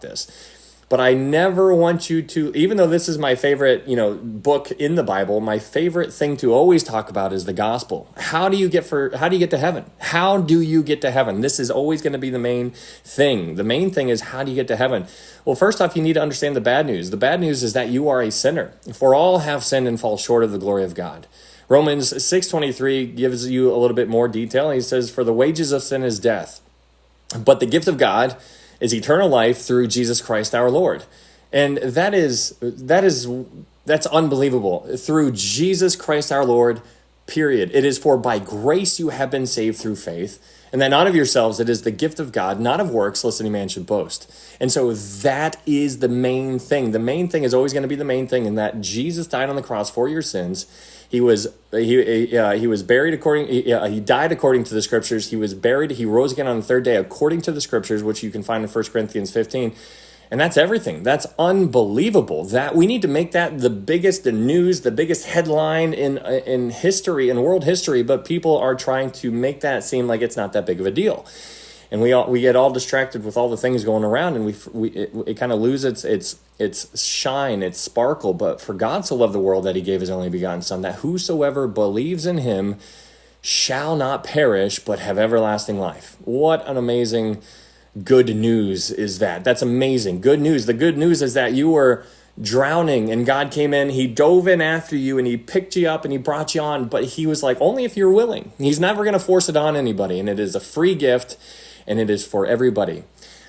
this. But I never want you to, even though this is my favorite, book in the Bible, my favorite thing to always talk about is the gospel. How do you get to heaven? How do you get to heaven? This is always going to be the main thing. The main thing is, how do you get to heaven? Well, first off, you need to understand the bad news. The bad news is that you are a sinner. For all have sinned and fall short of the glory of God. Romans 6:23 gives you a little bit more detail. He says, for the wages of sin is death, but the gift of God is eternal life through Jesus Christ our Lord. And that's unbelievable. Through Jesus Christ our Lord, period. It is for by grace you have been saved through faith, and that not of yourselves, it is the gift of God, not of works, lest any man should boast. And so that is the main thing. The main thing is always going to be the main thing, in that Jesus died on the cross for your sins. He was buried he died according to the scriptures. He was buried. He rose again on the third day according to the scriptures, which you can find in 1 Corinthians 15. And that's everything. That's unbelievable. That we need to make that the biggest news, the biggest headline in history, in world history. But people are trying to make that seem like it's not that big of a deal. And we get all distracted with all the things going around, and it kind of loses its shine, its sparkle. But for God so loved the world that he gave his only begotten Son, that whosoever believes in him shall not perish, but have everlasting life. What an amazing good news is that. That's amazing. Good news. The good news is that you were drowning and God came in, he dove in after you and he picked you up and he brought you on, but he was like, only if you're willing. He's never going to force it on anybody, and it is a free gift. And it is for everybody,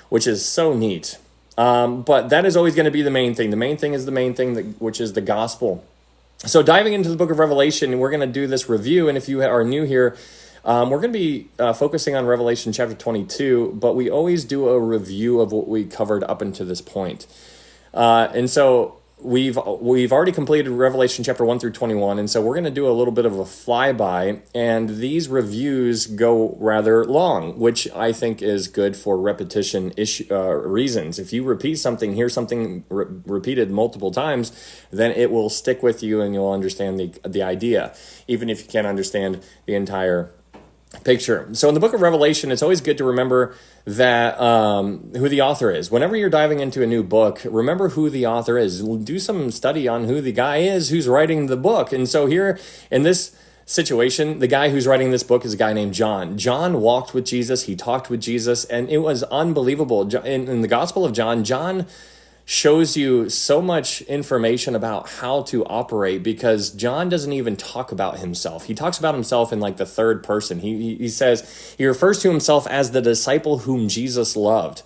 which is so neat. But that is always going to be the main thing. The main thing is the main thing, which is the gospel. So diving into the book of Revelation, we're going to do this review. And if you are new here, we're going to be focusing on Revelation chapter 22, but we always do a review of what we covered up until this point. And so we've already completed Revelation chapter 1 through 21, and so we're going to do a little bit of a flyby, and these reviews go rather long, which I think is good for repetition reasons. If you repeat something, hear something repeated multiple times, then it will stick with you and you'll understand the idea, even if you can't understand the entire picture. So in the book of Revelation, it's always good to remember that who the author is. Whenever you're diving into a new book, remember who the author is. Do some study on who the guy is who's writing the book. And so here in this situation, the guy who's writing this book is a guy named John. John walked with Jesus. He talked with Jesus, and it was unbelievable. In the Gospel of John, John shows you so much information about how to operate, because John doesn't even talk about himself. He talks about himself in like the third person. He says, he refers to himself as the disciple whom Jesus loved.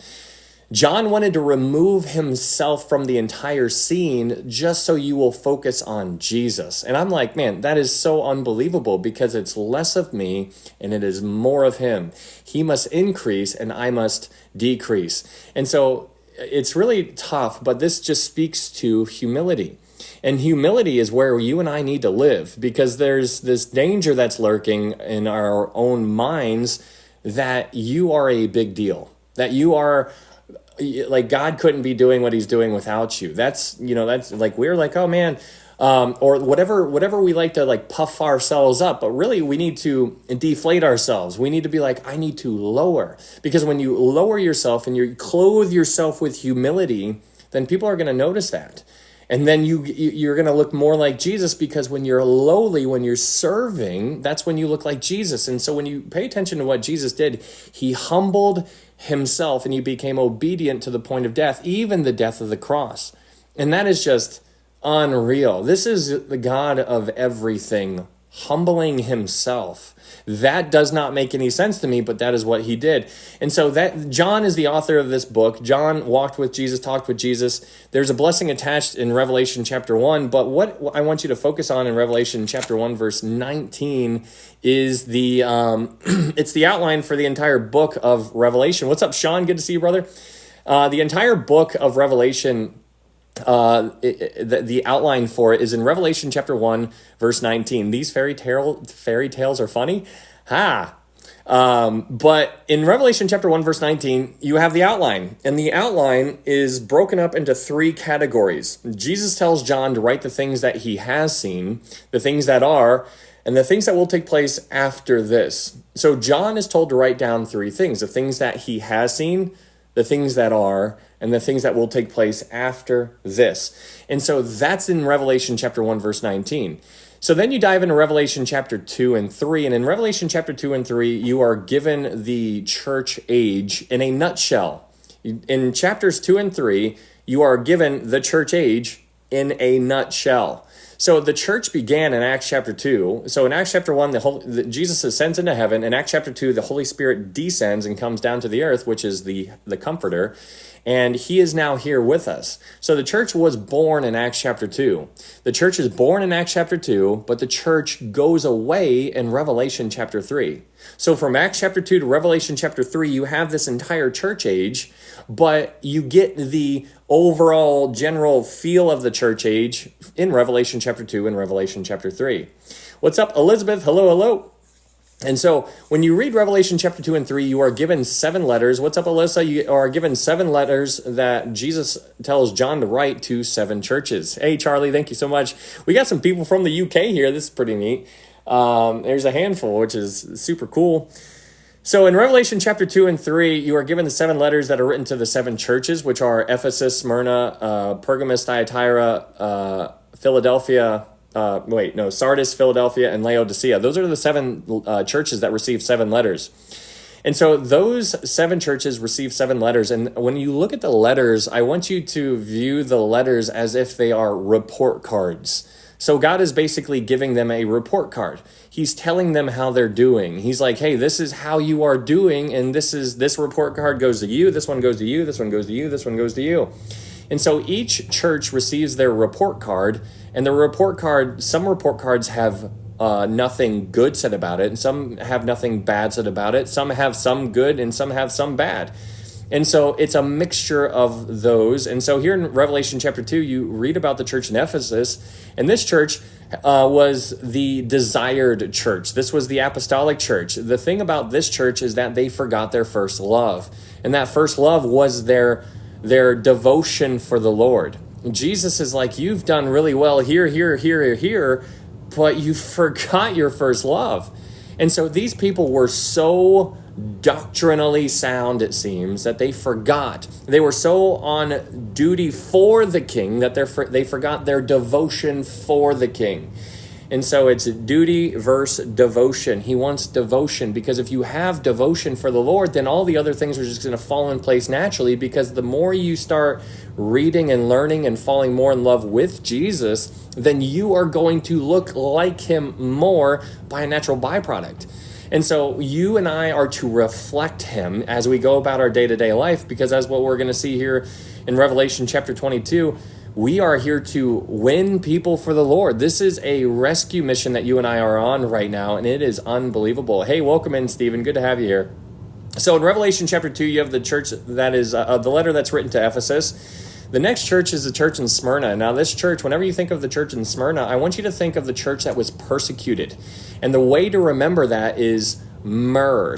John wanted to remove himself from the entire scene just so you will focus on Jesus. And I'm like, man, that is so unbelievable, because it's less of me and it is more of him. He must increase and I must decrease. And so it's really tough, but this just speaks to humility. And humility is where you and I need to live, because there's this danger that's lurking in our own minds that you are a big deal, that you are like, God couldn't be doing what he's doing without you. That's like, we're like, oh man, or whatever we like to like puff ourselves up, but really we need to deflate ourselves. We need to be like, I need to lower, because when you lower yourself and you clothe yourself with humility, then people are going to notice that. And then you're going to look more like Jesus, because when you're lowly, when you're serving, that's when you look like Jesus. And so when you pay attention to what Jesus did, he humbled himself and he became obedient to the point of death, even the death of the cross. And that is just unreal. This is the God of everything humbling himself. That does not make any sense to me, but that is what he did. And so that John is the author of this book. John walked with Jesus, talked with Jesus. There's a blessing attached in Revelation chapter 1, but what I want you to focus on in Revelation chapter 1 verse 19 is the it's the outline for the entire book of Revelation. What's up, Sean? Good to see you, brother. The entire book of Revelation, the outline for it is in Revelation chapter 1 verse 19. These fairy tales are funny. But in Revelation chapter 1 verse 19, you have the outline, and the outline is broken up into three categories. Jesus tells John to write the things that he has seen, the things that are, and the things that will take place after this. So John is told to write down three things: the things that he has seen, the things that are, and the things that will take place after this. And so that's in Revelation chapter 1, verse 19. So then you dive into Revelation chapter 2 and 3. And in Revelation chapter 2 and 3, you are given the church age in a nutshell. In chapters 2 and 3, you are given the church age in a nutshell. So the church began in Acts chapter 2. So in Acts chapter 1, Jesus ascends into heaven. In Acts chapter 2, the Holy Spirit descends and comes down to the earth, which is the Comforter. And he is now here with us. So the church was born in Acts chapter 2. The church is born in Acts chapter 2, but the church goes away in Revelation chapter 3. So from Acts chapter 2 to Revelation chapter 3, you have this entire church age, but you get the overall general feel of the church age in Revelation chapter 2 and Revelation chapter 3. What's up, Elizabeth? Hello, hello. And so when you read Revelation chapter 2 and 3, you are given 7 letters. What's up, Alyssa? You are given 7 letters that Jesus tells John to write to 7 churches. Hey, Charlie, thank you so much. We got some people from the UK here. This is pretty neat. There's a handful, which is super cool. So in Revelation chapter 2 and 3, you are given the 7 letters that are written to the 7 churches, which are Ephesus, Smyrna, Pergamos, Thyatira, Philadelphia, Sardis, Philadelphia, and Laodicea. Those are the 7 churches that received 7 letters. And so those 7 churches received 7 letters. And when you look at the letters, I want you to view the letters as if they are report cards. So God is basically giving them a report card. He's telling them how they're doing. He's like, hey, this is how you are doing, and this report card goes to you, this one goes to you, this one goes to you, this one goes to you. And so each church receives their report card, and the report card, some report cards have nothing good said about it, and some have nothing bad said about it. Some have some good, and some have some bad. And so it's a mixture of those. And so here in Revelation chapter 2, you read about the church in Ephesus, and this church was the desired church. This was the apostolic church. The thing about this church is that they forgot their first love, and that first love was their devotion for the Lord. Jesus is like, you've done really well here, but you forgot your first love. And so these people were so doctrinally sound, it seems, that they forgot. They were so on duty for the king that they forgot their devotion for the king. And so it's duty versus devotion. He wants devotion, because if you have devotion for the Lord, then all the other things are just going to fall in place naturally, because the more you start reading and learning and falling more in love with Jesus, then you are going to look like him more by a natural byproduct. And so you and I are to reflect him as we go about our day-to-day life, because as what we're going to see here in Revelation chapter 22, we are here to win people for the Lord. This is a rescue mission that you and I are on right now, and it is unbelievable. Hey, welcome in, Stephen. Good to have you here. So in Revelation chapter 2, you have the church that is the letter that's written to Ephesus. The next church is the church in Smyrna. Now this church, whenever you think of the church in Smyrna, I want you to think of the church that was persecuted. And the way to remember that is myrrh.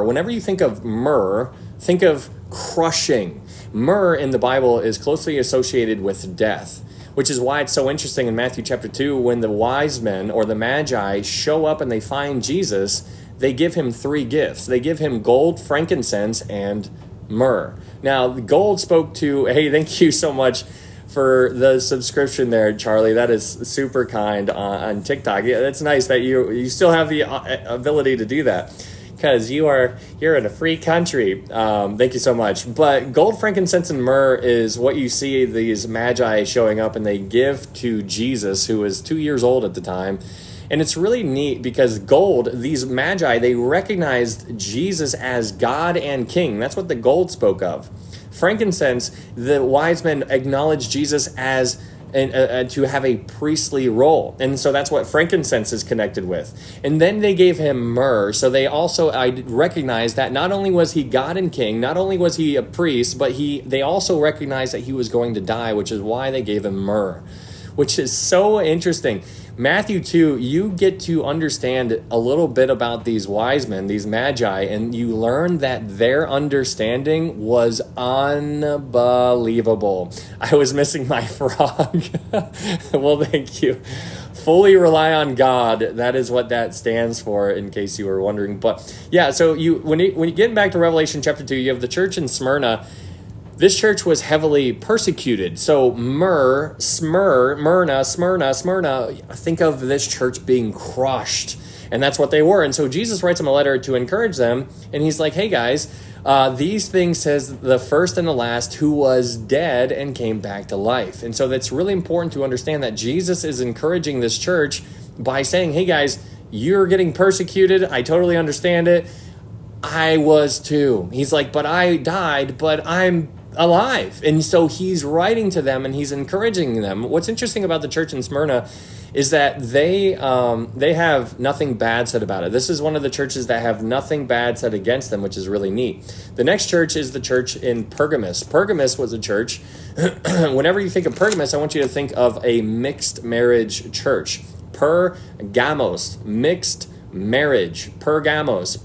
Whenever you think of myrrh, think of crushing. Myrrh in the Bible is closely associated with death, which is why it's so interesting in Matthew chapter 2, when the wise men or the magi show up and they find Jesus, they give him 3 gifts. They give him gold, frankincense, and myrrh. Now, the gold spoke to, hey, thank you so much for the subscription there, Charlie. That is super kind on TikTok. Yeah, that's nice that you still have the ability to do that, because you're in a free country. Thank you so much. But gold, frankincense, and myrrh is what you see these magi showing up and they give to Jesus, who was 2 years old at the time. And it's really neat because gold, these magi, they recognized Jesus as God and King. That's what the gold spoke of. Frankincense, the wise men acknowledged Jesus as to have a priestly role. And so that's what frankincense is connected with. And then they gave him myrrh. So they also recognized that not only was he God and King, not only was he a priest, but they also recognized that he was going to die, which is why they gave him myrrh, which is so interesting. Matthew 2, you get to understand a little bit about these wise men, these magi, and you learn that their understanding was unbelievable. I was missing my frog. Well, thank you. fully rely on God. That is what that stands for, in case you were wondering. But yeah, so when you get back to Revelation chapter 2, you have the church in Smyrna. This church was heavily persecuted. So Smyrna, think of this church being crushed. And that's what they were. And so Jesus writes them a letter to encourage them. And he's like, hey guys, these things says the first and the last who was dead and came back to life. And so that's really important to understand that Jesus is encouraging this church by saying, hey guys, you're getting persecuted. I totally understand it. I was too. He's like, but I died, but I'm alive. And so he's writing to them and he's encouraging them. What's interesting about the church in Smyrna is that they have nothing bad said about it. This is one of the churches that have nothing bad said against them, which is really neat. The next church is the church in Pergamos. Pergamos was a church. Whenever you think of Pergamos, I want you to think of a mixed marriage church. Pergamos, mixed marriage. Pergamos.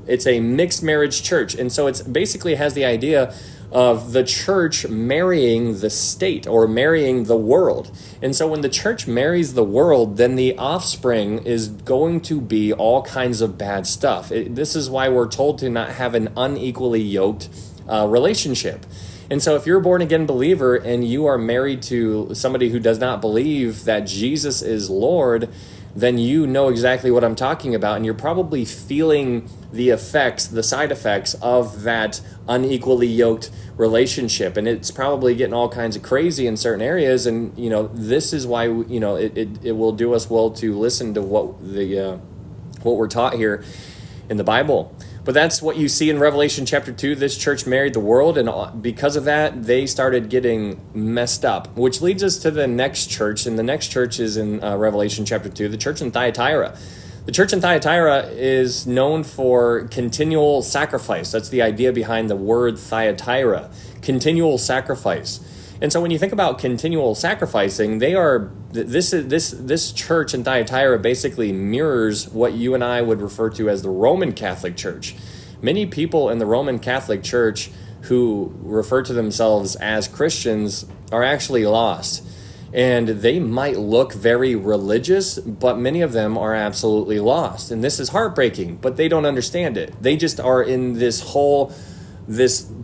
It's a mixed marriage church. And so it's basically has the idea of the church marrying the state or marrying the world. And so when the church marries the world, then the offspring is going to be all kinds of bad stuff. This is why we're told to not have an unequally yoked relationship. And so if you're a born again believer and you are married to somebody who does not believe that Jesus is Lord, then you know exactly what I'm talking about, and you're probably feeling the effects, the side effects of that unequally yoked relationship, and it's probably getting all kinds of crazy in certain areas. And this is why it will do us well to listen to what we're taught here in the Bible. But that's what you see in Revelation chapter 2. This church married the world, and because of that, they started getting messed up, which leads us to the next church. And the next church is in Revelation chapter 2, the church in Thyatira. The church in Thyatira is known for continual sacrifice. That's the idea behind the word Thyatira, continual sacrifice. And so when you think about continual sacrificing, this church in Thyatira basically mirrors what you and I would refer to as the Roman Catholic Church. Many people in the Roman Catholic Church who refer to themselves as Christians are actually lost. And they might look very religious, but many of them are absolutely lost. And this is heartbreaking, but they don't understand it. They just are in this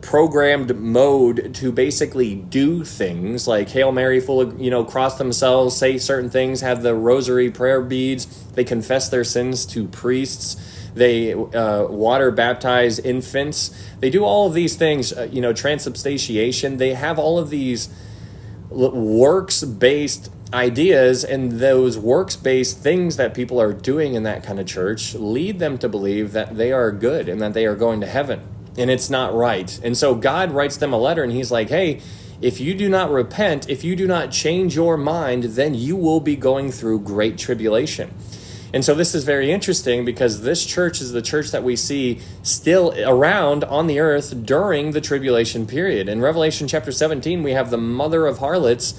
programmed mode to basically do things like Hail Mary, cross themselves, say certain things, have the rosary prayer beads. They confess their sins to priests. They water baptize infants. They do all of these things, transubstantiation. They have all of these works-based ideas, and those works-based things that people are doing in that kind of church lead them to believe that they are good and that they are going to heaven. And it's not right. And so God writes them a letter and he's like, hey, if you do not repent, if you do not change your mind, then you will be going through great tribulation. And so this is very interesting because this church is the church that we see still around on the earth during the tribulation period. In Revelation chapter 17, we have the mother of harlots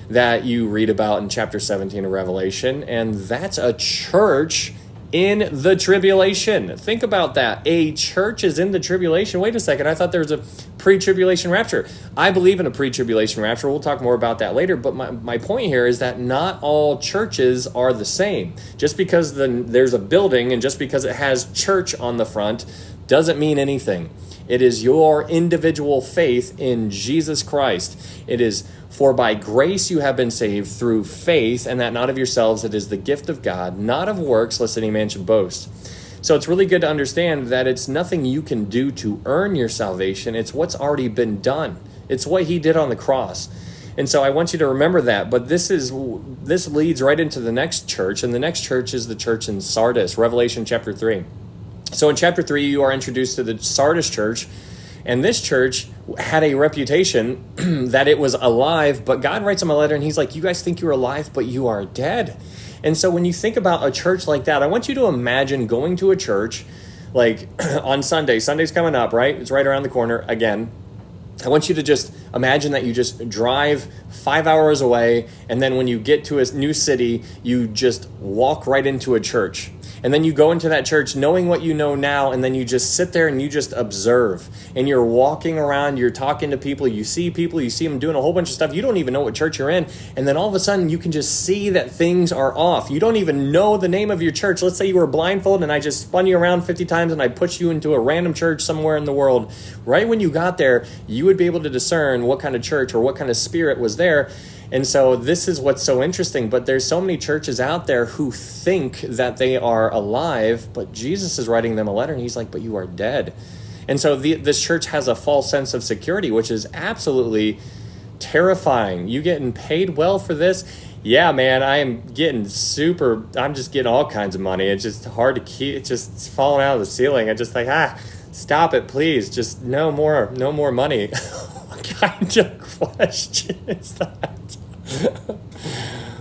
that you read about in chapter 17 of Revelation. And that's a church in the tribulation. Think about that. A church is in the tribulation. Wait a second. I thought there was a pre-tribulation rapture. I believe in a pre-tribulation rapture. We'll talk more about that later. But my point here is that not all churches are the same. Just because there's a building and just because it has church on the front doesn't mean anything. It is your individual faith in Jesus Christ. It is for by grace you have been saved through faith, and that not of yourselves, it is the gift of God, not of works, lest any man should boast. So it's really good to understand that it's nothing you can do to earn your salvation. It's what's already been done. It's what he did on the cross. And so I want you to remember that. But this leads right into the next church, and the next church is the church in Sardis, Revelation chapter 3. So in chapter 3, you are introduced to the Sardis church, and this church had a reputation that it was alive, but God writes them a letter and he's like, you guys think you're alive, but you are dead. And so when you think about a church like that, I want you to imagine going to a church like on Sunday. Sunday's coming up, right? It's right around the corner again. I want you to just imagine that you just drive 5 hours away, and then when you get to a new city, you just walk right into a church. And then you go into that church knowing what you know now, and then you just sit there and you just observe. And you're walking around, you're talking to people, you see them doing a whole bunch of stuff. You don't even know what church you're in. And then all of a sudden you can just see that things are off. You don't even know the name of your church. Let's say you were blindfolded and I just spun you around 50 times and I pushed you into a random church somewhere in the world. Right when you got there, you would be able to discern what kind of church or what kind of spirit was there. And so this is what's so interesting, but there's so many churches out there who think that they are alive, but Jesus is writing them a letter and he's like, but you are dead. And so this church has a false sense of security, which is absolutely terrifying. You getting paid well for this? Yeah, man, I'm just getting all kinds of money. It's just hard to keep, it's just falling out of the ceiling. I'm just like, stop it, please. Just no more money. What kind of question is that?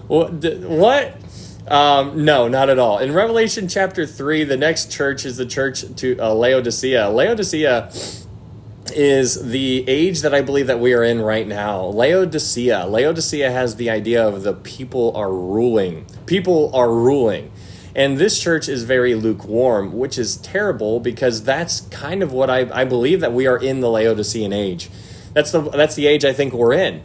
What? No, not at all. In Revelation chapter 3, the next church is the church to Laodicea. Laodicea is the age that I believe that we are in right now. Laodicea has the idea of the people are ruling. People are ruling. And this church is very lukewarm, which is terrible because that's kind of what I believe that we are in the Laodicean age. That's the age I think we're in.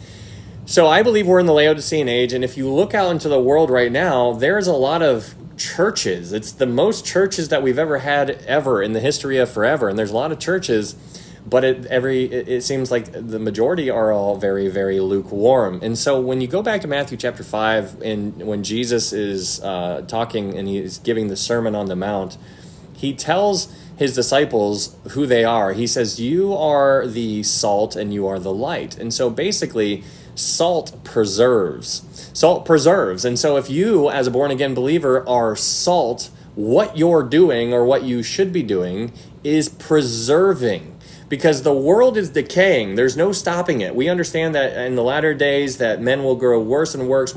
So I believe we're in the Laodicean age, and if you look out into the world right now, there's a lot of churches. It's the most churches that we've ever had in the history of forever, and there's a lot of churches, but it seems like the majority are all very, very lukewarm. And so when you go back to Matthew chapter 5, and when Jesus is talking and he's giving the Sermon on the Mount, he tells his disciples who they are. He says, you are the salt and you are the light. And so basically, salt preserves. And so if you, as a born-again believer, are salt, what you're doing or what you should be doing is preserving. Because the world is decaying. There's no stopping it. We understand that in the latter days that men will grow worse and worse,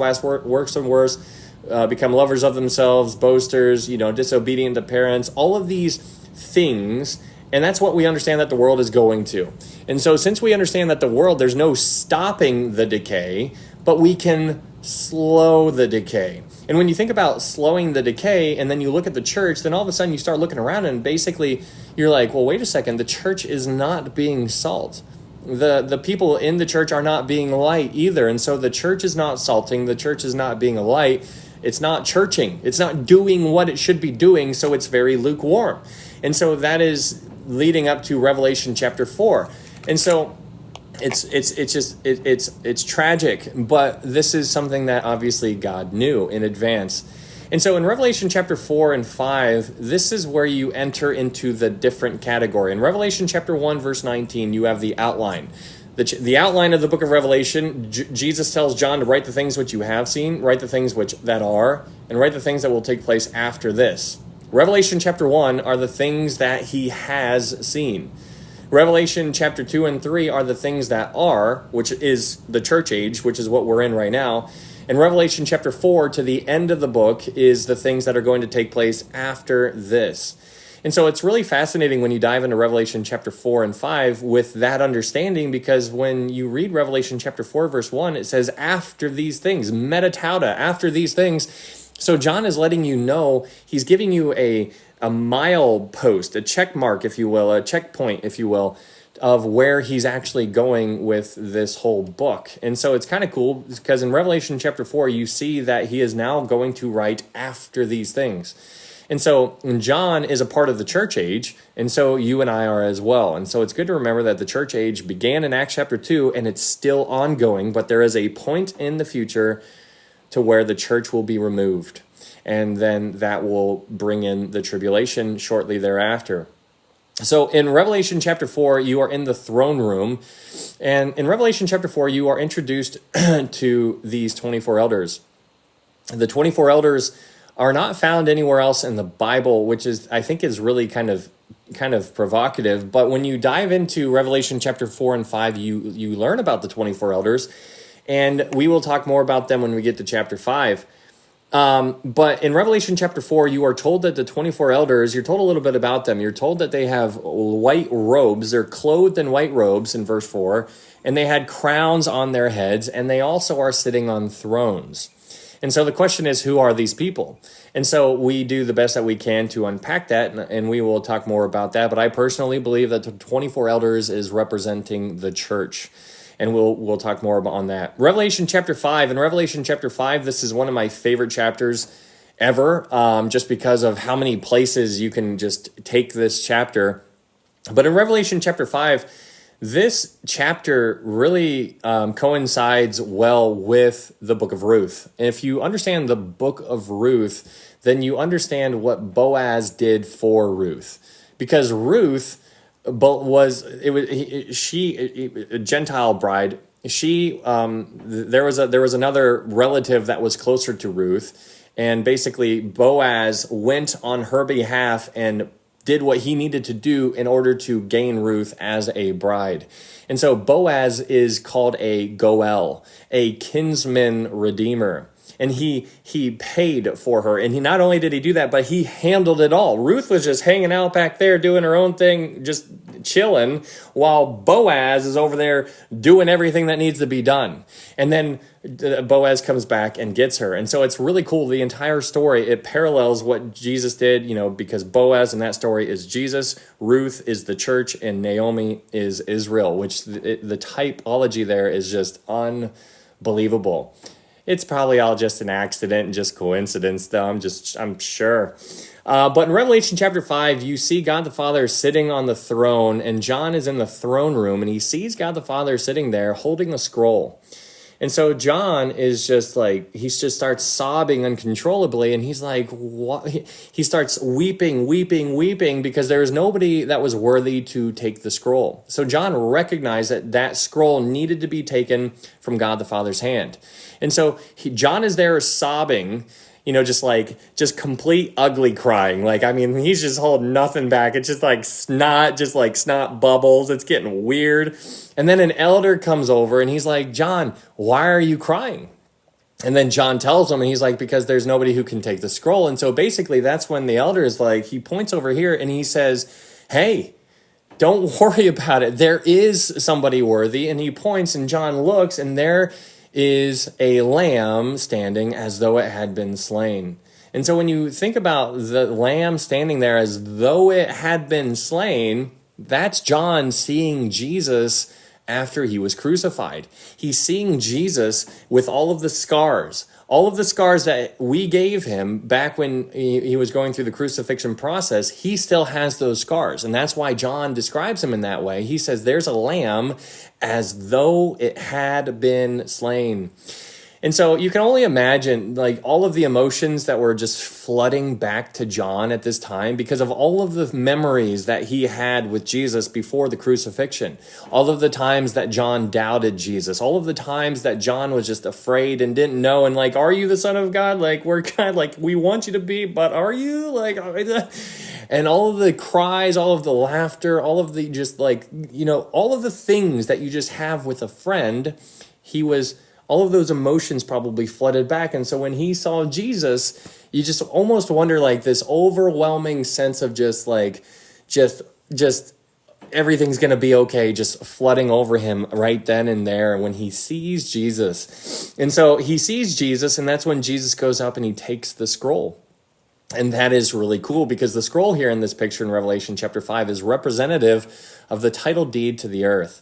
become lovers of themselves, boasters, disobedient to parents, all of these things. And that's what we understand that the world is going to. And so since we understand that there's no stopping the decay, but we can slow the decay. And when you think about slowing the decay and then you look at the church, then all of a sudden you start looking around and basically you're like, well, wait a second, the church is not being salt. The people in the church are not being light either. And so the church is not salting, the church is not being a light. It's not churching. It's not doing what it should be doing, so it's very lukewarm. And so that is leading up to Revelation chapter 4. And so it's tragic, but this is something that obviously God knew in advance. And so in Revelation chapter 4 and 5, this is where you enter into the different category. In Revelation chapter 1, verse 19, you have the outline. The outline of the book of Revelation. Jesus tells John to write the things which you have seen, write the things that are, and write the things that will take place after this. Revelation chapter 1 are the things that he has seen. Revelation chapter 2 and 3 are the things that are, which is the church age, which is what we're in right now. And Revelation chapter 4 to the end of the book is the things that are going to take place after this. And so it's really fascinating when you dive into Revelation chapter 4 and 5 with that understanding, because when you read Revelation chapter 4 verse 1, it says after these things, metatauta, after these things. So John is letting you know, he's giving you a milepost, a check mark, if you will, a checkpoint, if you will, of where he's actually going with this whole book. And so it's kind of cool because in Revelation chapter 4, you see that he is now going to write after these things. And so John is a part of the church age, and so you and I are as well. And so it's good to remember that the church age began in Acts chapter 2, and it's still ongoing, but there is a point in the future to where the church will be removed. And then that will bring in the tribulation shortly thereafter. So in Revelation chapter 4, you are in the throne room. And in Revelation chapter 4, you are introduced to these 24 elders. The 24 elders are not found anywhere else in the Bible, which is, I think, is really kind of provocative. But when you dive into Revelation chapter 4 and 5, you learn about the 24 elders. And we will talk more about them when we get to chapter 5. But in Revelation chapter 4, you are told that the 24 elders, you're told a little bit about them. You're told that they have white robes. They're clothed in white robes in verse 4, and they had crowns on their heads, and they also are sitting on thrones. And so the question is, who are these people? And so we do the best that we can to unpack that, and we will talk more about that. But I personally believe that the 24 elders is representing the church. And we'll talk more on that. Revelation chapter 5. In Revelation chapter 5, this is one of my favorite chapters ever, just because of how many places you can just take this chapter. But in Revelation chapter 5, this chapter really coincides well with the book of Ruth. And if you understand the book of Ruth, then you understand what Boaz did for Ruth. Because Ruth was a Gentile bride. There was another relative that was closer to Ruth, and basically Boaz went on her behalf and did what he needed to do in order to gain Ruth as a bride. And so Boaz is called a Goel, a kinsman redeemer. And he paid for her. And not only did he do that, but he handled it all. Ruth was just hanging out back there doing her own thing, just chilling, while Boaz is over there doing everything that needs to be done. And then Boaz comes back and gets her. And so it's really cool. The entire story, it parallels what Jesus did, because Boaz in that story is Jesus, Ruth is the church, and Naomi is Israel, which the typology there is just unbelievable. It's probably all just an accident and just coincidence, though. I'm sure. But in Revelation chapter 5, you see God the Father sitting on the throne, and John is in the throne room, and he sees God the Father sitting there holding a scroll. And so John is just like, he just starts sobbing uncontrollably, and he's like, what? He starts weeping, because there was nobody that was worthy to take the scroll. So John recognized that scroll needed to be taken from God the Father's hand. And so John is there sobbing, just complete ugly crying. He's just holding nothing back. It's just like snot bubbles. It's getting weird. And then an elder comes over and he's like, John, why are you crying? And then John tells him, and he's like, because there's nobody who can take the scroll. And so basically that's when the elder is like, he points over here and he says, hey, don't worry about it. There is somebody worthy. And he points, and John looks, and there is a lamb standing as though it had been slain. And so when you think about the lamb standing there as though it had been slain, that's John seeing Jesus after he was crucified. He's seeing Jesus with all of the scars that we gave him back when he was going through the crucifixion process. He still has those scars. And that's why John describes him in that way. He says, there's a lamb as though it had been slain. And so you can only imagine all of the emotions that were just flooding back to John at this time because of all of the memories that he had with Jesus before the crucifixion. All of the times that John doubted Jesus. All of the times that John was just afraid and didn't know. And are you the Son of God? We're kind of we want you to be, but are you? And all of the cries, all of the laughter, all of the all of the things that you just have with a friend, all of those emotions probably flooded back. And so when he saw Jesus, you just almost wonder this overwhelming sense of just everything's going to be okay, just flooding over him right then and there when he sees Jesus. And so he sees Jesus, and that's when Jesus goes up and he takes the scroll. And that is really cool because the scroll here in this picture in Revelation chapter 5 is representative of the title deed to the earth.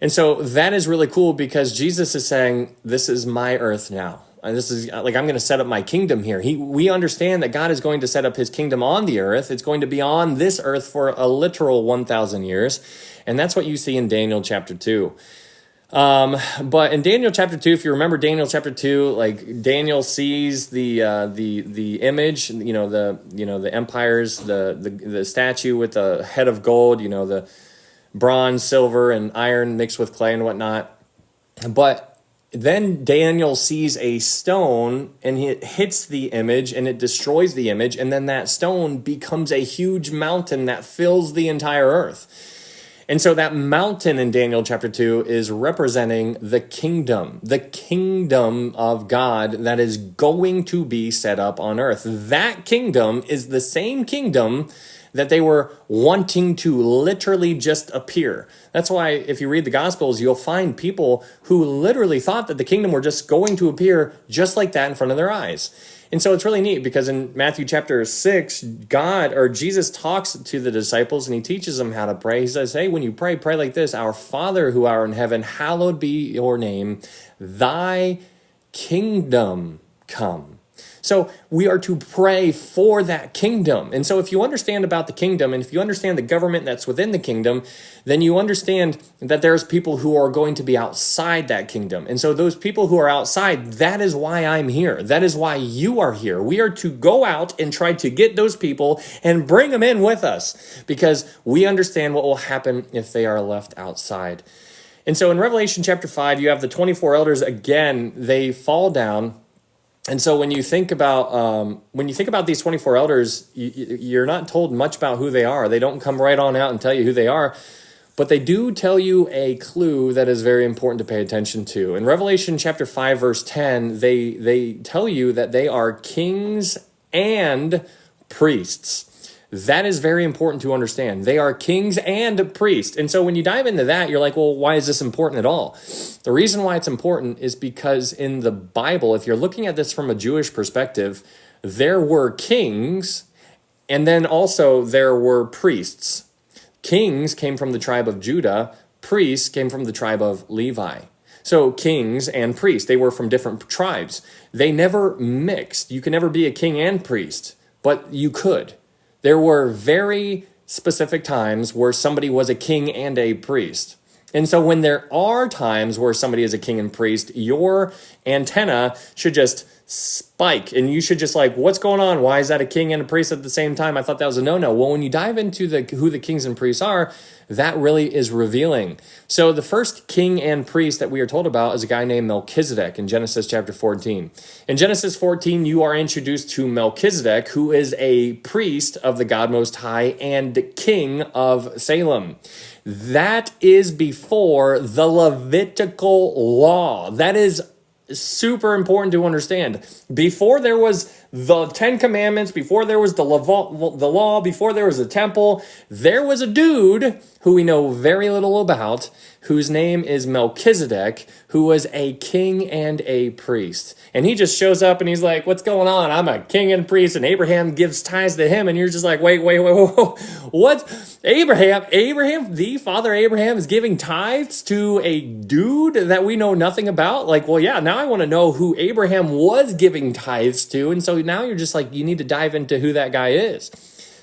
And so that is really cool because Jesus is saying, this is my earth now. This is I'm going to set up my kingdom here. We understand that God is going to set up his kingdom on the earth. It's going to be on this earth for a literal 1,000 years. And that's what you see in Daniel chapter 2. But in Daniel chapter 2, if you remember Daniel chapter 2, Daniel sees the image, the empires, the statue with the head of gold, the bronze, silver, and iron mixed with clay and whatnot. But then Daniel sees a stone, and it hits the image, and it destroys the image, and then that stone becomes a huge mountain that fills the entire earth. And so that mountain in Daniel chapter 2 is representing the kingdom of God that is going to be set up on earth. That kingdom is the same kingdom that they were wanting to literally just appear. That's why if you read the Gospels, you'll find people who literally thought that the kingdom were just going to appear just like that in front of their eyes. And so it's really neat because in Matthew chapter 6, Jesus talks to the disciples and he teaches them how to pray. He says, hey, when you pray, pray like this: Our Father who art in heaven, hallowed be your name. Thy kingdom come. So we are to pray for that kingdom. And so if you understand about the kingdom, and if you understand the government that's within the kingdom, then you understand that there's people who are going to be outside that kingdom. And so those people who are outside, that is why I'm here. That is why you are here. We are to go out and try to get those people and bring them in with us, because we understand what will happen if they are left outside. And so in Revelation chapter 5, you have the 24 elders again. They fall down. And so when you think about these 24 elders, you're not told much about who they are. They don't come right on out and tell you who they are, but they do tell you a clue that is very important to pay attention to. In Revelation chapter 5, verse 10, they tell you that they are kings and priests. That is very important to understand. They are kings and priests. And so when you dive into that, you're like, well, why is this important at all? The reason why it's important is because in the Bible, if you're looking at this from a Jewish perspective, there were kings and then also there were priests. Kings came from the tribe of Judah. Priests came from the tribe of Levi. So kings and priests, they were from different tribes. They never mixed. You can never be a king and priest, but you could. There were very specific times where somebody was a king and a priest. And so when there are times where somebody is a king and priest, your antenna should just spike and you should just like, what's going on? Why is that a king and a priest at the same time? I thought that was a no-no. Well, when you dive into who the kings and priests are, that really is revealing. So the first king and priest that we are told about is a guy named Melchizedek in Genesis chapter 14. In Genesis 14, you are introduced to Melchizedek, who is a priest of the God Most High and king of Salem. That is before the Levitical law. That is super important to understand. Before there was the 10 Commandments, before there was the law, before there was a temple, there was a dude who we know very little about, whose name is Melchizedek, who was a king and a priest. And he just shows up and he's like, what's going on? I'm a king and priest, and Abraham gives tithes to him. And you're just like, wait, what? Abraham, the father Abraham, is giving tithes to a dude that we know nothing about? Like, well, yeah, now I want to know who Abraham was giving tithes to. And so now you're just like, you need to dive into who that guy is.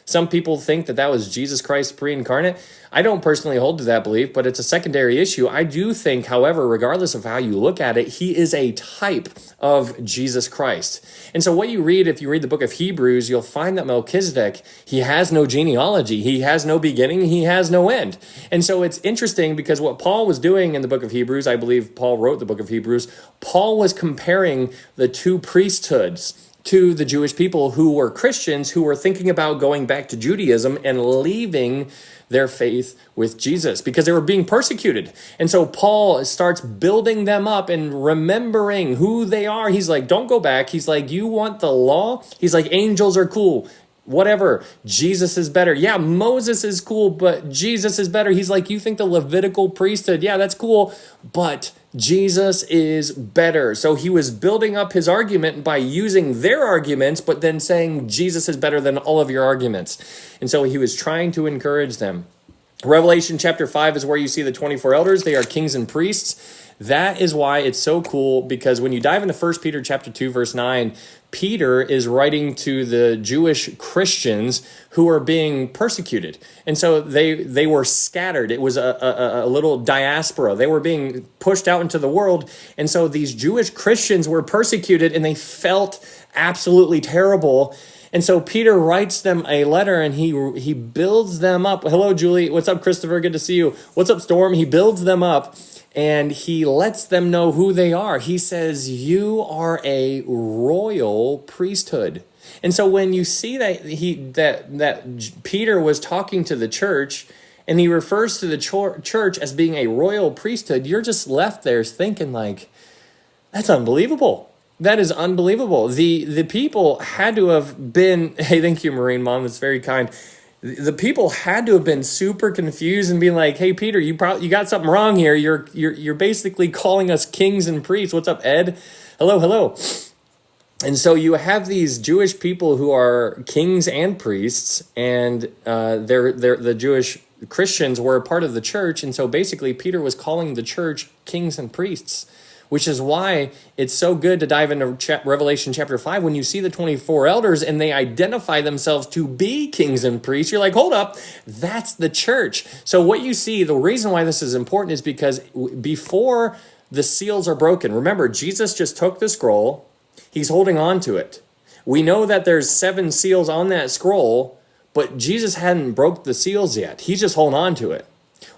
Some people think that that was Jesus Christ pre-incarnate. I don't personally hold to that belief, but it's a secondary issue. I do think, however, regardless of how you look at it, he is a type of Jesus Christ. And so what you read, if you read the book of Hebrews, you'll find that Melchizedek, he has no genealogy. He has no beginning. He has no end. And so it's interesting because what Paul was doing in the book of Hebrews, I believe Paul wrote the book of Hebrews, Paul was comparing the two priesthoods to the Jewish people who were Christians, who were thinking about going back to Judaism and leaving their faith with Jesus because they were being persecuted. And so Paul starts building them up and remembering who they are. He's like, don't go back. He's like, you want the law? He's like, angels are cool. Whatever. Jesus is better. Yeah, Moses is cool, but Jesus is better. He's like, you think the Levitical priesthood, yeah, that's cool, but Jesus is better. So he was building up his argument by using their arguments, but then saying Jesus is better than all of your arguments. And so he was trying to encourage them. Revelation chapter 5 is where you see the 24 elders. They are kings and priests. That is why it's so cool, because when you dive into 1 Peter chapter 2, verse 9, Peter is writing to the Jewish Christians who are being persecuted. And so they were scattered. It was a little diaspora. They were being pushed out into the world. And so these Jewish Christians were persecuted and they felt absolutely terrible. And so Peter writes them a letter and he builds them up. Hello, Julie. What's up, Christopher? Good to see you. What's up, Storm? He builds them up. And he lets them know who they are. He says, you are a royal priesthood. And so when you see that Peter was talking to the church and he refers to the church as being a royal priesthood, you're just left there thinking like, that's unbelievable. That is unbelievable. The people had to have been, hey, thank you, Marine Mom, that's very kind. The people had to have been super confused and being like, "Hey, Peter, you got something wrong here. You're basically calling us kings and priests. What's up, Ed? Hello, hello." And so you have these Jewish people who are kings and priests, and they're the Jewish Christians were a part of the church, and so basically Peter was calling the church kings and priests, which is why it's so good to dive into Revelation chapter 5 when you see the 24 elders and they identify themselves to be kings and priests. You're like, hold up, that's the church. So what you see, the reason why this is important is because before the seals are broken, remember, Jesus just took the scroll. He's holding on to it. We know that there's 7 seals on that scroll, but Jesus hadn't broke the seals yet. He's just holding on to it.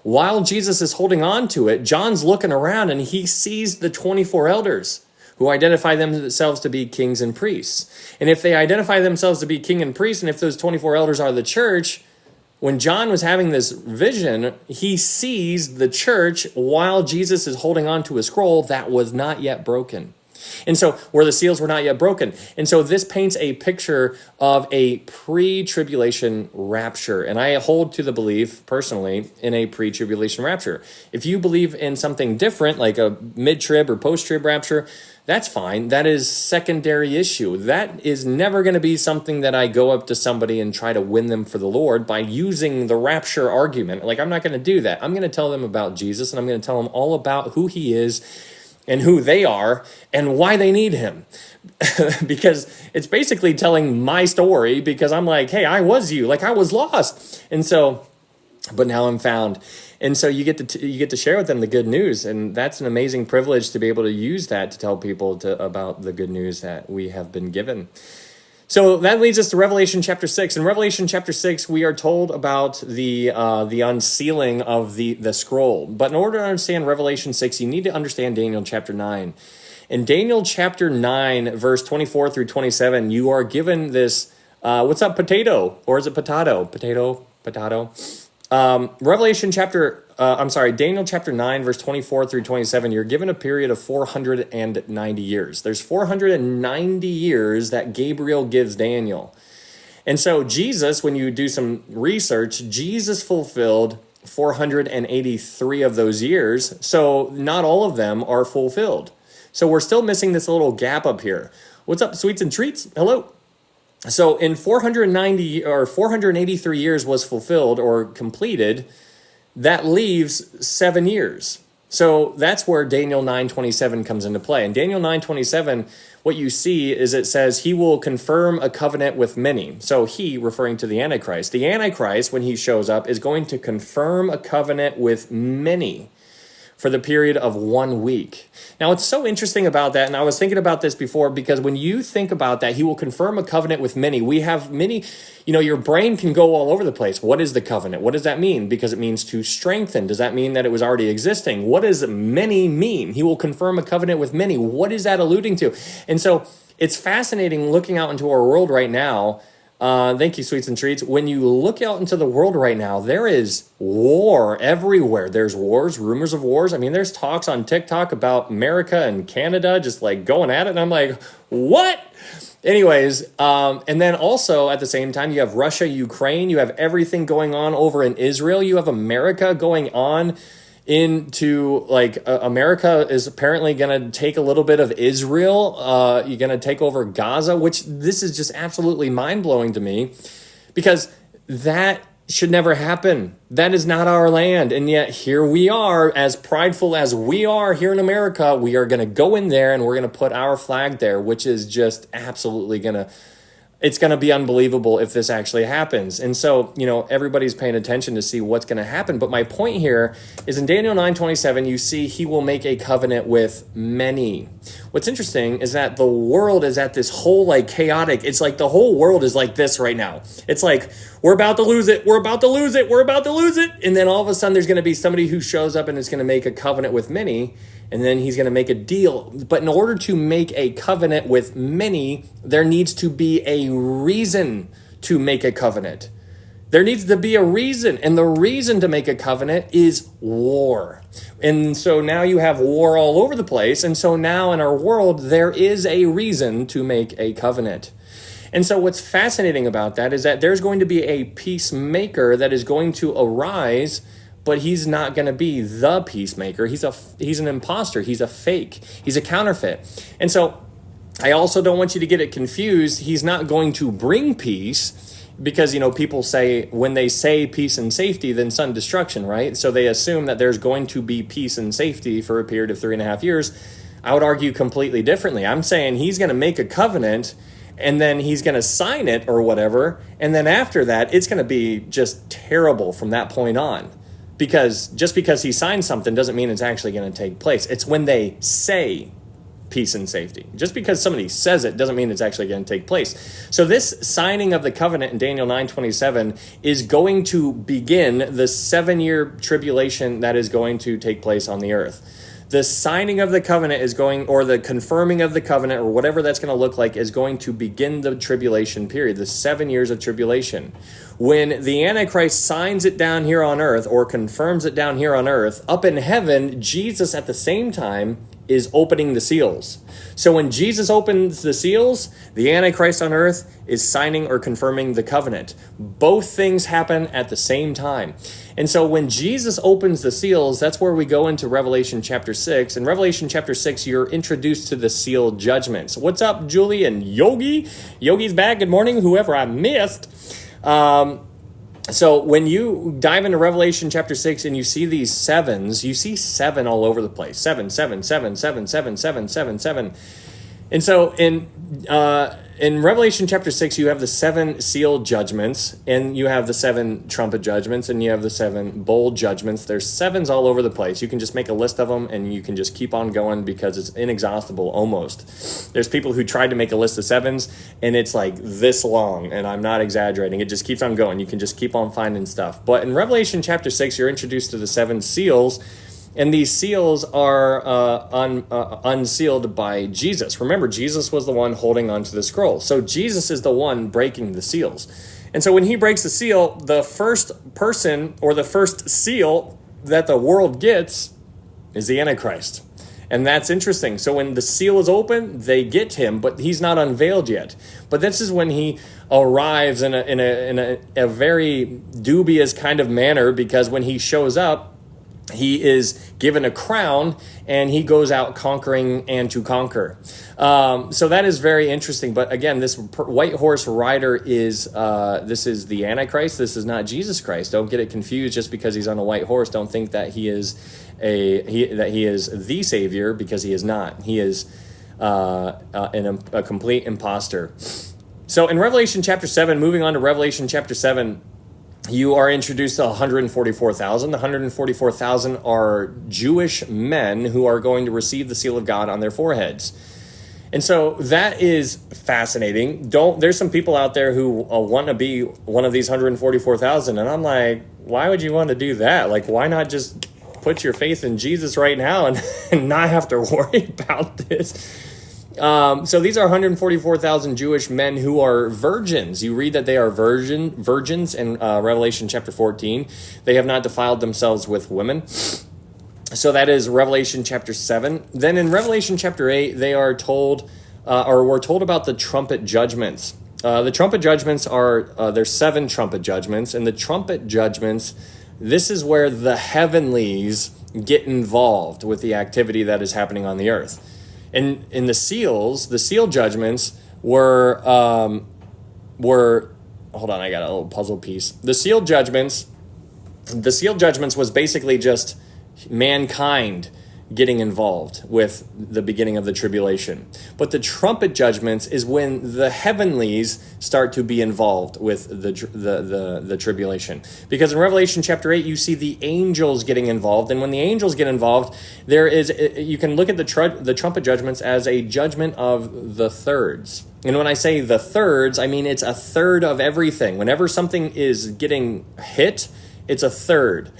While Jesus is holding on to it, John's looking around and he sees the 24 elders who identify themselves to be kings and priests. And if they identify themselves to be king and priest, and if those 24 elders are the church, when John was having this vision, he sees the church while Jesus is holding on to a scroll that was not yet broken. And so, where the seals were not yet broken. And so this paints a picture of a pre-tribulation rapture. And I hold to the belief, personally, in a pre-tribulation rapture. If you believe in something different, like a mid-trib or post-trib rapture, that's fine. That is secondary issue. That is never going to be something that I go up to somebody and try to win them for the Lord by using the rapture argument. Like, I'm not going to do that. I'm going to tell them about Jesus, and I'm going to tell them all about who he is and who they are and why they need him. Because it's basically telling my story, because I'm like, hey, I was you, like I was lost. And so, but now I'm found. And so you get to share with them the good news. And that's an amazing privilege to be able to use that to tell people about the good news that we have been given. So that leads us to Revelation chapter 6. In Revelation chapter 6, we are told about the unsealing of the scroll. But in order to understand Revelation 6, you need to understand Daniel chapter 9. In Daniel chapter 9, verse 24 through 27, you are given this, what's up, potato? Or is it potato? Potato. Daniel chapter 9, verse 24 through 27, you're given a period of 490 years. There's 490 years that Gabriel gives Daniel. And so Jesus, when you do some research, Jesus fulfilled 483 of those years. So not all of them are fulfilled. So we're still missing this little gap up here. What's up, sweets and treats? Hello. So in 490 or 483 years was fulfilled or completed, that leaves 7 years. So that's where Daniel 9:27 comes into play. In Daniel 9:27, what you see is it says he will confirm a covenant with many. So he, referring to the Antichrist. The Antichrist, when he shows up, is going to confirm a covenant with many for the period of 1 week. Now, it's so interesting about that, and I was thinking about this before, because when you think about that, he will confirm a covenant with many. We have many, your brain can go all over the place. What is the covenant? What does that mean? Because it means to strengthen. Does that mean that it was already existing? What does many mean? He will confirm a covenant with many. What is that alluding to? And so it's fascinating looking out into our world right now. Thank you, sweets and treats. When you look out into the world right now, there is war everywhere. There's wars, rumors of wars. I mean, there's talks on TikTok about America and Canada just like going at it. And I'm like, what? Anyways, and then also at the same time, you have Russia, Ukraine. You have everything going on over in Israel. You have America going on into America is apparently going to take a little bit of Israel. You're going to take over Gaza, which this is just absolutely mind-blowing to me, because that should never happen. That is not our land. And yet here we are, as prideful as we are here in America, we are going to go in there and we're going to put our flag there, which is just absolutely it's going to be unbelievable if this actually happens. And so, everybody's paying attention to see what's going to happen. But my point here is in Daniel 9:27, you see he will make a covenant with many. What's interesting is that the world is at this whole chaotic, it's like the whole world is like this right now. It's like, we're about to lose it. We're about to lose it. We're about to lose it. And then all of a sudden there's going to be somebody who shows up and is going to make a covenant with many. And then he's going to make a deal. But in order to make a covenant with many, there needs to be a reason to make a covenant. There needs to be a reason. And the reason to make a covenant is war. And so now you have war all over the place. And so now in our world, there is a reason to make a covenant. And so what's fascinating about that is that there's going to be a peacemaker that is going to arise, but he's not going to be the peacemaker. He's an imposter. He's a fake. He's a counterfeit. And so I also don't want you to get it confused. He's not going to bring peace, because, people say, when they say peace and safety, then sudden destruction, right? So they assume that there's going to be peace and safety for a period of 3.5 years. I would argue completely differently. I'm saying he's going to make a covenant, and then he's going to sign it or whatever. And then after that, it's going to be just terrible from that point on. Because just because he signed something doesn't mean it's actually going to take place. It's when they say peace and safety. Just because somebody says it doesn't mean it's actually going to take place. So this signing of the covenant in Daniel 9:27 is going to begin the 7-year tribulation that is going to take place on the earth. The signing of the covenant is going, or the confirming of the covenant, or whatever that's going to look like, is going to begin the tribulation period, the 7 years of tribulation. When the Antichrist signs it down here on earth, or confirms it down here on earth, up in heaven, Jesus at the same time is opening the seals. So when Jesus opens the seals, the Antichrist on earth is signing or confirming the covenant. Both things happen at the same time. And so when Jesus opens the seals, that's where we go into Revelation chapter 6. In Revelation chapter 6, you're introduced to the seal judgments. What's up, Julie and Yogi? Yogi's back. Good morning, whoever I missed. So when you dive into Revelation chapter 6 and you see these sevens, you see 7 all over the place. 7, 7, 7, 7, 7, 7, 7, 7. And so in Revelation chapter 6, you have the 7 seal judgments, and you have the 7 trumpet judgments, and you have the 7 bowl judgments. There's 7s all over the place. You can just make a list of them, and you can just keep on going because it's inexhaustible almost. There's people who tried to make a list of 7s, and it's like this long, and I'm not exaggerating. It just keeps on going. You can just keep on finding stuff. But in Revelation chapter 6, you're introduced to the 7 seals, and these seals are unsealed by Jesus. Remember, Jesus was the one holding onto the scroll. So Jesus is the one breaking the seals. And so when he breaks the seal, the first person or the first seal that the world gets is the Antichrist. And that's interesting. So when the seal is open, they get him, but he's not unveiled yet. But this is when he arrives in a very dubious kind of manner, because when he shows up, he is given a crown, and he goes out conquering and to conquer. So that is very interesting. But again, this white horse rider is this is the Antichrist. This is not Jesus Christ. Don't get it confused. Just because he's on a white horse, don't think that he is the Savior, because he is not. He is a complete imposter. So in Revelation chapter 7, moving on to Revelation chapter 7, you are introduced to 144,000. The 144,000 are Jewish men who are going to receive the seal of God on their foreheads. And so that is fascinating. There's some people out there who want to be one of these 144,000. And I'm like, why would you want to do that? Like, why not just put your faith in Jesus right now and not have to worry about this? So these are 144,000 Jewish men who are virgins. You read that they are virgins in Revelation chapter 14. They have not defiled themselves with women. So that is Revelation chapter 7. Then in Revelation chapter 8, they are told, or we're told about the trumpet judgments. The trumpet judgments are, there's 7 trumpet judgments, and the trumpet judgments, this is where the heavenlies get involved with the activity that is happening on the earth. And in the seal judgments were, hold on, I got a little puzzle piece. The seal judgments was basically just mankind getting involved with the beginning of the tribulation. But the trumpet judgments is when the heavenlies start to be involved with the tribulation. Because in Revelation chapter 8, you see the angels getting involved. And when the angels get involved, you can look at the trumpet judgments as a judgment of the thirds. And when I say the thirds, I mean it's a third of everything. Whenever something is getting hit, it's a third.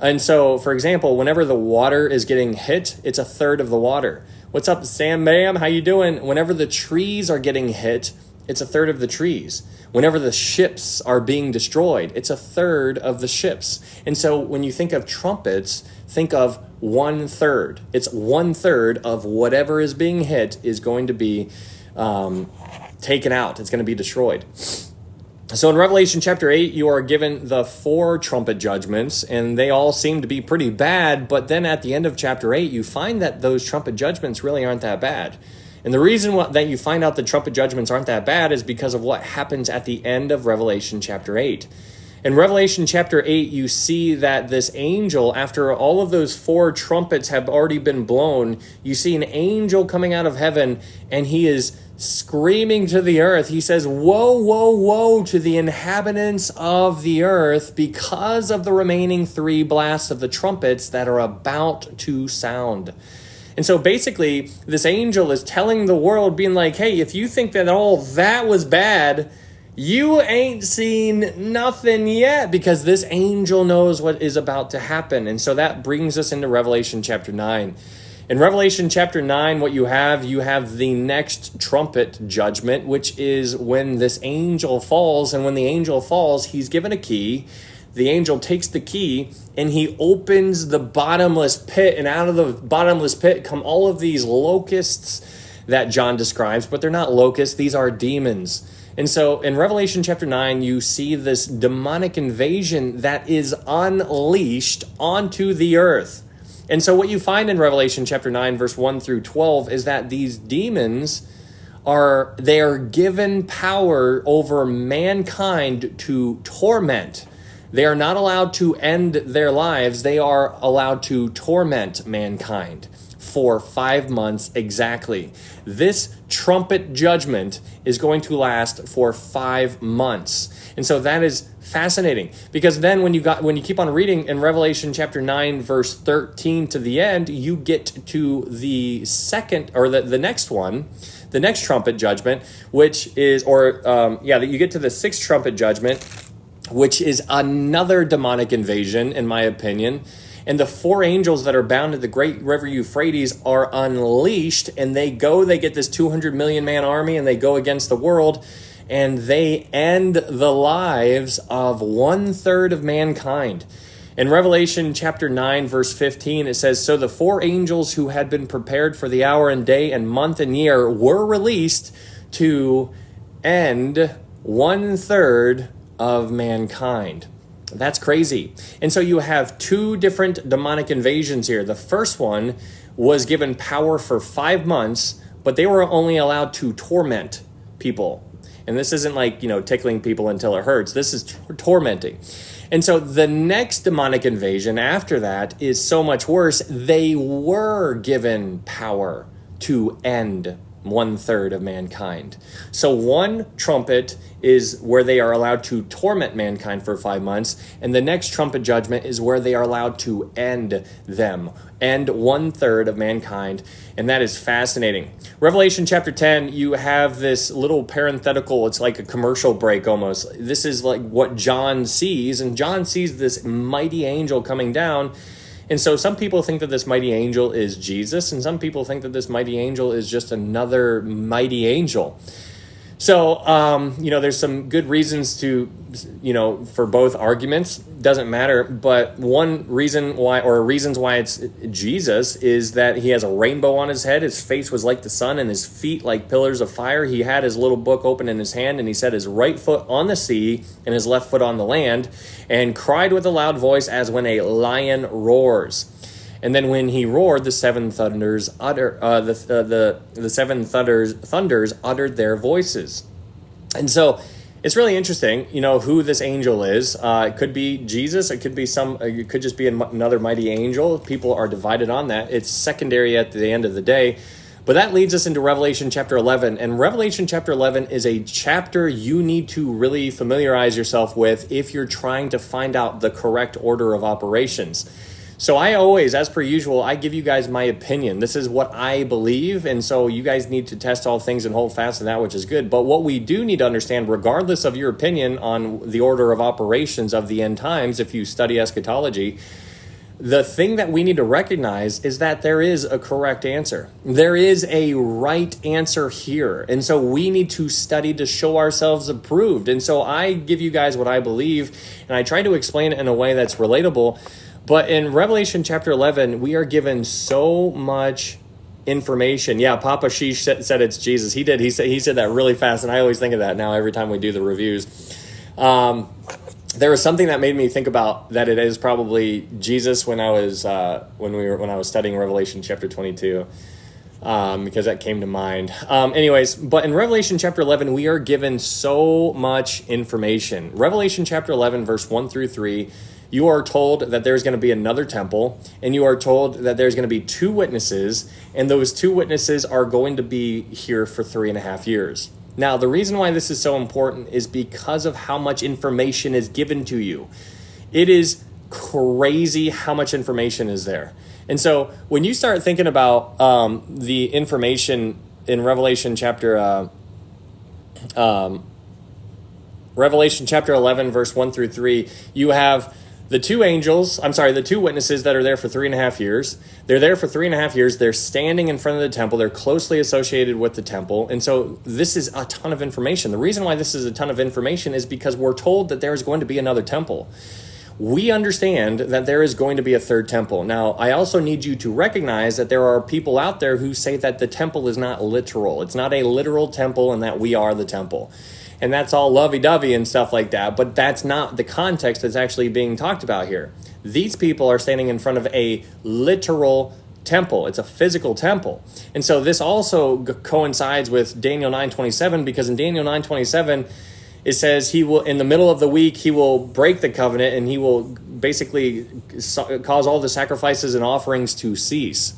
And so, for example, whenever the water is getting hit, it's a third of the water. What's up, Sam Ma'am? How you doing? Whenever the trees are getting hit, it's a third of the trees. Whenever the ships are being destroyed, it's a third of the ships. And so when you think of trumpets, think of 1/3. It's 1/3 of whatever is being hit is going to be taken out. It's going to be destroyed. So in Revelation chapter 8, you are given the 4 trumpet judgments, and they all seem to be pretty bad. But then at the end of chapter 8, you find that those trumpet judgments really aren't that bad. And the reason that you find out the trumpet judgments aren't that bad is because of what happens at the end of Revelation chapter 8. In Revelation chapter 8, you see that this angel, after all of those 4 trumpets have already been blown, you see an angel coming out of heaven, and he is screaming to the earth. He says, "Woe, woe, woe to the inhabitants of the earth because of the remaining 3 blasts of the trumpets that are about to sound." And so basically, this angel is telling the world, being like, hey, if you think that all that was bad, you ain't seen nothing yet, because this angel knows what is about to happen. And so that brings us into Revelation chapter 9. In Revelation chapter 9, what you have the next trumpet judgment, which is when this angel falls. And when the angel falls, he's given a key. The angel takes the key and he opens the bottomless pit, and out of the bottomless pit come all of these locusts that John describes, but they're not locusts, these are demons. And so in Revelation chapter 9, you see this demonic invasion that is unleashed onto the earth. And so what you find in Revelation chapter 9, verse 1 through 12, is that these demons are given power over mankind to torment. They are not allowed to end their lives. They are allowed to torment mankind for 5 months exactly. This trumpet judgment is going to last for 5 months. And so that is fascinating, because then when you keep on reading in Revelation chapter 9 verse 13 to the end, you get to the second, or the next one, the next trumpet judgment, which is you get to the 6th trumpet judgment, which is another demonic invasion, in my opinion. And the 4 angels that are bound to the great river Euphrates are unleashed, and they get this 200 million man army, and they go against the world, and they end the lives of 1/3 of mankind. In Revelation chapter 9, verse 15, it says, "So the 4 angels who had been prepared for the hour and day and month and year were released to end 1/3 of mankind." That's crazy. And so you have 2 different demonic invasions here. The first one was given power for 5 months, but they were only allowed to torment people. And this isn't like, tickling people until it hurts. This is tormenting. And so the next demonic invasion after that is so much worse. They were given power to end 1/3 of mankind. So 1 trumpet is where they are allowed to torment mankind for 5 months, and the next trumpet judgment is where they are allowed to end 1/3 of mankind, and that is fascinating. Revelation chapter 10, you have this little parenthetical, it's like a commercial break almost. This is like what John sees, and John sees this mighty angel coming down. And so some people think that this mighty angel is Jesus, and some people think that this mighty angel is just another mighty angel. So, there's some good reasons to, for both arguments. Doesn't matter. But one reason why, or reasons why it's Jesus, is that he has a rainbow on his head. His face was like the sun and his feet like pillars of fire. He had his little book open in his hand, and he set his right foot on the sea and his left foot on the land, and cried with a loud voice as when a lion roars. And then when he roared, the 7 thunders thunders uttered their voices. And so it's really interesting, who this angel is. It could be Jesus. It could just be another mighty angel. People are divided on that. It's secondary at the end of the day. But that leads us into Revelation chapter 11. And Revelation chapter 11 is a chapter you need to really familiarize yourself with if you're trying to find out the correct order of operations. So I always, as per usual, I give you guys my opinion. This is what I believe, and so you guys need to test all things and hold fast to that which is good. But what we do need to understand, regardless of your opinion on the order of operations of the end times, if you study eschatology, the thing that we need to recognize is that there is a correct answer. There is a right answer here. And so we need to study to show ourselves approved. And so I give you guys what I believe, and I try to explain it in a way that's relatable. But in Revelation chapter 11, we are given so much information. Yeah, Papa Sheesh said it's Jesus. He did. He said that really fast, and I always think of that now every time we do the reviews. There was something that made me think about that it is probably Jesus when I was studying Revelation chapter 22. Because that came to mind. Anyways, but in Revelation chapter 11, we are given so much information. Revelation chapter 11, verse 1 through 3, you are told that there's going to be another temple, and you are told that there's going to be 2 witnesses, and those 2 witnesses are going to be here for 3.5 years. Now, the reason why this is so important is because of how much information is given to you. It is crazy how much information is there. And so when you start thinking about the information in Revelation chapter 11, verse 1 through 3, you have the 2 witnesses that are there for 3.5 years. They're there for 3.5 years. They're standing in front of the temple. They're closely associated with the temple. And so this is a ton of information. The reason why this is a ton of information is because we're told that there is going to be another temple. We understand that there is going to be a third temple. Now, I also need you to recognize that there are people out there who say that the temple is not literal. It's not a literal temple and that we are the temple. And that's all lovey-dovey and stuff like that, but that's not the context that's actually being talked about here. These people are standing in front of a literal temple. It's a physical temple. And so this also coincides with Daniel 9:27, because in Daniel 9:27, it says he will, in the middle of the week, he will break the covenant and he will basically cause all the sacrifices and offerings to cease.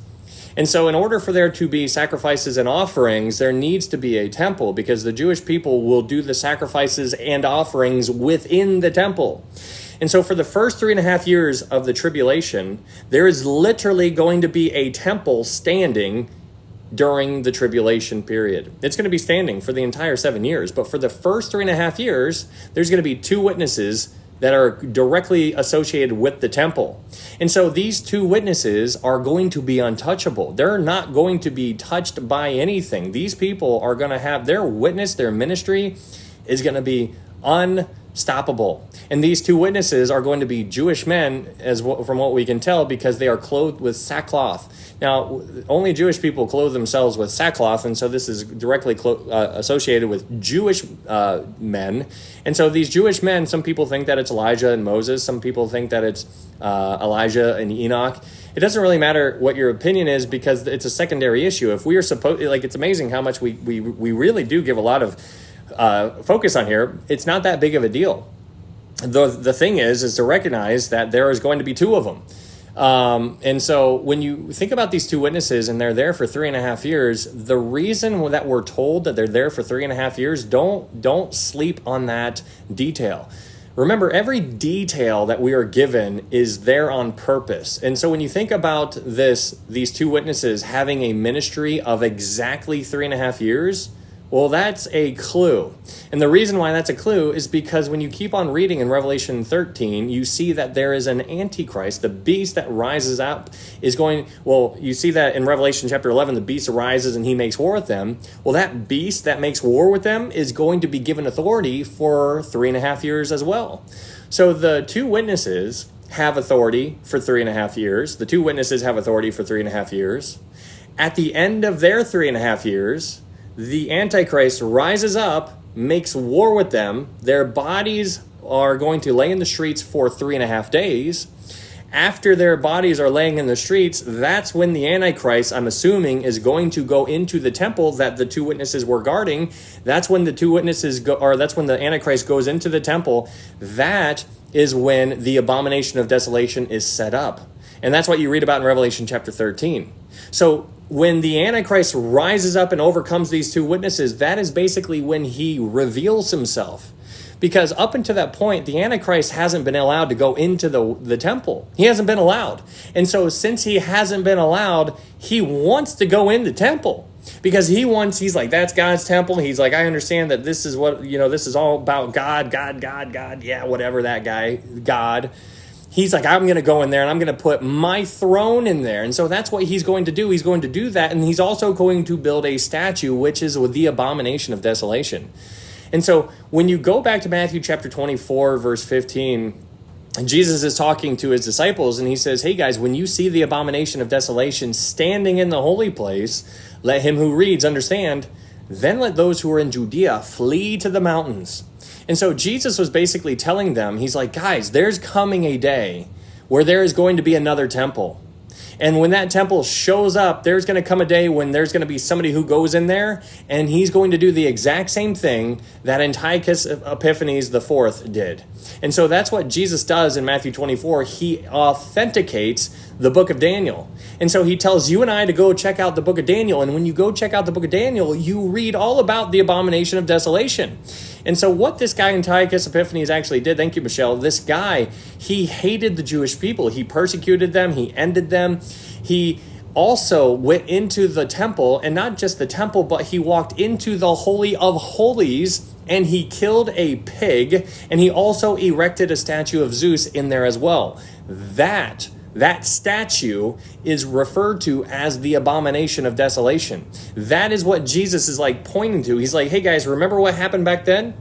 And so in order for there to be sacrifices and offerings, there needs to be a temple, because the Jewish people will do the sacrifices and offerings within the temple. And so for the first 3.5 years of the tribulation, there is literally going to be a temple standing during the tribulation period. It's going to be standing for the entire 7 years, but for the first 3.5 years, there's going to be 2 witnesses that are directly associated with the temple. And so these 2 witnesses are going to be untouchable. They're not going to be touched by anything. These people are going to have their witness, their ministry is going to be unstoppable. And these 2 witnesses are going to be Jewish men, from what we can tell, because they are clothed with sackcloth. Now, only Jewish people clothe themselves with sackcloth, and so this is directly associated with Jewish men. And so these Jewish men, some people think that it's Elijah and Moses. Some people think that it's Elijah and Enoch. It doesn't really matter what your opinion is, because it's a secondary issue. If we are it's amazing how much we really do give a lot of focus on here. It's not that big of a deal. The thing is to recognize that there is going to be 2 of them. And so when you think about these 2 witnesses and they're there for 3.5 years, the reason that we're told that they're there for 3.5 years, don't sleep on that detail. Remember, every detail that we are given is there on purpose. And so when you think about these 2 witnesses having a ministry of exactly 3.5 years, well, that's a clue. And the reason why that's a clue is because when you keep on reading in Revelation 13, you see that there is an Antichrist. The beast that rises up is you see that in Revelation chapter 11, the beast arises and he makes war with them. Well, that beast that makes war with them is going to be given authority for 3.5 years as well. So the 2 witnesses have authority for 3.5 years. The 2 witnesses have authority for 3.5 years. At the end of their 3.5 years, the Antichrist rises up, makes war with them. Their bodies are going to lay in the streets for 3.5 days. After their bodies are laying in the streets, that's when the Antichrist, I'm assuming, is going to go into the temple that the 2 witnesses were guarding. That's when that's when the Antichrist goes into the temple. That is when the abomination of desolation is set up. And that's what you read about in Revelation chapter 13. So when the Antichrist rises up and overcomes these 2 witnesses, that is basically when he reveals himself. Because up until that point, the Antichrist hasn't been allowed to go into the temple. He hasn't been allowed. And so since he hasn't been allowed, he wants to go in the temple. Because he's like, that's God's temple. He's like, I understand that this is this is all about God, yeah, whatever that guy, God. He's like, I'm going to go in there and I'm going to put my throne in there. And so that's what he's going to do. He's going to do that. And he's also going to build a statue, which is with the abomination of desolation. And so when you go back to Matthew chapter 24, verse 15, And Jesus is talking to his disciples, and he says, hey guys, when you see the abomination of desolation standing in the holy place, let him who reads understand, then let those who are in Judea flee to the mountains. And so Jesus was basically telling them, he's like, guys, there's coming a day where there is going to be another temple. And when that temple shows up, there's going to come a day when there's going to be somebody who goes in there, and he's going to do the exact same thing that Antiochus Epiphanes IV did. And so that's what Jesus does in Matthew 24. He authenticates the book of Daniel. And so he tells you and I to go check out the book of Daniel. And when you go check out the book of Daniel, you read all about the abomination of desolation. And so what this guy Antiochus Epiphanes actually did, thank you, Michelle, this guy, he hated the Jewish people. He persecuted them. He ended them. He also went into the temple, and not just the temple, but he walked into the Holy of Holies, and he killed a pig, and he also erected a statue of Zeus in there as well. That statue is referred to as the abomination of desolation. That is what Jesus is like pointing to. He's like, hey guys, remember what happened back then?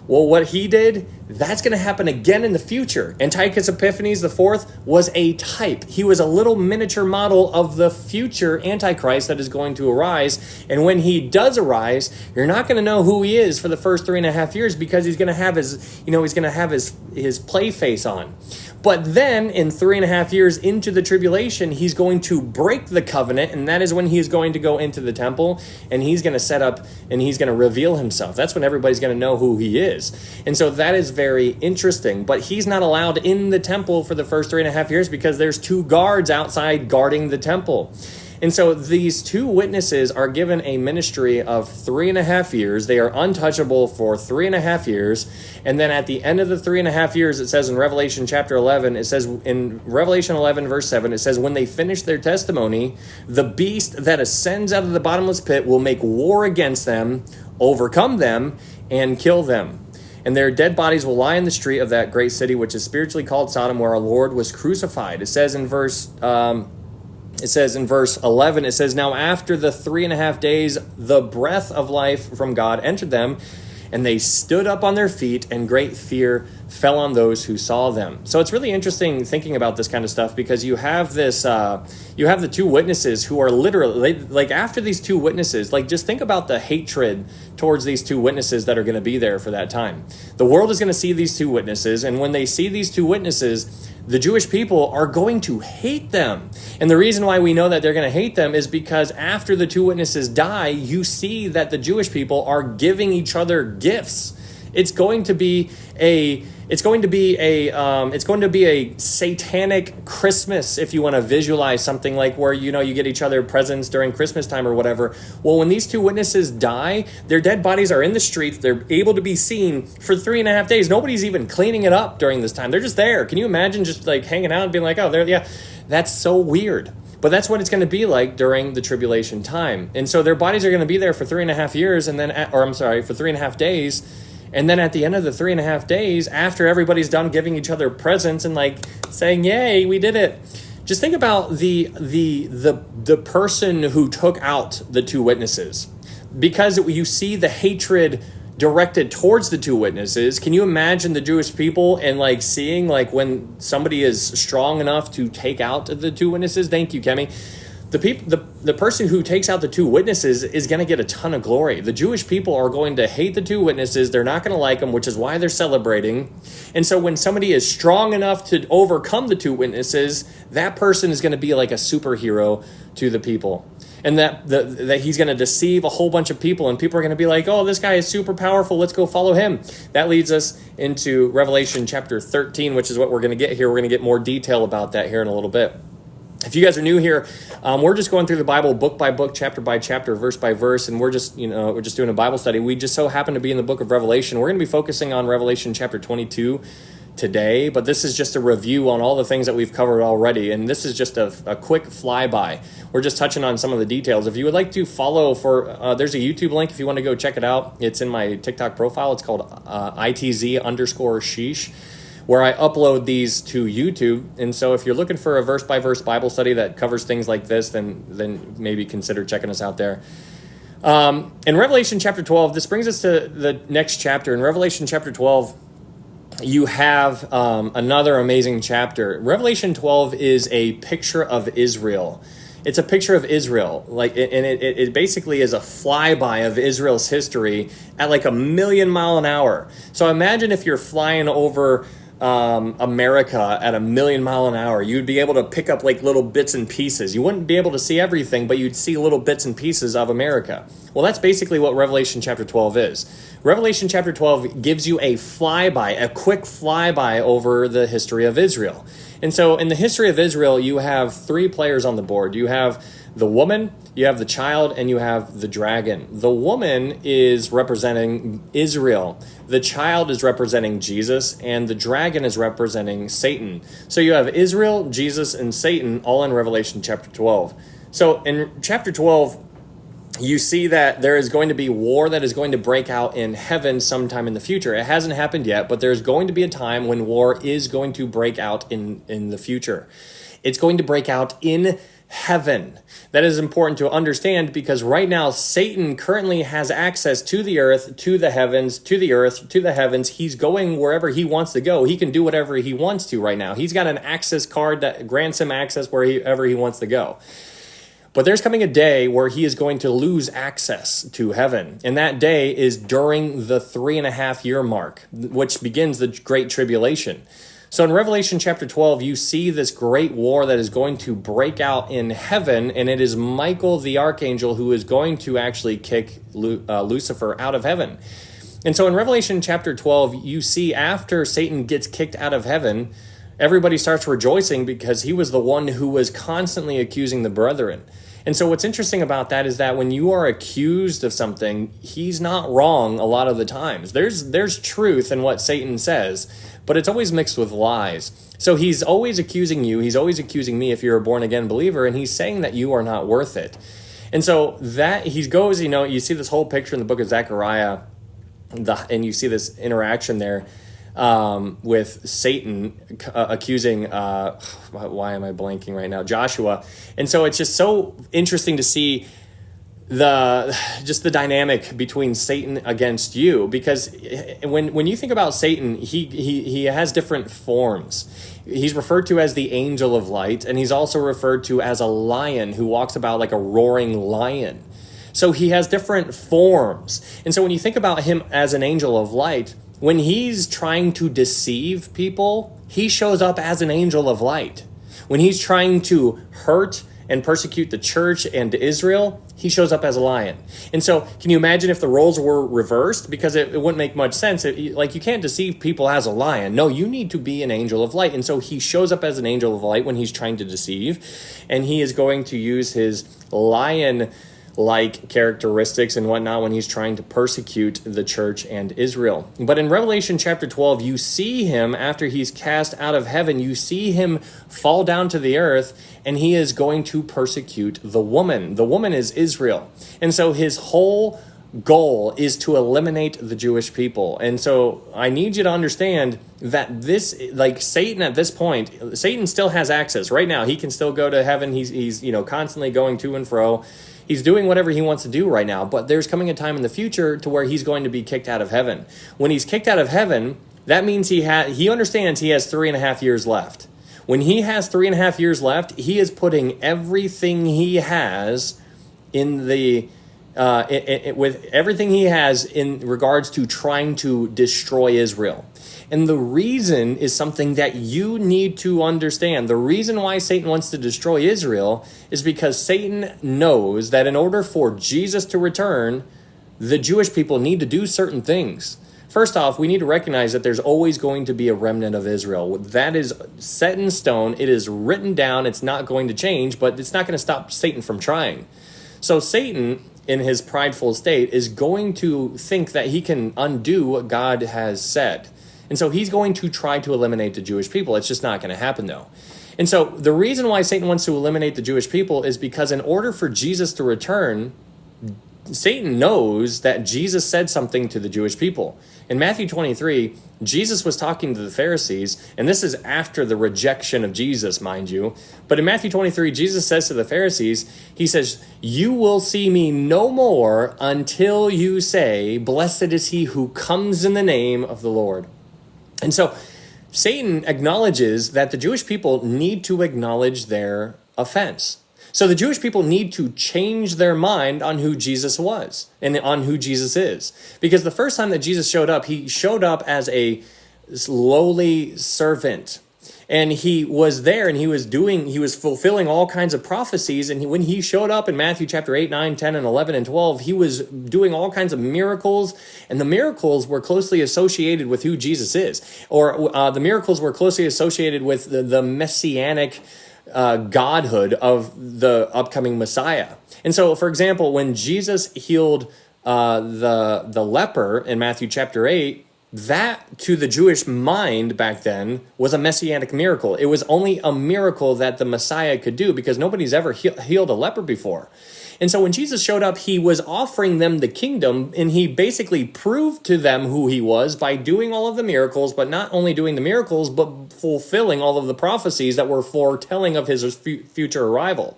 Well, what he did, that's going to happen again in the future. Antiochus Epiphanes IV was a type. He was a little miniature model of the future Antichrist that is going to arise. And when he does arise, you're not going to know who he is for the first 3.5 years, because he's going to have his play face on. But then in 3.5 years into the tribulation, he's going to break the covenant, and that is when he is going to go into the temple, and he's going to set up and he's going to reveal himself. That's when everybody's going to know who he is. And so that is very interesting. But he's not allowed in the temple for the first 3.5 years because there's 2 guards outside guarding the temple. And so these 2 witnesses are given a ministry of 3.5 years. They are untouchable for 3.5 years. And then at the end of the 3.5 years, it says in Revelation chapter 11, it says in Revelation 11, verse 7, it says, when they finish their testimony, the beast that ascends out of the bottomless pit will make war against them, overcome them, and kill them. And their dead bodies will lie in the street of that great city, which is spiritually called Sodom, where our Lord was crucified. It says in verse 11, it says, now after the 3.5 days, the breath of life from God entered them, and they stood up on their feet, and great fear fell on those who saw them. So it's really interesting thinking about this kind of stuff, because you have this, you have the 2 witnesses who are literally, like after these 2 witnesses, like just think about the hatred towards these 2 witnesses that are going to be there for that time. The world is going to see these 2 witnesses, and when they see these 2 witnesses, the Jewish people are going to hate them. And the reason why we know that they're going to hate them is because after the 2 witnesses die, you see that the Jewish people are giving each other gifts. It's going to be a satanic Christmas, if you want to visualize something like where, you get each other presents during Christmas time or whatever. Well, when these 2 witnesses die, their dead bodies are in the streets. They're able to be seen for 3.5 days. Nobody's even cleaning it up during this time. They're just there. Can you imagine just like hanging out and being like, oh, there, yeah, that's so weird. But that's what it's going to be like during the tribulation time. And so their bodies are going to be there for 3.5 years, for 3.5 days. And then at the end of the 3.5 days, after everybody's done giving each other presents and like saying, yay, we did it. Just think about the person who took out the 2 witnesses. Because you see the hatred directed towards the 2 witnesses, can you imagine the Jewish people and like seeing like when somebody is strong enough to take out the 2 witnesses? Thank you, Kemi. The person who takes out the 2 witnesses is going to get a ton of glory. The Jewish people are going to hate the 2 witnesses. They're not going to like them, which is why they're celebrating. And so when somebody is strong enough to overcome the 2 witnesses, that person is going to be like a superhero to the people. And that he's going to deceive a whole bunch of people, and people are going to be like, oh, this guy is super powerful, let's go follow him. That leads us into Revelation chapter 13, which is what we're going to get here. We're going to get more detail about that here in a little bit. If you guys are new here, we're just going through the Bible book by book, chapter by chapter, verse by verse, and we're just doing a Bible study. We just so happen to be in the book of Revelation. We're going to be focusing on Revelation chapter 22 today, but this is just a review on all the things that we've covered already, and this is just a quick flyby. We're just touching on some of the details. If you would like to follow there's a YouTube link if you want to go check it out. It's in my TikTok profile. It's called ITZ_sheesh. Where I upload these to YouTube. And so if you're looking for a verse-by-verse Bible study that covers things like this, then maybe consider checking us out there. In Revelation chapter 12, this brings us to the next chapter. In Revelation chapter 12, you have another amazing chapter. Revelation 12 is a picture of Israel. It's a picture of Israel, and it basically is a flyby of Israel's history at like 1,000,000 mph. So imagine if you're flying over America at 1,000,000 mph, you'd be able to pick up like little bits and pieces. You wouldn't be able to see everything, but you'd see little bits and pieces of America. Well, that's basically what Revelation chapter 12 is. Revelation chapter 12 gives you a flyby, a quick flyby over the history of Israel. And so in the history of Israel, you have three players on the board. You have the woman, you have the child, and you have the dragon. The woman is representing Israel. The child is representing Jesus, and the dragon is representing Satan. So you have Israel, Jesus, and Satan all in Revelation chapter 12. So in chapter 12, you see that there is going to be war that is going to break out in heaven sometime in the future. It hasn't happened yet, but there's going to be a time when war is going to break out in the future. It's going to break out in heaven. That is important to understand because right now Satan currently has access to the earth, to the heavens, to the earth, to the heavens. He's going wherever he wants to go. He can do whatever he wants to right now. He's got an access card that grants him access wherever he wants to go. But there's coming a day where he is going to lose access to heaven. And that day is during the 3.5-year mark, which begins the Great Tribulation. So in Revelation chapter 12, you see this great war that is going to break out in heaven, and it is Michael the archangel who is going to actually kick Lucifer out of heaven. And so in Revelation chapter 12, you see after Satan gets kicked out of heaven, everybody starts rejoicing because he was the one who was constantly accusing the brethren. And so what's interesting about that is that when you are accused of something, he's not wrong a lot of the times. There's truth in what Satan says, but it's always mixed with lies. So he's always accusing you. He's always accusing me if you're a born-again believer, and he's saying that you are not worth it. And so that he goes, you see this whole picture in the book of Zechariah, and you see this interaction there with Satan accusing, why am I blanking right now? Joshua. And so it's just so interesting to see the dynamic between Satan against you, because when you think about Satan, he has different forms. He's referred to as the angel of light, and he's also referred to as a lion who walks about like a roaring lion. So he has different forms. And so when you think about him as an angel of light, when he's trying to deceive people, he shows up as an angel of light. When he's trying to hurt and persecute the church and Israel, he shows up as a lion. And so can you imagine if the roles were reversed? Because it wouldn't make much sense. You can't deceive people as a lion. No, you need to be an angel of light. And so he shows up as an angel of light when he's trying to deceive. And he is going to use his lion-like characteristics and whatnot when he's trying to persecute the church and Israel. But in Revelation chapter 12, you see him after he's cast out of heaven, you see him fall down to the earth, and he is going to persecute the woman. The woman is Israel. And so his whole goal is to eliminate the Jewish people. And so I need you to understand that Satan at this point, Satan still has access. Right now, he can still go to heaven. He's constantly going to and fro. He's doing whatever he wants to do right now, but there's coming a time in the future to where he's going to be kicked out of heaven. When he's kicked out of heaven, that means he understands he has 3.5 years left. When he has 3.5 years left, he is putting everything he has in with everything he has in regards to trying to destroy Israel. And the reason is something that you need to understand. The reason why Satan wants to destroy Israel is because Satan knows that in order for Jesus to return, the Jewish people need to do certain things. First off, we need to recognize that there's always going to be a remnant of Israel. That is set in stone. It is written down. It's not going to change, but it's not going to stop Satan from trying. So Satan, in his prideful state, is going to think that he can undo what God has said. And so he's going to try to eliminate the Jewish people. It's just not going to happen, though. And so the reason why Satan wants to eliminate the Jewish people is because in order for Jesus to return, Satan knows that Jesus said something to the Jewish people. In Matthew 23, Jesus was talking to the Pharisees, and this is after the rejection of Jesus, mind you. But in Matthew 23, Jesus says to the Pharisees, he says, "You will see me no more until you say, 'Blessed is he who comes in the name of the Lord.'" And so Satan acknowledges that the Jewish people need to acknowledge their offense. So the Jewish people need to change their mind on who Jesus was and on who Jesus is. Because the first time that Jesus showed up, he showed up as a lowly servant. And he was there and he was fulfilling all kinds of prophecies. And when he showed up in Matthew chapter 8, 9, 10, and 11, and 12, he was doing all kinds of miracles. And the miracles were closely associated with who Jesus is. Or the miracles were closely associated with the messianic godhood of the upcoming Messiah. And so, for example, when Jesus healed the leper in Matthew chapter 8, that to the Jewish mind back then was a messianic miracle. It was only a miracle that the Messiah could do because nobody's ever healed a leper before. And so when Jesus showed up, he was offering them the kingdom, and he basically proved to them who he was by doing all of the miracles, but not only doing the miracles, but fulfilling all of the prophecies that were foretelling of his future arrival.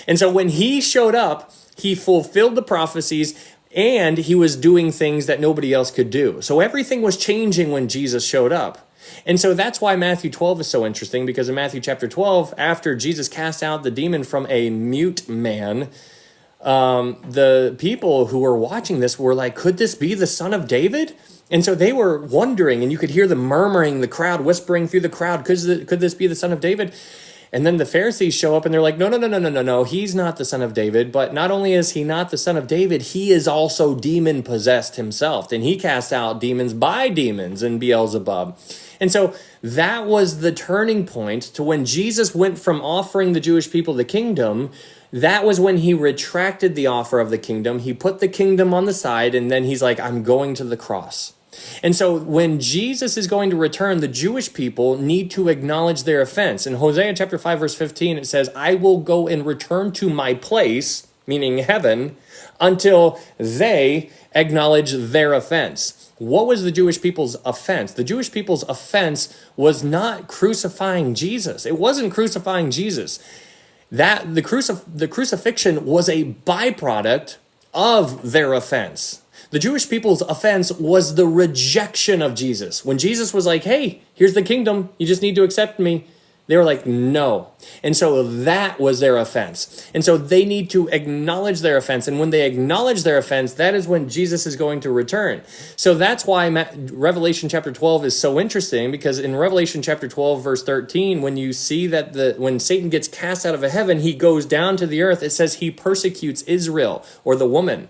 And so when he showed up, he fulfilled the prophecies, and he was doing things that nobody else could do. So everything was changing when Jesus showed up. And so that's why Matthew 12 is so interesting, because in Matthew chapter 12, after Jesus cast out the demon from a mute man, the people who were watching this were like, could this be the son of David? And so they were wondering, and you could hear them murmuring, the crowd whispering through the crowd, could this be the son of David? And then the Pharisees show up and they're like, no, he's not the son of David. But not only is he not the son of David, he is also demon possessed himself. And he casts out demons by demons in Beelzebub. And so that was the turning point to when Jesus went from offering the Jewish people the kingdom. That was when he retracted the offer of the kingdom. He put the kingdom on the side, and then he's like, I'm going to the cross. And so when Jesus is going to return, the Jewish people need to acknowledge their offense. In Hosea chapter 5, verse 15, it says, I will go and return to my place, meaning heaven, until they acknowledge their offense. What was the Jewish people's offense? The Jewish people's offense was not crucifying Jesus. It wasn't crucifying Jesus. That the crucifixion was a byproduct of their offense. The Jewish people's offense was the rejection of Jesus. When Jesus was like, hey, here's the kingdom, you just need to accept me, they were like, no. And so that was their offense. And so they need to acknowledge their offense. And when they acknowledge their offense, that is when Jesus is going to return. So that's why Revelation chapter 12 is so interesting, because in Revelation chapter 12, verse 13, when you see that when Satan gets cast out of heaven, he goes down to the earth, it says he persecutes Israel, or the woman.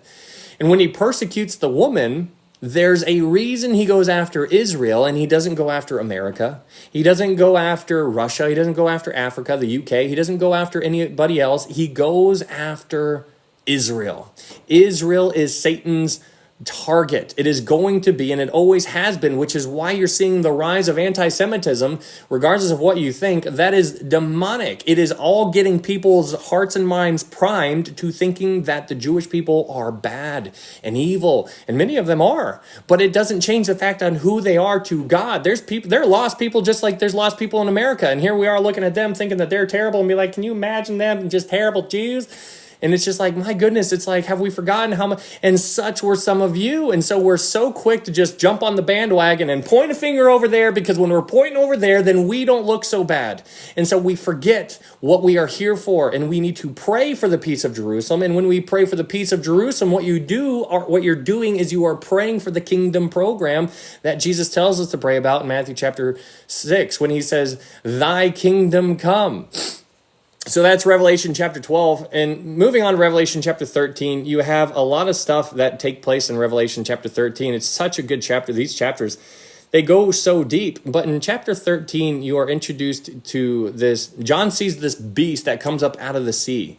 And when he persecutes the woman, there's a reason he goes after Israel, and he doesn't go after America. He doesn't go after Russia. He doesn't go after Africa, the UK. He doesn't go after anybody else. He goes after Israel. Israel is Satan's target. It is going to be, and it always has been, which is why you're seeing the rise of anti-Semitism, regardless of what you think. That is demonic. It is all getting people's hearts and minds primed to thinking that the Jewish people are bad and evil, and many of them are, but it doesn't change the fact on who they are to God. There are lost people just like there's lost people in America, and here we are looking at them thinking that they're terrible and be like, can you imagine them just terrible Jews? And it's just like, my goodness, it's like, have we forgotten how much? And such were some of you. And so we're so quick to just jump on the bandwagon and point a finger over there, because when we're pointing over there, then we don't look so bad. And so we forget what we are here for. And we need to pray for the peace of Jerusalem. And when we pray for the peace of Jerusalem, what you're doing is you are praying for the kingdom program that Jesus tells us to pray about in Matthew chapter 6, when he says, thy kingdom come. So that's Revelation chapter 12. And moving on to Revelation chapter 13, you have a lot of stuff that take place in Revelation chapter 13. It's such a good chapter. These chapters, they go so deep. But in chapter 13, you are introduced to this. John sees this beast that comes up out of the sea.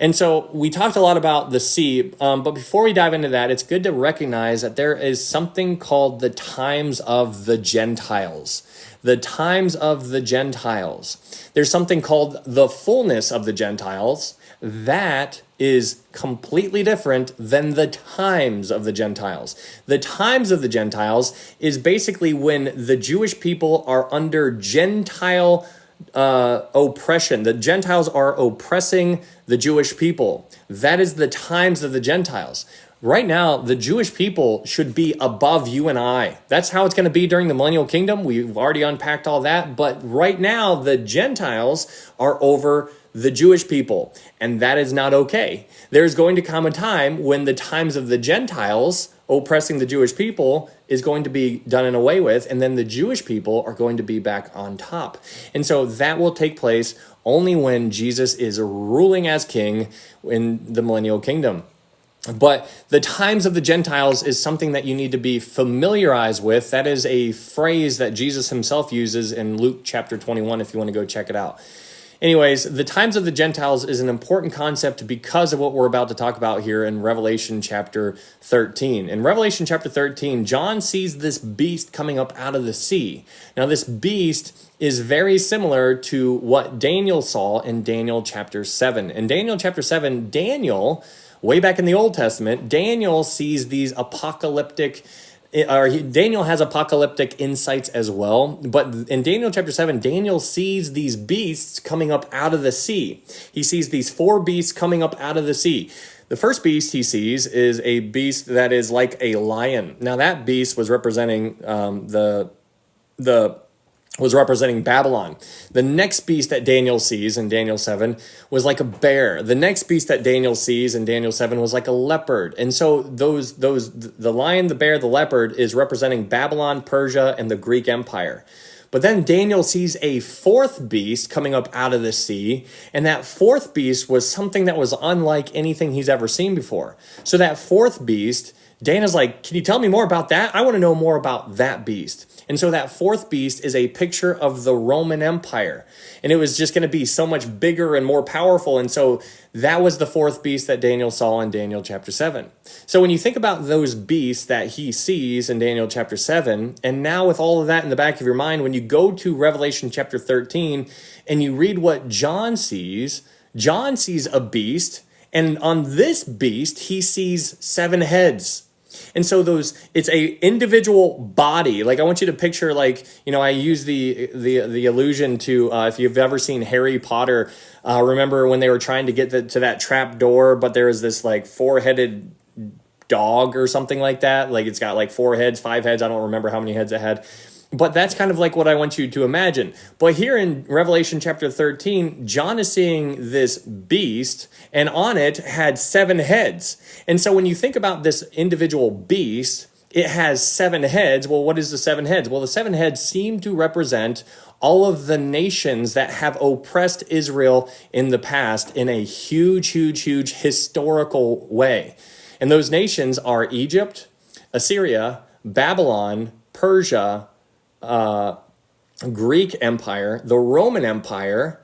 And so we talked a lot about the sea, but before we dive into that, it's good to recognize that there is something called the times of the Gentiles. The times of the Gentiles. There's something called the fullness of the Gentiles. That is completely different than the times of the Gentiles. The times of the Gentiles is basically when the Jewish people are under Gentile oppression. The Gentiles are oppressing the Jewish people. That is the times of the Gentiles. Right now, the Jewish people should be above you and I. That's how it's going to be during the millennial kingdom. We've already unpacked all that. But right now, the Gentiles are over the Jewish people. And that is not okay. There's going to come a time when the times of the Gentiles oppressing the Jewish people is going to be done and away with, and then the Jewish people are going to be back on top. And so that will take place only when Jesus is ruling as king in the millennial kingdom. But the times of the Gentiles is something that you need to be familiarized with. That is a phrase that Jesus himself uses in Luke chapter 21, if you want to go check it out. Anyways, the times of the Gentiles is an important concept because of what we're about to talk about here in Revelation chapter 13. In Revelation chapter 13, John sees this beast coming up out of the sea. Now, this beast is very similar to what Daniel saw in Daniel chapter 7. In Daniel chapter 7, Daniel, way back in the Old Testament, Daniel sees these Daniel has apocalyptic insights as well. But in Daniel chapter 7, Daniel sees these beasts coming up out of the sea. He sees these 4 beasts coming up out of the sea. The first beast he sees is a beast that is like a lion. Now that beast was representing representing Babylon. The next beast that Daniel sees in Daniel 7 was like a bear. The next beast that Daniel sees in Daniel 7 was like a leopard. And so the lion, the bear, the leopard is representing Babylon, Persia, and the Greek Empire. But then Daniel sees a 4th beast coming up out of the sea, and that 4th beast was something that was unlike anything he's ever seen before. So that 4th beast, Dana's like, can you tell me more about that? I want to know more about that beast. And so that 4th beast is a picture of the Roman Empire. And it was just going to be so much bigger and more powerful. And so that was the 4th beast that Daniel saw in Daniel chapter 7. So when you think about those beasts that he sees in Daniel chapter 7, and now with all of that in the back of your mind, when you go to Revelation chapter 13 and you read what John sees a beast, and on this beast, he sees 7 heads. And so it's a individual body. Like, I want you to picture, like, I use the allusion to, if you've ever seen Harry Potter, remember when they were trying to get to that trap door, but there was this like 4-headed dog or something like that. Like, it's got like 4 heads, 5 heads. I don't remember how many heads it had. But that's kind of like what I want you to imagine. But here in Revelation chapter 13, John is seeing this beast, and on it had 7 heads. And so when you think about this individual beast, it has 7 heads. Well, what is the 7 heads? Well, the 7 heads seem to represent all of the nations that have oppressed Israel in the past in a huge, huge, huge historical way. And those nations are Egypt, Assyria, Babylon, Persia, Greek Empire, the Roman Empire,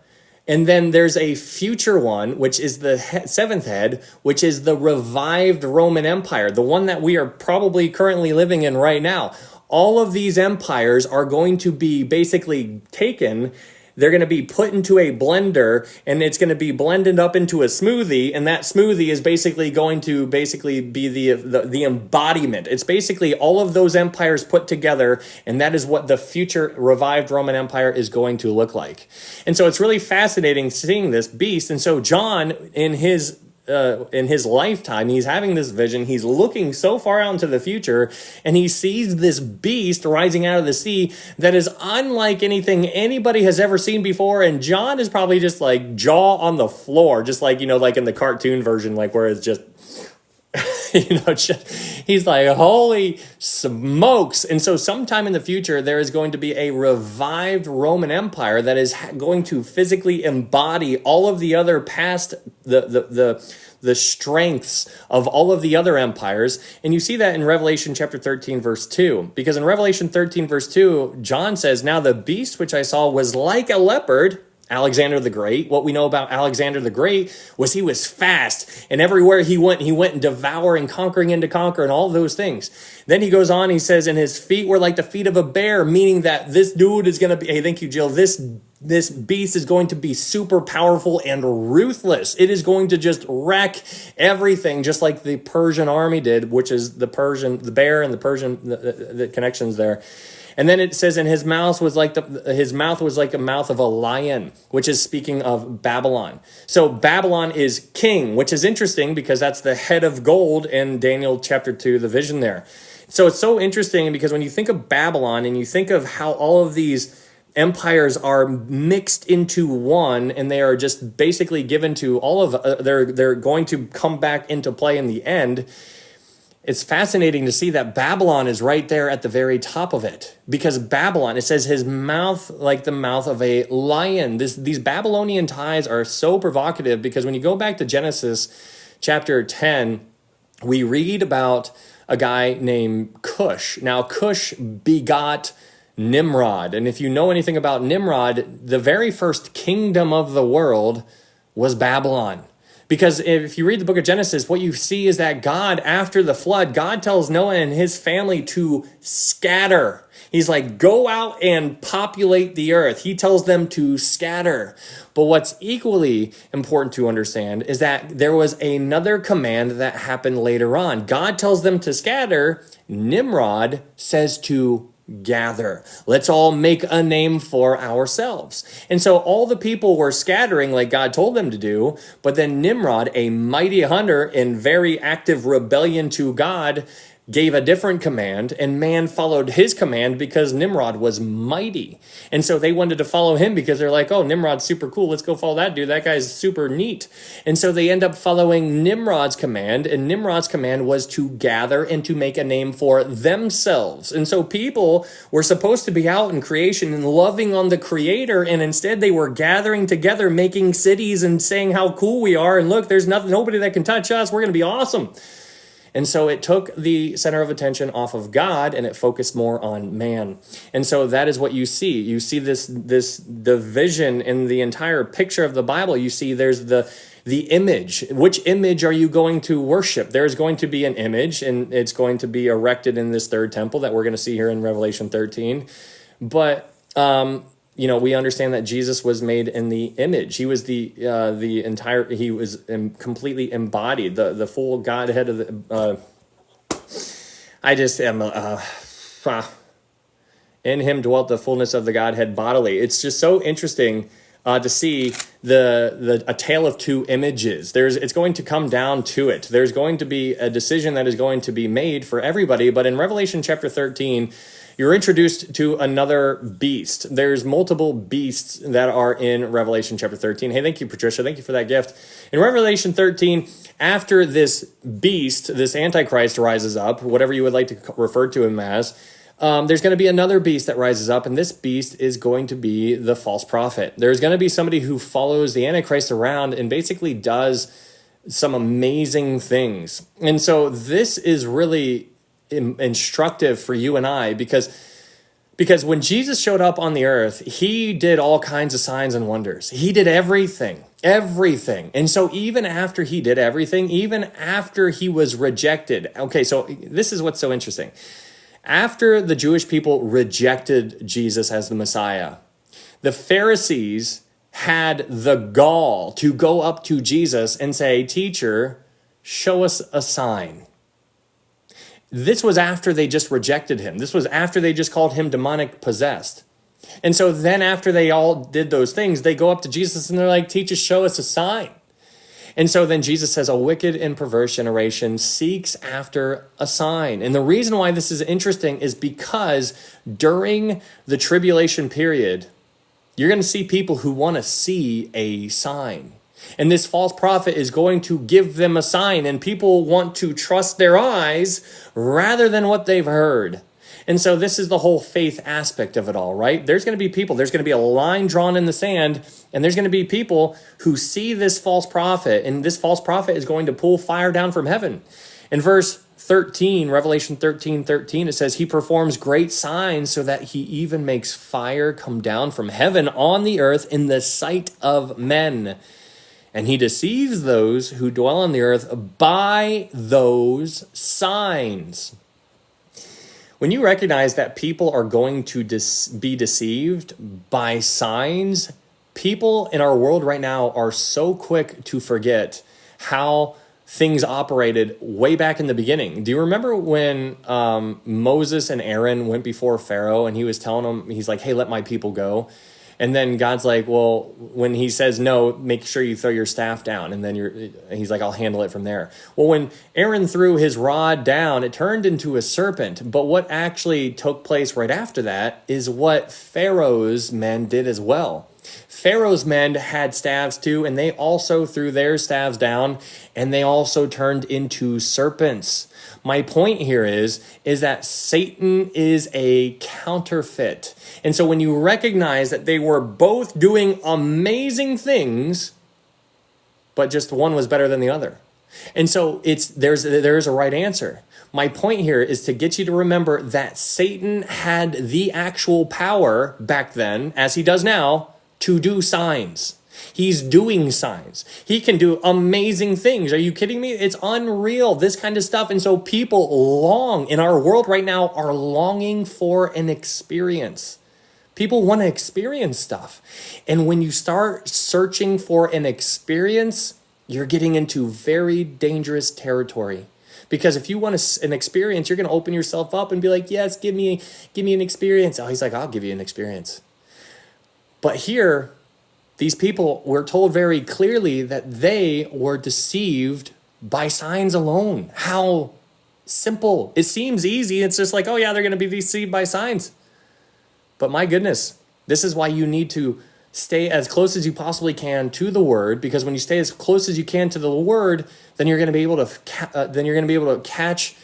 and then there's a future one, which is the 7th head, which is the revived Roman Empire, the one that we are probably currently living in right now. All of these empires are going to be basically taken. They're going to be put into a blender, and it's going to be blended up into a smoothie, and that smoothie is basically going to be the embodiment. It's basically all of those empires put together, and that is what the future revived Roman Empire is going to look like. And so it's really fascinating seeing this beast. And so John, in his lifetime, he's having this vision. He's looking so far out into the future, and he sees this beast rising out of the sea that is unlike anything anybody has ever seen before. And John is probably just like jaw on the floor, just like, like in the cartoon version, like where it's just, he's like, holy smokes. And so sometime in the future, there is going to be a revived Roman Empire that is going to physically embody all of the other past, the strengths of all of the other empires. And you see that in Revelation chapter 13, verse 2. Because in Revelation 13, verse 2, John says, now the beast which I saw was like a leopard, Alexander the Great. What we know about Alexander the Great was he was fast, and everywhere he went and devouring, conquering and to conquer, and all those things. Then he goes on, he says, and his feet were like the feet of a bear, meaning that this dude is going to be, hey, thank you, Jill, this beast is going to be super powerful and ruthless. It is going to just wreck everything, just like the Persian army did, which is the bear and the Persian, the connections there. And then it says, and his mouth was like a mouth of a lion, which is speaking of Babylon. So Babylon is king, which is interesting because that's the head of gold in Daniel chapter 2, the vision there. So it's so interesting because when you think of Babylon and you think of how all of these empires are mixed into one, and they are just basically given to all of they're going to come back into play in the end. It's fascinating to see that Babylon is right there at the very top of it, because Babylon, it says his mouth like the mouth of a lion. These Babylonian ties are so provocative, because when you go back to Genesis chapter 10, we read about a guy named Cush. Now, Cush begot Nimrod. And if you know anything about Nimrod, the very first kingdom of the world was Babylon. Because if you read the book of Genesis, what you see is that God, after the flood, God tells Noah and his family to scatter. He's like, go out and populate the earth. He tells them to scatter. But what's equally important to understand is that there was another command that happened later on. God tells them to scatter. Nimrod says to gather. Let's all make a name for ourselves. And so all the people were scattering like God told them to do, but then Nimrod, a mighty hunter in very active rebellion to God, gave a different command, and man followed his command because Nimrod was mighty. And so they wanted to follow him because they're like, oh, Nimrod's super cool. Let's go follow that dude. That guy's super neat. And so they end up following Nimrod's command, and Nimrod's command was to gather and to make a name for themselves. And so people were supposed to be out in creation and loving on the Creator, and instead they were gathering together, making cities and saying how cool we are. And look, there's nobody that can touch us. We're going to be awesome. And so it took the center of attention off of God, and it focused more on man. And so that is what you see. You see this division in the entire picture of the Bible. You see there's the image. Which image are you going to worship? There's going to be an image, and it's going to be erected in this third temple that we're going to see here in Revelation 13. But we understand that Jesus was made in the image. He was he was completely embodied, the full Godhead of the. I just am. In him dwelt the fullness of the Godhead bodily. It's just so interesting to see a tale of two images. It's going to come down to it. There's going to be a decision that is going to be made for everybody. But in Revelation chapter 13. You're introduced to another beast. There's multiple beasts that are in Revelation chapter 13. Hey, thank you, Patricia. Thank you for that gift. In Revelation 13, after this beast, this Antichrist rises up, whatever you would like to refer to him as, there's going to be another beast that rises up, and this beast is going to be the false prophet. There's going to be somebody who follows the Antichrist around and basically does some amazing things. And so this is really instructive for you and I, because when Jesus showed up on the earth, he did all kinds of signs and wonders. He did everything. And so even after he did everything, even after he was rejected. Okay, so this is what's so interesting. After the Jewish people rejected Jesus as the Messiah, the Pharisees had the gall to go up to Jesus and say, "Teacher, show us a sign." This was after they just rejected him. This was after they just called him demonic possessed. And so then after they all did those things, they go up to Jesus and they're like, "Teacher, show us a sign." And so then Jesus says, "A wicked and perverse generation seeks after a sign." And the reason why this is interesting is because during the tribulation period, you're going to see people who want to see a sign. And this false prophet is going to give them a sign, and people want to trust their eyes rather than what they've heard. And so this is the whole faith aspect of it all, right? There's going to be people, there's going to be a line drawn in the sand, and there's going to be people who see this false prophet, and this false prophet is going to pull fire down from heaven. In verse 13, Revelation 13:13, it says, "He performs great signs so that he even makes fire come down from heaven on the earth in the sight of men. And he deceives those who dwell on the earth by those signs." When you recognize that people are going to be deceived by signs, people in our world right now are so quick to forget how things operated way back in the beginning. Do you remember when Moses and Aaron went before Pharaoh and he was telling them, he's like, hey, let my people go. And then God's like, well, when he says no, make sure you throw your staff down. And then he's like, I'll handle it from there. Well, when Aaron threw his rod down, it turned into a serpent. But what actually took place right after that is what Pharaoh's men did as well. Pharaoh's men had staves too, and they also threw their staves down, and they also turned into serpents. My point here is that Satan is a counterfeit. And so when you recognize that they were both doing amazing things, but just one was better than the other. And so there is a right answer. My point here is to get you to remember that Satan had the actual power back then, as he does now, to do signs. He's doing signs. He can do amazing things. Are you kidding me? It's unreal, this kind of stuff. And so people in our world right now are longing for an experience. People want to experience stuff. And when you start searching for an experience, you're getting into very dangerous territory. Because if you want an experience, you're going to open yourself up and be like, yes, give me an experience. Oh, he's like, I'll give you an experience. But here, these people were told very clearly that they were deceived by signs alone. How simple. It seems easy. It's just like, oh yeah, they're going to be deceived by signs. But my goodness, this is why you need to stay as close as you possibly can to the Word, because when you stay as close as you can to the Word, then you're going to be able to catch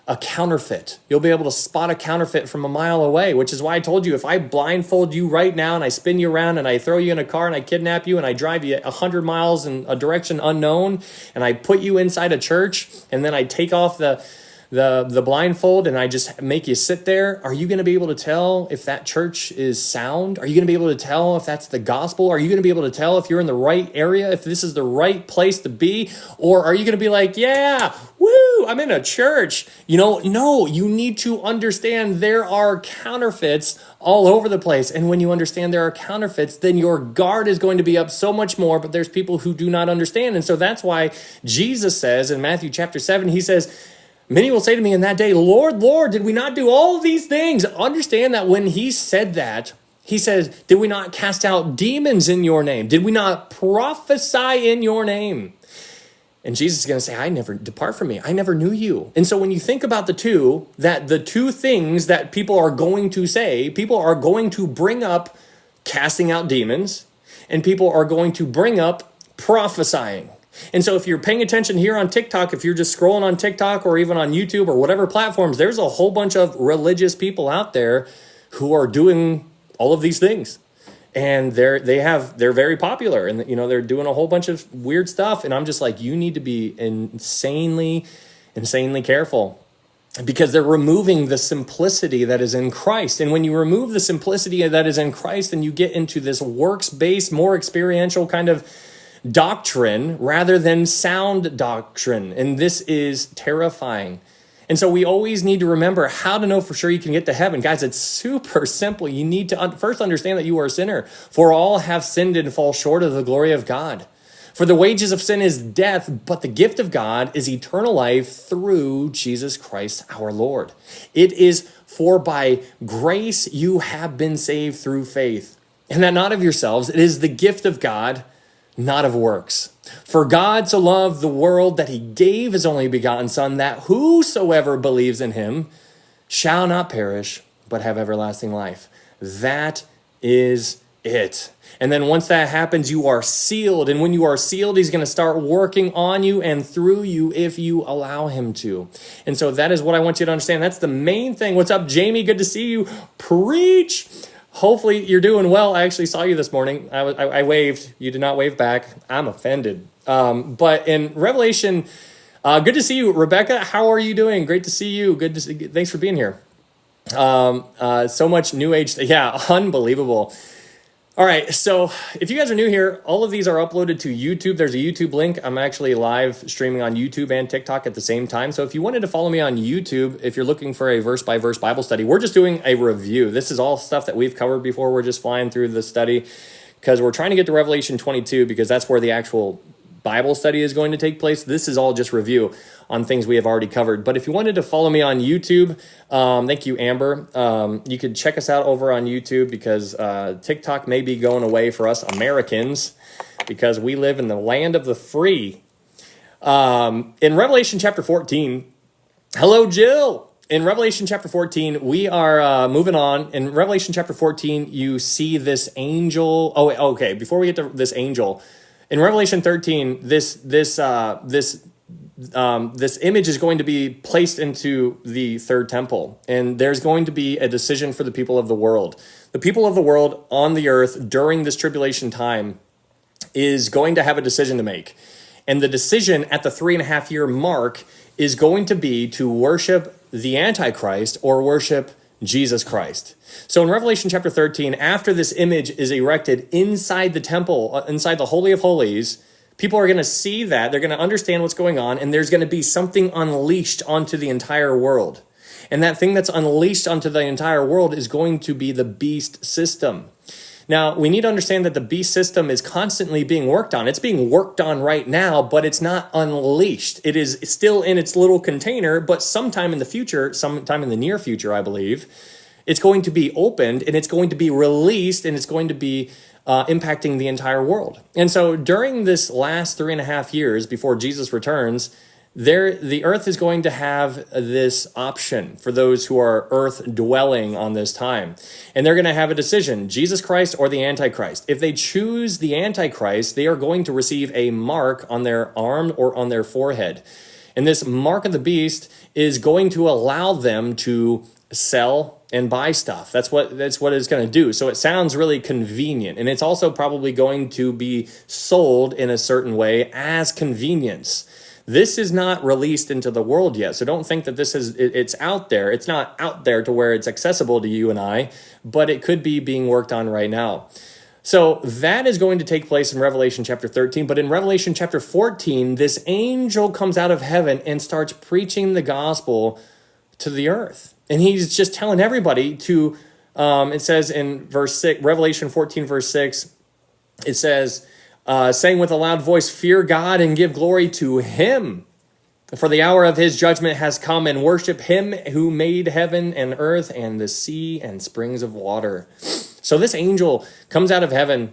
a counterfeit. You'll be able to spot a counterfeit from a mile away, which is why I told you, if I blindfold you right now and I spin you around and I throw you in a car and I kidnap you and I drive you 100 miles in a direction unknown and I put you inside a church and then I take off the blindfold and I just make you sit there, are you going to be able to tell if that church is sound? Are you going to be able to tell if that's the gospel? Are you going to be able to tell if you're in the right area, if this is the right place to be? Or are you going to be like, yeah, woo, I'm in a church? No, you need to understand there are counterfeits all over the place. And when you understand there are counterfeits, then your guard is going to be up so much more, but there's people who do not understand. And so that's why Jesus says in Matthew chapter 7, he says, many will say to me in that day, Lord, Lord, did we not do all of these things? Understand that when he said that, he says, did we not cast out demons in your name? Did we not prophesy in your name? And Jesus is going to say, depart from me. I never knew you. And so when you think about the two things that people are going to say, people are going to bring up casting out demons, and people are going to bring up prophesying. And so if you're paying attention here on TikTok, if you're just scrolling on TikTok or even on YouTube or whatever platforms, there's a whole bunch of religious people out there who are doing all of these things. And they're very popular, and they're doing a whole bunch of weird stuff. And I'm just like, you need to be insanely careful, because they're removing the simplicity that is in Christ. And when you remove the simplicity that is in Christ, then you get into this works-based, more experiential kind of doctrine rather than sound doctrine. And this is terrifying. And so we always need to remember how to know for sure you can get to heaven. Guys, it's super simple. You need to first understand that you are a sinner. For all have sinned and fall short of the glory of God. For the wages of sin is death, but the gift of God is eternal life through Jesus Christ our Lord. It is for by grace you have been saved through faith, and that not of yourselves. It is the gift of God, not of works. For God so loved the world that he gave his only begotten Son, that whosoever believes in him shall not perish, but have everlasting life. That is it. And then once that happens, you are sealed. And when you are sealed, he's going to start working on you and through you if you allow him to. And so that is what I want you to understand. That's the main thing. What's up, Jamie? Good to see you. Preach. Hopefully you're doing well. I actually saw you this morning. I waved. You did not wave back. I'm offended. But in Revelation, good to see you, Rebecca. How are you doing? Great to see you. Good to see. Thanks for being here. So much new age. Yeah, unbelievable. All right, so if you guys are new here, all of these are uploaded to YouTube. There's a YouTube link. I'm actually live streaming on YouTube and TikTok at the same time. So if you wanted to follow me on YouTube, if you're looking for a verse-by-verse Bible study, we're just doing a review. This is all stuff that we've covered before. We're just flying through the study because we're trying to get to Revelation 22 because that's where the actual Bible study is going to take place. This is all just review on things we have already covered. But if you wanted to follow me on YouTube, thank you, Amber. You could check us out over on YouTube because TikTok may be going away for us Americans because we live in the land of the free. In Revelation chapter 14, hello, Jill. In Revelation chapter 14, we are moving on. In Revelation chapter 14, you see this angel. Oh, okay. Before we get to this angel, in Revelation 13, this image is going to be placed into the third temple, and there's going to be a decision for the people of the world. The people of the world on the earth during this tribulation time is going to have a decision to make. And the decision at the 3.5-year mark is going to be to worship the Antichrist or worship Jesus Christ. So in Revelation chapter 13, after this image is erected inside the temple, inside the Holy of Holies, people are going to see that, they're going to understand what's going on, and there's going to be something unleashed onto the entire world. And that thing that's unleashed onto the entire world is going to be the beast system. Now, we need to understand that the beast system is constantly being worked on. It's being worked on right now, but it's not unleashed. It is still in its little container, but sometime in the future, sometime in the near future, I believe, it's going to be opened and it's going to be released and it's going to be impacting the entire world. And so during this last 3.5 years before Jesus returns, the earth is going to have this option for those who are earth dwelling on this time. And they're going to have a decision, Jesus Christ or the Antichrist. If they choose the Antichrist, they are going to receive a mark on their arm or on their forehead. And this mark of the beast is going to allow them to sell and buy stuff. That's what it's going to do. So it sounds really convenient. And it's also probably going to be sold in a certain way as convenience. This is not released into the world yet. So don't think that it's out there. It's not out there to where it's accessible to you and I, but it could be being worked on right now. So that is going to take place in Revelation chapter 13. But in Revelation chapter 14, this angel comes out of heaven and starts preaching the gospel to the earth. And he's just telling everybody to, it says in verse 6, Revelation 14, verse 6, it says, saying with a loud voice, fear God and give glory to him. For the hour of his judgment has come, and worship him who made heaven and earth and the sea and springs of water. So this angel comes out of heaven.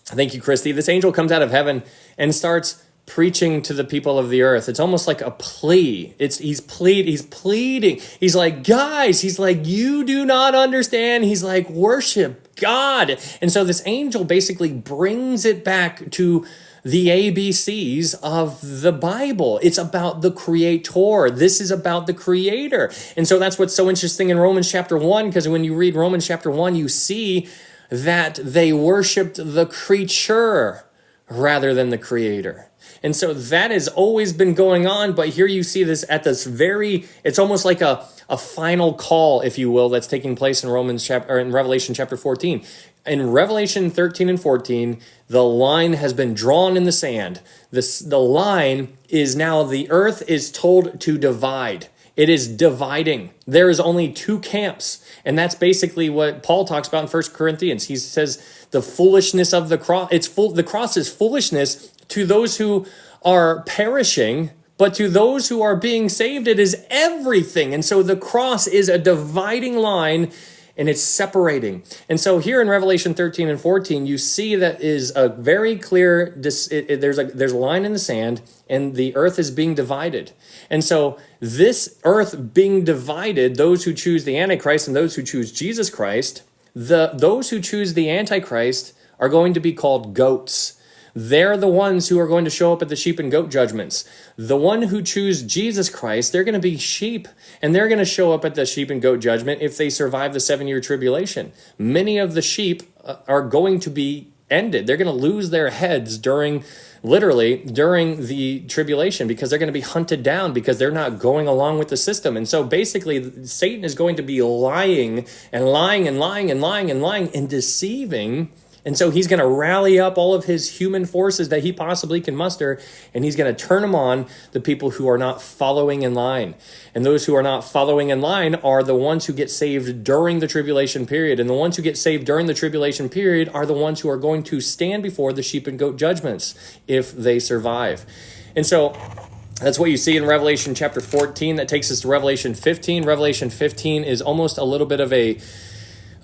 Thank you, Christy. This angel comes out of heaven and starts preaching to the people of the earth. It's almost like a plea. He's pleading. He's like, guys, he's like, you do not understand. He's like, worship God. And so this angel basically brings it back to the ABCs of the Bible. It's about the creator. This is about the creator. And so that's what's so interesting in Romans chapter 1, because when you read Romans chapter 1, you see that they worshiped the creature rather than the creator. And so that has always been going on, but here you see this at this it's almost like a final call, if you will, that's taking place in Revelation chapter 14. In Revelation 13 and 14, the line has been drawn in the sand. The line is now the earth is told to divide. It is dividing. There is only two camps. And that's basically what Paul talks about in 1 Corinthians. He says the foolishness of the cross. The cross is foolishness to those who are perishing, but to those who are being saved, it is everything. And so the cross is a dividing line, and it's separating. And so here in Revelation 13 and 14, you see that is a very clear, there's a line in the sand, and the earth is being divided. And so this earth being divided, those who choose the Antichrist and those who choose Jesus Christ, those who choose the Antichrist are going to be called goats. They're the ones who are going to show up at the sheep and goat judgments. The one who choose Jesus Christ, they're going to be sheep, and they're going to show up at the sheep and goat judgment if they survive the 7-year tribulation. Many of the sheep are going to be ended. They're going to lose their heads during the tribulation because they're going to be hunted down because they're not going along with the system. And so basically, Satan is going to be lying and lying and lying and lying and lying and deceiving And so he's going to rally up all of his human forces that he possibly can muster, and he's going to turn them on the people who are not following in line. And those who are not following in line are the ones who get saved during the tribulation period. And the ones who get saved during the tribulation period are the ones who are going to stand before the sheep and goat judgments if they survive. And so that's what you see in Revelation chapter 14. That takes us to Revelation 15. Revelation 15 is almost a little bit of a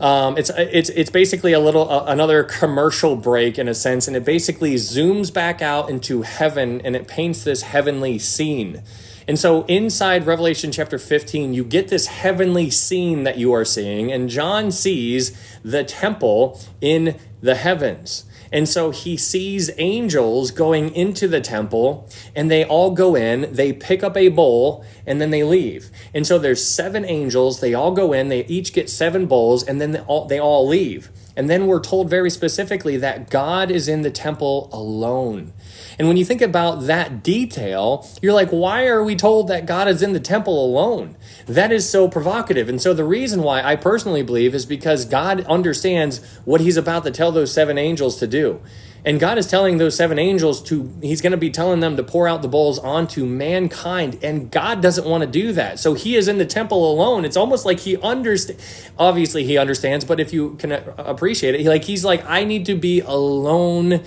it's basically another commercial break in a sense, and it basically zooms back out into heaven and it paints this heavenly scene. And so inside Revelation chapter 15, you get this heavenly scene that you are seeing, and John sees the temple in the heavens. And so he sees angels going into the temple, and they all go in, they pick up a bowl, and then they leave. And so there's 7 angels, they all go in, they each get 7 bowls, and then they all leave. And then we're told very specifically that God is in the temple alone. And when you think about that detail, you're like, why are we told that God is in the temple alone? That is so provocative. And so the reason why I personally believe is because God understands what he's about to tell those 7 angels to do. And God is telling those 7 angels he's going to be telling them to pour out the bowls onto mankind. And God doesn't want to do that. So he is in the temple alone. It's almost like he understands. Obviously he understands, but if you can appreciate it, he's like, I need to be alone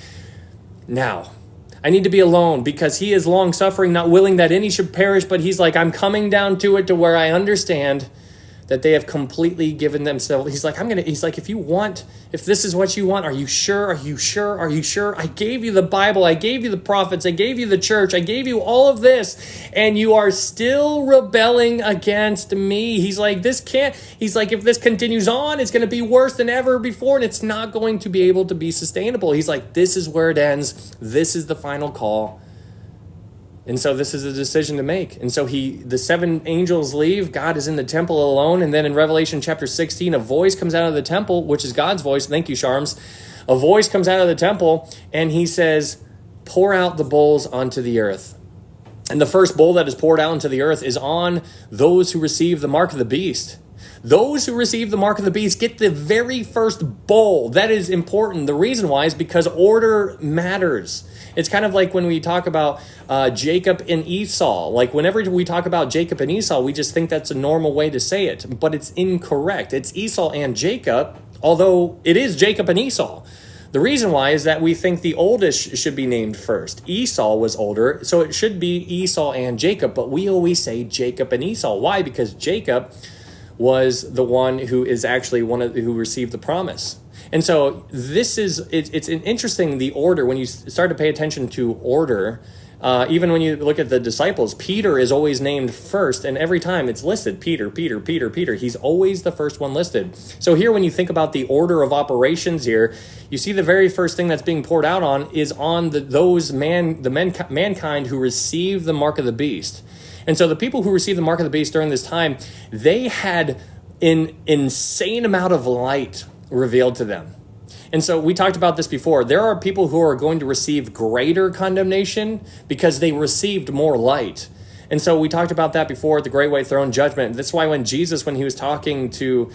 now. I need to be alone because he is long suffering, not willing that any should perish. But he's like, I'm coming down to it to where I understand that they have completely given themselves. He's like, if this is what you want, are you sure? Are you sure? Are you sure? I gave you the Bible. I gave you the prophets. I gave you the church. I gave you all of this, and you are still rebelling against me. He's like, if this continues on, it's going to be worse than ever before, and it's not going to be able to be sustainable. He's like, this is where it ends. This is the final call. And so this is a decision to make. And so the 7 angels leave. God is in the temple alone. And then in Revelation chapter 16, a voice comes out of the temple, which is God's voice. Thank you, Sharms. A voice comes out of the temple, and he says, pour out the bowls onto the earth. And the first bowl that is poured out into the earth is on those who receive the mark of the beast. Those who receive the mark of the beast get the very first bowl. That is important. The reason why is because order matters. It's kind of like when we talk about Jacob and Esau. Like whenever we talk about Jacob and Esau, we just think that's a normal way to say it, but it's incorrect. It's Esau and Jacob, although it is Jacob and Esau. The reason why is that we think the oldest should be named first. Esau was older, so it should be Esau and Jacob, but we always say Jacob and Esau. Why? Because Jacob was the one who is actually who received the promise. And so it's an interesting, the order, when you start to pay attention to order, even when you look at the disciples, Peter is always named first, and every time it's listed, Peter. He's always the first one listed. So here, when you think about the order of operations here, you see the very first thing that's being poured out on is on mankind who received the mark of the beast. And so the people who received the mark of the beast during this time, they had an insane amount of light revealed to them. And so we talked about this before. There are people who are going to receive greater condemnation because they received more light. And so we talked about that before at the Great White Throne Judgment. That's why when Jesus, when he was talking to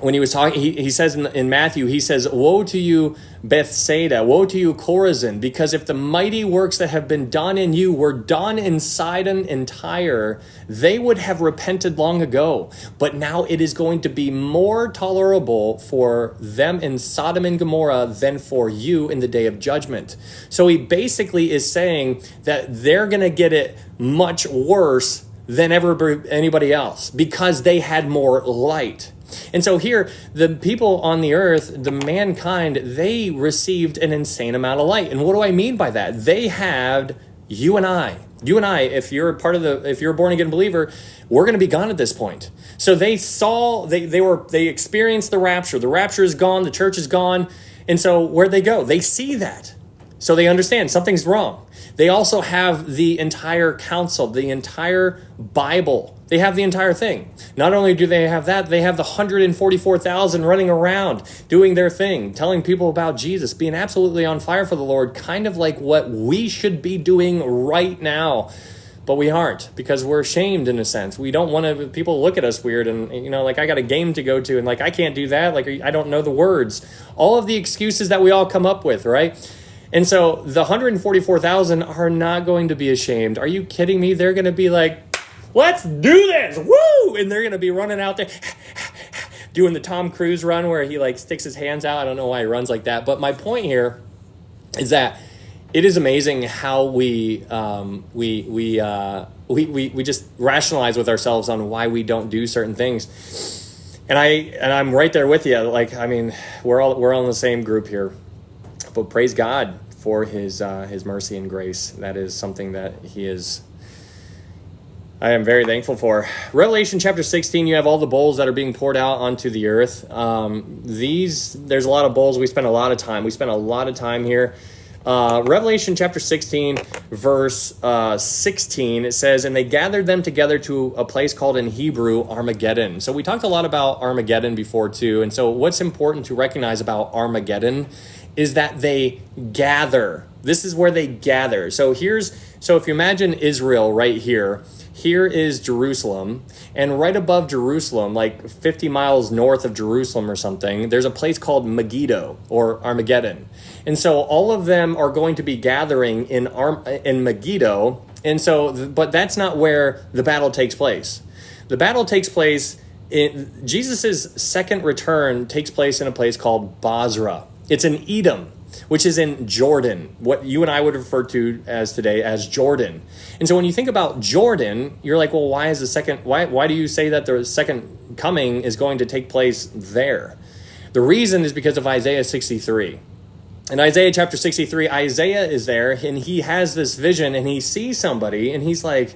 he says in Matthew, he says, woe to you, Bethsaida, woe to you, Chorazin, because if the mighty works that have been done in you were done in Sidon and Tyre, they would have repented long ago. But now it is going to be more tolerable for them in Sodom and Gomorrah than for you in the day of judgment. So he basically is saying that they're going to get it much worse than anybody else because they had more light. And so here, the people on the earth, the mankind, they received an insane amount of light. And what do I mean by that? They had you and I, if you're a born again believer, we're going to be gone at this point. So they experienced the rapture. The rapture is gone. The church is gone. And so where'd they go? They see that. So they understand something's wrong. They also have the entire counsel, the entire Bible. They have the entire thing. Not only do they have that, they have the 144,000 running around, doing their thing, telling people about Jesus, being absolutely on fire for the Lord, kind of like what we should be doing right now. but we aren't, because we're ashamed in a sense. We don't want to, people look at us weird and, like I got a game to go to and like, I can't do that. Like, I don't know the words, all of the excuses that we all come up with, right? And so the 144,000 are not going to be ashamed. Are you kidding me? They're going to be like, let's do this. Woo! And they're going to be running out there doing the Tom Cruise run where he like sticks his hands out. I don't know why he runs like that. But my point here is that it is amazing how we just rationalize with ourselves on why we don't do certain things. And I'm right there with you. Like, I mean, we're all in the same group here. But praise God for his mercy and grace. That is something that I am very thankful for. Revelation chapter 16, you have all the bowls that are being poured out onto the earth. There's a lot of bowls. We spent a lot of time here. Revelation chapter 16, verse 16, it says, and they gathered them together to a place called in Hebrew Armageddon. So we talked a lot about Armageddon before too. And so what's important to recognize about Armageddon is that they gather. This is where they gather. So if you imagine Israel right here, here is Jerusalem, and right above Jerusalem, like 50 miles north of Jerusalem or something, there's a place called Megiddo or Armageddon. And so all of them are going to be gathering in Megiddo. And so, but that's not where the battle takes place. The battle takes place Jesus' second return takes place in a place called Basra. It's in Edom, which is in Jordan, what you and I would refer to as today as Jordan. And so when you think about Jordan, you're like, well, why do you say that the second coming is going to take place there? The reason is because of Isaiah 63. In Isaiah chapter 63, Isaiah is there and he has this vision and he sees somebody and he's like,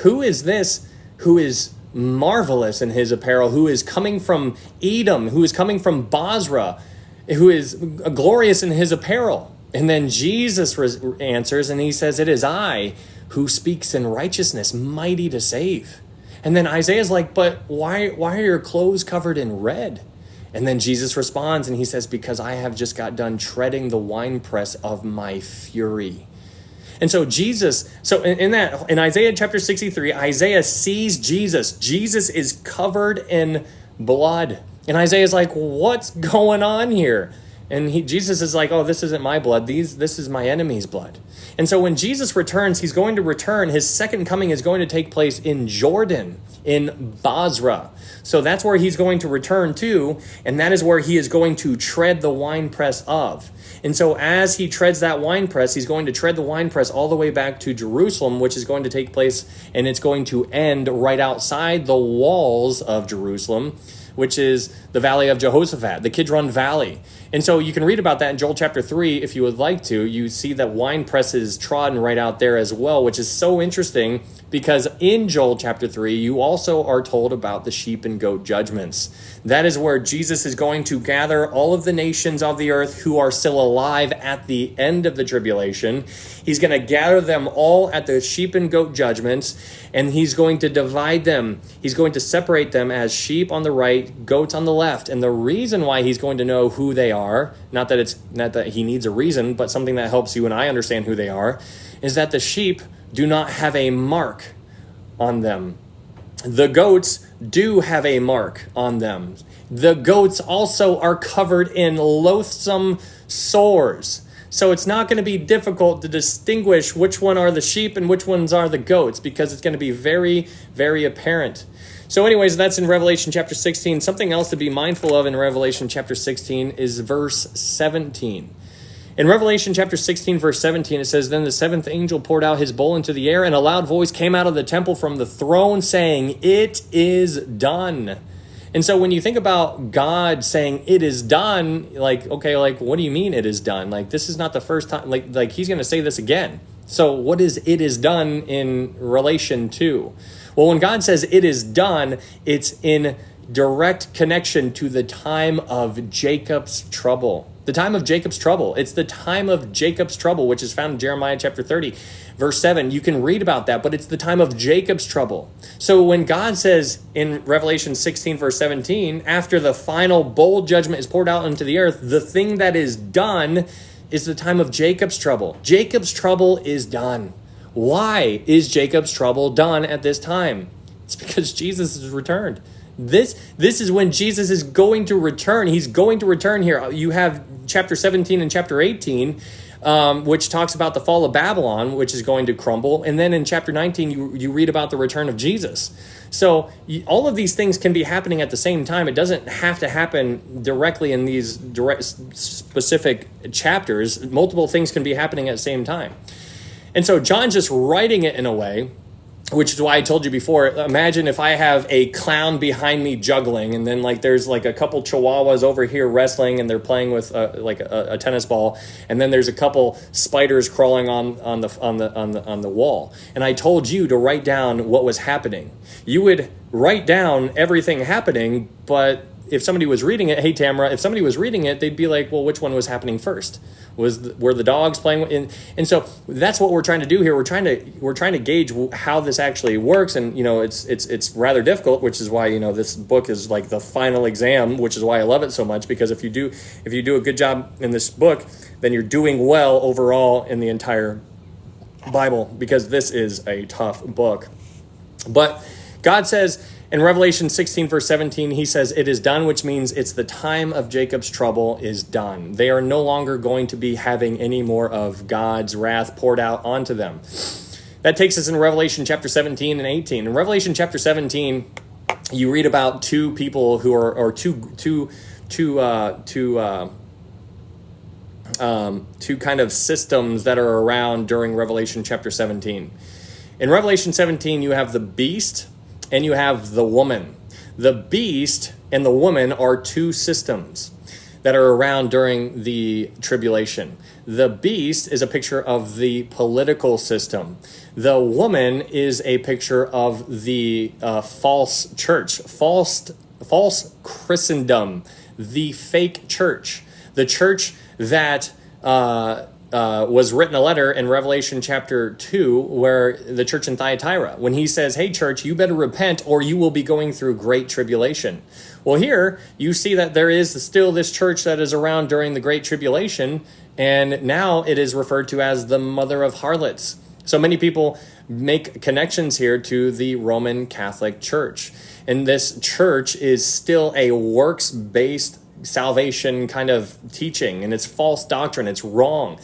who is this who is marvelous in his apparel, who is coming from Edom, who is coming from Basra, who is glorious in his apparel? And then Jesus answers and he says, it is I who speaks in righteousness, mighty to save. And then Isaiah's like, but why are your clothes covered in red? And then Jesus responds and he says, because I have just got done treading the winepress of my fury. And so in Isaiah chapter 63, Isaiah sees Jesus. Jesus is covered in blood. And Isaiah's like, what's going on here? And Jesus is like, oh, this isn't my blood. This is my enemy's blood. And so when Jesus returns, he's going to return. His second coming is going to take place in Jordan, in Basra. So that's where he's going to return to, and that is where he is going to tread the winepress of. And so as he treads that winepress, he's going to tread the winepress all the way back to Jerusalem, which is going to take place, and it's going to end right outside the walls of Jerusalem, which is the Valley of Jehoshaphat, the Kidron Valley. And so you can read about that in Joel chapter 3 if you would like to. You see that wine press is trodden right out there as well, which is so interesting because in Joel chapter 3, you also are told about the sheep and goat judgments. That is where Jesus is going to gather all of the nations of the earth who are still alive at the end of the tribulation. He's going to gather them all at the sheep and goat judgments, and he's going to divide them. He's going to separate them as sheep on the right, goats on the left. And the reason why he's going to know who they are, not that he needs a reason, but something that helps you and I understand who they are, is that the sheep do not have a mark on them. The goats do have a mark on them. The goats also are covered in loathsome sores. So it's not going to be difficult to distinguish which one are the sheep and which ones are the goats, because it's going to be very, very apparent. So anyways, that's in Revelation chapter 16. Something else to be mindful of in Revelation chapter 16 is verse 17. In Revelation chapter 16, verse 17, it says, then the seventh angel poured out his bowl into the air, and a loud voice came out of the temple from the throne saying, it is done. And so when you think about God saying it is done, like, okay, like, what do you mean it is done? Like, this is not the first time, like he's going to say this again. So what is it is done in relation to? Well, when God says it is done, it's in direct connection to the time of Jacob's trouble. The time of Jacob's trouble. It's the time of Jacob's trouble, which is found in Jeremiah chapter 30, verse 7. You can read about that, but it's the time of Jacob's trouble. So when God says in Revelation 16, verse 17, after the final bowl judgment is poured out into the earth, the thing that is done is the time of Jacob's trouble. Jacob's trouble is done. Why is Jacob's trouble done at this time? It's because Jesus has returned. This is when Jesus is going to return. He's going to return here. You have chapter 17 and chapter 18, which talks about the fall of Babylon, which is going to crumble. And then in chapter 19, you read about the return of Jesus. So all of these things can be happening at the same time. It doesn't have to happen directly in these direct, specific chapters. Multiple things can be happening at the same time. And so John's just writing it in a way, which is why I told you before, imagine if I have a clown behind me juggling, and then there's a couple chihuahuas over here wrestling, and they're playing with a tennis ball, and then there's a couple spiders crawling on the wall. And I told you to write down what was happening. You would write down everything happening, but if somebody was reading it, hey Tamara, if somebody was reading it, they'd be like, well, which one was happening first? Were the dogs playing? And so that's what we're trying to do here. We're trying to gauge how this actually works, and it's rather difficult, which is why this book is like the final exam, which is why I love it so much, because if you do a good job in this book, then you're doing well overall in the entire Bible, because this is a tough book. But God says in Revelation 16, verse 17, he says, it is done, which means it's the time of Jacob's trouble is done. They are no longer going to be having any more of God's wrath poured out onto them. That takes us in Revelation chapter 17 and 18. In Revelation chapter 17, you read about two people who are two kind of systems that are around during Revelation chapter 17. In Revelation 17, you have the beast and you have the woman. The beast and the woman are two systems that are around during the tribulation. The beast is a picture of the political system. The woman is a picture of the false church, false Christendom, the fake church, the church that was written a letter in Revelation chapter 2, where the church in Thyatira, when he says, hey church, you better repent or you will be going through great tribulation. Well, here you see that there is still this church that is around during the great tribulation, and now it is referred to as the mother of harlots. So many people make connections here to the Roman Catholic Church. And this church is still a works-based salvation kind of teaching, and it's false doctrine. It's wrong.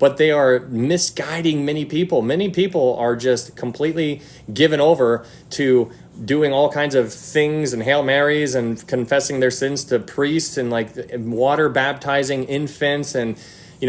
But they are misguiding many people. Many people are just completely given over to doing all kinds of things and Hail Marys and confessing their sins to priests and water baptizing infants and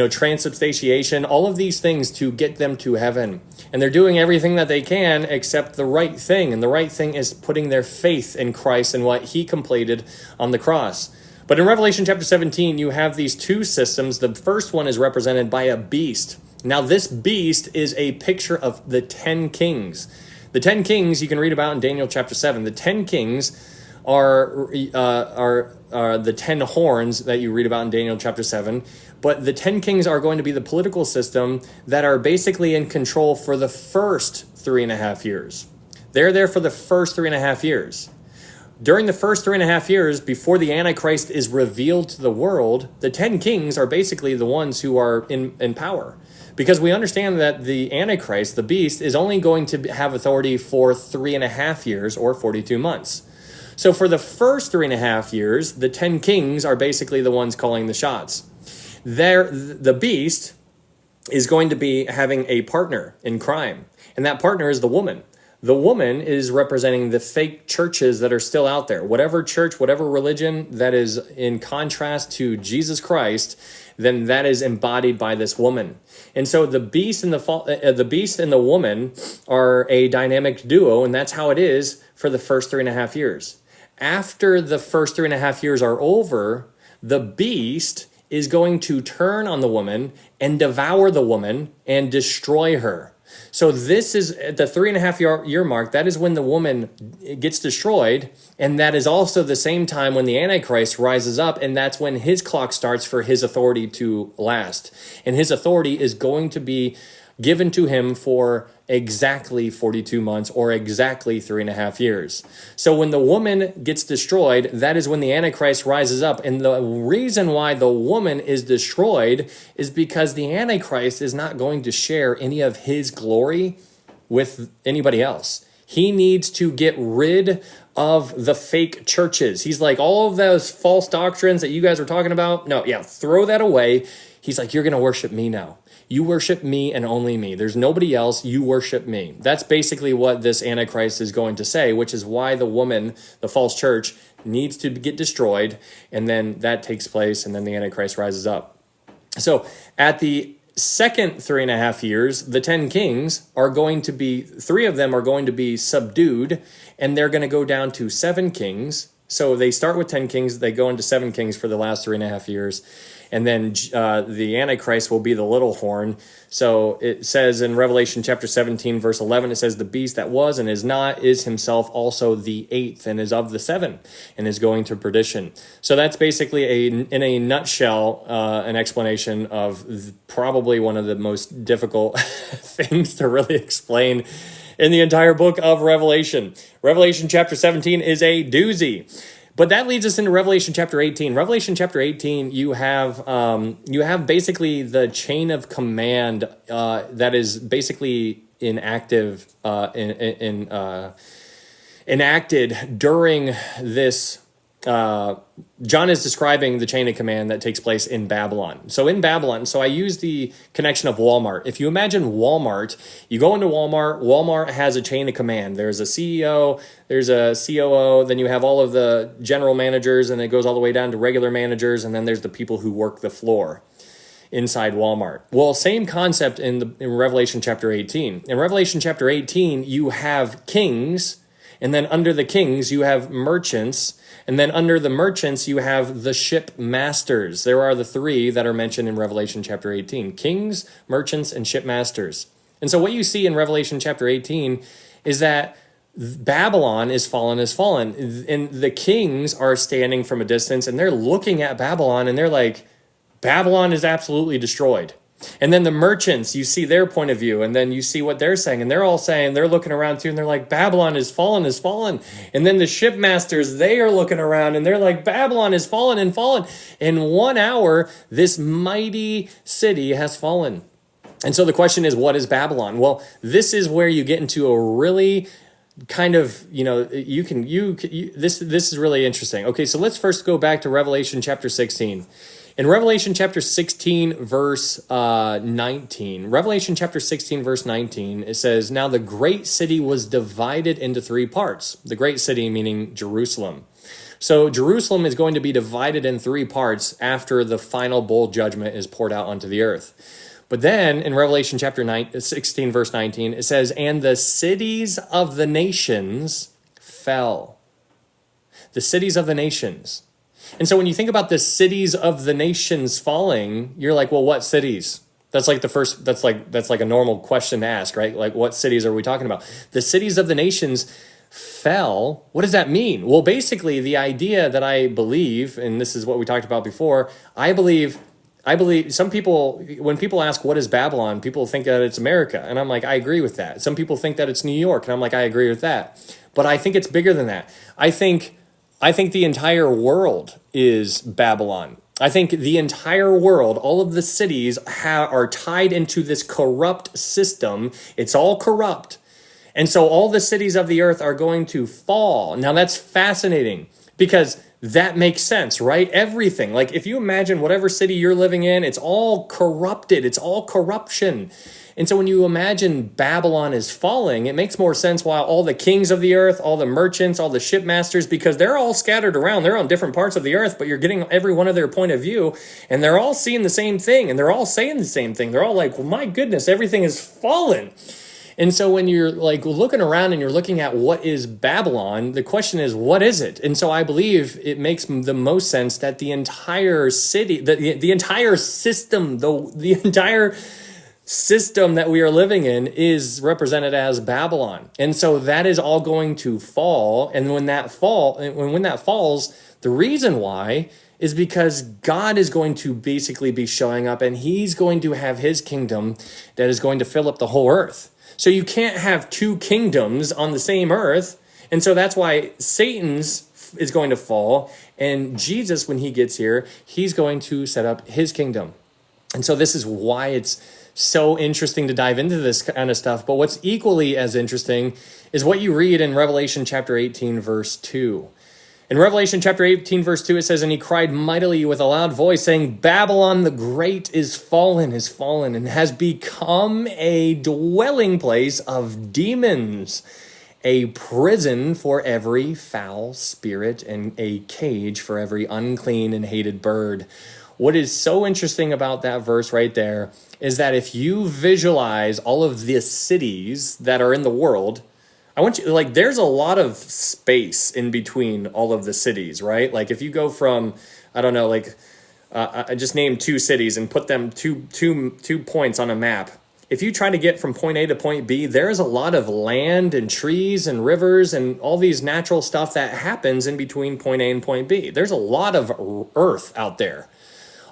transubstantiation, all of these things to get them to heaven. And they're doing everything that they can except the right thing. And the right thing is putting their faith in Christ and what he completed on the cross. But in Revelation chapter 17, you have these two systems. The first one is represented by a beast. Now, this beast is a picture of the 10 kings. The 10 kings you can read about in Daniel chapter 7. The 10 kings are the 10 horns that you read about in Daniel chapter 7. But the 10 kings are going to be the political system that are basically in control for the first 3.5 years. They're there for the first 3.5 years. During the first 3.5 years, before the Antichrist is revealed to the world, the 10 kings are basically the ones who are in power. Because we understand that the Antichrist, the beast, is only going to have authority for 3.5 years or 42 months. So for the first 3.5 years, the 10 kings are basically the ones calling the shots. The beast is going to be having a partner in crime, and that partner is the woman. The woman is representing the fake churches that are still out there. Whatever church, whatever religion that is in contrast to Jesus Christ, then that is embodied by this woman. And so the beast and the woman are a dynamic duo, and that's how it is for the first 3.5 years. After the first 3.5 years are over, the beast is going to turn on the woman and devour the woman and destroy her. So this is at the 3.5 year mark. That is when the woman gets destroyed. And that is also the same time when the Antichrist rises up. And that's when his clock starts for his authority to last. And his authority is going to be given to him for exactly 42 months or exactly 3.5 years. So when the woman gets destroyed, that is when the Antichrist rises up. And the reason why the woman is destroyed is because the Antichrist is not going to share any of his glory with anybody else. He needs to get rid of the fake churches. He's like, all of those false doctrines that you guys were talking about, no, yeah, throw that away. He's like, you're going to worship me now. You worship me and only me. There's nobody else. You worship me. That's basically what this Antichrist is going to say, which is why the woman, the false church, needs to get destroyed. And then that takes place, and then the Antichrist rises up. So at the second 3.5 years, the 10 kings are going to be, 3 of them are going to be subdued, and they're going to go down to 7 kings. So they start with 10 kings, they go into 7 kings for the last 3.5 years. And then the Antichrist will be the little horn. So it says in Revelation chapter 17, verse 11, it says, the beast that was and is not is himself also the 8th and is of the 7 and is going to perdition. So that's basically, in a nutshell, an explanation of probably one of the most difficult things to really explain in the entire book of Revelation. Revelation chapter 17 is a doozy. But that leads us into Revelation chapter 18. Revelation chapter 18, you have basically the chain of command that is basically enacted during this. John is describing the chain of command that takes place in Babylon. So in Babylon, so I use the connection of Walmart. If you imagine Walmart, you go into Walmart, Walmart has a chain of command. There's a CEO, there's a COO, then you have all of the general managers, and it goes all the way down to regular managers, and then there's the people who work the floor inside Walmart. Well, same concept in Revelation chapter 18. In Revelation chapter 18, you have kings, and then under the kings, you have merchants. And then under the merchants, you have the ship masters. There are the 3 that are mentioned in Revelation chapter 18. Kings, merchants, and ship masters. And so what you see in Revelation chapter 18 is that Babylon is fallen. And the kings are standing from a distance, and they're looking at Babylon, and they're like, Babylon is absolutely destroyed. And then the merchants, you see their point of view, and then you see what they're saying, and they're all saying, they're looking around too, and they're like, Babylon is fallen. And then the shipmasters, they are looking around, and they're like, Babylon is fallen. In 1 hour, this mighty city has fallen. And so the question is, what is Babylon? Well, this is where you get into a really kind of, this is really interesting. Okay, so let's first go back to Revelation chapter 16. In Revelation chapter 16, verse 19, Revelation chapter 16, verse 19, it says, now the great city was divided into 3 parts. The great city meaning Jerusalem. So Jerusalem is going to be divided in 3 parts after the final bowl judgment is poured out onto the earth. But then in Revelation chapter 16, verse 19, it says, and the cities of the nations fell. The cities of the nations. And so when you think about the cities of the nations falling, you're like, well, what cities? That's like that's like a normal question to ask, right? Like, what cities are we talking about? The cities of the nations fell. What does that mean? Well, basically the idea that I believe, and this is what we talked about before, I believe some people, when people ask what is Babylon, people think that it's America. And I'm like, I agree with that. Some people think that it's New York. And I'm like, I agree with that. But I think it's bigger than that. I think the entire world is Babylon. I think the entire world, all of the cities are tied into this corrupt system. It's all corrupt. And so all the cities of the earth are going to fall. Now that's fascinating because that makes sense, right? Everything. Like if you imagine whatever city you're living in, it's all corrupted. It's all corruption. And so when you imagine Babylon is falling, it makes more sense why all the kings of the earth, all the merchants, all the shipmasters, because they're all scattered around. They're on different parts of the earth, but you're getting every one of their point of view, and they're all seeing the same thing, and they're all saying the same thing. They're all like, well, my goodness, everything is fallen. And so when you're like looking around and you're looking at what is Babylon, the question is, what is it? And so I believe it makes the most sense that the entire city, the entire system, the entire system that we are living in is represented as Babylon. And so that is all going to fall. And when that falls, the reason why is because God is going to basically be showing up, and he's going to have his kingdom that is going to fill up the whole earth. So you can't have two kingdoms on the same earth. And so that's why Satan's is going to fall, and Jesus, when he gets here, he's going to set up his kingdom. And so this is why it's so interesting to dive into this kind of stuff. But what's equally as interesting is what you read in Revelation chapter 18, verse 2. In Revelation chapter 18, verse 2, it says, "And he cried mightily with a loud voice, saying, Babylon the great is fallen, and has become a dwelling place of demons, a prison for every foul spirit, and a cage for every unclean and hated bird." What is so interesting about that verse right there is that if you visualize all of the cities that are in the world, I want you, like, there's a lot of space in between all of the cities, right? Like, if you go from, I don't know, like, I just named two cities and put them two points on a map. If you try to get from point A to point B, there's a lot of land and trees and rivers and all these natural stuff that happens in between point A and point B. There's a lot of earth out there.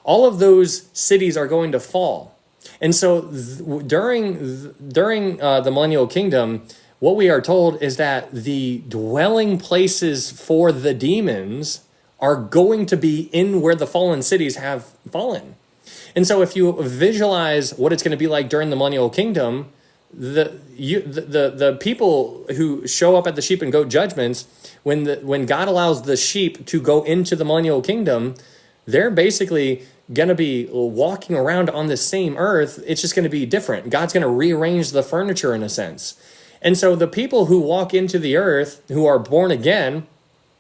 All of those cities are going to fall. And so during the millennial kingdom, what we are told is that the dwelling places for the demons are going to be in where the fallen cities have fallen. And so if you visualize what it's going to be like during the millennial kingdom, the people who show up at the sheep and goat judgments, when God allows the sheep to go into the millennial kingdom, they're basically going to be walking around on the same earth. It's just going to be different. God's going to rearrange the furniture in a sense. And so the people who walk into the earth, who are born again,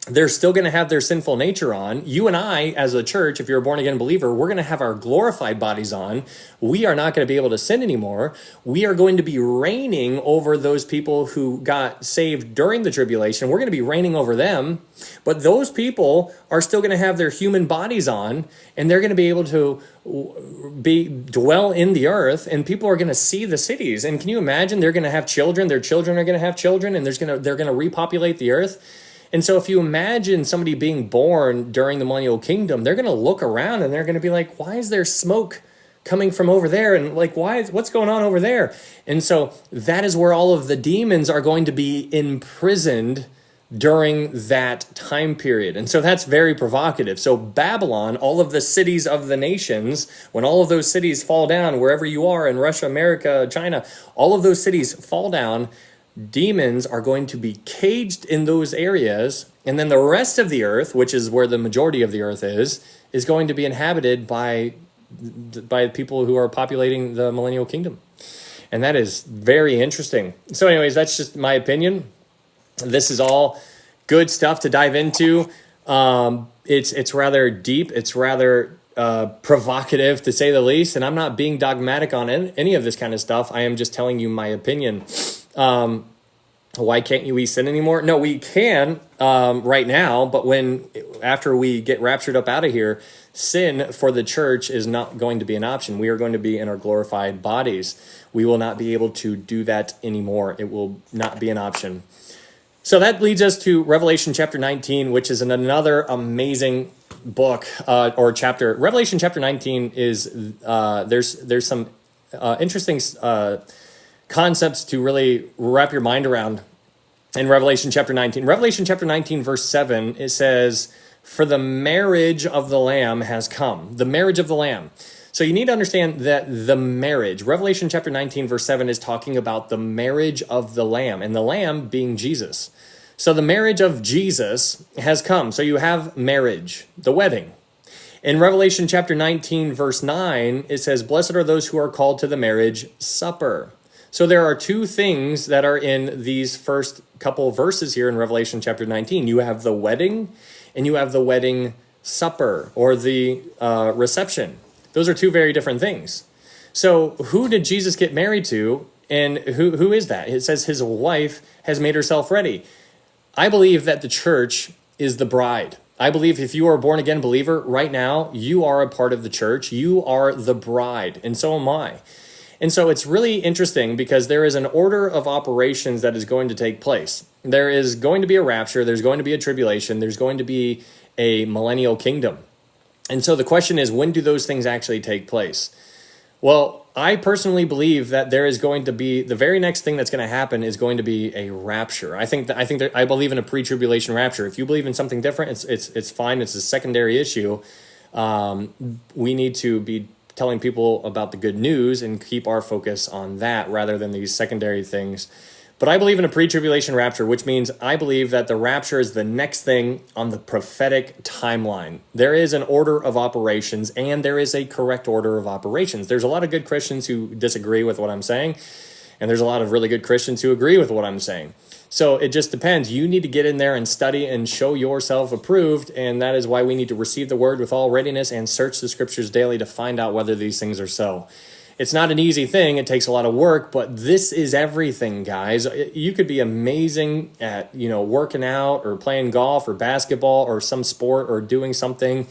they're still going to have their sinful nature on. You and I, as a church, if you're a born-again believer, we're going to have our glorified bodies on. We are not going to be able to sin anymore. We are going to be reigning over those people who got saved during the tribulation. We're going to be reigning over them. But those people are still going to have their human bodies on, and they're going to be able to dwell in the earth, and people are going to see the cities. And can you imagine? They're going to have children. Their children are going to have children, and they're going to repopulate the earth. And so if you imagine somebody being born during the millennial kingdom, they're going to look around and they're going to be like, why is there smoke coming from over there? And like, what's going on over there? And so that is where all of the demons are going to be imprisoned during that time period. And so that's very provocative. So Babylon, all of the cities of the nations, when all of those cities fall down, wherever you are in Russia, America, China, all of those cities fall down, demons are going to be caged in those areas, and then the rest of the earth, which is where the majority of the earth is going to be inhabited by people who are populating the millennial kingdom. And that is very interesting. So anyways, that's just my opinion. This is all good stuff to dive into. It's rather deep. It's rather provocative, to say the least. And I'm not being dogmatic on any of this kind of stuff. I am just telling you my opinion. Why can't we sin anymore? No, we can right now, but after we get raptured up out of here, sin for the church is not going to be an option. We are going to be in our glorified bodies. We will not be able to do that anymore. It will not be an option. So that leads us to Revelation chapter 19, which is another amazing book or chapter. Revelation chapter 19 is there's some interesting concepts to really wrap your mind around in Revelation chapter 19. Revelation chapter 19, verse 7, it says, "For the marriage of the Lamb has come." The marriage of the Lamb. So you need to understand that the marriage, Revelation chapter 19, verse 7 is talking about the marriage of the Lamb, and the Lamb being Jesus. So the marriage of Jesus has come. So you have marriage, the wedding. In Revelation chapter 19, verse 9, it says, "Blessed are those who are called to the marriage supper." So there are two things that are in these first couple verses here in Revelation chapter 19. You have the wedding and you have the wedding supper, or the reception. Those are two very different things. So who did Jesus get married to, and who is that? It says his wife has made herself ready. I believe that the church is the bride. I believe if you are a born-again believer right now, you are a part of the church. You are the bride, and so am I. And so it's really interesting because there is an order of operations that is going to take place. There is going to be a rapture, there's going to be a tribulation, there's going to be a millennial kingdom. And so the question is, when do those things actually take place? Well, I personally believe that there is going to be, the very next thing that's going to happen is going to be a rapture. I believe in a pre-tribulation rapture. If you believe in something different, it's fine. It's a secondary issue. We need to be telling people about the good news and keep our focus on that rather than these secondary things. But I believe in a pre-tribulation rapture, which means I believe that the rapture is the next thing on the prophetic timeline. There is an order of operations, and there is a correct order of operations. There's a lot of good Christians who disagree with what I'm saying, and there's a lot of really good Christians who agree with what I'm saying. So it just depends. You need to get in there and study and show yourself approved, and that is why we need to receive the word with all readiness and search the scriptures daily to find out whether these things are so. It's not an easy thing. It takes a lot of work, but this is everything, guys. You could be amazing at, working out or playing golf or basketball or some sport or doing something,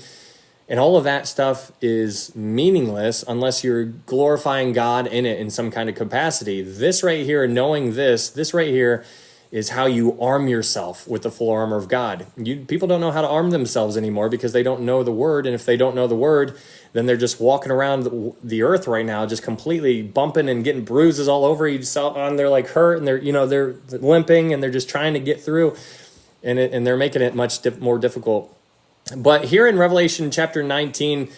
and all of that stuff is meaningless unless you're glorifying God in it in some kind of capacity. This right here, knowing this right here is how you arm yourself with the full armor of God. People don't know how to arm themselves anymore because they don't know the word, and if they don't know the word, then they're just walking around the earth right now, just completely bumping and getting bruises all over each on. They're like hurt, and they're limping, and they're just trying to get through, and they're making it much more difficult. But here in Revelation chapter 19,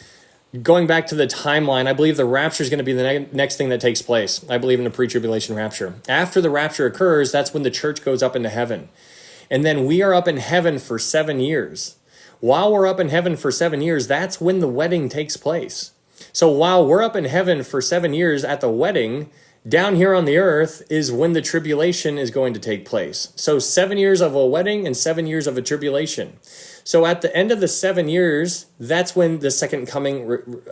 going back to the timeline, I believe the rapture is going to be the next thing that takes place. I believe in a pre-tribulation rapture. After the rapture occurs, that's when the church goes up into heaven, and then we are up in heaven for 7 years. While we're up in heaven for 7 years, that's when the wedding takes place. So while we're up in heaven for 7 years at the wedding, down here on the earth is when the tribulation is going to take place. So 7 years of a wedding and 7 years of a tribulation. So at the end of the 7 years, that's when the second coming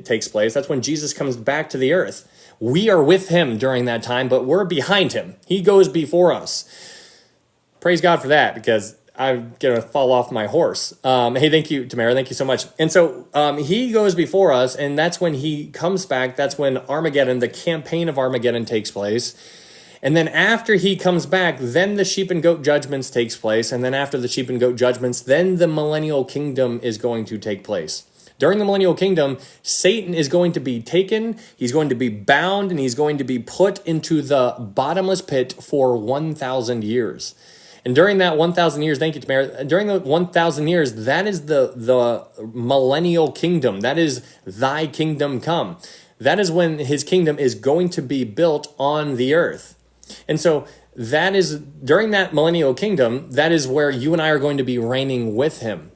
takes place. That's when Jesus comes back to the earth. We are with him during that time, but we're behind him. He goes before us. Praise God for that, because I'm going to fall off my horse. Hey, thank you, Tamara. Thank you so much. And so he goes before us, and that's when he comes back. That's when Armageddon, the campaign of Armageddon, takes place. And then after he comes back, then the sheep and goat judgments takes place. And then after the sheep and goat judgments, then the millennial kingdom is going to take place. During the millennial kingdom, Satan is going to be taken, he's going to be bound, and he's going to be put into the bottomless pit for 1,000 years. And during that 1,000 years, thank you, Tamara, during the 1,000 years, that is the millennial kingdom. That is thy kingdom come. That is when his kingdom is going to be built on the earth. And so that is, during that millennial kingdom, that is where you and I are going to be reigning with him.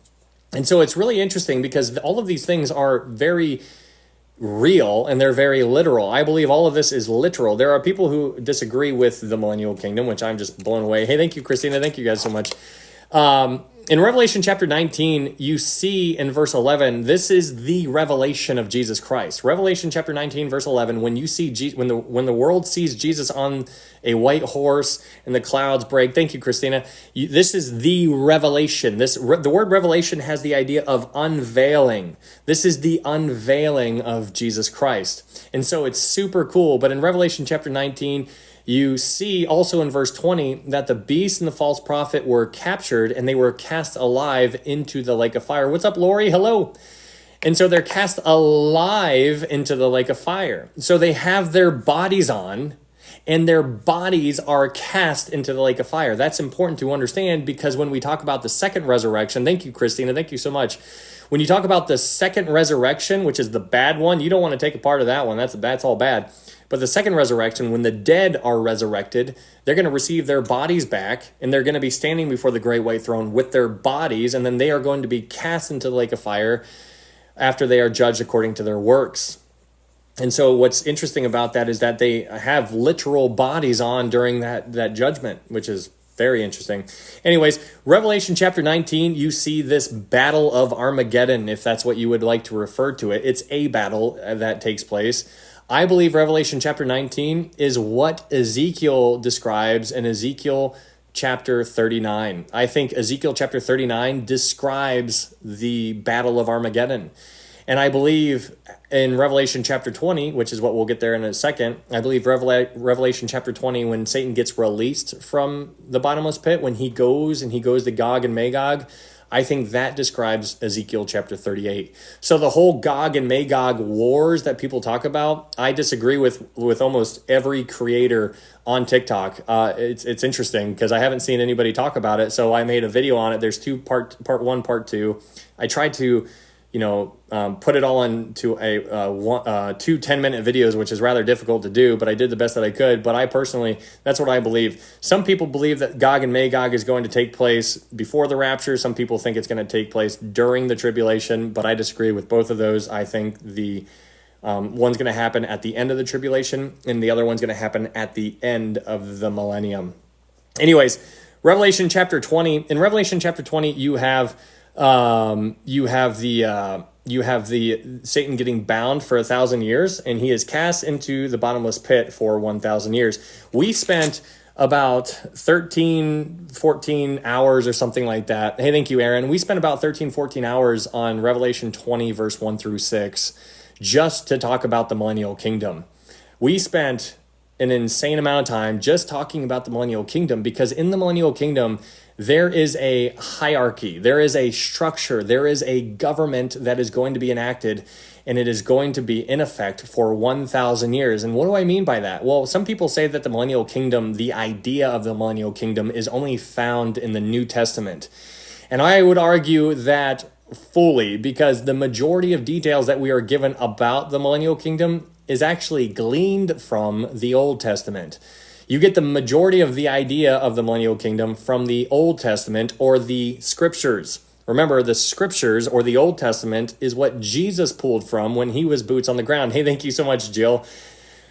And so it's really interesting because all of these things are very real and they're very literal. I believe all of this is literal. There are people who disagree with the millennial kingdom, which I'm just blown away. Hey, thank you, Christina. Thank you guys so much. In Revelation chapter 19, you see in verse 11, this is the revelation of Jesus Christ. Revelation chapter 19, verse 11, when you see when the world sees Jesus on a white horse and the clouds break. Thank you, Christina. This is the revelation. The word revelation has the idea of unveiling. This is the unveiling of Jesus Christ. And so it's super cool. But in Revelation chapter 19, you see also in verse 20 that the beast and the false prophet were captured and they were cast alive into the lake of fire. What's up, Lori? Hello. And so they're cast alive into the lake of fire. So they have their bodies on and their bodies are cast into the lake of fire. That's important to understand because when we talk about the second resurrection, thank you, Christina. Thank you so much. When you talk about the second resurrection, which is the bad one, you don't want to take a part of that one. That's all bad. But the second resurrection, when the dead are resurrected, they're going to receive their bodies back, and they're going to be standing before the great white throne with their bodies, and then they are going to be cast into the lake of fire after they are judged according to their works. And so what's interesting about that is that they have literal bodies on during that judgment, which is very interesting. Anyways, Revelation chapter 19, you see this battle of Armageddon, if that's what you would like to refer to it. It's a battle that takes place. I believe Revelation chapter 19 is what Ezekiel describes in Ezekiel chapter 39. I think Ezekiel chapter 39 describes the battle of Armageddon. And I believe in Revelation chapter 20, which is what we'll get there in a second, I believe Revelation chapter 20, when Satan gets released from the bottomless pit, when he goes to Gog and Magog, I think that describes Ezekiel chapter 38. So the whole Gog and Magog wars that people talk about, I disagree with almost every creator on TikTok. It's interesting because I haven't seen anybody talk about it. So I made a video on it. There's part one, part two. I tried to put it all into two 10-minute videos, which is rather difficult to do, but I did the best that I could. But I personally, that's what I believe. Some people believe that Gog and Magog is going to take place before the rapture. Some people think it's going to take place during the tribulation, but I disagree with both of those. I think the one's going to happen at the end of the tribulation, and the other one's going to happen at the end of the millennium. Anyways, Revelation chapter 20. In Revelation chapter 20, you have the Satan getting bound for 1,000 years, and he is cast into the bottomless pit for 1,000 years. We spent about 14 hours or something like that. Hey, thank you, Aaron. We spent about 14 hours on Revelation 20, verse 1 through 6, just to talk about the millennial kingdom. We spent an insane amount of time just talking about the millennial kingdom, because in the millennial kingdom, there is a hierarchy, there is a structure, there is a government that is going to be enacted, and it is going to be in effect for 1,000 years. And what do I mean by that? Well, some people say that the millennial kingdom, the idea of the millennial kingdom, is only found in the New Testament. And I would argue that fully, because the majority of details that we are given about the millennial kingdom is actually gleaned from the Old Testament. You get the majority of the idea of the millennial kingdom from the Old Testament or the scriptures. Remember, the scriptures or the Old Testament is what Jesus pulled from when he was boots on the ground. Hey, thank you so much, Jill.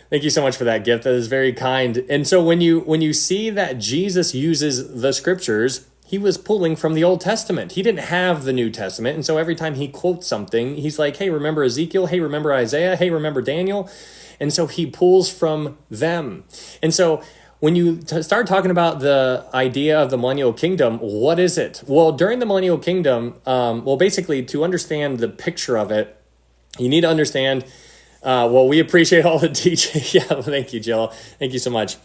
Thank you so much for that gift. That is very kind. And so when you see that Jesus uses the scriptures, he was pulling from the Old Testament. He didn't have the New Testament. And so every time he quotes something, he's like, hey, remember Ezekiel? Hey, remember Isaiah? Hey, remember Daniel? And so he pulls from them. And so when you start talking about the idea of the millennial kingdom, what is it? Well, during the millennial kingdom, basically to understand the picture of it, you need to understand, we appreciate all the teaching. Yeah, thank you, Jill. Thank you so much.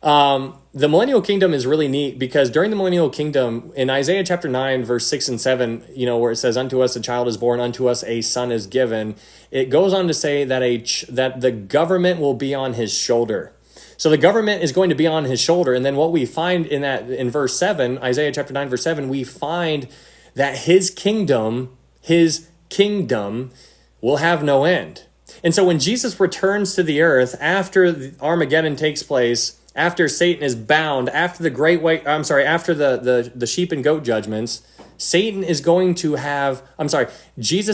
The millennial kingdom is really neat because during the millennial kingdom, in Isaiah chapter 9, verse 6 and 7, where it says, unto us a child is born, unto us a son is given, it goes on to say that the government will be on his shoulder. So the government is going to be on his shoulder. And then what we find in verse 7, Isaiah chapter 9, verse 7, we find that his kingdom will have no end. And so when Jesus returns to the earth after Armageddon takes place, after Satan is bound, after the sheep and goat judgments, Jesus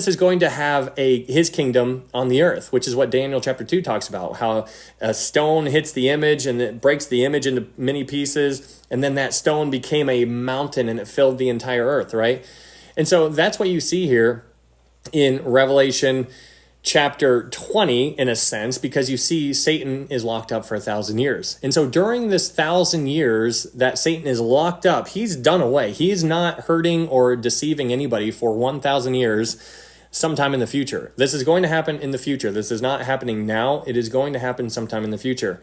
is going to have his kingdom on the earth, which is what Daniel chapter 2 talks about, how a stone hits the image and it breaks the image into many pieces, and then that stone became a mountain and it filled the entire earth, right? And so that's what you see here in Revelation chapter 20, in a sense, because you see Satan is locked up for 1,000 years. And so during this 1,000 years that Satan is locked up, he's done away. He is not hurting or deceiving anybody for 1,000 years sometime in the future. This is going to happen in the future. This is not happening now. It is going to happen sometime in the future.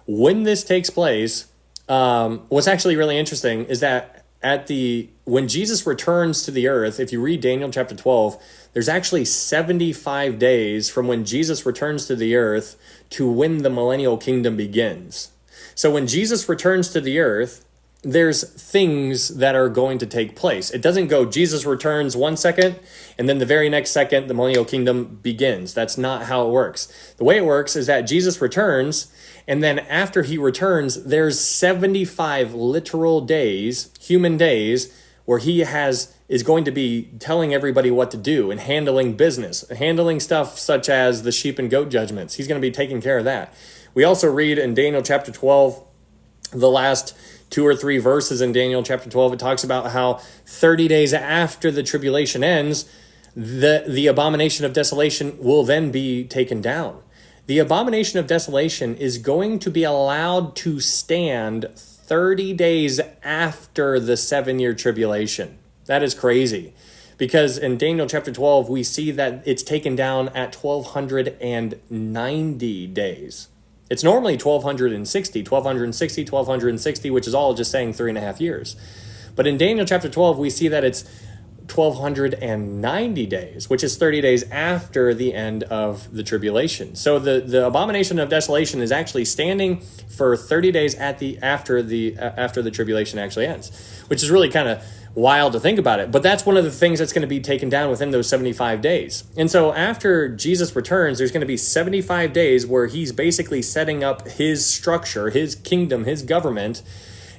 When this takes place, what's actually really interesting is that when Jesus returns to the earth, if you read Daniel chapter 12, there's actually 75 days from when Jesus returns to the earth to when the millennial kingdom begins. So when Jesus returns to the earth, there's things that are going to take place. It doesn't go, Jesus returns 1 second, and then the very next second, the millennial kingdom begins. That's not how it works. The way it works is that Jesus returns, and then after he returns, there's 75 literal days, human days, where he is going to be telling everybody what to do and handling business, handling stuff such as the sheep and goat judgments. He's going to be taking care of that. We also read in Daniel chapter 12, the last 2 or 3 verses in Daniel chapter 12, it talks about how 30 days after the tribulation ends, the abomination of desolation will then be taken down. The abomination of desolation is going to be allowed to stand 30 days after the 7-year tribulation. That is crazy. Because in Daniel chapter 12, we see that it's taken down at 1290 days. It's normally 1260, which is all just saying 3.5 years. But in Daniel chapter 12, we see that it's 1290 days, which is 30 days after the end of the tribulation. So the abomination of desolation is actually standing for 30 days after the tribulation actually ends, which is really kind of wild to think about it. But that's one of the things that's going to be taken down within those 75 days. And so after Jesus returns, there's going to be 75 days where he's basically setting up his structure, his kingdom, his government.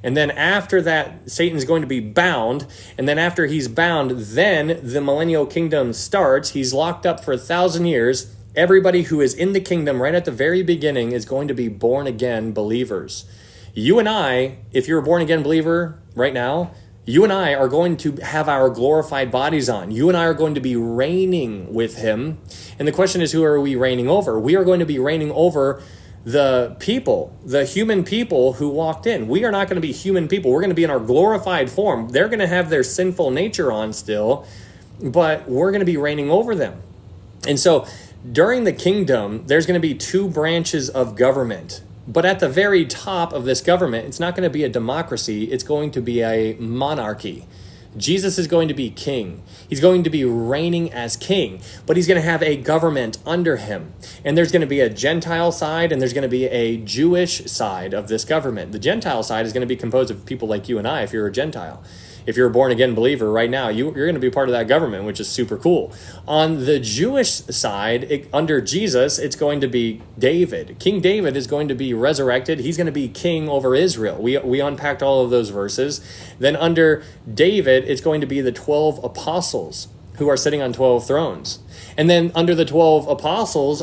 And then after that, Satan's going to be bound. And then after he's bound, then the millennial kingdom starts. He's locked up for 1,000 years. Everybody who is in the kingdom right at the very beginning is going to be born again believers. You and I, if you're a born again believer right now, you and I are going to have our glorified bodies on. You and I are going to be reigning with him. And the question is, who are we reigning over? We are going to be reigning over the people, the human people who walked in. We are not going to be human people. We're going to be in our glorified form. They're going to have their sinful nature on still, but we're going to be reigning over them. And so during the kingdom, there's going to be two branches of government. But at the very top of this government, it's not going to be a democracy. It's going to be a monarchy. Jesus is going to be king. He's going to be reigning as king, but he's going to have a government under him. And there's going to be a Gentile side and there's going to be a Jewish side of this government. The Gentile side is going to be composed of people like you and I if you're a Gentile. If you're a born-again believer right now, you're going to be part of that government, which is super cool. On the Jewish side, under Jesus, it's going to be David. King David is going to be resurrected. He's going to be king over Israel. We unpacked all of those verses. Then under David, it's going to be the 12 apostles who are sitting on 12 thrones. And then under the 12 apostles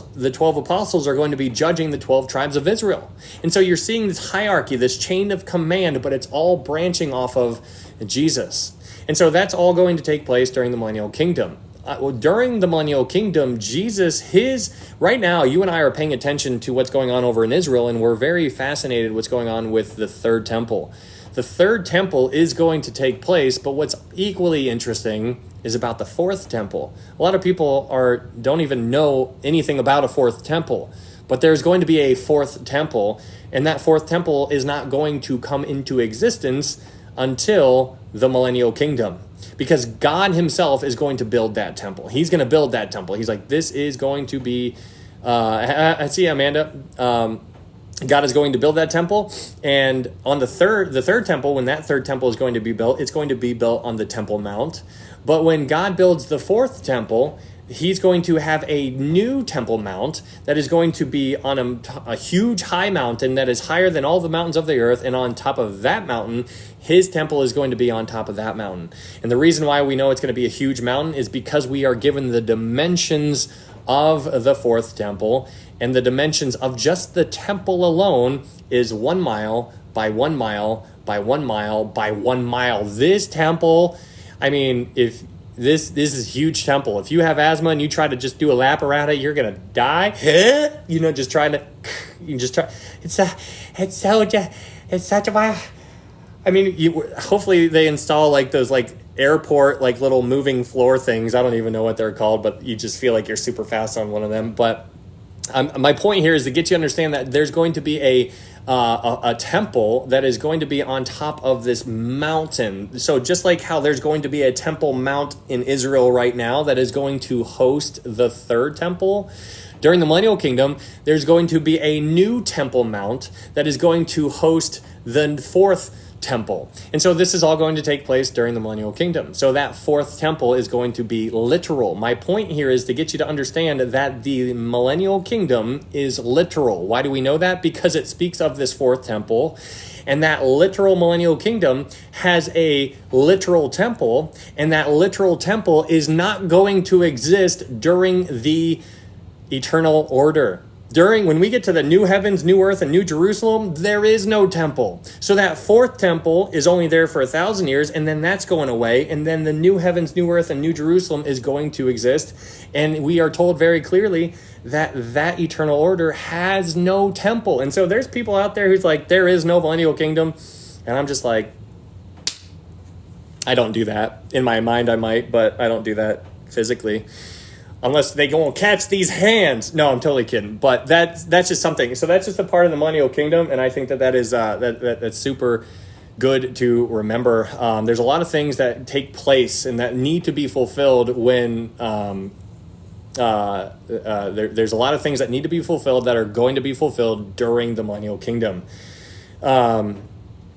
are going to be judging the 12 tribes of Israel. And so you're seeing this hierarchy, this chain of command, but it's all branching off of Jesus. And so that's all going to take place during the millennial kingdom. During the millennial kingdom, right now, you and I are paying attention to what's going on over in Israel, and we're very fascinated what's going on with the third temple. The third temple is going to take place, but what's equally interesting is about the fourth temple. A lot of people don't even know anything about a fourth temple, but there's going to be a fourth temple, and that fourth temple is not going to come into existence until the millennial kingdom, because God himself is going to build that temple. He's going to build that temple. He's like, this is going to be, I see Amanda, God is going to build that temple, and on the third temple, when that third temple is going to be built, it's going to be built on the Temple Mount. But when God builds the fourth temple, he's going to have a new Temple Mount that is going to be on a huge high mountain that is higher than all the mountains of the earth, and on top of that mountain, his temple is going to be on top of that mountain. And the reason why we know it's going to be a huge mountain is because we are given the dimensions of the fourth temple, and the dimensions of just the temple alone is 1 mile by 1 mile by 1 mile by 1 mile. This temple, I mean, if this is a huge temple. If you have asthma and you try to just do a lap around it, you're gonna die. Just trying to, you just try. It's such a. I mean, hopefully they install like those like airport like little moving floor things. I don't even know what they're called, but you just feel like you're super fast on one of them. But my point here is to get you to understand that there's going to be a temple that is going to be on top of this mountain. So just like how there's going to be a Temple Mount in Israel right now that is going to host the third temple, during the millennial kingdom, there's going to be a new Temple Mount that is going to host the fourth temple. And so this is all going to take place during the millennial kingdom. So that fourth temple is going to be literal. My point here is to get you to understand that the millennial kingdom is literal. Why do we know that? Because it speaks of this fourth temple, and that literal millennial kingdom has a literal temple, and that literal temple is not going to exist during the eternal order. When we get to the new heavens, new earth, and new Jerusalem, there is no temple. So that fourth temple is only there for 1,000 years, and then that's going away. And then the new heavens, new earth, and new Jerusalem is going to exist. And we are told very clearly that that eternal order has no temple. And so there's people out there who's like, there is no millennial kingdom. And I'm just like, I don't do that. In my mind, I might, but I don't do that physically. Unless they go and catch these hands. No, I'm totally kidding. But that's just something. So that's just a part of the millennial kingdom, and I think that is that's super good to remember. There's a lot of things that take place and that need to be fulfilled when there's a lot of things that need to be fulfilled that are going to be fulfilled during the millennial kingdom.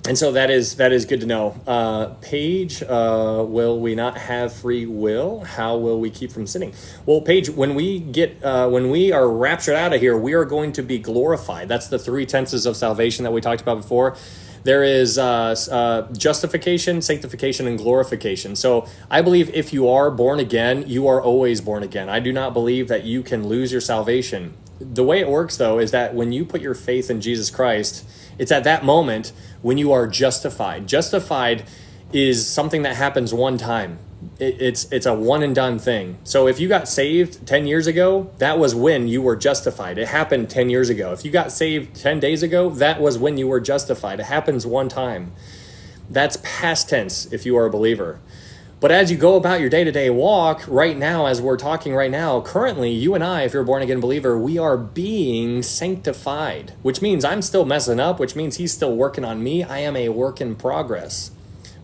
And so that is good to know. Paige, will we not have free will? How will we keep from sinning? Well, Paige, when we are raptured out of here, we are going to be glorified. That's the three tenses of salvation that we talked about before. There is justification, sanctification, and glorification. So I believe if you are born again, you are always born again. I do not believe that you can lose your salvation. The way it works, though, is that when you put your faith in Jesus Christ, it's at that moment when you are justified. Justified is something that happens one time. It's a one and done thing. So if you got saved 10 years ago, that was when you were justified. It happened 10 years ago. If you got saved 10 days ago, that was when you were justified. It happens one time. That's past tense if you are a believer. But as you go about your day-to-day walk right now, as we're talking right now, currently, you and I, if you're a born-again believer, we are being sanctified, which means I'm still messing up, which means he's still working on me. I am a work in progress.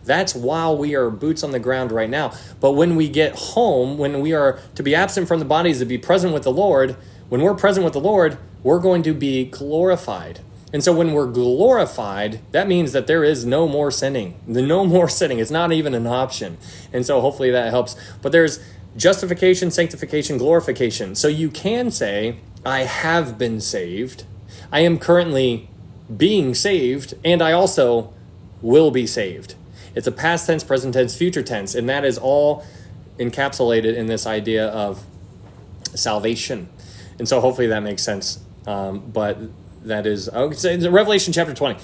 That's while we are boots on the ground right now. But when we get home, when we are to be absent from the bodies, to be present with the Lord, when we're present with the Lord, we're going to be glorified. And so when we're glorified, that means that there is no more sinning. The no more sinning. It's not even an option. And so hopefully that helps. But there's justification, sanctification, glorification. So you can say, I have been saved. I am currently being saved, and I also will be saved. It's a past tense, present tense, future tense, and that is all encapsulated in this idea of salvation. And so hopefully that makes sense. But that is, I would say, Revelation chapter 20.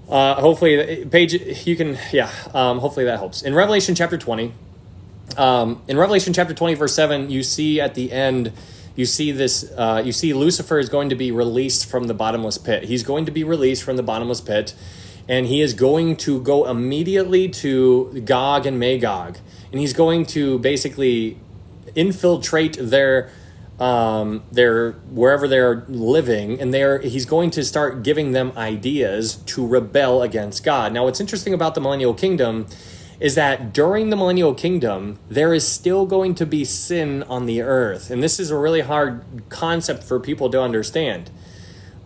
Hopefully, Paige, you can, hopefully that helps. In Revelation chapter 20, verse 7, you see at the end, you see Lucifer is going to be released from the bottomless pit. He's going to be released from the bottomless pit, and he is going to go immediately to Gog and Magog, and he's going to basically infiltrate their wherever they're living, and he's going to start giving them ideas to rebel against God. Now, what's interesting about the millennial kingdom is that during the millennial kingdom, there is still going to be sin on the earth. And this is a really hard concept for people to understand.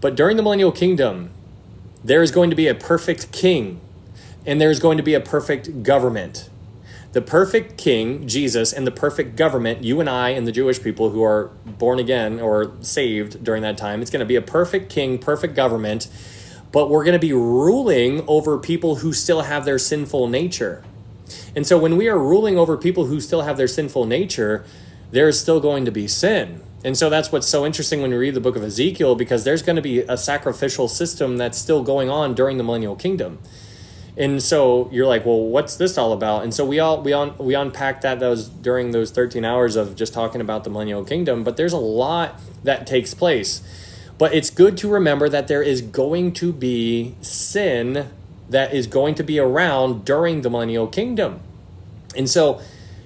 But during the millennial kingdom, there is going to be a perfect king, and there's going to be a perfect government. The perfect king, Jesus, and the perfect government, you and I and the Jewish people who are born again or saved during that time, it's going to be a perfect king, perfect government, but we're going to be ruling over people who still have their sinful nature. And so when we are ruling over people who still have their sinful nature, there is still going to be sin. And so that's what's so interesting when we read the book of Ezekiel, because there's going to be a sacrificial system that's still going on during the millennial kingdom. And so you're like, well, what's this all about? And so we unpacked that during those 13 hours of just talking about the millennial kingdom. But there's a lot that takes place. But it's good to remember that there is going to be sin that is going to be around during the millennial kingdom. And so,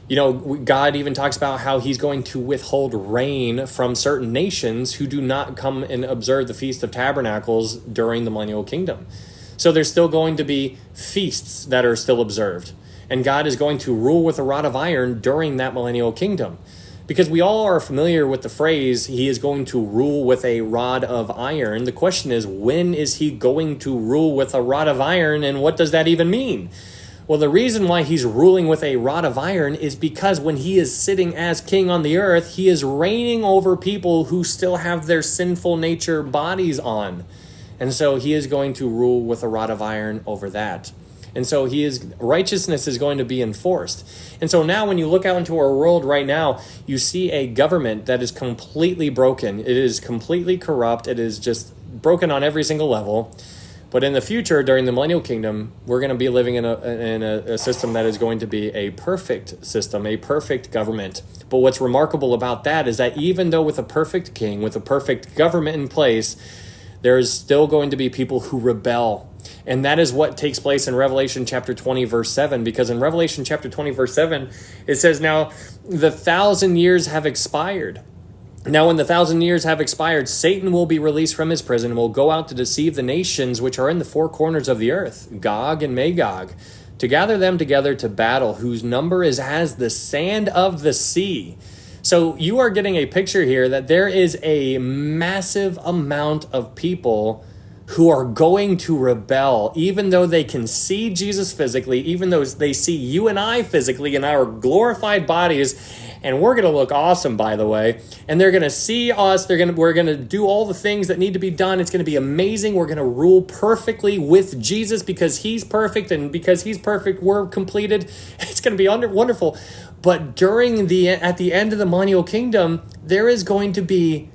God even talks about how he's going to withhold rain from certain nations who do not come and observe the Feast of Tabernacles during the millennial kingdom. So there's still going to be feasts that are still observed. And God is going to rule with a rod of iron during that millennial kingdom. Because we all are familiar with the phrase, he is going to rule with a rod of iron. The question is, when is he going to rule with a rod of iron, and what does that even mean? Well, the reason why he's ruling with a rod of iron is because when he is sitting as king on the earth, he is reigning over people who still have their sinful nature bodies on. And so he is going to rule with a rod of iron over that. And so righteousness is going to be enforced. And so now when you look out into our world right now, you see a government that is completely broken. It is completely corrupt. It is just broken on every single level. But in the future, during the millennial kingdom, we're going to be living in a system that is going to be a perfect system, a perfect government. But what's remarkable about that is that even though with a perfect king, with a perfect government in place, there is still going to be people who rebel. And that is what takes place in Revelation chapter 20, verse 7, because in Revelation chapter 20, verse 7, it says, now the 1,000 years have expired. Now, when the 1,000 years have expired, Satan will be released from his prison and will go out to deceive the nations which are in the four corners of the earth, Gog and Magog, to gather them together to battle, whose number is as the sand of the sea. So you are getting a picture here that there is a massive amount of people who are going to rebel, even though they can see Jesus physically, even though they see you and I physically in our glorified bodies, and we're going to look awesome, by the way, and they're going to see us, we're going to do all the things that need to be done. It's going to be amazing. We're going to rule perfectly with Jesus because he's perfect, and because he's perfect, we're completed. It's going to be wonderful. But at the end of the millennial kingdom, there is going to be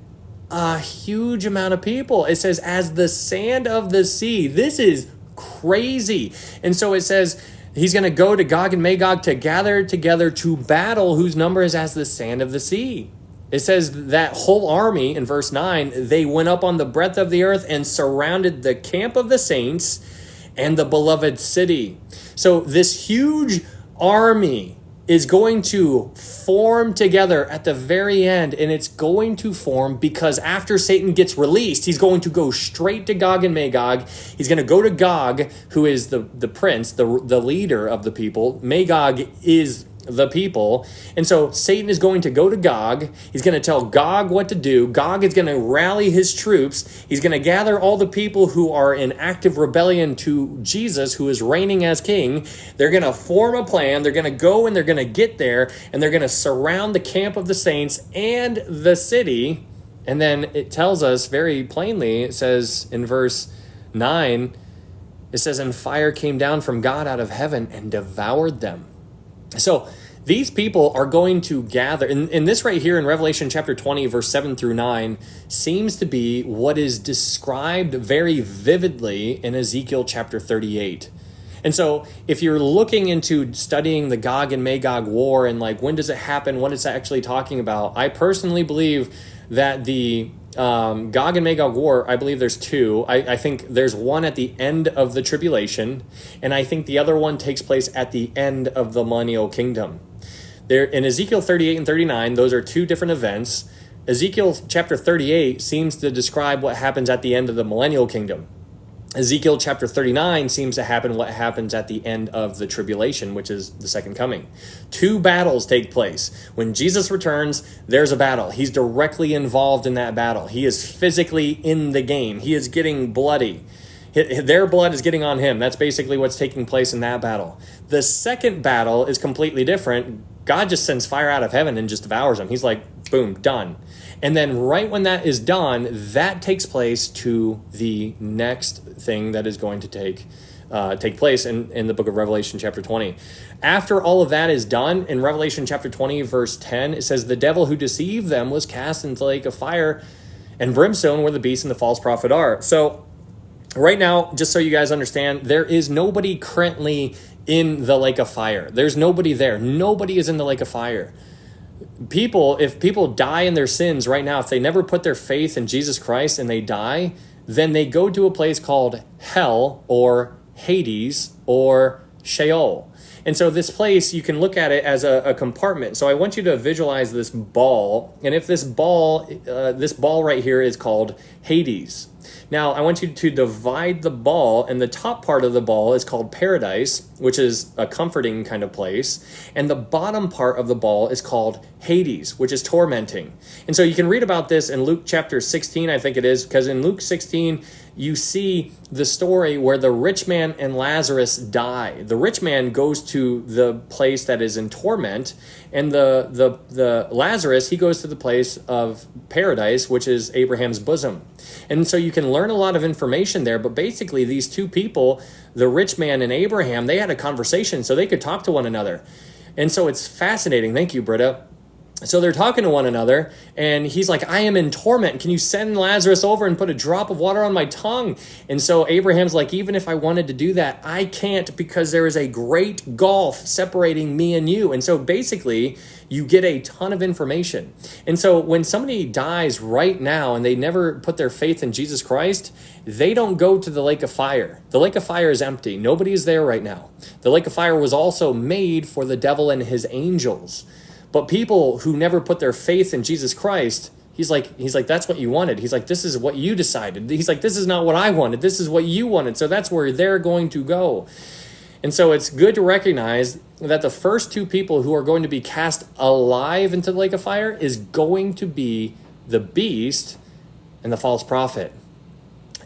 a huge amount of people. It says, as the sand of the sea. This is crazy. And so it says, he's going to go to Gog and Magog to gather together to battle, whose number is as the sand of the sea. It says that whole army in verse 9, they went up on the breadth of the earth and surrounded the camp of the saints and the beloved city. So this huge army is going to form together at the very end, and it's going to form because after Satan gets released, he's going to go straight to Gog and Magog. He's going to go to Gog, who is the prince, the leader of the people. Magog is the people. And so Satan is going to go to Gog. He's going to tell Gog what to do. Gog is going to rally his troops. He's going to gather all the people who are in active rebellion to Jesus, who is reigning as king. They're going to form a plan. They're going to go and they're going to get there, and they're going to surround the camp of the saints and the city. And then it tells us very plainly, it says in verse 9, it says, and fire came down from God out of heaven and devoured them. So these people are going to gather, and this right here in Revelation chapter 20, verse 7 through 9, seems to be what is described very vividly in Ezekiel chapter 38. And so if you're looking into studying the Gog and Magog war and like when does it happen, what it's actually talking about, I personally believe that the Gog and Magog war, I believe there's two. I think there's one at the end of the tribulation, and I think the other one takes place at the end of the millennial kingdom. There in Ezekiel 38 and 39, those are two different events. Ezekiel chapter 38 seems to describe what happens at the end of the millennial kingdom. Ezekiel chapter 39 seems to happen what happens at the end of the tribulation, which is the second coming. Two battles take place. When Jesus returns, there's a battle. He's directly involved in that battle. He is physically in the game. He is getting bloody. Their blood is getting on him. That's basically what's taking place in that battle. The second battle is completely different. God just sends fire out of heaven and just devours them. He's like, boom, done. And then right when that is done, that takes place to the next thing that is going to take place in the book of Revelation chapter 20. After all of that is done, in Revelation chapter 20, verse 10, it says, the devil who deceived them was cast into the lake of fire and brimstone where the beast and the false prophet are. So right now, just so you guys understand, there is nobody currently in the lake of fire. There's nobody there. Nobody is in the lake of fire. If people die in their sins right now, if they never put their faith in Jesus Christ and they die, then they go to a place called hell or Hades or Sheol. And so this place, you can look at it as a compartment. So I want you to visualize this ball. And if this ball right here is called Hades. Now, I want you to divide the ball, and the top part of the ball is called paradise, which is a comforting kind of place. And the bottom part of the ball is called Hades, which is tormenting. And so you can read about this in Luke chapter 16, I think it is, because in Luke 16, you see the story where the rich man and Lazarus die. The rich man goes to the place that is in torment, and the Lazarus, he goes to the place of paradise, which is Abraham's bosom. And so you can learn a lot of information there, but basically these two people, the rich man and Abraham, they had a conversation so they could talk to one another. And so it's fascinating. Thank you, Britta. So they're talking to one another, and he's like, I am in torment. Can you send Lazarus over and put a drop of water on my tongue? And so Abraham's like, even if I wanted to do that, I can't, because there is a great gulf separating me and you. And so basically, you get a ton of information. And so when somebody dies right now and they never put their faith in Jesus Christ, they don't go to the lake of fire. The lake of fire is empty. Nobody is there right now. The lake of fire was also made for the devil and his angels. But people who never put their faith in Jesus Christ, he's like, that's what you wanted. He's like, this is what you decided. He's like, this is not what I wanted. This is what you wanted. So that's where they're going to go. And so it's good to recognize that the first two people who are going to be cast alive into the lake of fire is going to be the beast and the false prophet.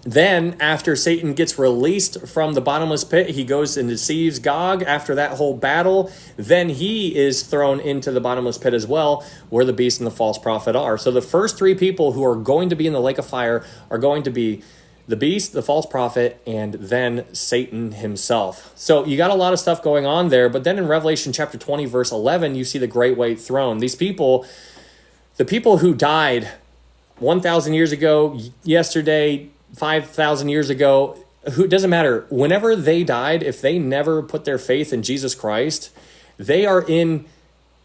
Then, after Satan gets released from the bottomless pit, he goes and deceives Gog after that whole battle. Then he is thrown into the bottomless pit as well, where the beast and the false prophet are. So the first three people who are going to be in the lake of fire are going to be the beast, the false prophet, and then Satan himself. So you got a lot of stuff going on there. But then in Revelation chapter 20, verse 11, you see the great white throne. These people, the people who died 1,000 years ago, yesterday, 5,000 years ago, it doesn't matter. Whenever they died, if they never put their faith in Jesus Christ, they are in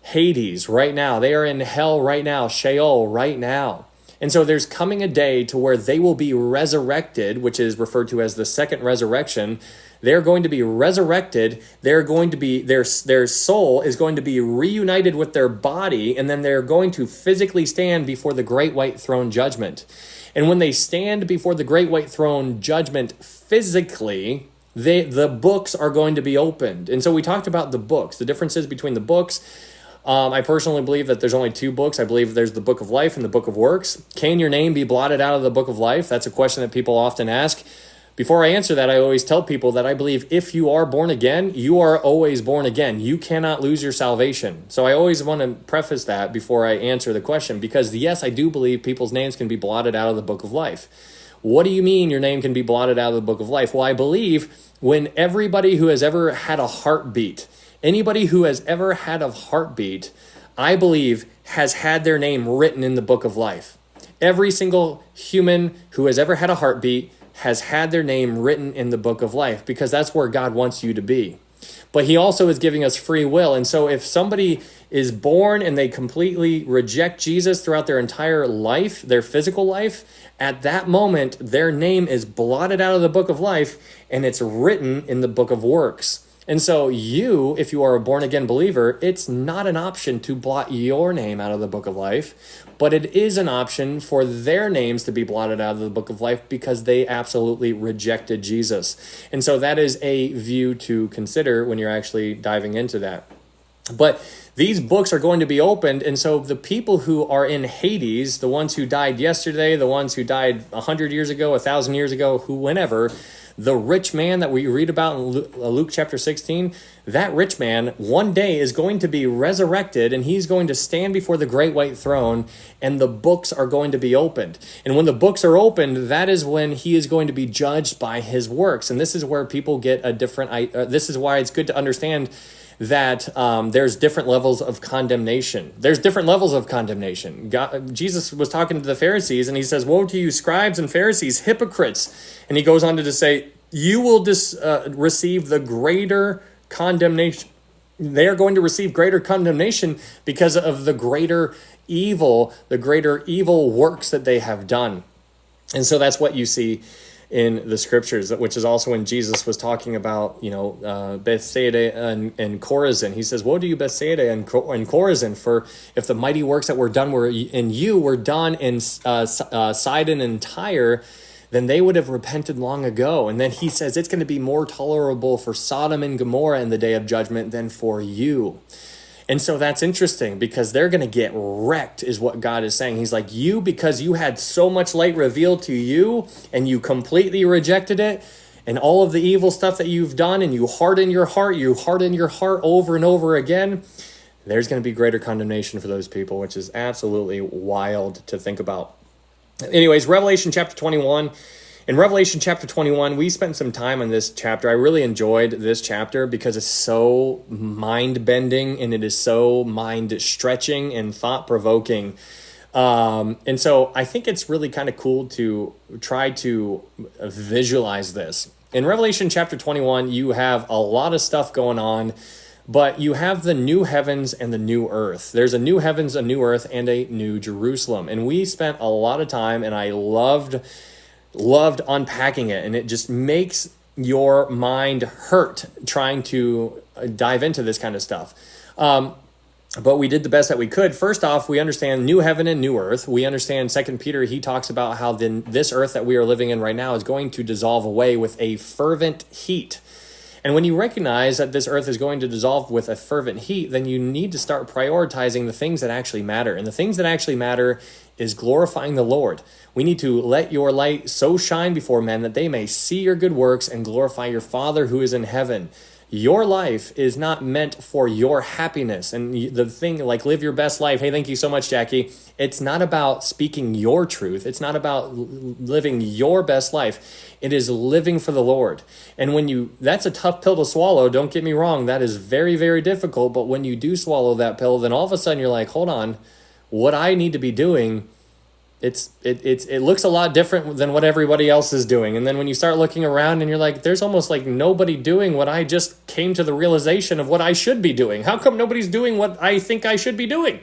Hades right now. They are in hell right now, Sheol right now. And so there's coming a day to where they will be resurrected, which is referred to as the second resurrection. They're going to be resurrected. They're going to be, their soul is going to be reunited with their body, and then they're going to physically stand before the great white throne judgment. And when they stand before the great white throne judgment physically, the books are going to be opened. And so we talked about the books, the differences between the books. I personally believe that there's only two books. I believe there's the book of life and the book of works. Can your name be blotted out of the book of life? That's a question that people often ask. Before I answer that, I always tell people that I believe if you are born again, you are always born again. You cannot lose your salvation. So I always want to preface that before I answer the question, because yes, I do believe people's names can be blotted out of the book of life. What do you mean your name can be blotted out of the book of life? Well, I believe when everybody who has ever had a heartbeat, anybody who has ever had a heartbeat, I believe has had their name written in the book of life. Every single human who has ever had a heartbeat has had their name written in the book of life, because that's where God wants you to be. But he also is giving us free will. And so if somebody is born and they completely reject Jesus throughout their entire life, their physical life, at that moment, their name is blotted out of the book of life and it's written in the book of works. And so you, if you are a born-again believer, it's not an option to blot your name out of the book of life, but it is an option for their names to be blotted out of the book of life because they absolutely rejected Jesus. And so that is a view to consider when you're actually diving into that. But these books are going to be opened, and so the people who are in Hades, the ones who died yesterday, the ones who died 100 years ago, 1,000 years ago, whenever, the rich man that we read about in Luke chapter 16, that rich man one day is going to be resurrected, and he's going to stand before the great white throne, and the books are going to be opened. And when the books are opened, that is when he is going to be judged by his works. And this is where people get a different, this is why it's good to understand that there's different levels of condemnation. There's different levels of condemnation. Jesus was talking to the Pharisees, and he says, "Woe to you, scribes and Pharisees, hypocrites." And he goes on to say, you will receive the greater condemnation. They are going to receive greater condemnation because of the greater evil works that they have done. And so that's what you see in the scriptures, which is also when Jesus was talking about, Bethsaida and Chorazin. He says, "Woe to you, Bethsaida and Chorazin, for if the mighty works that were done were done in Sidon and Tyre, then they would have repented long ago." And then he says it's going to be more tolerable for Sodom and Gomorrah in the day of judgment than for you. And so that's interesting because they're going to get wrecked is what God is saying. He's like, you, because you had so much light revealed to you and you completely rejected it and all of the evil stuff that you've done and you harden your heart over and over again, there's going to be greater condemnation for those people, which is absolutely wild to think about. Anyways, Revelation chapter 21 In Revelation chapter 21, we spent some time on this chapter. I really enjoyed this chapter because it's so mind-bending and it is so mind-stretching and thought-provoking. And so I think it's really kind of cool to try to visualize this. In Revelation chapter 21, you have a lot of stuff going on, but you have the new heavens and the new earth. There's a new heavens, a new earth, and a new Jerusalem. And we spent a lot of time, and I loved unpacking it, and it just makes your mind hurt trying to dive into this kind of stuff. But we did the best that we could. First off, we understand new heaven and new earth. We understand 2 Peter, he talks about how this earth that we are living in right now is going to dissolve away with a fervent heat. And when you recognize that this earth is going to dissolve with a fervent heat, then you need to start prioritizing the things that actually matter. And the things that actually matter is glorifying the Lord. We need to let your light so shine before men that they may see your good works and glorify your Father who is in heaven. Your life is not meant for your happiness. And the thing, like, live your best life. Hey, thank you so much, Jackie. It's not about speaking your truth. It's not about living your best life. It is living for the Lord. And that's a tough pill to swallow. Don't get me wrong. That is very, very difficult. But when you do swallow that pill, then all of a sudden you're like, hold on, what I need to be doing, it looks a lot different than what everybody else is doing. And then when you start looking around and you're like, there's almost like nobody doing what I just came to the realization of what I should be doing. How come nobody's doing what I think I should be doing?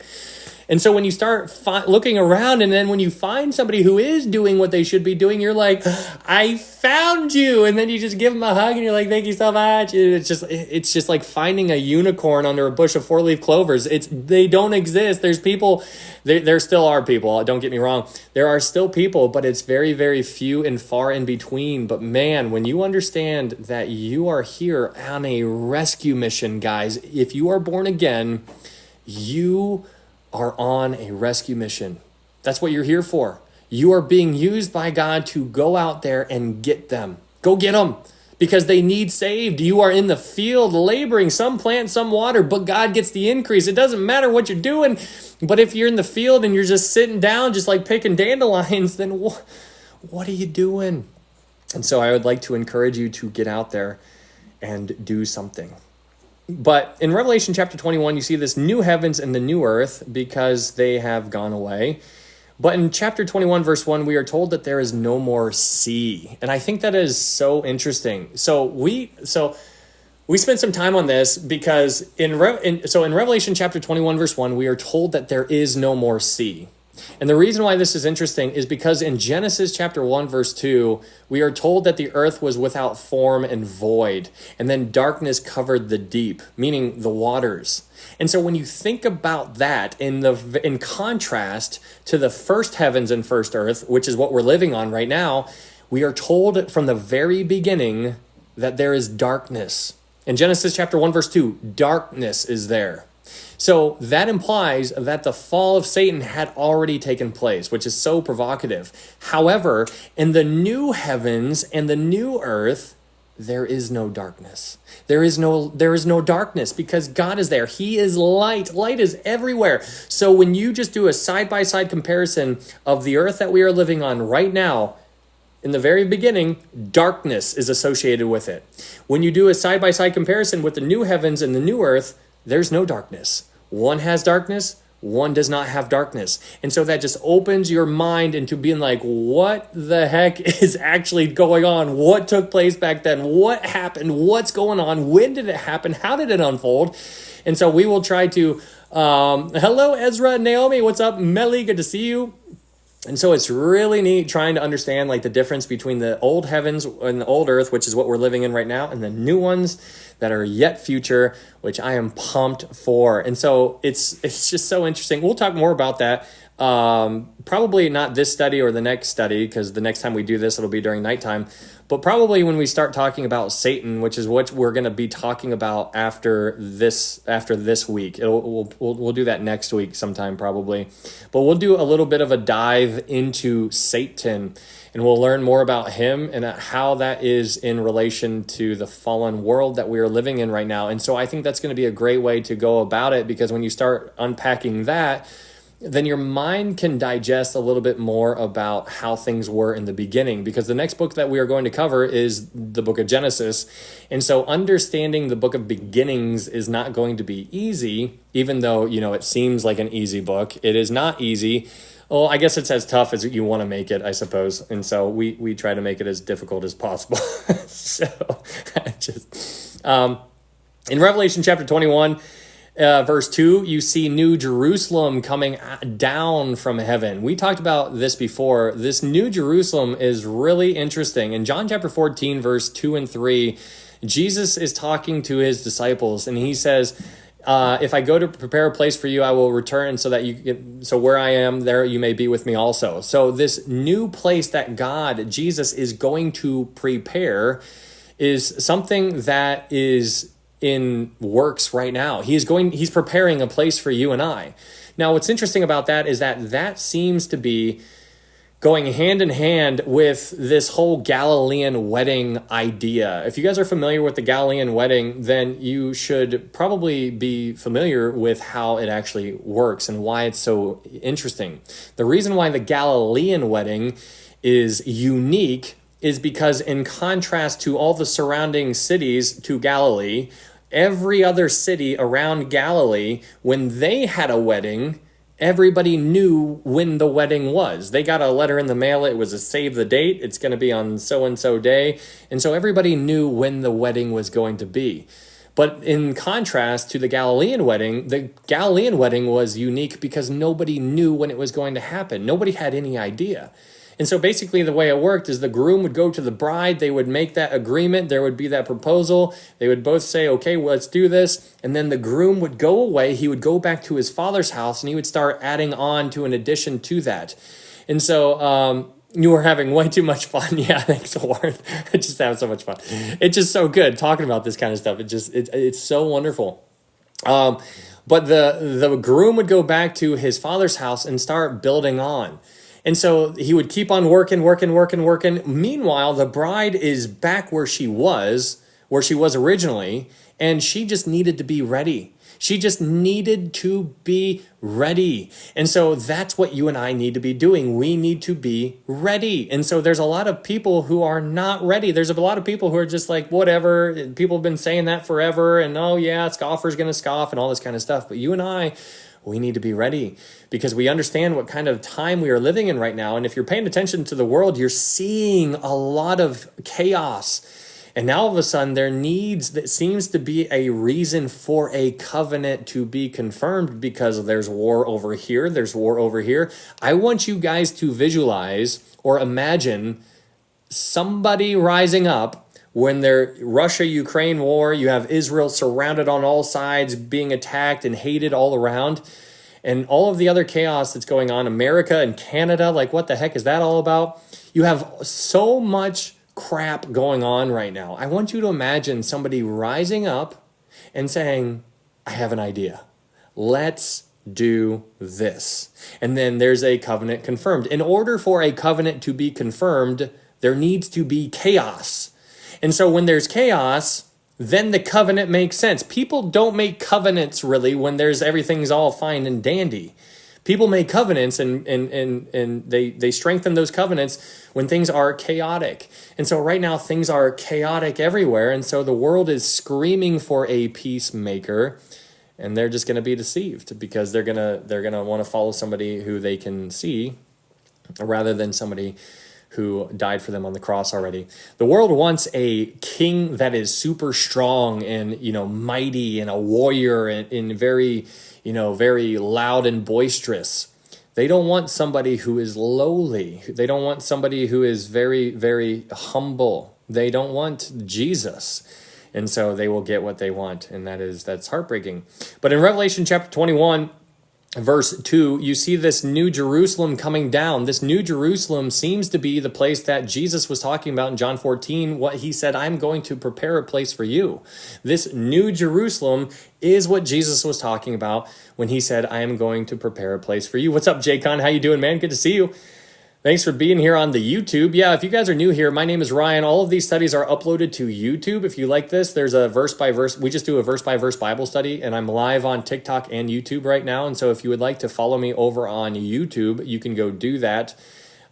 And so when you start looking around, and then when you find somebody who is doing what they should be doing, you're like, I found you. And then you just give them a hug and you're like, thank you so much. It's just like finding a unicorn under a bush of 4-leaf clovers. They don't exist. There's people, there still are people. Don't get me wrong. There are still people, but it's very, very few and far in between. But man, when you understand that you are here on a rescue mission, guys, if you are born again, you are on a rescue mission. That's what you're here for. You are being used by God to go out there and get them. Go get them because they need saved. You are in the field laboring, some plant, some water, but God gets the increase. It doesn't matter what you're doing, but if you're in the field and you're just sitting down, just like picking dandelions, then what are you doing? And so I would like to encourage you to get out there and do something. But in Revelation chapter 21, you see this new heavens and the new earth because they have gone away. But in chapter 21, verse 1, we are told that there is no more sea. And I think that is so interesting. So we spent some time on this because in Revelation chapter 21, verse 1, we are told that there is no more sea. And the reason why this is interesting is because in Genesis chapter 1, verse 2, we are told that the earth was without form and void, and then darkness covered the deep, meaning the waters. And so when you think about that in contrast to the first heavens and first earth, which is what we're living on right now, we are told from the very beginning that there is darkness. In Genesis chapter 1, verse 2, darkness is there. So that implies that the fall of Satan had already taken place, which is so provocative. However, in the new heavens and the new earth, there is no darkness. There is no darkness because God is there. He is light. Light is everywhere. So when you just do a side-by-side comparison of the earth that we are living on right now, in the very beginning, darkness is associated with it. When you do a side-by-side comparison with the new heavens and the new earth, there's no darkness. One has darkness, one does not have darkness. And so that just opens your mind into being like, what the heck is actually going on? What took place back then? What happened? What's going on? When did it happen? How did it unfold? And so we will try to, hello, Ezra and Naomi. What's up, Melly? Good to see you. And so it's really neat trying to understand like the difference between the old heavens and the old earth, which is what we're living in right now, and the new ones that are yet future, which I am pumped for. And so it's just so interesting. We'll talk more about that. Probably not this study or the next study, because the next time we do this, it'll be during nighttime. But probably when we start talking about Satan, which is what we're going to be talking about after this week. We'll do that next week sometime probably. But we'll do a little bit of a dive into Satan, and we'll learn more about him and how that is in relation to the fallen world that we are living in right now. And so I think that's going to be a great way to go about it, because when you start unpacking that, then your mind can digest a little bit more about how things were in the beginning, because the next book that we are going to cover is the book of Genesis. And so understanding the book of beginnings is not going to be easy, even though, it seems like an easy book. It is not easy. Well, I guess it's as tough as you want to make it, I suppose. And so we try to make it as difficult as possible. So in Revelation chapter 21, verse 2, you see New Jerusalem coming down from heaven. We talked about this before. This New Jerusalem is really interesting. In John chapter 14, verse 2 and 3, Jesus is talking to his disciples, and he says, if I go to prepare a place for you, I will return so that so where I am, there you may be with me also. So this new place that Jesus is going to prepare is something that is in works right now. He's preparing a place for you and I. Now, what's interesting about that is that seems to be going hand in hand with this whole Galilean wedding idea. If you guys are familiar with the Galilean wedding, then you should probably be familiar with how it actually works and why it's so interesting. The reason why the Galilean wedding is unique is because, in contrast to all the surrounding cities to Galilee, every other city around Galilee, when they had a wedding, everybody knew when the wedding was. They got a letter in the mail. It was a save the date. It's going to be on so-and-so day. And so everybody knew when the wedding was going to be. But in contrast to the Galilean wedding was unique because nobody knew when it was going to happen. Nobody had any idea. And so basically the way it worked is the groom would go to the bride, they would make that agreement, there would be that proposal, they would both say, okay, well, let's do this, and then the groom would go away, he would go back to his father's house, and he would start adding on to an addition to that. And so you were having way too much fun. Yeah, thanks, Warren. I just have so much fun. It's just so good talking about this kind of stuff. It's so wonderful. But the groom would go back to his father's house and start building on. And so he would keep on working. Meanwhile, the bride is back where she was originally, and she just needed to be ready. She just needed to be ready. And so that's what you and I need to be doing. We need to be ready. And so there's a lot of people who are not ready. There's a lot of people who are just like, whatever. People have been saying that forever. And oh yeah, scoffer's going to scoff and all this kind of stuff. But you and I, we need to be ready because we understand what kind of time we are living in right now. And if you're paying attention to the world, you're seeing a lot of chaos. And now all of a sudden there seems to be a reason for a covenant to be confirmed because there's war over here. There's war over here. I want you guys to visualize or imagine somebody rising up when their Russia-Ukraine war, you have Israel surrounded on all sides, being attacked and hated all around, and all of the other chaos that's going on, America and Canada, like what the heck is that all about? You have so much crap going on right now. I want you to imagine somebody rising up and saying, I have an idea. Let's do this. And then there's a covenant confirmed. In order for a covenant to be confirmed, there needs to be chaos. And so when there's chaos, then the covenant makes sense. People don't make covenants really when everything's all fine and dandy. People make covenants and they strengthen those covenants when things are chaotic. And so right now things are chaotic everywhere. And so the world is screaming for a peacemaker, and they're just going to be deceived because they're going to want to follow somebody who they can see rather than somebody who died for them on the cross already. The world wants a king that is super strong and, mighty and a warrior and very, very loud and boisterous. They don't want somebody who is lowly. They don't want somebody who is very, very humble. They don't want Jesus. And so they will get what they want. And that's heartbreaking. But in Revelation chapter 21, Verse 2, you see this New Jerusalem coming down. This New Jerusalem seems to be the place that Jesus was talking about in John 14, what he said, I'm going to prepare a place for you. This New Jerusalem is what Jesus was talking about when he said, I am going to prepare a place for you. What's up, Jaycon? How you doing, man? Good to see you. Thanks for being here on the YouTube. Yeah, if you guys are new here, my name is Ryan. All of these studies are uploaded to YouTube. If you like this, there's a verse by verse. We just do a verse by verse Bible study, and I'm live on TikTok and YouTube right now. And so if you would like to follow me over on YouTube, you can go do that.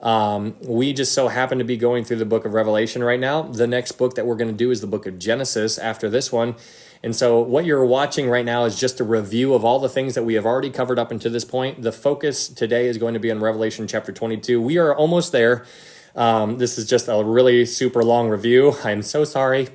We just so happen to be going through the book of Revelation right now. The next book that we're going to do is the book of Genesis after this one. And so what you're watching right now is just a review of all the things that we have already covered up until this point. The focus today is going to be on Revelation chapter 22. We are almost there. This is just a really super long review. I'm so sorry.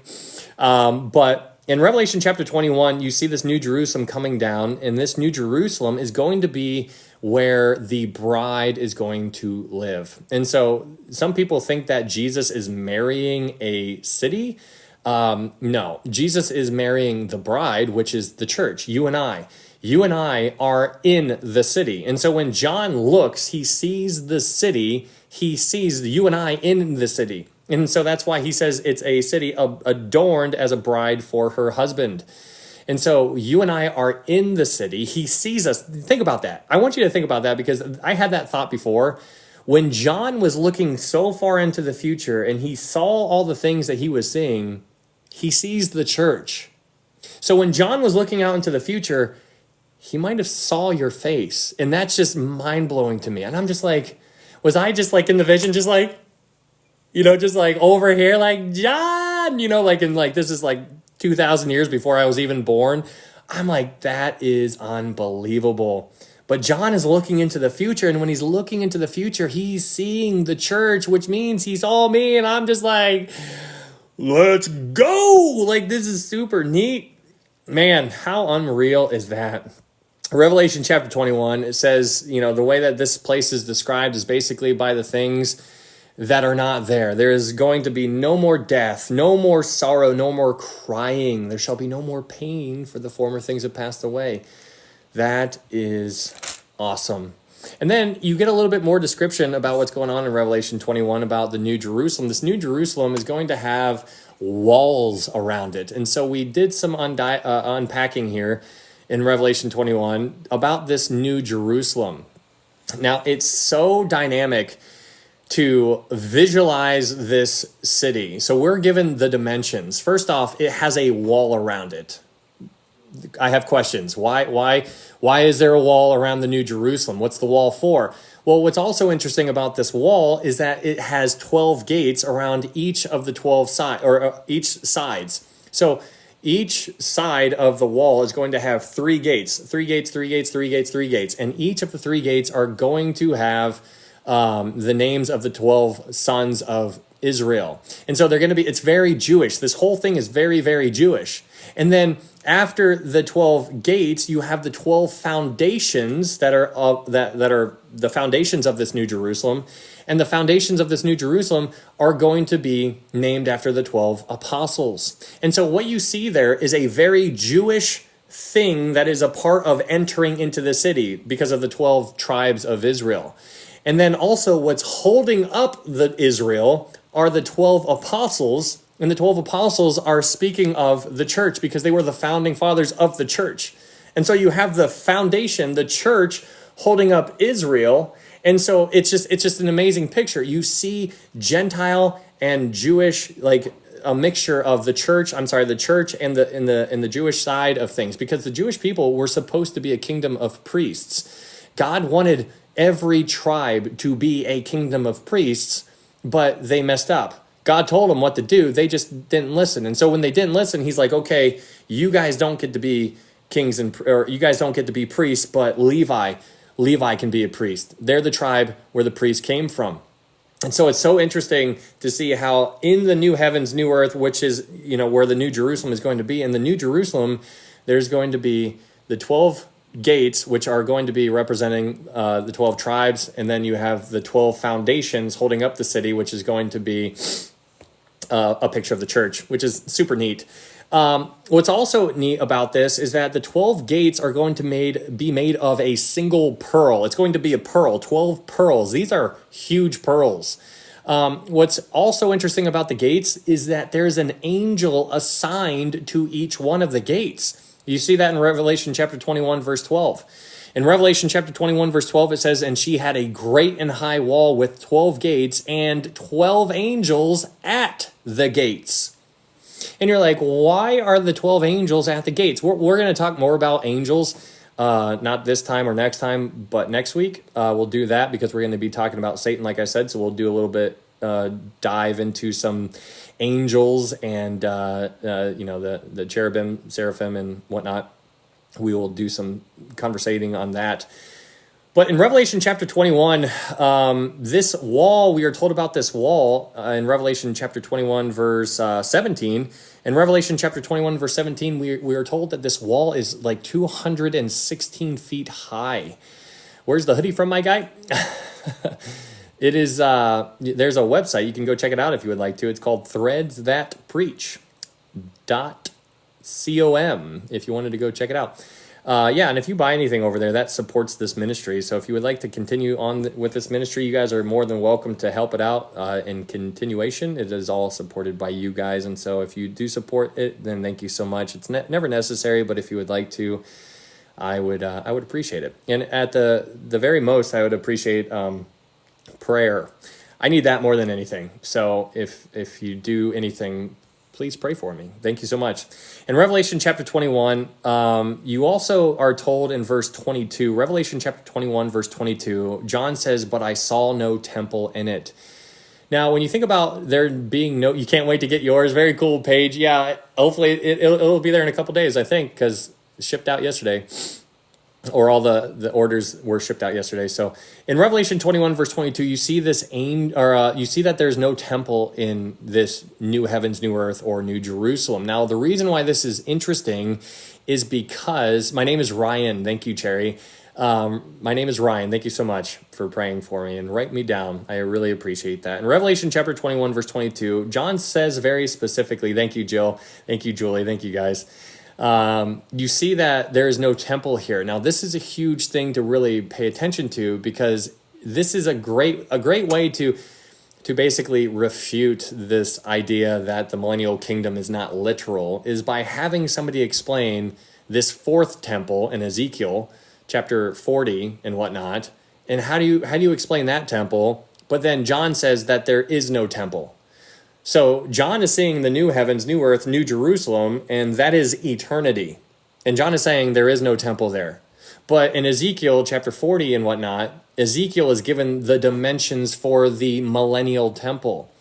But in Revelation chapter 21, you see this New Jerusalem coming down, and this New Jerusalem is going to be where the bride is going to live. And so some people think that Jesus is marrying a city. No, Jesus is marrying the bride, which is the church, you and I. You and I are in the city. And so when John looks, he sees the city, he sees you and I in the city. And so that's why he says it's a city adorned as a bride for her husband. And so you and I are in the city. He sees us. Think about that. I want you to think about that because I had that thought before. When John was looking so far into the future and he saw all the things that he was seeing, he sees the church. So when John was looking out into the future, he might have saw your face. And that's just mind-blowing to me. And I'm just like, was I just like in the vision, just like, just like over here, like John, this is like 2,000 years before I was even born. I'm like, that is unbelievable. But John is looking into the future, and when he's looking into the future, he's seeing the church, which means he saw me, and I'm just like, let's go. Like, this is super neat. Man, how unreal is that? Revelation chapter 21, it says, the way that this place is described is basically by the things that are not there. There is going to be no more death, no more sorrow, no more crying. There shall be no more pain, for the former things have passed away. That is awesome. And then you get a little bit more description about what's going on in Revelation 21 about the New Jerusalem. This New Jerusalem is going to have walls around it. And so we did some unpacking here in Revelation 21 about this New Jerusalem. Now, it's so dynamic to visualize this city. So we're given the dimensions. First off, it has a wall around it. I have questions. Why is there a wall around the New Jerusalem? What's the wall for? Well, what's also interesting about this wall is that it has 12 gates around each of the 12 each sides. So each side of the wall is going to have 3 gates, 3 gates, 3 gates, 3 gates, 3 gates, and each of the 3 gates are going to have the names of the 12 sons of Israel. And so they're going to be, it's very Jewish. This whole thing is very, very Jewish. And then after the 12 gates, you have the 12 foundations that are the foundations of this New Jerusalem. And the foundations of this New Jerusalem are going to be named after the 12 apostles. And so what you see there is a very Jewish thing that is a part of entering into the city because of the 12 tribes of Israel. And then also what's holding up the Israel are the 12 apostles. And the 12 apostles are speaking of the church because they were the founding fathers of the church. And so you have the foundation, the church, holding up Israel. And so it's just an amazing picture. You see Gentile and Jewish, like a mixture of the church and the Jewish side of things, because the Jewish people were supposed to be a kingdom of priests. God wanted every tribe to be a kingdom of priests, but they messed up. God told them what to do. They just didn't listen. And so when they didn't listen, he's like, okay, you guys don't get to be kings or you guys don't get to be priests, but Levi can be a priest. They're the tribe where the priest came from. And so it's so interesting to see how in the new heavens, new earth, which is, where the New Jerusalem is going to be, in the New Jerusalem, there's going to be the 12 gates, which are going to be representing the 12 tribes. And then you have the 12 foundations holding up the city, which is going to be a picture of the church, which is super neat. What's also neat about this is that the 12 gates are going to be made of a single pearl. It's going to be a pearl, 12 pearls. These are huge pearls. What's also interesting about the gates is that there's an angel assigned to each one of the gates. You see that in Revelation chapter 21, verse 12. In Revelation chapter 21, verse 12, it says, and she had a great and high wall with 12 gates and 12 angels at the gates. And you're like, why are the 12 angels at the gates? We're going to talk more about angels, not this time or next time, but next week. We'll do that because we're going to be talking about Satan, like I said. So we'll do a little bit, dive into some angels and, the cherubim, seraphim, and whatnot. We will do some conversating on that. But in Revelation chapter 21, this wall, we are told about this wall in Revelation chapter 21, verse 17. In Revelation chapter 21, verse 17, we are told that this wall is like 216 feet high. Where's the hoodie from, my guy? It is, there's a website. You can go check it out if you would like to. It's called threadsthatpreach.com if you wanted to go check it out. And if you buy anything over there, that supports this ministry. So if you would like to continue on with this ministry, you guys are more than welcome to help it out in continuation. It is all supported by you guys. And so if you do support it, then thank you so much. It's never necessary, but if you would like to, I would appreciate it. And at the very most, I would appreciate prayer. I need that more than anything. So if you do anything, please pray for me. Thank you so much. In Revelation chapter 21, you also are told in verse 22, Revelation chapter 21, verse 22, John says, but I saw no temple in it. Now, when you think about there being no, you can't wait to get yours. Very cool page. Yeah, hopefully it'll be there in a couple days, I think, because it shipped out yesterday. Or all the orders were shipped out yesterday. So in Revelation 21, verse 22, you see you see that there's no temple in this new heavens, new earth, or new Jerusalem. Now, the reason why this is interesting is because my name is Ryan. Thank you, Cherry. My name is Ryan. Thank you so much for praying for me and write me down. I really appreciate that. In Revelation chapter 21, verse 22, John says very specifically, thank you, Jill. Thank you, Julie. Thank you, guys. You see that there is no temple here. Now, this is a huge thing to really pay attention to because this is a great way to basically refute this idea that the millennial kingdom is not literal, is by having somebody explain this fourth temple in Ezekiel chapter 40 and whatnot. And how do you explain that temple? But then John says that there is no temple. So John is seeing the new heavens, new earth, new Jerusalem, and that is eternity. And John is saying there is no temple there. But in Ezekiel chapter 40 and whatnot, Ezekiel is given the dimensions for the millennial temple.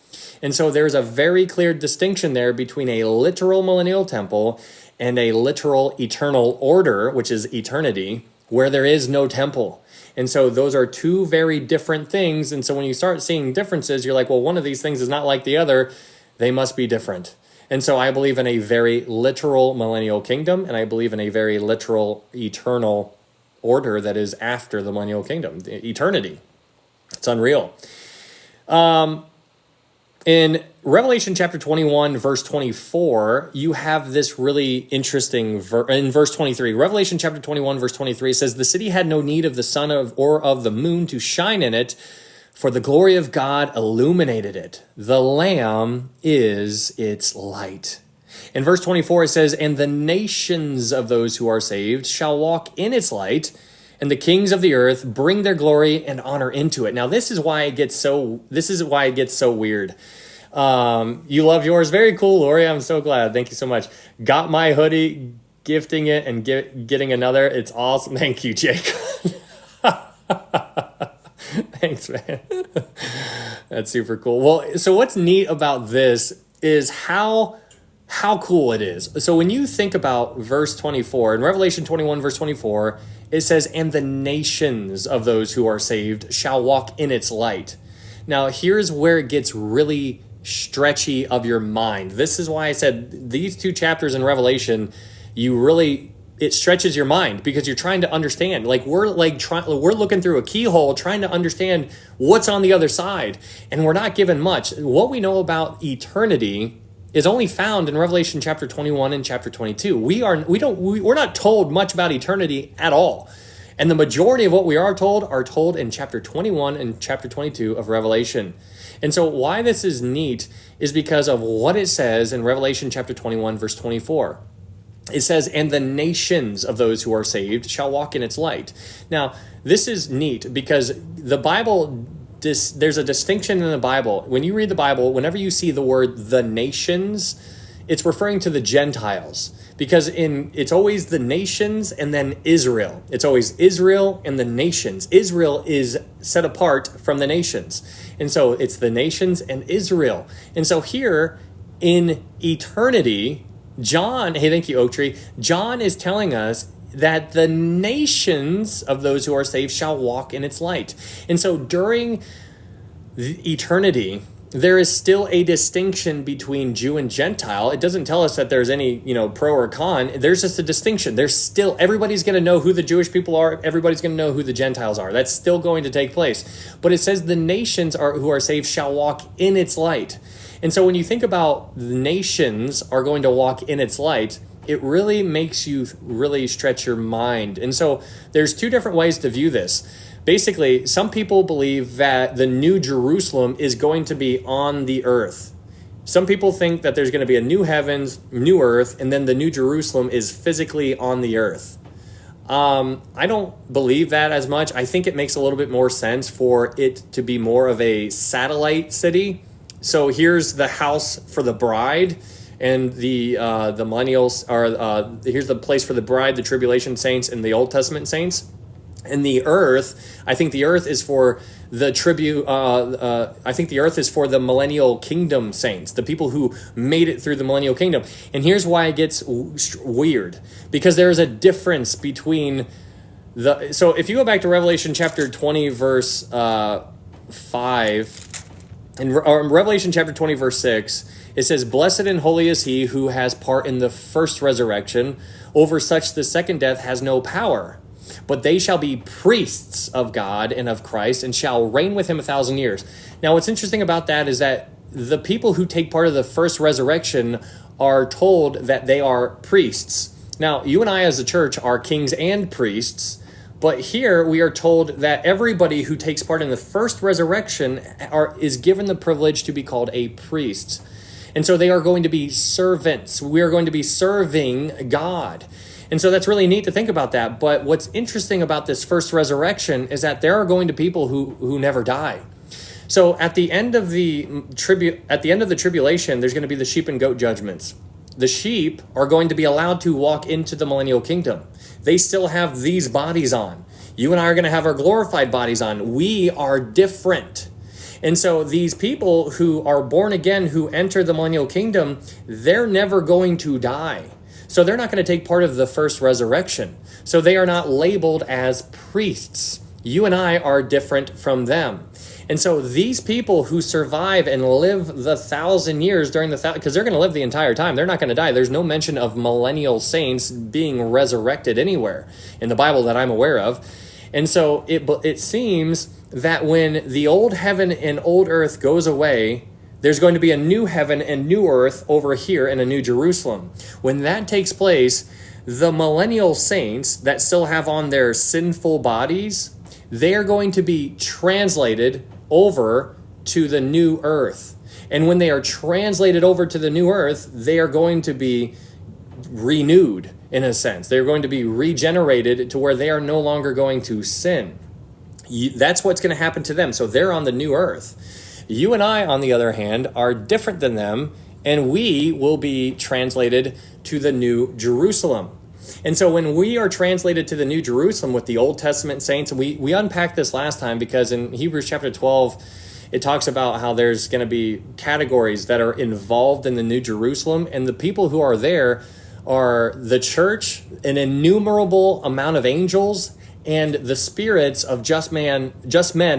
And so there's a very clear distinction there between a literal millennial temple and a literal eternal order, which is eternity, where there is no temple. And so those are two very different things. And so when you start seeing differences, you're like, well, one of these things is not like the other. They must be different. And so I believe in a very literal millennial kingdom, and I believe in a very literal eternal order that is after the millennial kingdom, the eternity. It's unreal. In Revelation chapter 21, verse 24, you have this really interesting, in verse 23, Revelation chapter 21, verse 23 says, the city had no need of the sun or of the moon to shine in it, for the glory of God illuminated it. The Lamb is its light. In verse 24, it says, and the nations of those who are saved shall walk in its light, and the kings of the earth bring their glory and honor into it. Now, this is why it gets so weird. You love yours. Very cool, Lori. I'm so glad. Thank you so much. Got my hoodie, gifting it and getting another. It's awesome. Thank you, Jake. Thanks, man. That's super cool. Well, so what's neat about this is how cool it is. So when you think about verse 24, in Revelation 21, verse 24, it says, and the nations of those who are saved shall walk in its light. Now, here's where it gets really stretchy of your mind. This is why I said these two chapters in Revelation, it stretches your mind because you're trying to understand. We're looking through a keyhole trying to understand what's on the other side, and we're not given much. What we know about eternity is only found in Revelation chapter 21 and chapter 22. We're not told much about eternity at all. And the majority of what we are told in chapter 21 and chapter 22 of Revelation. And so why this is neat is because of what it says in Revelation chapter 21, verse 24. it says, and the nations of those who are saved shall walk in its light. Now, this is neat because the Bible, there's a distinction in the Bible. When you read the Bible, whenever you see the word the nations, it's referring to the Gentiles, because it's always the nations and then Israel. It's always Israel and the nations. Israel is set apart from the nations. And so it's the nations and Israel. And so here in eternity, John, hey, thank you, Oak Tree. John is telling us that the nations of those who are saved shall walk in its light. And so during eternity, there is still a distinction between Jew and Gentile. It doesn't tell us that there's any, pro or con. There's just a distinction. There's still, everybody's going to know who the Jewish people are. Everybody's going to know who the Gentiles are. That's still going to take place. But it says the nations who are saved shall walk in its light. And so when you think about the nations are going to walk in its light, it really makes you really stretch your mind. And so there's two different ways to view this. Basically, some people believe that the New Jerusalem is going to be on the earth. Some people think that there's going to be a new heavens, new earth, and then the New Jerusalem is physically on the earth. I don't believe that as much. I think it makes a little bit more sense for it to be more of a satellite city. So here's the house for the bride, and the millennials are here's the place for the bride, the tribulation saints, and the Old Testament saints. And the earth, I think the earth is for the I think the earth is for the millennial kingdom saints, the people who made it through the millennial kingdom. And here's why it gets weird, because there's a difference between so if you go back to Revelation chapter 20, verse 5, or Revelation chapter 20, verse 6, it says, "Blessed and holy is he who has part in the first resurrection. Over such the second death has no power. But they shall be priests of God and of Christ, and shall reign with him 1,000 years." Now, what's interesting about that is that the people who take part of the first resurrection are told that they are priests. Now, you and I as a church are kings and priests, but here we are told that everybody who takes part in the first resurrection is given the privilege to be called a priest. And so they are going to be servants. We are going to be serving God. And so that's really neat to think about that. But what's interesting about this first resurrection is that there are going to people who never die. So at the end of the tribulation, there's going to be the sheep and goat judgments. The sheep are going to be allowed to walk into the millennial kingdom. They still have these bodies on. You and I are going to have our glorified bodies on. We are different. And so these people who are born again, who enter the millennial kingdom, they're never going to die. So they're not going to take part of the first resurrection. So they are not labeled as priests. You and I are different from them. And so these people who survive and live the 1,000 years during because they're going to live the entire time. They're not going to die. There's no mention of millennial saints being resurrected anywhere in the Bible that I'm aware of. And so it seems that when the old heaven and old earth goes away, there's going to be a new heaven and new earth over here in a new Jerusalem. When that takes place, the millennial saints that still have on their sinful bodies, they are going to be translated over to the new earth. And when they are translated over to the new earth, they are going to be renewed in a sense. They're going to be regenerated to where they are no longer going to sin. That's what's going to happen to them. So they're on the new earth. You and I, on the other hand, are different than them, and we will be translated to the New Jerusalem. And so when we are translated to the New Jerusalem with the Old Testament saints, and we unpacked this last time because in Hebrews chapter 12, it talks about how there's going to be categories that are involved in the New Jerusalem, and the people who are there are the church, an innumerable amount of angels, and the spirits of just men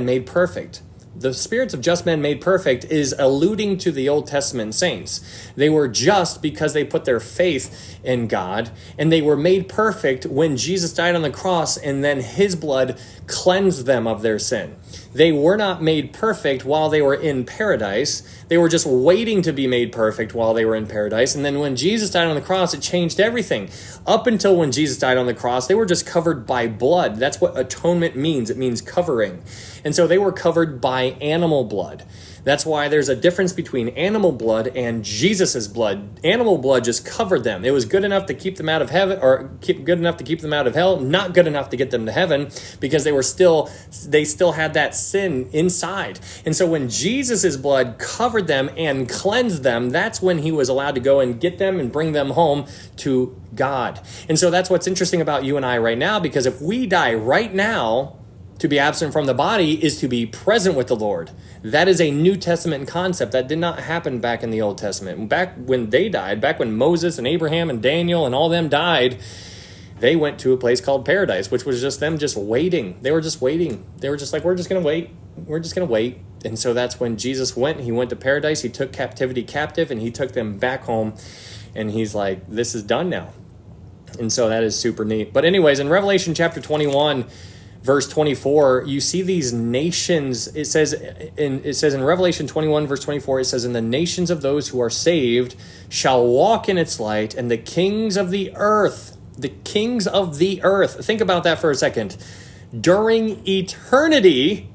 made perfect. The spirits of just men made perfect is alluding to the Old Testament saints. They were just because they put their faith in God, and they were made perfect when Jesus died on the cross, and then his blood cleansed them of their sin. They were not made perfect while they were in paradise. They were just waiting to be made perfect while they were in paradise. And then when Jesus died on the cross, it changed everything. Up until when Jesus died on the cross, they were just covered by blood. That's what atonement means. It means covering. And so they were covered by animal blood. That's why there's a difference between animal blood and Jesus's blood. Animal blood just covered them. It was good enough to keep them out of heaven, or good enough to keep them out of hell, not good enough to get them to heaven, because they still had that sin inside. And so when Jesus's blood covered them and cleansed them, that's when he was allowed to go and get them and bring them home to God. And so that's what's interesting about you and I right now, because if we die right now, to be absent from the body is to be present with the Lord. That is a New Testament concept that did not happen back in the Old Testament. Back when they died, back when Moses and Abraham and Daniel and all them died, they went to a place called paradise, which was just them just waiting. They were just waiting. They were just like, we're just going to wait. We're just going to wait. And so that's when Jesus went. He went to paradise. He took captivity captive, and he took them back home. And he's like, this is done now. And so that is super neat. But anyways, in Revelation chapter 21, verse 24, you see these nations. It says in Revelation 21, verse 24, it says, "And the nations of those who are saved shall walk in its light, and the kings of the earth," think about that for a second. During eternity,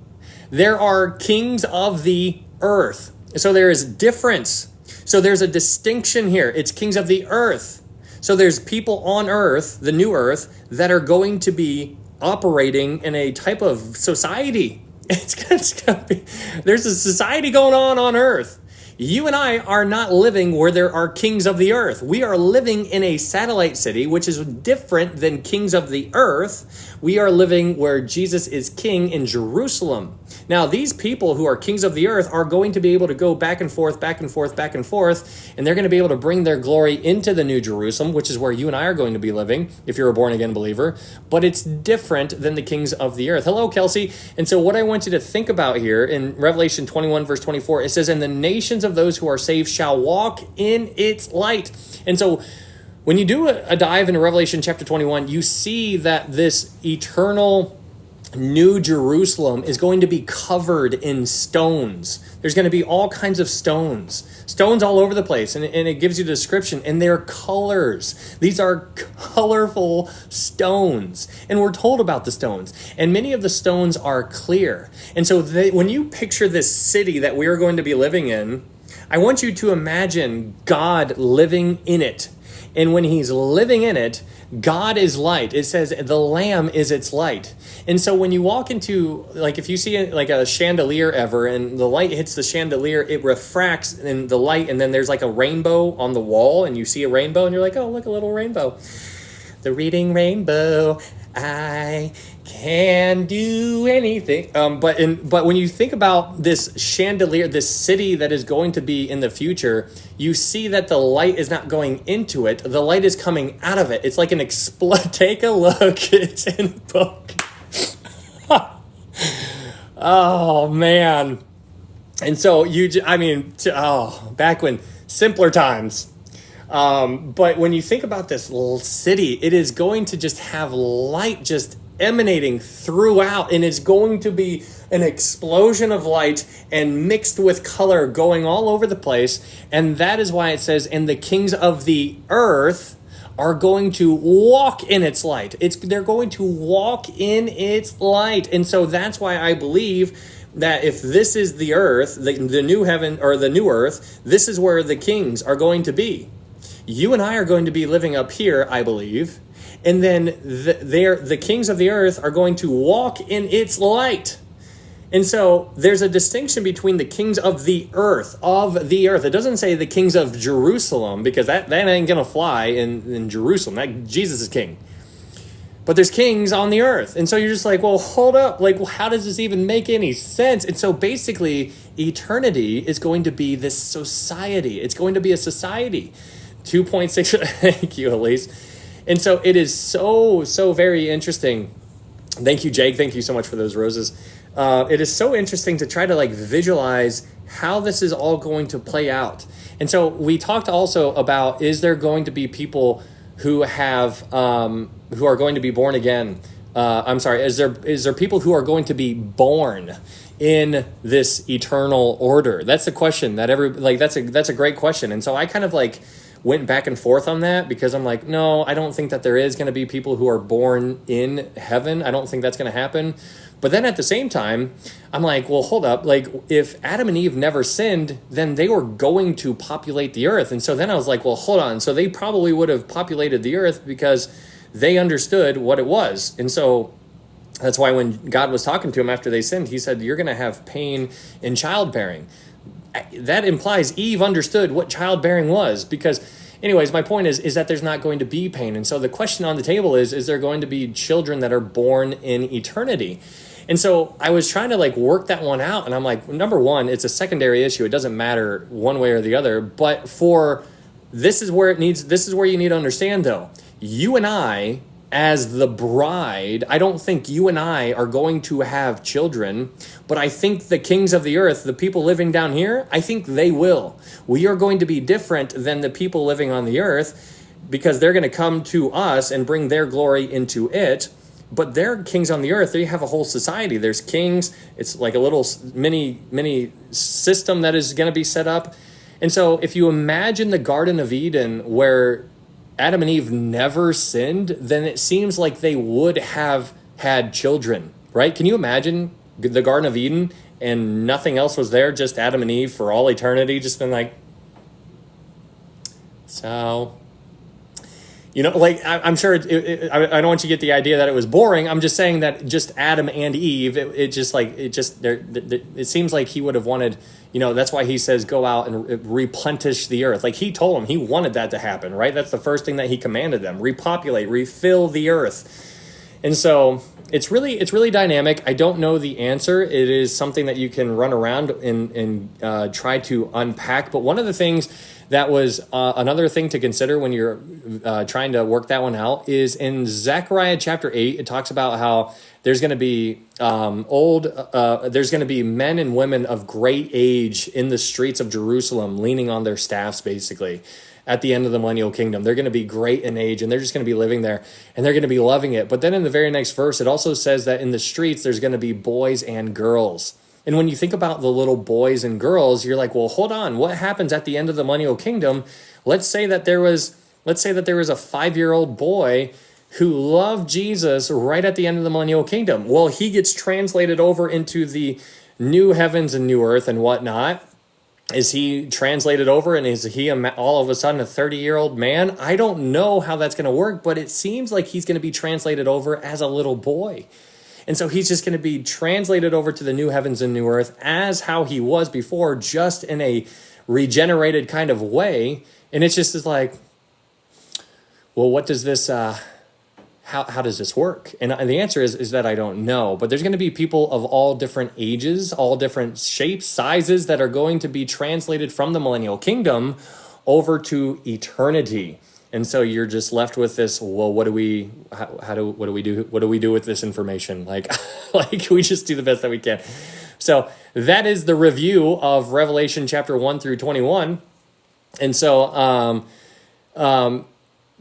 there are kings of the earth. So there is difference. So there's a distinction here. It's kings of the earth. So there's people on earth, the new earth, that are going to be operating in a type of society. It's gonna be, there's a society going on earth. You and I are not living where there are kings of the earth. We are living in a satellite city, which is different than kings of the earth. We are living where Jesus is king in Jerusalem. Now, these people who are kings of the earth are going to be able to go back and forth, back and forth, back and forth, and they're going to be able to bring their glory into the New Jerusalem, which is where you and I are going to be living, if you're a born-again believer. But it's different than the kings of the earth. Hello, Kelsey. And so what I want you to think about here in Revelation 21, verse 24, it says, "And the nations of those who are saved shall walk in its light." And so when you do a dive into Revelation chapter 21, you see that this eternal New Jerusalem is going to be covered in stones. There's going to be all kinds of stones all over the place. And it gives you the description, and they're colors. These are colorful stones. And we're told about the stones. And many of the stones are clear. And so when you picture this city that we are going to be living in, I want you to imagine God living in it. And when he's living in it, God is light. It says the Lamb is its light. And so when you walk into, like if you see like a chandelier ever, and the light hits the chandelier, it refracts in the light, and then there's like a rainbow on the wall, and you see a rainbow, and you're like, oh, look, a little rainbow. The reading rainbow, I can do anything. But when you think about this chandelier, this city that is going to be in the future, you see that the light is not going into it. The light is coming out of it. It's like an take a look. It's in the book. Oh, man. And so back when simpler times. But when you think about this little city, it is going to just have light just emanating throughout, and it's going to be an explosion of light and mixed with color going all over the place. And that is why it says, "And the kings of the earth are going to walk in its light." They're going to walk in its light. And so that's why I believe that if this is the earth, the new heaven or the new earth, this is where the kings are going to be. You and I are going to be living up here, I believe. And then the kings of the earth are going to walk in its light. And so there's a distinction between the kings of the earth. It doesn't say the kings of Jerusalem, because that ain't going to fly in Jerusalem. Jesus is king. But there's kings on the earth. And so you're just like, well, hold up. Like, well, how does this even make any sense? And so basically, eternity is going to be this society. It's going to be a society. 2.6, thank you, Elise. And so it is so very interesting. Thank you, Jake. Thank you so much for those roses. It is so interesting to try to visualize how this is all going to play out. And so we talked also about, is there going to be people who are going to be born again? Is there people who are going to be born in this eternal order? That's the question that that's a great question. And so I kind of went back and forth on that because I'm like, no, I don't think that there is going to be people who are born in heaven. I don't think that's going to happen. But then at the same time, I'm like, well, hold up. Like, if Adam and Eve never sinned, then they were going to populate the earth. And so then I was like, well, hold on. So they probably would have populated the earth because they understood what it was. And so that's why when God was talking to him after they sinned, he said, you're going to have pain in childbearing. That implies Eve understood what childbearing was, because anyways, my point is that there's not going to be pain. And so the question on the table is there going to be children that are born in eternity? And so I was trying to like work that one out. And I'm like, number one, it's a secondary issue. It doesn't matter one way or the other. But this is where you need to understand though. You and I, as the bride, I don't think you and I are going to have children, but I think the kings of the earth, the people living down here, I think they will. We are going to be different than the people living on the earth because they're going to come to us and bring their glory into it. But they're kings on the earth. They have a whole society. There's kings. It's like a little mini system that is going to be set up. And so if you imagine the Garden of Eden where Adam and Eve never sinned, then it seems like they would have had children, right? Can you imagine the Garden of Eden and nothing else was there, just Adam and Eve for all eternity, just been like, so... You know, like, I'm sure I don't want you to get the idea that it was boring. I'm just saying that just Adam and Eve, it seems like he would have wanted, you know, that's why he says go out and replenish the earth. Like he told them, he wanted that to happen, right? That's the first thing that he commanded them, repopulate, refill the earth. And so it's really dynamic. I don't know the answer. It is something that you can run around and try to unpack. But one of the things that was another thing to consider when you're trying to work that one out is in Zechariah chapter 8, it talks about how there's going to be there's going to be men and women of great age in the streets of Jerusalem leaning on their staffs, basically, at the end of the millennial kingdom. They're going to be great in age and they're just going to be living there and they're going to be loving it. But then in the very next verse, it also says that in the streets, there's going to be boys and girls. And when you think about the little boys and girls, you're like, well, hold on. What happens at the end of the millennial kingdom? Let's say that there was a 5-year-old boy who loved Jesus right at the end of the millennial kingdom. Well, he gets translated over into the new heavens and new earth and whatnot. Is he translated over and is he all of a sudden a 30-year-old man? I don't know how that's going to work, but it seems like he's going to be translated over as a little boy. And so he's just going to be translated over to the new heavens and new earth as how he was before, just in a regenerated kind of way. And it's just like, well, what does this, how does this work? And the answer is that I don't know. But there's going to be people of all different ages, all different shapes, sizes that are going to be translated from the millennial kingdom over to eternity. And so you're just left with this, well, what do we do with this information? Like we just do the best that we can. So that is the review of Revelation chapter 1 through 21. And so,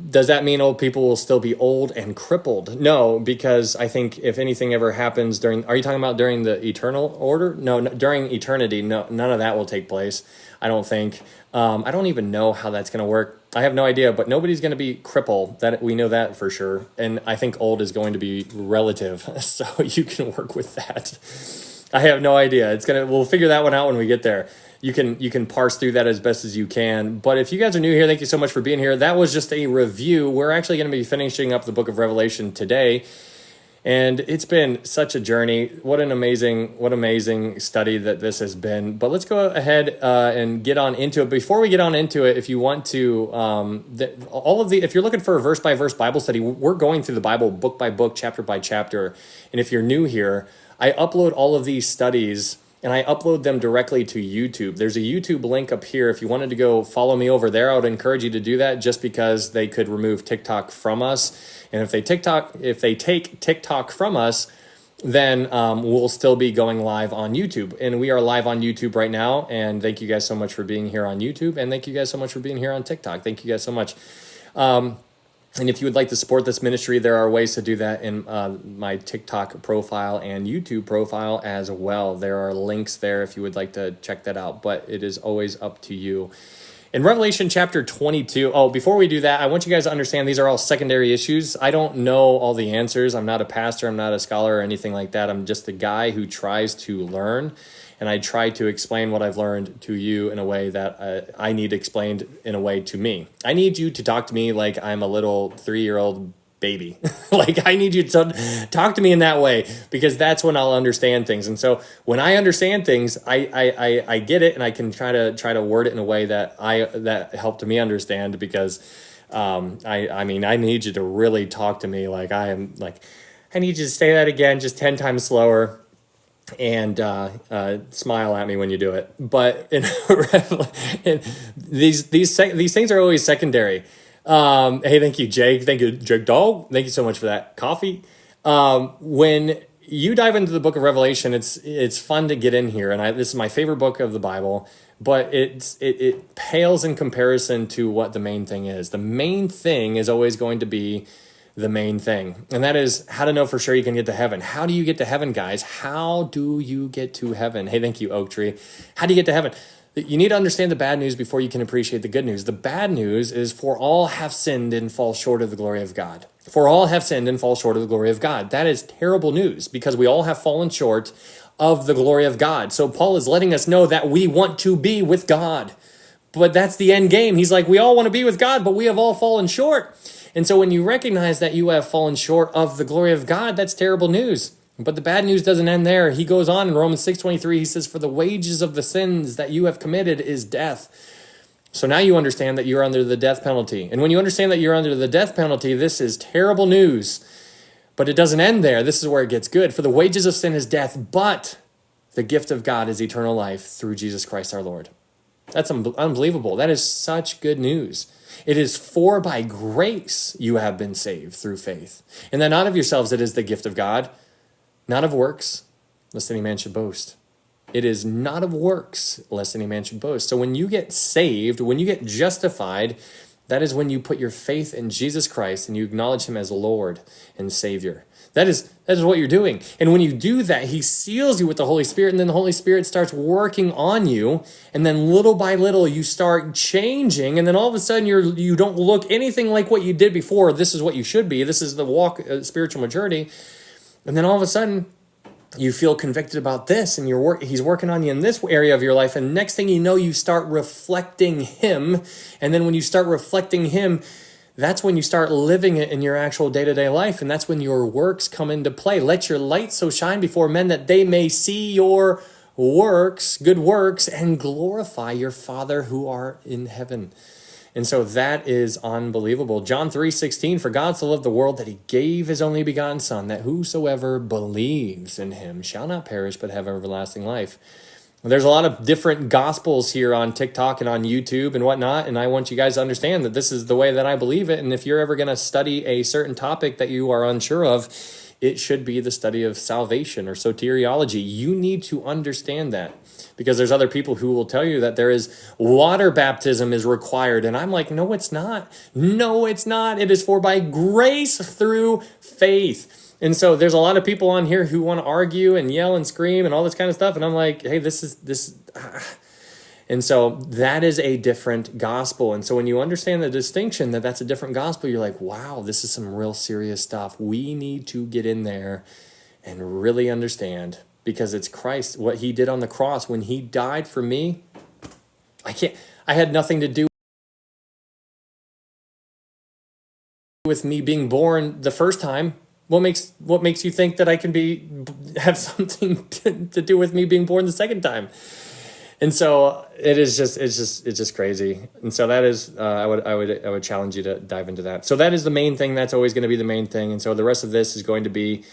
does that mean old people will still be old and crippled? No, because I think if anything ever happens are you talking about during the eternal order? No, during eternity, no, none of that will take place, I don't think. I don't even know how that's going to work. I have no idea, but nobody's going to be crippled. That we know that for sure. And I think old is going to be relative, so you can work with that. I have no idea. We'll figure that one out when we get there. You can parse through that as best as you can. But if you guys are new here, thank you so much for being here. That was just a review. We're actually going to be finishing up the book of Revelation today. And it's been such a journey. What amazing study that this has been. But let's go ahead and get on into it. Before we get on into it, if you want to, if you're looking for a verse by verse Bible study, we're going through the Bible book by book, chapter by chapter. And if you're new here, I upload all of these studies and I upload them directly to YouTube. There's a YouTube link up here. If you wanted to go follow me over there, I would encourage you to do that, just because they could remove TikTok from us. And if they take TikTok from us, then we'll still be going live on YouTube. And we are live on YouTube right now. And thank you guys so much for being here on YouTube. And thank you guys so much for being here on TikTok. Thank you guys so much. And if you would like to support this ministry, there are ways to do that in my TikTok profile and YouTube profile as well. There are links there if you would like to check that out, but it is always up to you. In Revelation chapter 22, oh, before we do that, I want you guys to understand these are all secondary issues. I don't know all the answers. I'm not a pastor. I'm not a scholar or anything like that. I'm just a guy who tries to learn, and I try to explain what I've learned to you in a way that I need explained in a way to me. I need you to talk to me like I'm a little 3-year-old baby. Like, I need you to talk to me in that way, because that's when I'll understand things. And so when I understand things, I get it, and I can try to word it in a way that helped me understand, because I mean, I need you to really talk to me like I am, like, I need you to say that again just 10 times slower, and smile at me when you do it. But in these things are always secondary. Hey, thank you, Jake. Thank you, Jake Dog. Thank you so much for that coffee. When you dive into the book of Revelation, it's fun to get in here, and this is my favorite book of the Bible. But it pales in comparison to what the main thing is. The main thing is always going to be the main thing, and that is how to know for sure you can get to heaven. How do you get to heaven, guys? How do you get to heaven? Hey, thank you, Oak Tree. How do you get to heaven? You need to understand the bad news before you can appreciate the good news. The bad news is, for all have sinned and fall short of the glory of God. For all have sinned and fall short of the glory of God. That is terrible news, because we all have fallen short of the glory of God. So Paul is letting us know that we want to be with God. But that's the end game. He's like, we all want to be with God, but we have all fallen short. And so when you recognize that you have fallen short of the glory of God, that's terrible news. But the bad news doesn't end there. He goes on in Romans 6:23, he says, for the wages of the sins that you have committed is death. So now you understand that you're under the death penalty. And when you understand that you're under the death penalty, this is terrible news. But it doesn't end there. This is where it gets good. For the wages of sin is death, but the gift of God is eternal life through Jesus Christ our Lord. That's unbelievable. That is such good news. It is for by grace you have been saved through faith. And that not of yourselves, it is the gift of God, not of works, lest any man should boast. It is not of works, lest any man should boast. So when you get saved, when you get justified, that is when you put your faith in Jesus Christ and you acknowledge him as Lord and Savior. That is what you're doing. And when you do that, he seals you with the Holy Spirit, and then the Holy Spirit starts working on you. And then little by little, you start changing. And then all of a sudden, you don't look anything like what you did before. This is what you should be. This is the walk, spiritual maturity. And then all of a sudden, you feel convicted about this, and he's working on you in this area of your life. And next thing you know, you start reflecting him. And then when you start reflecting him, that's when you start living it in your actual day-to-day life. And that's when your works come into play. Let your light so shine before men that they may see your works, good works, and glorify your Father who art in heaven. And so that is unbelievable. John 3:16, for God so loved the world that he gave his only begotten Son, that whosoever believes in him shall not perish but have everlasting life. There's a lot of different gospels here on TikTok and on YouTube and whatnot, and I want you guys to understand that this is the way that I believe it. And if you're ever going to study a certain topic that you are unsure of, it should be the study of salvation or soteriology. You need to understand that, because there's other people who will tell you that there is water baptism is required. And I'm like, no, it's not. No, it's not. It is for by grace through faith. And so there's a lot of people on here who want to argue and yell and scream and all this kind of stuff. And I'm like, hey, this. And so that is a different gospel. And so when you understand the distinction that that's a different gospel, you're like, wow, this is some real serious stuff. We need to get in there and really understand, because it's Christ, what he did on the cross when he died for me. I had nothing to do with me being born the first time. What makes you think that I can have something to do with me being born the second time? And so it's just crazy. And so that is, I would challenge you to dive into that. So that is the main thing. That's always going to be the main thing. And so the rest of this is going to be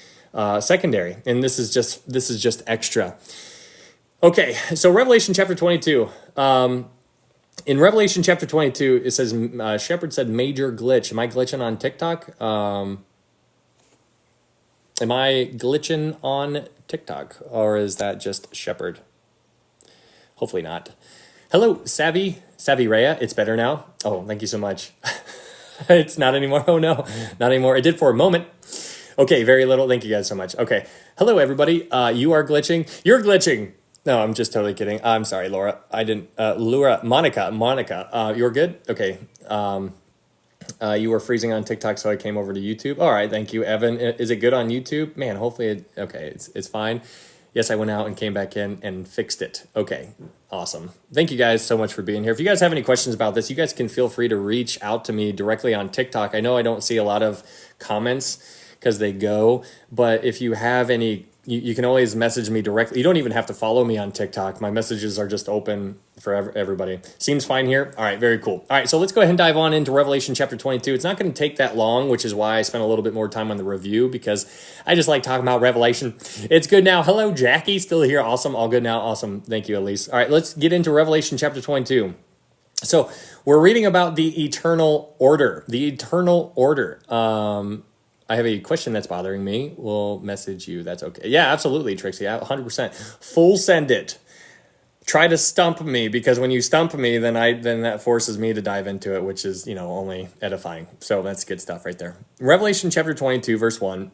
secondary. And this is just extra. Okay. So Revelation chapter 22, in Revelation chapter 22, it says, Shepherd said major glitch. Am I glitching on TikTok? Am I glitching on TikTok, or is that just Shepherd? Hopefully not. Hello, Savvy Rhea. It's better now. Oh, thank you so much. It's not anymore. Oh no, not anymore. It did for a moment. Okay, very little. Thank you guys so much. Okay. Hello, everybody. You are glitching. You're glitching. No, I'm just totally kidding. I'm sorry, Laura. I didn't. Monica. You're good. Okay. You were freezing on TikTok, so I came over to YouTube. All right, thank you, Evan. Is it good on YouTube? Man, hopefully, it's fine. Yes, I went out and came back in and fixed it. Okay, awesome. Thank you guys so much for being here. If you guys have any questions about this, you guys can feel free to reach out to me directly on TikTok. I know I don't see a lot of comments because they go, but if you have any, you can always message me directly. You don't even have to follow me on TikTok. My messages are just open for everybody. Seems fine here? All right, very cool. All right, so let's go ahead and dive on into Revelation chapter 22. It's not going to take that long, which is why I spent a little bit more time on the review, because I just like talking about Revelation. It's good now. Hello, Jackie, still here. Awesome, all good now. Awesome, thank you, Elise. All right, let's get into Revelation chapter 22. So we're reading about the eternal order. The eternal order. I have a question that's bothering me. We'll message you. That's okay. Yeah, absolutely, Trixie. 100%. Full send it. Try to stump me, because when you stump me, then that forces me to dive into it, which is, only edifying. So that's good stuff right there. Revelation chapter 22, verse 1.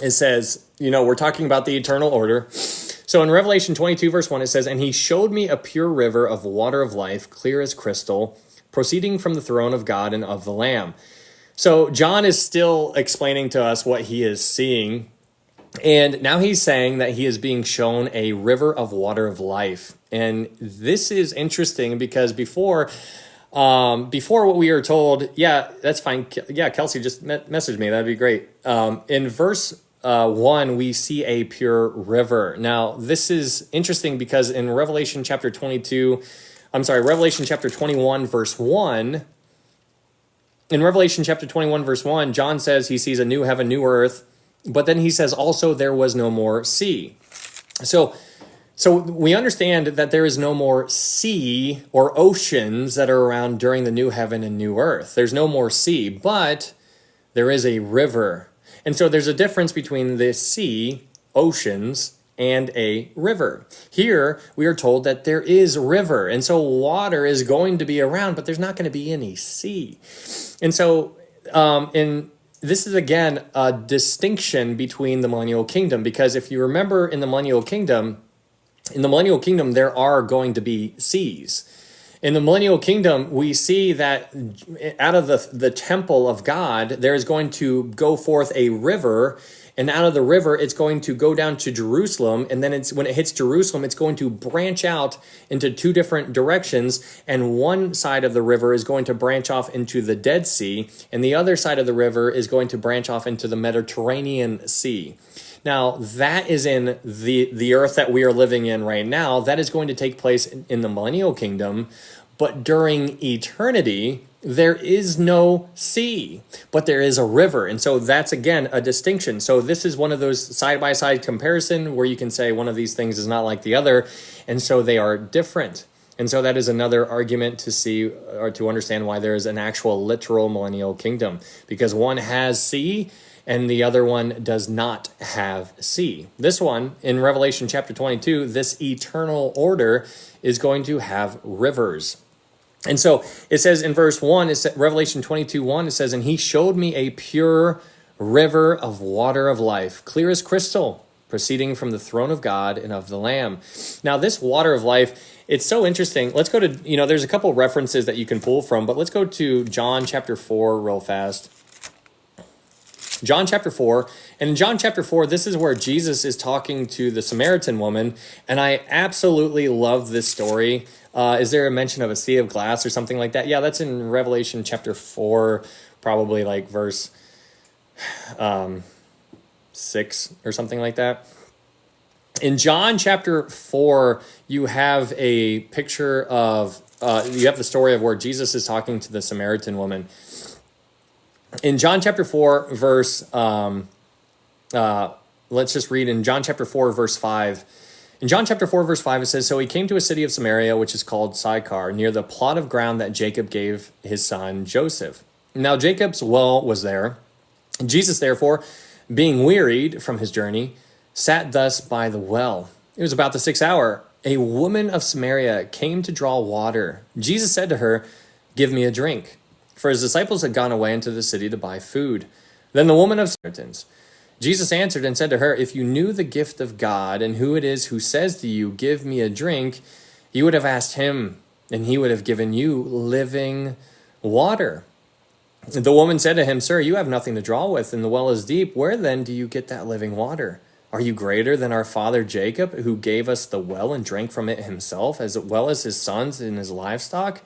It says, we're talking about the eternal order. So in Revelation 22, verse 1, it says, "And he showed me a pure river of water of life, clear as crystal, proceeding from the throne of God and of the Lamb." So John is still explaining to us what he is seeing. And now he's saying that he is being shown a river of water of life. And this is interesting because before what we are told, yeah, that's fine. Yeah, Kelsey, just message me. That'd be great. In verse 1, we see a pure river. Now, this is interesting because in Revelation chapter 21, verse 1, in Revelation chapter 21, verse 1, John says he sees a new heaven, new earth, but then he says also there was no more sea. So we understand that there is no more sea or oceans that are around during the new heaven and new earth. There's no more sea, but there is a river. And so there's a difference between the sea, oceans, and a river. Here, we are told that there is river, and so water is going to be around, but there's not going to be any sea. And so, this is, again, a distinction between the millennial kingdom, because if you remember in the millennial kingdom, there are going to be seas. In the millennial kingdom, we see that out of the temple of God, there is going to go forth a river, and out of the river, it's going to go down to Jerusalem, and then when it hits Jerusalem, it's going to branch out into two different directions, and one side of the river is going to branch off into the Dead Sea, and the other side of the river is going to branch off into the Mediterranean Sea. Now, that is in the earth that we are living in right now. That is going to take place in the millennial kingdom, but during eternity, there is no sea, but there is a river. And so that's, again, a distinction. So this is one of those side-by-side comparison where you can say one of these things is not like the other, and so they are different. And so that is another argument to see or to understand why there is an actual literal millennial kingdom, because one has sea and the other one does not have sea. This one, in Revelation chapter 22, this eternal order is going to have rivers. And so it says in verse 1, Revelation 22:1, it says, "And he showed me a pure river of water of life, clear as crystal, proceeding from the throne of God and of the Lamb." Now, this water of life, it's so interesting. Let's go to, there's a couple references that you can pull from, but let's go to John chapter 4 real fast. John chapter 4, and in John chapter 4, this is where Jesus is talking to the Samaritan woman, and I absolutely love this story. Is there a mention of a sea of glass or something like that? Yeah, that's in Revelation chapter 4, probably like verse 6 or something like that. In John chapter 4, you have a picture of, you have the story of where Jesus is talking to the Samaritan woman. In John chapter 4, verse, let's just read in John chapter 4, verse 5. In John chapter 4, verse 5, it says, "So he came to a city of Samaria, which is called Sychar, near the plot of ground that Jacob gave his son Joseph. Now Jacob's well was there. Jesus, therefore, being wearied from his journey, sat thus by the well. It was about the 6th hour. A woman of Samaria came to draw water. Jesus said to her, 'Give me a drink.' For his disciples had gone away into the city to buy food. Then the woman of Samaritans, Jesus answered and said to her, if you knew the gift of God and who it is who says to you, give me a drink, you would have asked him, and he would have given you living water. The woman said to him, sir, you have nothing to draw with, and the well is deep. Where then do you get that living water? Are you greater than our father Jacob, who gave us the well and drank from it himself, as well as his sons and his livestock?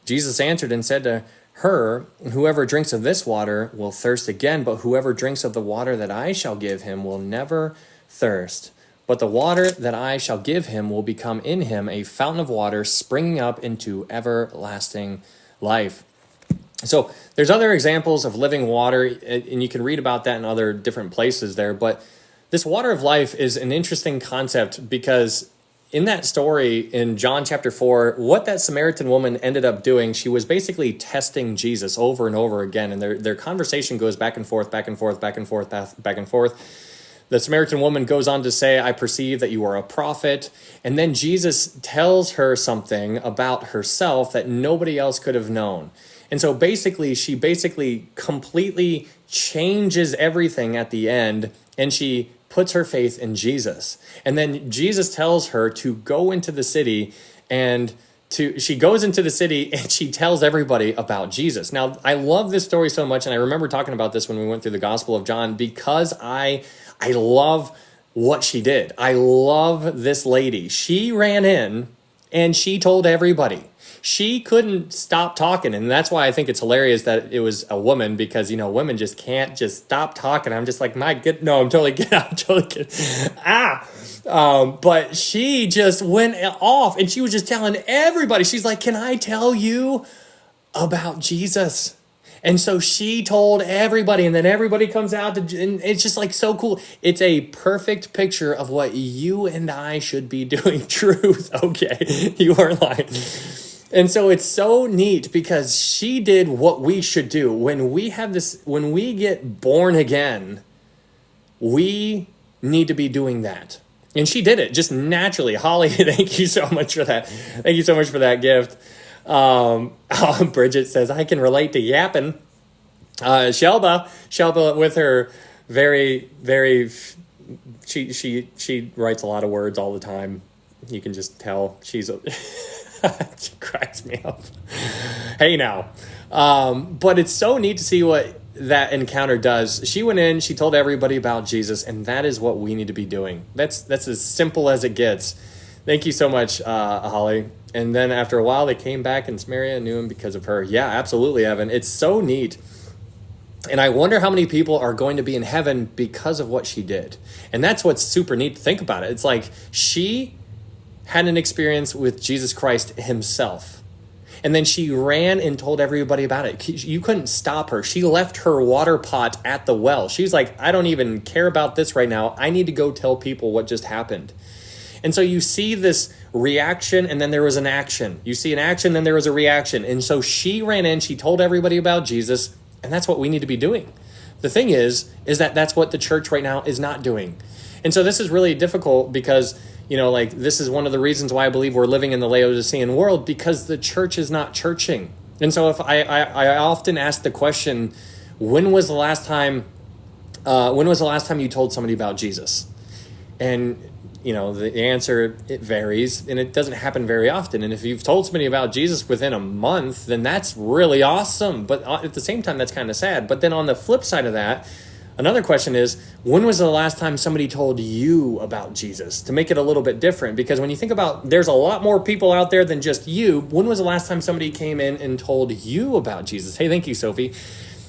Jesus answered and said to her, whoever drinks of this water will thirst again, but whoever drinks of the water that I shall give him will never thirst. But the water that I shall give him will become in him a fountain of water springing up into everlasting life. So there's other examples of living water, and you can read about that in other different places there. But this water of life is an interesting concept because in that story in John chapter 4, what that Samaritan woman ended up doing, she was basically testing Jesus over and over again. And their conversation goes back and forth, back and forth, back and forth, back and forth. The Samaritan woman goes on to say, I perceive that you are a prophet. And then Jesus tells her something about herself that nobody else could have known. And so she basically completely changes everything at the end, and she puts her faith in Jesus. And then Jesus tells her to go into the city, and she goes into the city and she tells everybody about Jesus. Now, I love this story so much, and I remember talking about this when we went through the Gospel of John, because I love what she did. I love this lady. She ran in and she told everybody. She couldn't stop talking, and that's why I think it's hilarious that it was a woman, because, women just can't just stop talking. I'm just like, no, I'm totally kidding. I'm totally kidding. But she just went off, and she was just telling everybody. She's like, can I tell you about Jesus? And so she told everybody, and then everybody comes out, and it's just like so cool. It's a perfect picture of what you and I should be doing. Truth. Okay, you are lying. And so it's so neat because she did what we should do. When we get born again, we need to be doing that. And she did it just naturally. Holly, thank you so much for that. Thank you so much for that gift. Bridget says, I can relate to yapping. Shelba with her very, very, she writes a lot of words all the time. You can just tell she's it cracks me up. Hey now. But it's so neat to see what that encounter does. She went in, she told everybody about Jesus, and that is what we need to be doing. That's as simple as it gets. Thank you so much, Holly. And then after a while, they came back, and Samaria knew him because of her. Yeah, absolutely, Evan. It's so neat. And I wonder how many people are going to be in heaven because of what she did. And that's what's super neat to think about it. It's like she had an experience with Jesus Christ himself. And then she ran and told everybody about it. You couldn't stop her. She left her water pot at the well. She's like, I don't even care about this right now. I need to go tell people what just happened. And so you see this reaction, and then there was an action. You see an action, then there was a reaction. And so she ran in, she told everybody about Jesus, and that's what we need to be doing. The thing is that that's what the church right now is not doing. And so this is really difficult because, this is one of the reasons why I believe we're living in the Laodicean world, because the church is not churching. And so if I often ask the question, when was the last time you told somebody about Jesus? And the answer, it varies, and it doesn't happen very often. And if you've told somebody about Jesus within a month, then that's really awesome. But at the same time, that's kind of sad. But then on the flip side of that, another question is, when was the last time somebody told you about Jesus? To make it a little bit different, because when you think about, there's a lot more people out there than just you. When was the last time somebody came in and told you about Jesus? Hey, thank you, Sophie.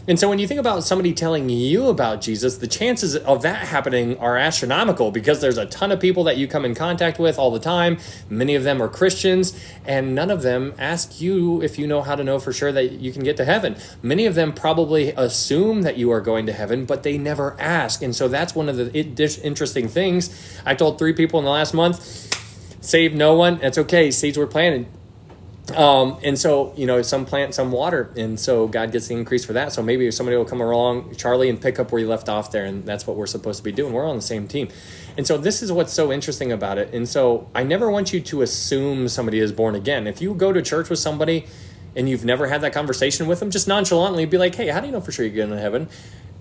And so when you think about somebody telling you about Jesus, the chances of that happening are astronomical, because there's a ton of people that you come in contact with all the time. Many of them are Christians, and none of them ask you if you know how to know for sure that you can get to heaven. Many of them probably assume that you are going to heaven, but they never ask. And so that's one of the interesting things. I told 3 people in the last month, saved no one. That's okay. Seeds were planted. And so, some plant, some water. And so God gets the increase for that. So maybe somebody will come along, Charlie, and pick up where you left off there. And that's what we're supposed to be doing. We're on the same team. And so this is what's so interesting about it. And so I never want you to assume somebody is born again. If you go to church with somebody and you've never had that conversation with them, just nonchalantly be like, hey, how do you know for sure you're going to heaven?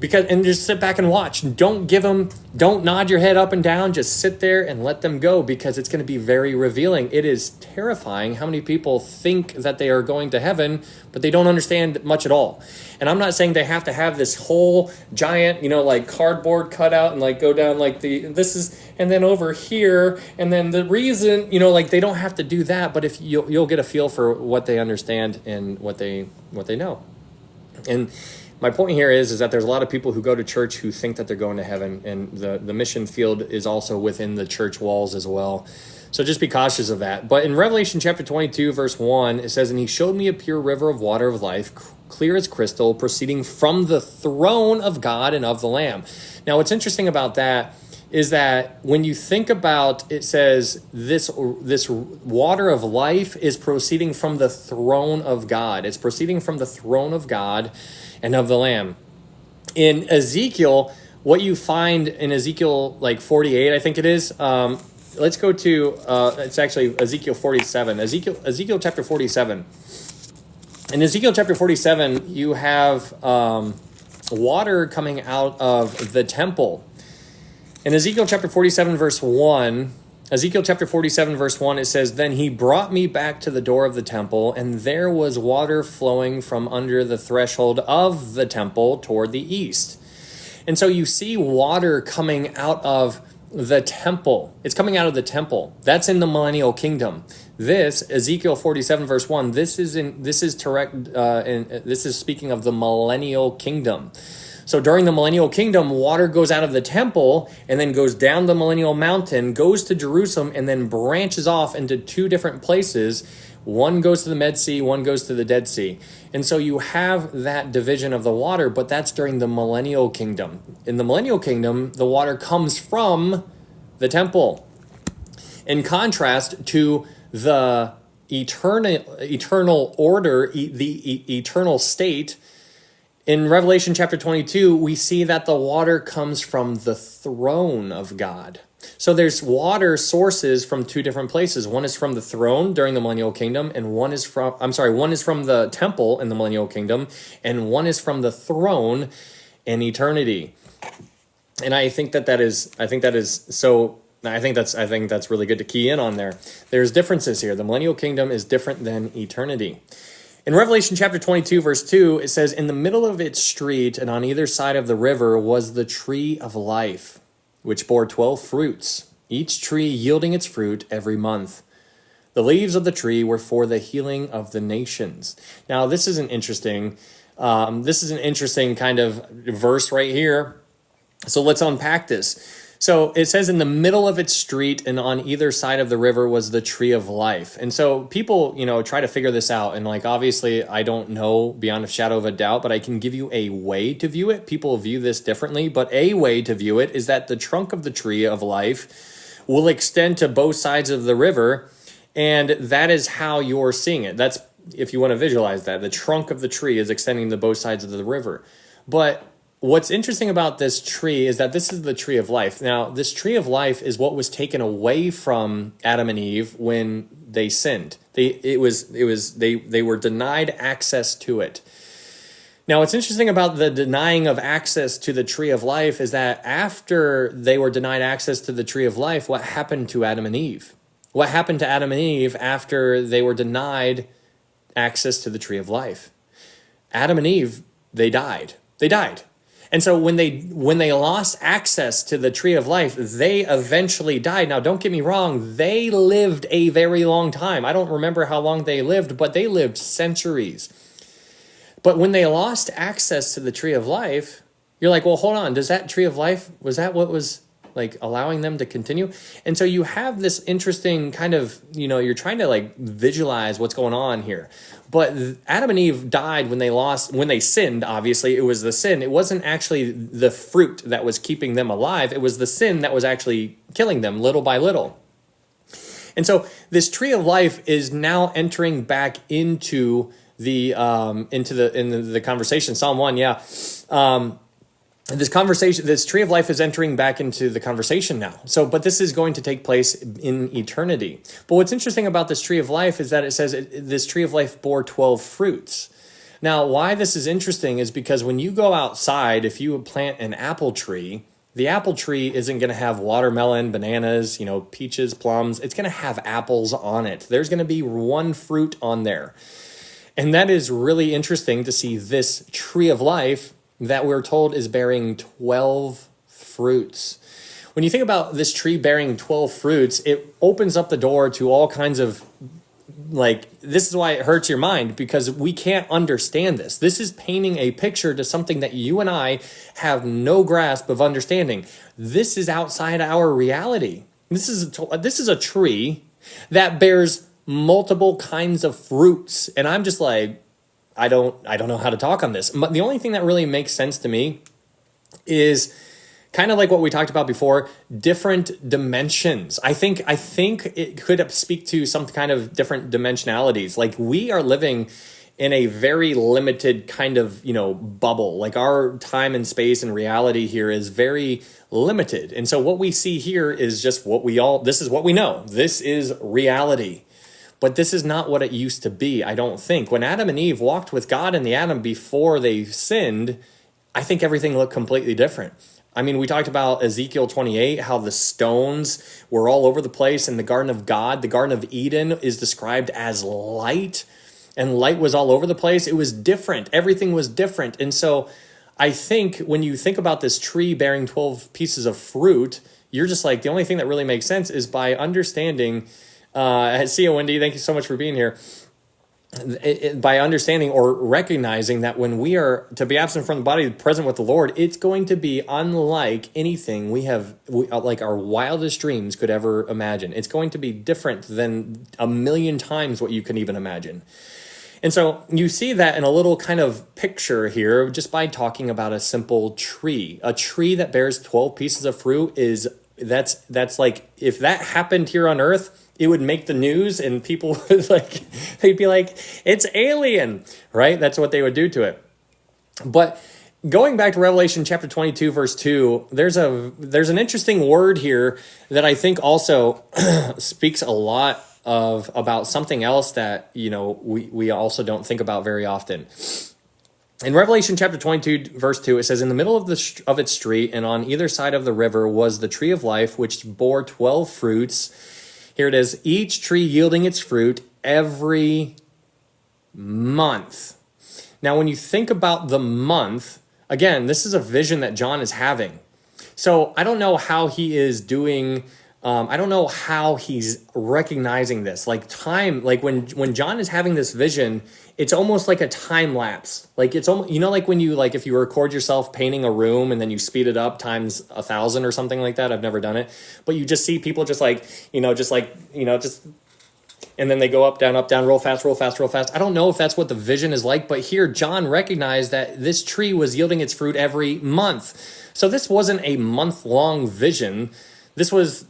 And just sit back and watch. Don't nod your head up and down. Just sit there and let them go, because it's going to be very revealing. It is terrifying how many people think that they are going to heaven, but they don't understand much at all. And I'm not saying they have to have this whole giant, like cardboard cutout and like go down like and then over here. And then the reason, like they don't have to do that, but if you'll get a feel for what they understand and what they know. And my point here is that there's a lot of people who go to church who think that they're going to heaven, and the mission field is also within the church walls as well. So just be cautious of that. But in Revelation chapter 22, verse 1, it says, "And he showed me a pure river of water of life, clear as crystal, proceeding from the throne of God and of the Lamb." Now, what's interesting about that is that when you think about, it says this water of life is proceeding from the throne of God. It's proceeding from the throne of God and of the Lamb. In Ezekiel, what you find in Ezekiel 48, I think it is. Let's go to it's actually Ezekiel 47. Ezekiel chapter 47. In Ezekiel chapter 47, you have water coming out of the temple. In Ezekiel chapter 47, verse 1, it says, "Then he brought me back to the door of the temple, and there was water flowing from under the threshold of the temple toward the east." And so you see water coming out of the temple. It's coming out of the temple. That's in the millennial kingdom. This, Ezekiel 47, verse 1, this is speaking of the millennial kingdom. So during the millennial kingdom, water goes out of the temple and then goes down the millennial mountain, goes to Jerusalem, and then branches off into two different places. One goes to the Med Sea, one goes to the Dead Sea. And so you have that division of the water, but that's during the millennial kingdom. In the millennial kingdom, the water comes from the temple. In contrast to the eternal order, the eternal state, in Revelation chapter 22, we see that the water comes from the throne of God. So there's water sources from two different places. One is from the throne during the millennial kingdom, and one is from the temple in the millennial kingdom, and one is from the throne in eternity. And I think that's really good to key in on there. There's differences here. The millennial kingdom is different than eternity. In Revelation chapter 22, verse 2, it says, "In the middle of its street and on either side of the river was the tree of life, which bore 12 fruits, each tree yielding its fruit every month. The leaves of the tree were for the healing of the nations." Now, this is an interesting kind of verse right here. So let's unpack this. So it says, "In the middle of its street and on either side of the river was the tree of life." And so people, try to figure this out. And obviously I don't know beyond a shadow of a doubt, but I can give you a way to view it. People view this differently, but a way to view it is that the trunk of the tree of life will extend to both sides of the river. And that is how you're seeing it. That's, if you want to visualize that, the trunk of the tree is extending to both sides of the river. But what's interesting about this tree is that this is the tree of life. Now, this tree of life is what was taken away from Adam and Eve when they sinned. They were denied access to it. Now, what's interesting about the denying of access to the tree of life is that after they were denied access to the tree of life, what happened to Adam and Eve? What happened to Adam and Eve after they were denied access to the tree of life? Adam and Eve, they died. They died. And so when they lost access to the tree of life, they eventually died. Now, don't get me wrong, they lived a very long time. I don't remember how long they lived, but they lived centuries. But when they lost access to the tree of life, you're like, well, hold on, does that tree of life, was that what was allowing them to continue? And so you have this interesting kind of, you're trying to visualize what's going on here. But Adam and Eve died when they sinned, obviously. It was the sin. It wasn't actually the fruit that was keeping them alive. It was the sin that was actually killing them little by little. And so this tree of life is now entering back into the conversation. Psalm 1, yeah. This tree of life is entering back into the conversation now. So, but this is going to take place in eternity. But what's interesting about this tree of life is that it says this tree of life bore 12 fruits. Now, why this is interesting is because when you go outside, if you plant an apple tree, the apple tree isn't going to have watermelon, bananas, peaches, plums. It's going to have apples on it. There's going to be one fruit on there. And that is really interesting to see this tree of life that we're told is bearing 12 fruits. When you think about this tree bearing 12 fruits, it opens up the door to all kinds of, this is why it hurts your mind, because we can't understand this. This is painting a picture to something that you and I have no grasp of understanding. This is outside our reality. This is a tree that bears multiple kinds of fruits. And I'm just like, I don't know how to talk on this. But the only thing that really makes sense to me is kind of like what we talked about before, different dimensions. I think it could speak to some kind of different dimensionalities. Like we are living in a very limited kind of, bubble. Like our time and space and reality here is very limited. And so what we see here is just this is what we know. This is reality. But this is not what it used to be, I don't think. When Adam and Eve walked with God in the Adam before they sinned, I think everything looked completely different. I mean, we talked about Ezekiel 28, how the stones were all over the place in the Garden of God. The Garden of Eden is described as light, and light was all over the place. It was different. Everything was different. And so I think when you think about this tree bearing 12 pieces of fruit, you're just like, the only thing that really makes sense is by understanding. See you, Wendy. Thank you so much for being here. By understanding or recognizing that when we are to be absent from the body, present with the Lord, it's going to be unlike anything like our wildest dreams could ever imagine. It's going to be different than a million times what you can even imagine. And so you see that in a little kind of picture here, just by talking about a simple tree. A tree that bears 12 pieces of fruit that's like, if that happened here on earth, it would make the news and people would they'd be like, it's alien, right? That's what they would do to it. But going back to Revelation chapter 22, verse 2, there's an interesting word here that I think also speaks a lot about something else that, we also don't think about very often. In Revelation chapter 22, verse 2, it says, in the middle of its street and on either side of the river was the tree of life, which bore 12 fruits. Here it is, each tree yielding its fruit every month. Now, when you think about the month, again, this is a vision that John is having. So I don't know how he is doing. I don't know how he's recognizing this. Like time, like when John is having this vision, it's almost like a time lapse. Like it's almost, like when you, like if you record yourself painting a room and then you speed it up times 1,000 or something like that. I've never done it, but you just see people just and then they go up, down, real fast, real fast, real fast. I don't know if that's what the vision is like, but here John recognized that this tree was yielding its fruit every month. So this wasn't a month-long vision. This was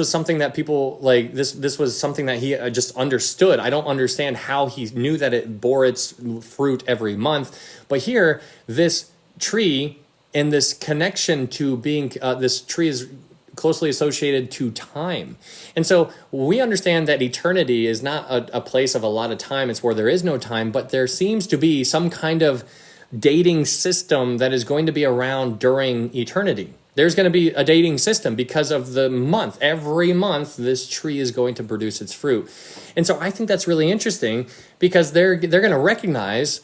something that people like this was something that he just understood. I don't understand how he knew that it bore its fruit every month. But here, this tree and this connection to being this tree is closely associated to time. And so we understand that eternity is not a place of a lot of time. It's where there is no time, but there seems to be some kind of dating system that is going to be around during eternity. There's going to be a dating system because of the month. Every month, this tree is going to produce its fruit. And so I think that's really interesting because they're going to recognize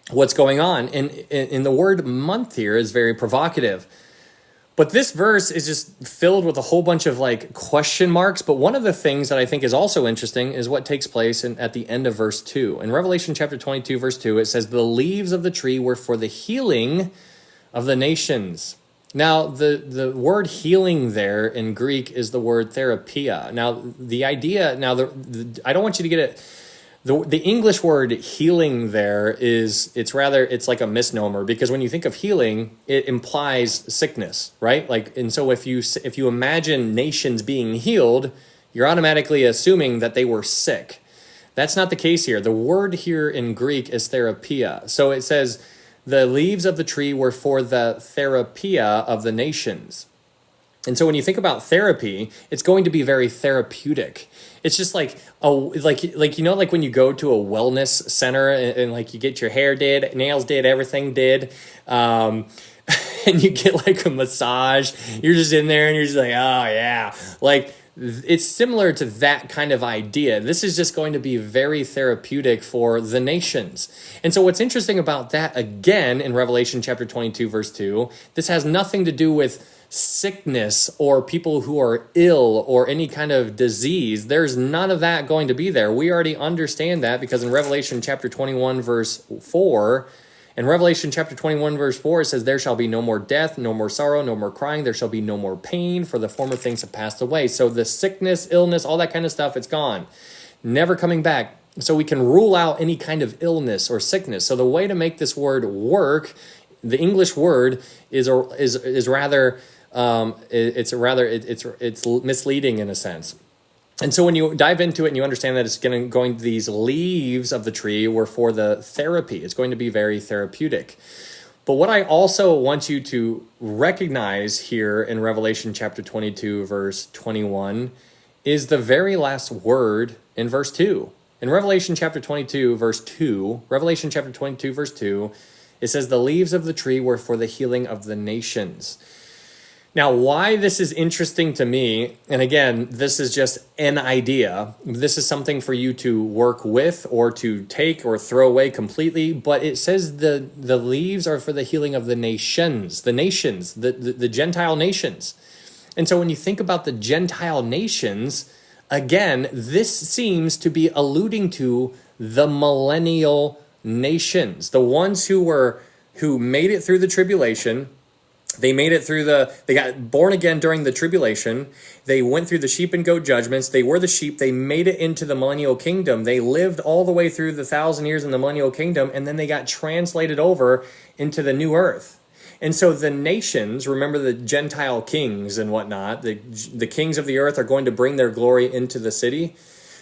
what's going on. And the word month here is very provocative. But this verse is just filled with a whole bunch of like question marks. But one of the things that I think is also interesting is what takes place at the end of verse 2. In Revelation chapter 22, verse 2, it says, the leaves of the tree were for the healing of the nations. Now, the word healing there in Greek is the word therapia. Now, the idea, I don't want you to get it. The English word healing there it's like a misnomer, because when you think of healing, it implies sickness, right? And so if you imagine nations being healed, you're automatically assuming that they were sick. That's not the case here. The word here in Greek is therapia. So it says, the leaves of the tree were for the therapia of the nations. And so when you think about therapy, it's going to be very therapeutic. It's just like like when you go to a wellness center and like you get your hair did, nails did, everything did, and you get like a massage. You're just in there and you're just like, oh yeah, like it's similar to that kind of idea. This is just going to be very therapeutic for the nations. And so what's interesting about that, again, in Revelation chapter 22, verse 2, this has nothing to do with sickness or people who are ill or any kind of disease. There's none of that going to be there. We already understand that because in Revelation chapter 21, verse 4, in Revelation chapter 21, verse 4, it says, there shall be no more death, no more sorrow, no more crying. There shall be no more pain, for the former things have passed away. So the sickness, illness, all that kind of stuff, it's gone. Never coming back. So we can rule out any kind of illness or sickness. So the way to make this word work, the English word is rather, it's misleading in a sense. And so when you dive into it and you understand that it's going these leaves of the tree were for the therapy. It's going to be very therapeutic. But what I also want you to recognize here in Revelation chapter 22, verse 21, is the very last word in verse 2. In Revelation chapter 22, verse 2, it says, the leaves of the tree were for the healing of the nations. Now, why this is interesting to me, and again, this is just an idea. This is something for you to work with or to take or throw away completely, but it says the leaves are for the healing of the nations, the Gentile nations. And so when you think about the Gentile nations, again, this seems to be alluding to the millennial nations, the ones who made it through the tribulation. They made it through they got born again during the tribulation. They went through the sheep and goat judgments. They were the sheep. They made it into the millennial kingdom. They lived all the way through the 1,000 years in the millennial kingdom, and then they got translated over into the new earth. And so the nations, remember the Gentile kings and whatnot, the kings of the earth are going to bring their glory into the city.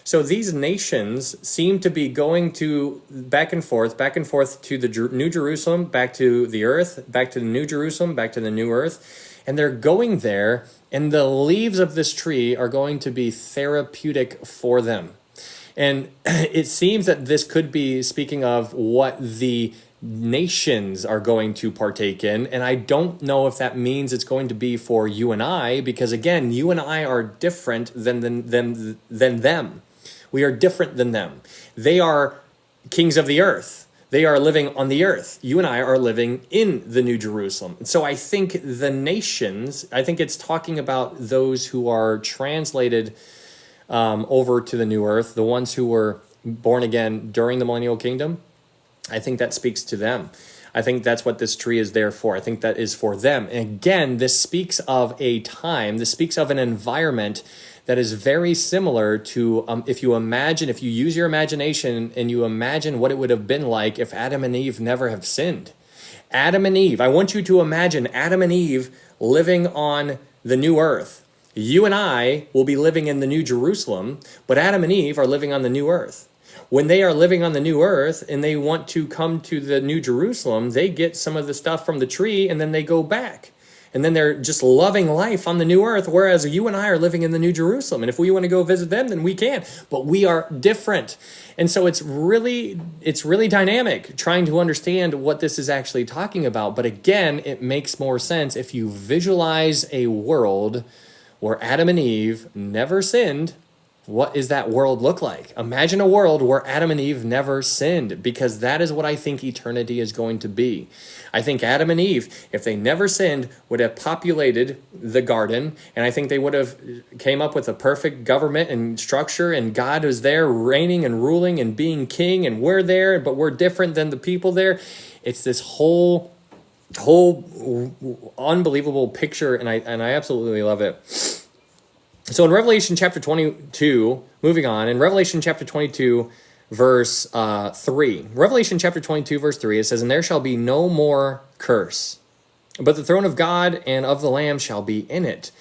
So these nations seem to be going to back and forth to the New Jerusalem, back to the earth, back to the New Jerusalem, back to the new earth. And they're going there, and the leaves of this tree are going to be therapeutic for them. And it seems that this could be speaking of what the nations are going to partake in. And I don't know if that means it's going to be for you and I, because again, you and I are different than them. We are different than them. They are kings of the earth. They are living on the earth. You and I are living in the New Jerusalem. So I think the nations, I think it's talking about those who are translated over to the new earth, the ones who were born again during the millennial kingdom. I think that speaks to them. I think that's what this tree is there for. I think that is for them. And again, this speaks of a time, this speaks of an environment that is very similar to, if you use your imagination and you imagine what it would have been like if Adam and Eve never have sinned. Adam and Eve, I want you to imagine Adam and Eve living on the new earth. You and I will be living in the New Jerusalem, but Adam and Eve are living on the new earth. When they are living on the new earth and they want to come to the New Jerusalem, they get some of the stuff from the tree and then they go back. And then they're just loving life on the new earth, whereas you and I are living in the New Jerusalem. And if we want to go visit them, then we can. But we are different. And so it's really dynamic trying to understand what this is actually talking about. But again, it makes more sense if you visualize a world where Adam and Eve never sinned. What does that world look like? Imagine a world where Adam and Eve never sinned, because that is what I think eternity is going to be. I think Adam and Eve, if they never sinned, would have populated the garden, and I think they would have came up with a perfect government and structure, and God was there reigning and ruling and being king, and we're there, but we're different than the people there. It's this whole unbelievable picture, and I absolutely love it. So in Revelation chapter 22, moving on, in Revelation chapter 22, verse 3, Revelation chapter 22, verse 3, it says, "And there shall be no more curse, but the throne of God and of the Lamb shall be in it,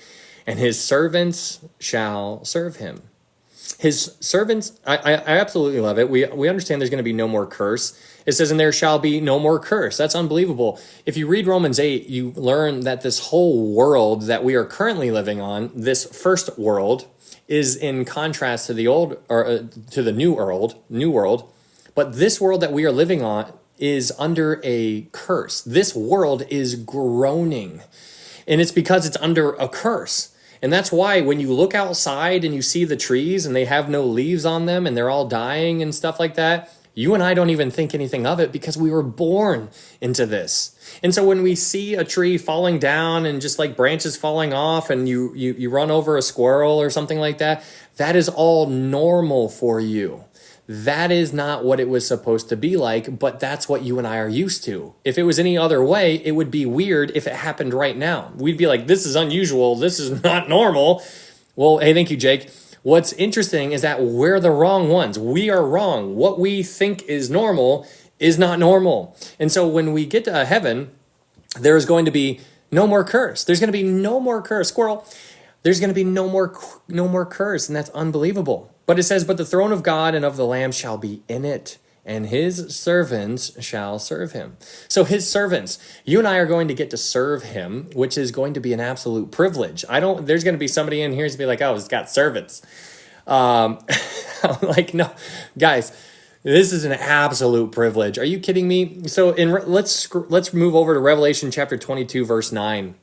and his servants shall serve him." His servants, I absolutely love it. We understand there's going to be no more curse. It says, and there shall be no more curse. That's unbelievable. If you read Romans 8, you learn that this whole world that we are currently living on, this first world, is in contrast to the old, or to the new world. But this world that we are living on is under a curse. This world is groaning, and it's because it's under a curse. And that's why when you look outside and you see the trees and they have no leaves on them and they're all dying and stuff like that, you and I don't even think anything of it because we were born into this. And so when we see a tree falling down and just like branches falling off and you run over a squirrel or something like that, that is all normal for you. That is not what it was supposed to be like, but that's what you and I are used to. If it was any other way, it would be weird if it happened right now. We'd be like, this is unusual. This is not normal. Well, hey, thank you, Jake. What's interesting is that we're the wrong ones. We are wrong. What we think is normal is not normal. And so when we get to heaven, there's going to be no more curse. There's going to be no more curse. Squirrel. There's going to be no more curse, and that's unbelievable. But it says, but the throne of God and of the Lamb shall be in it, and his servants shall serve him. So his servants, you and I are going to get to serve him, which is going to be an absolute privilege. There's going to be somebody in here who's be like, oh, it's got servants. Like, no, guys, this is an absolute privilege. Are you kidding me? So let's move over to Revelation chapter 22, verse 9.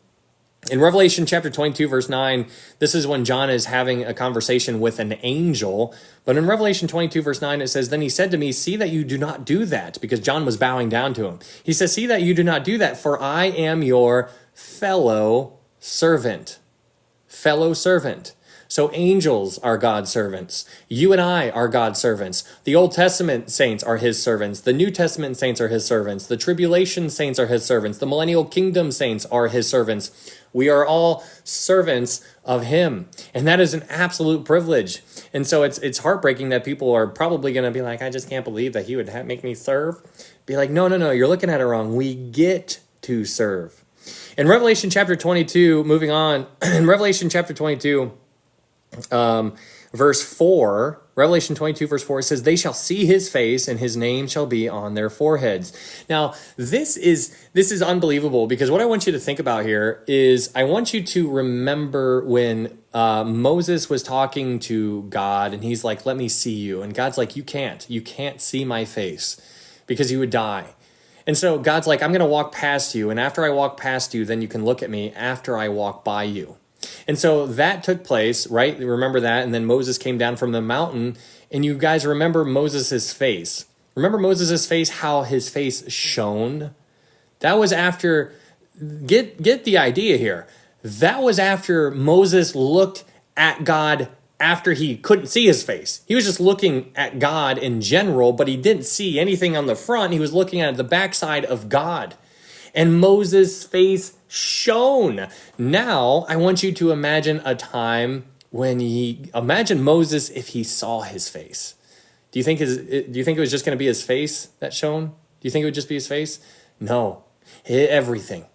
In Revelation chapter 22, verse 9, this is when John is having a conversation with an angel. But in Revelation 22, verse 9, it says, then he said to me, see that you do not do that, because John was bowing down to him. He says, see that you do not do that, for I am your fellow servant. Fellow servant. So angels are God's servants. You and I are God's servants. The Old Testament saints are his servants. The New Testament saints are his servants. The tribulation saints are his servants. The millennial kingdom saints are his servants. We are all servants of him. And that is an absolute privilege. And so it's heartbreaking that people are probably going to be like, I just can't believe that he would make me serve. Be like, no, you're looking at it wrong. We get to serve. In Revelation chapter 22, moving on, in Revelation chapter 22, verse 4, Revelation 22, verse 4, it says, they shall see his face and his name shall be on their foreheads. Now, this is unbelievable, because what I want you to think about here is I want you to remember when Moses was talking to God and he's like, let me see you. And God's like, you can't see my face because you would die. And so God's like, I'm going to walk past you. And after I walk past you, then you can look at me after I walk by you. And so that took place, right? Remember that. And then Moses came down from the mountain. And you guys remember Moses' face. Remember Moses' face, how his face shone? That was after, get the idea here. That was after Moses looked at God after he couldn't see his face. He was just looking at God in general, but he didn't see anything on the front. He was looking at the backside of God. And Moses' face shone. Now, I want you to imagine a time when imagine Moses if he saw his face. Do you think it was just going to be his face that shone? Do you think it would just be his face? No. Everything.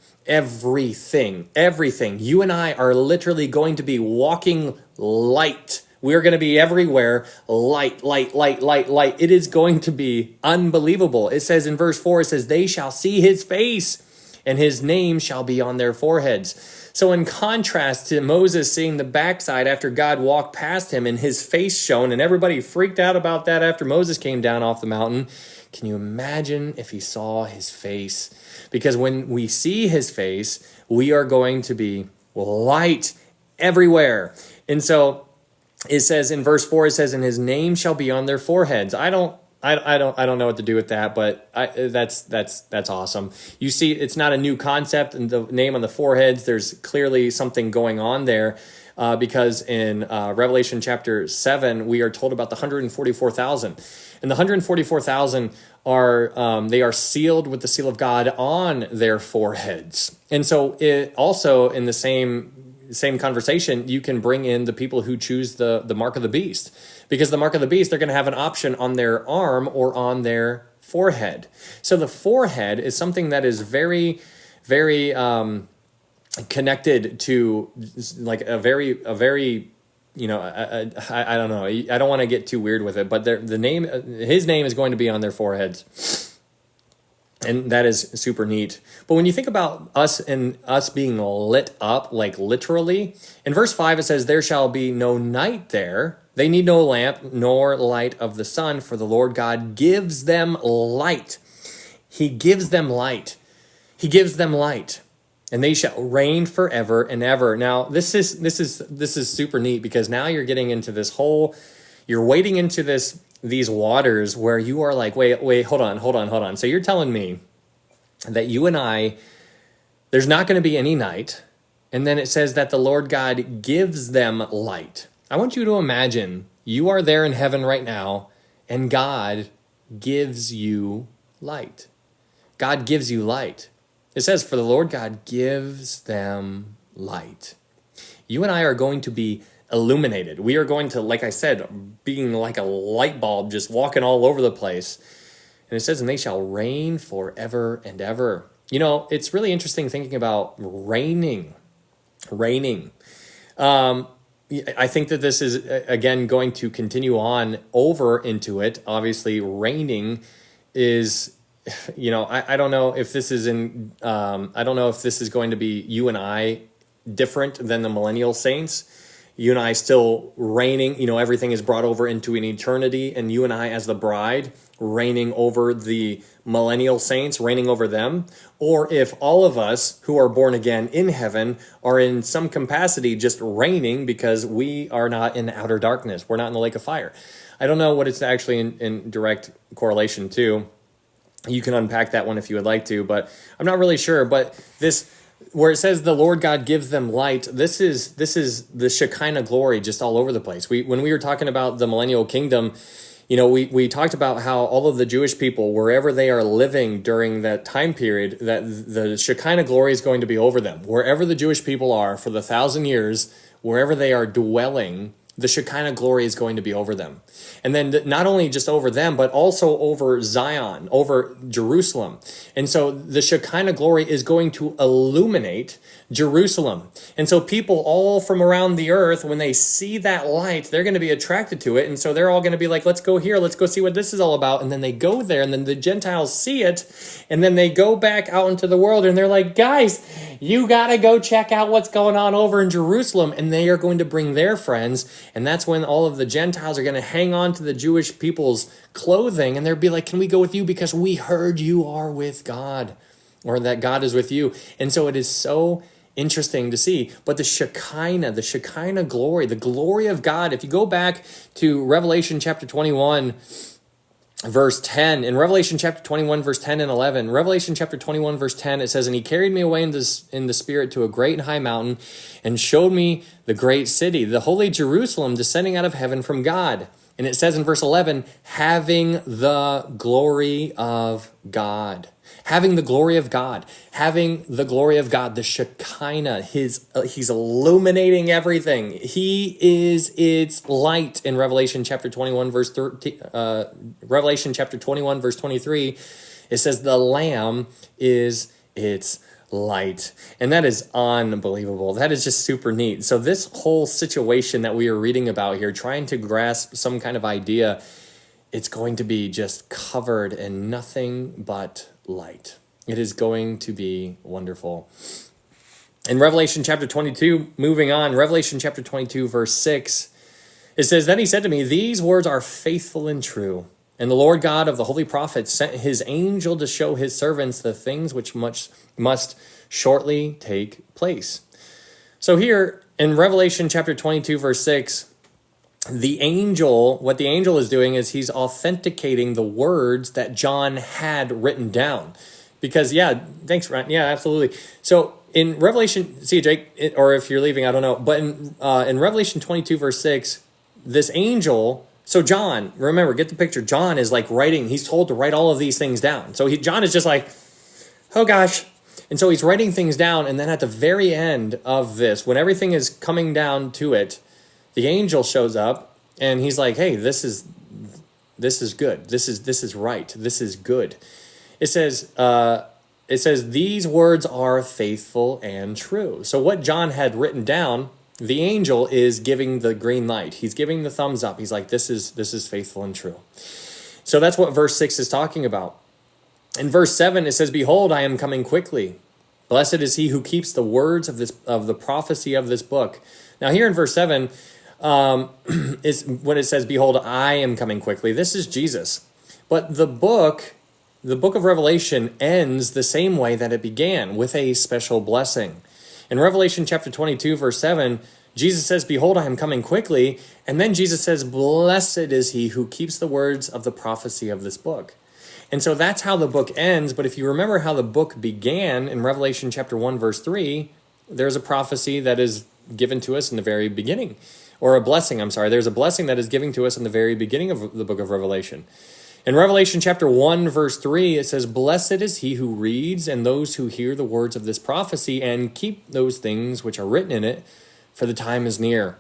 You and I are literally going to be walking light. We're going to be everywhere. Light. It is going to be unbelievable. It says in verse 4, it says, they shall see his face and his name shall be on their foreheads. So in contrast to Moses seeing the backside after God walked past him and his face shone, and everybody freaked out about that after Moses came down off the mountain, can you imagine if he saw his face? Because when we see his face, we are going to be light everywhere. And so it says in verse 4, it says, and his name shall be on their foreheads. I don't know what to do with that, but that's awesome. You see, it's not a new concept, and the name on the foreheads, there's clearly something going on there, because in Revelation chapter 7, we are told about the 144,000, and the 144,000 they are sealed with the seal of God on their foreheads. And so it also in the same conversation, you can bring in the people who choose the mark of the beast, because the mark of the beast, they're going to have an option on their arm or on their forehead. So the forehead is something that is very, very connected to like a very I don't know. I don't want to get too weird with it, but his name is going to be on their foreheads. And that is super neat. But when you think about us and us being lit up, like literally, in verse 5 it says, there shall be no night there. They need no lamp nor light of the sun, for the Lord God gives them light. He gives them light. He gives them light. And they shall reign forever and ever. Now, this is super neat, because now you're getting into you're wading into these waters where you are like, wait, hold on. So you're telling me that you and I, there's not going to be any night. And then it says that the Lord God gives them light. I want you to imagine you are there in heaven right now, and God gives you light. God gives you light. It says, for the Lord God gives them light. You and I are going to be illuminated. We are going to, like I said, being like a light bulb, just walking all over the place. And it says, and they shall reign forever and ever. You know, it's really interesting thinking about reigning. I think that this is, again, going to continue on over into it. Obviously, reigning is, I don't know if this is I don't know if this is going to be you and I different than the millennial saints. You and I still reigning, everything is brought over into an eternity, and you and I as the bride reigning over the millennial saints, reigning over them. Or if all of us who are born again in heaven are in some capacity just reigning because we are not in outer darkness. We're not in the lake of fire. I don't know what it's actually in direct correlation to. You can unpack that one if you would like to, but I'm not really sure. But this, where it says the Lord God gives them light, this is the Shekinah glory just all over the place. When we were talking about the millennial kingdom, we talked about how all of the Jewish people, wherever they are living during that time period, that the Shekinah glory is going to be over them. Wherever the Jewish people are for the 1,000 years, wherever they are dwelling, the Shekinah glory is going to be over them. And then not only just over them, but also over Zion, over Jerusalem. And so the Shekinah glory is going to illuminate Jerusalem. And so people all from around the earth, when they see that light, they're going to be attracted to it. And so they're all going to be like, let's go here. Let's go see what this is all about. And then they go there, and then the Gentiles see it. And then they go back out into the world, and they're like, guys, you got to go check out what's going on over in Jerusalem. And they are going to bring their friends. And that's when all of the Gentiles are going to hang on to the Jewish people's clothing, and they'll be like, can we go with you because we heard you are with God, or that God is with you. And so it is so interesting to see. But the Shekinah glory, the glory of God, if you go back to Revelation chapter 21, verse 10, in Revelation chapter 21, verse 10 and 11, Revelation chapter 21, verse 10, it says, and he carried me away in the spirit to a great and high mountain, and showed me the great city, the holy Jerusalem, descending out of heaven from God. And it says in verse 11, having the glory of God. Having the glory of God. Having the glory of God. The Shekinah. He's illuminating everything. He is its light. In Revelation chapter 21, verse 23, it says the Lamb is its light. And that is unbelievable. That is just super neat. So this whole situation that we are reading about here, trying to grasp some kind of idea, it's going to be just covered in nothing but light. It is going to be wonderful. In Revelation chapter 22, moving on, Revelation chapter 22, verse 6, it says, then he said to me, these words are faithful and true. And the Lord God of the holy prophets sent his angel to show his servants the things which must shortly take place. So here in Revelation chapter 22, verse 6, what the angel is doing is he's authenticating the words that John had written down. Because, thanks, Ryan. Yeah, absolutely. So in Revelation, see, Jake, or if you're leaving, I don't know. But in Revelation 22, verse 6, this angel... So John, remember, get the picture. John is like writing. He's told to write all of these things down. So John is just like, oh gosh. And so he's writing things down. And then at the very end of this, when everything is coming down to it, the angel shows up and he's like, hey, this is good. This is right. This is good. It says these words are faithful and true. So what John had written down, The angel is giving the green light. He's giving the thumbs up. He's like, this is faithful and true. So that's what verse 6 is talking about. In verse 7, it says, behold, I am coming quickly. Blessed is he who keeps the words of the prophecy of this book. Now here in verse 7, is when it says, behold, I am coming quickly. This is Jesus. But the book of Revelation ends the same way that it began, with a special blessing. In Revelation chapter 22, verse 7, Jesus says, behold, I am coming quickly. And then Jesus says, blessed is he who keeps the words of the prophecy of this book. And so that's how the book ends. But if you remember how the book began in Revelation chapter 1, verse 3, there's a prophecy that is given to us in the very beginning. Or a blessing, I'm sorry. There's a blessing that is given to us in the very beginning of the book of Revelation. In Revelation chapter 1, verse 3, it says, blessed is he who reads and those who hear the words of this prophecy and keep those things which are written in it, for the time is near.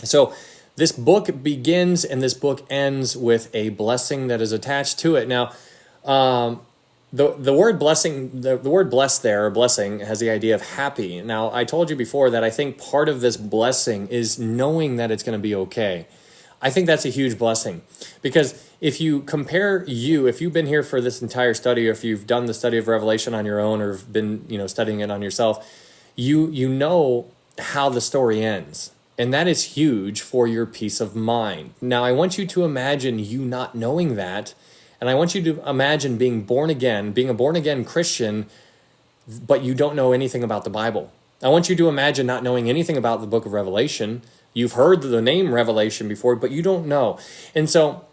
So this book begins and this book ends with a blessing that is attached to it. Now, the word blessing, the word blessed there, or blessing, has the idea of happy. Now, I told you before that I think part of this blessing is knowing that it's going to be okay. I think that's a huge blessing, because if you compare if you've been here for this entire study, or if you've done the study of Revelation on your own, or have been, studying it on yourself, you know how the story ends. And that is huge for your peace of mind. Now, I want you to imagine you not knowing that. And I want you to imagine being born again, being a born again Christian, but you don't know anything about the Bible. I want you to imagine not knowing anything about the book of Revelation. You've heard the name Revelation before, but you don't know. And so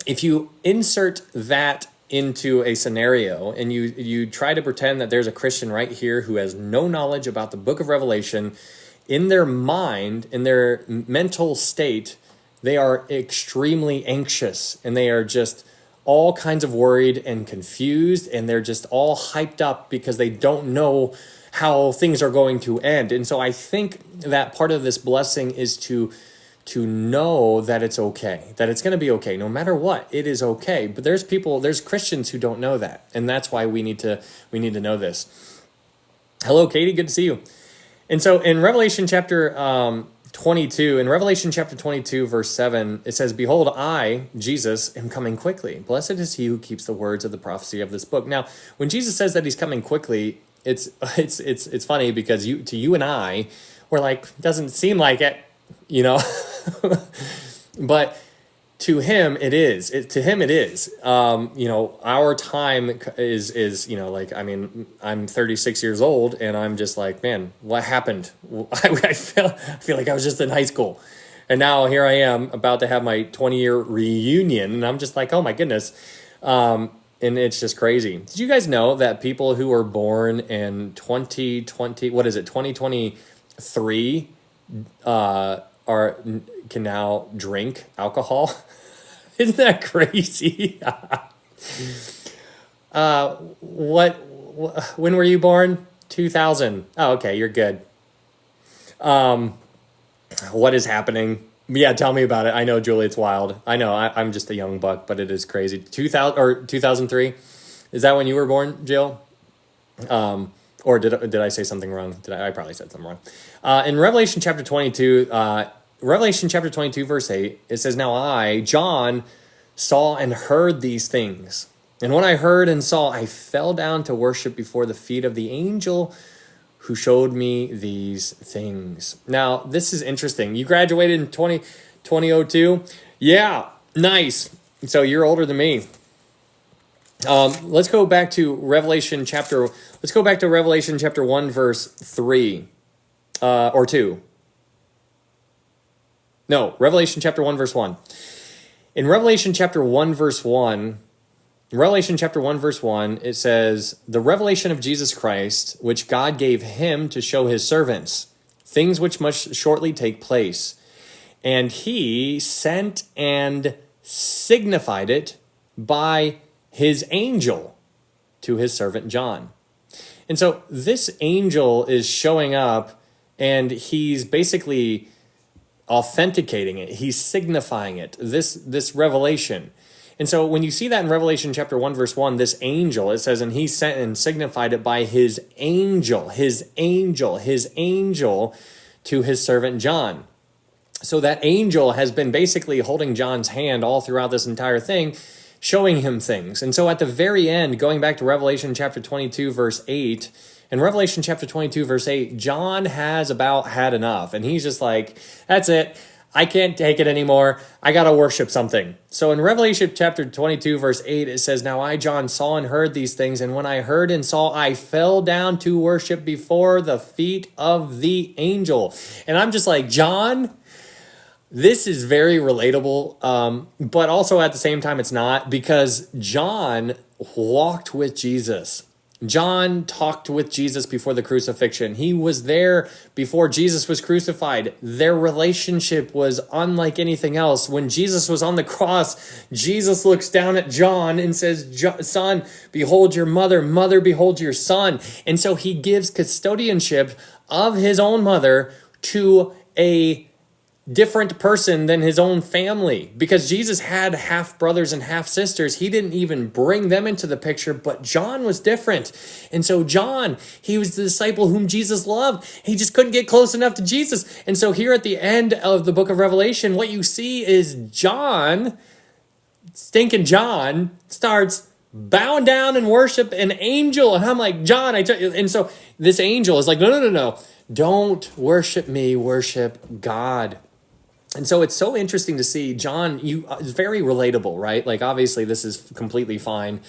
if you insert that into a scenario and you try to pretend that there's a Christian right here who has no knowledge about the book of Revelation, in their mind, in their mental state, they are extremely anxious, and they are just all kinds of worried and confused, and they're just all hyped up because they don't know how things are going to end. And so I think that part of this blessing is to know that it's okay, that it's going to be okay. No matter what, it is okay. But there's Christians who don't know that. And that's why we need to know this. Hello, Katie. Good to see you. And so in Revelation chapter 22, verse 7, it says, behold, I, Jesus, am coming quickly. Blessed is he who keeps the words of the prophecy of this book. Now, when Jesus says that he's coming quickly, it's funny, because to you and I, we're like, doesn't seem like it, but to him it is. Our time is I'm 36 years old, and I'm just like, man, what happened? I feel like I was just in high school, and now here I am about to have my 20-year reunion, and I'm just like, oh my goodness. And it's just crazy. Did you guys know that people who were born in 2023 can now drink alcohol? Isn't that crazy? When were you born? 2000. Oh, okay, you're good. What is happening? Yeah, tell me about it. I know, Julie, it's wild. I know, I'm just a young buck, but it is crazy. 2003? Is that when you were born, Jill? Or did I say something wrong? I probably said something wrong. In Revelation chapter 22, verse 8, it says, now I, John, saw and heard these things. And when I heard and saw, I fell down to worship before the feet of the angel who showed me these things. Now, this is interesting. You graduated in 2002? Yeah, nice. So you're older than me. Let's go back to Revelation chapter 1, verse 3, or 2. No, Revelation chapter 1, verse 1. In Revelation chapter 1, verse 1, it says, the revelation of Jesus Christ, which God gave him to show his servants, things which must shortly take place. And he sent and signified it by his angel to his servant John. And so this angel is showing up, and he's basically authenticating it. He's signifying it, this revelation. And so when you see that in Revelation chapter 1, verse 1, this angel, it says, and he sent and signified it by his angel to his servant John. So that angel has been basically holding John's hand all throughout this entire thing, showing him things. And so at the very end, going back to Revelation chapter 22, verse 8, in Revelation chapter 22, verse 8, John has about had enough. And he's just like, that's it. I can't take it anymore. I got to worship something. So in Revelation chapter 22, verse 8, it says, now I, John, saw and heard these things. And when I heard and saw, I fell down to worship before the feet of the angel. And I'm just like, John, this is very relatable, but also at the same time, it's not, because John walked with Jesus. John talked with Jesus before the crucifixion. He was there before Jesus was crucified. Their relationship was unlike anything else. When Jesus was on the cross, Jesus looks down at John and says, son, behold your mother, mother, behold your son. And so he gives custodianship of his own mother to a different person than his own family, because Jesus had half brothers and half sisters. He didn't even bring them into the picture, but John was different. And so John, he was the disciple whom Jesus loved. He just couldn't get close enough to Jesus. And so here at the end of the book of Revelation, what you see is John, stinking John, starts bowing down and worship an angel. And I'm like, John, and so this angel is like, no. Don't worship me, worship God. And so it's so interesting to see John, it's very relatable, right? Like, obviously this is completely fine,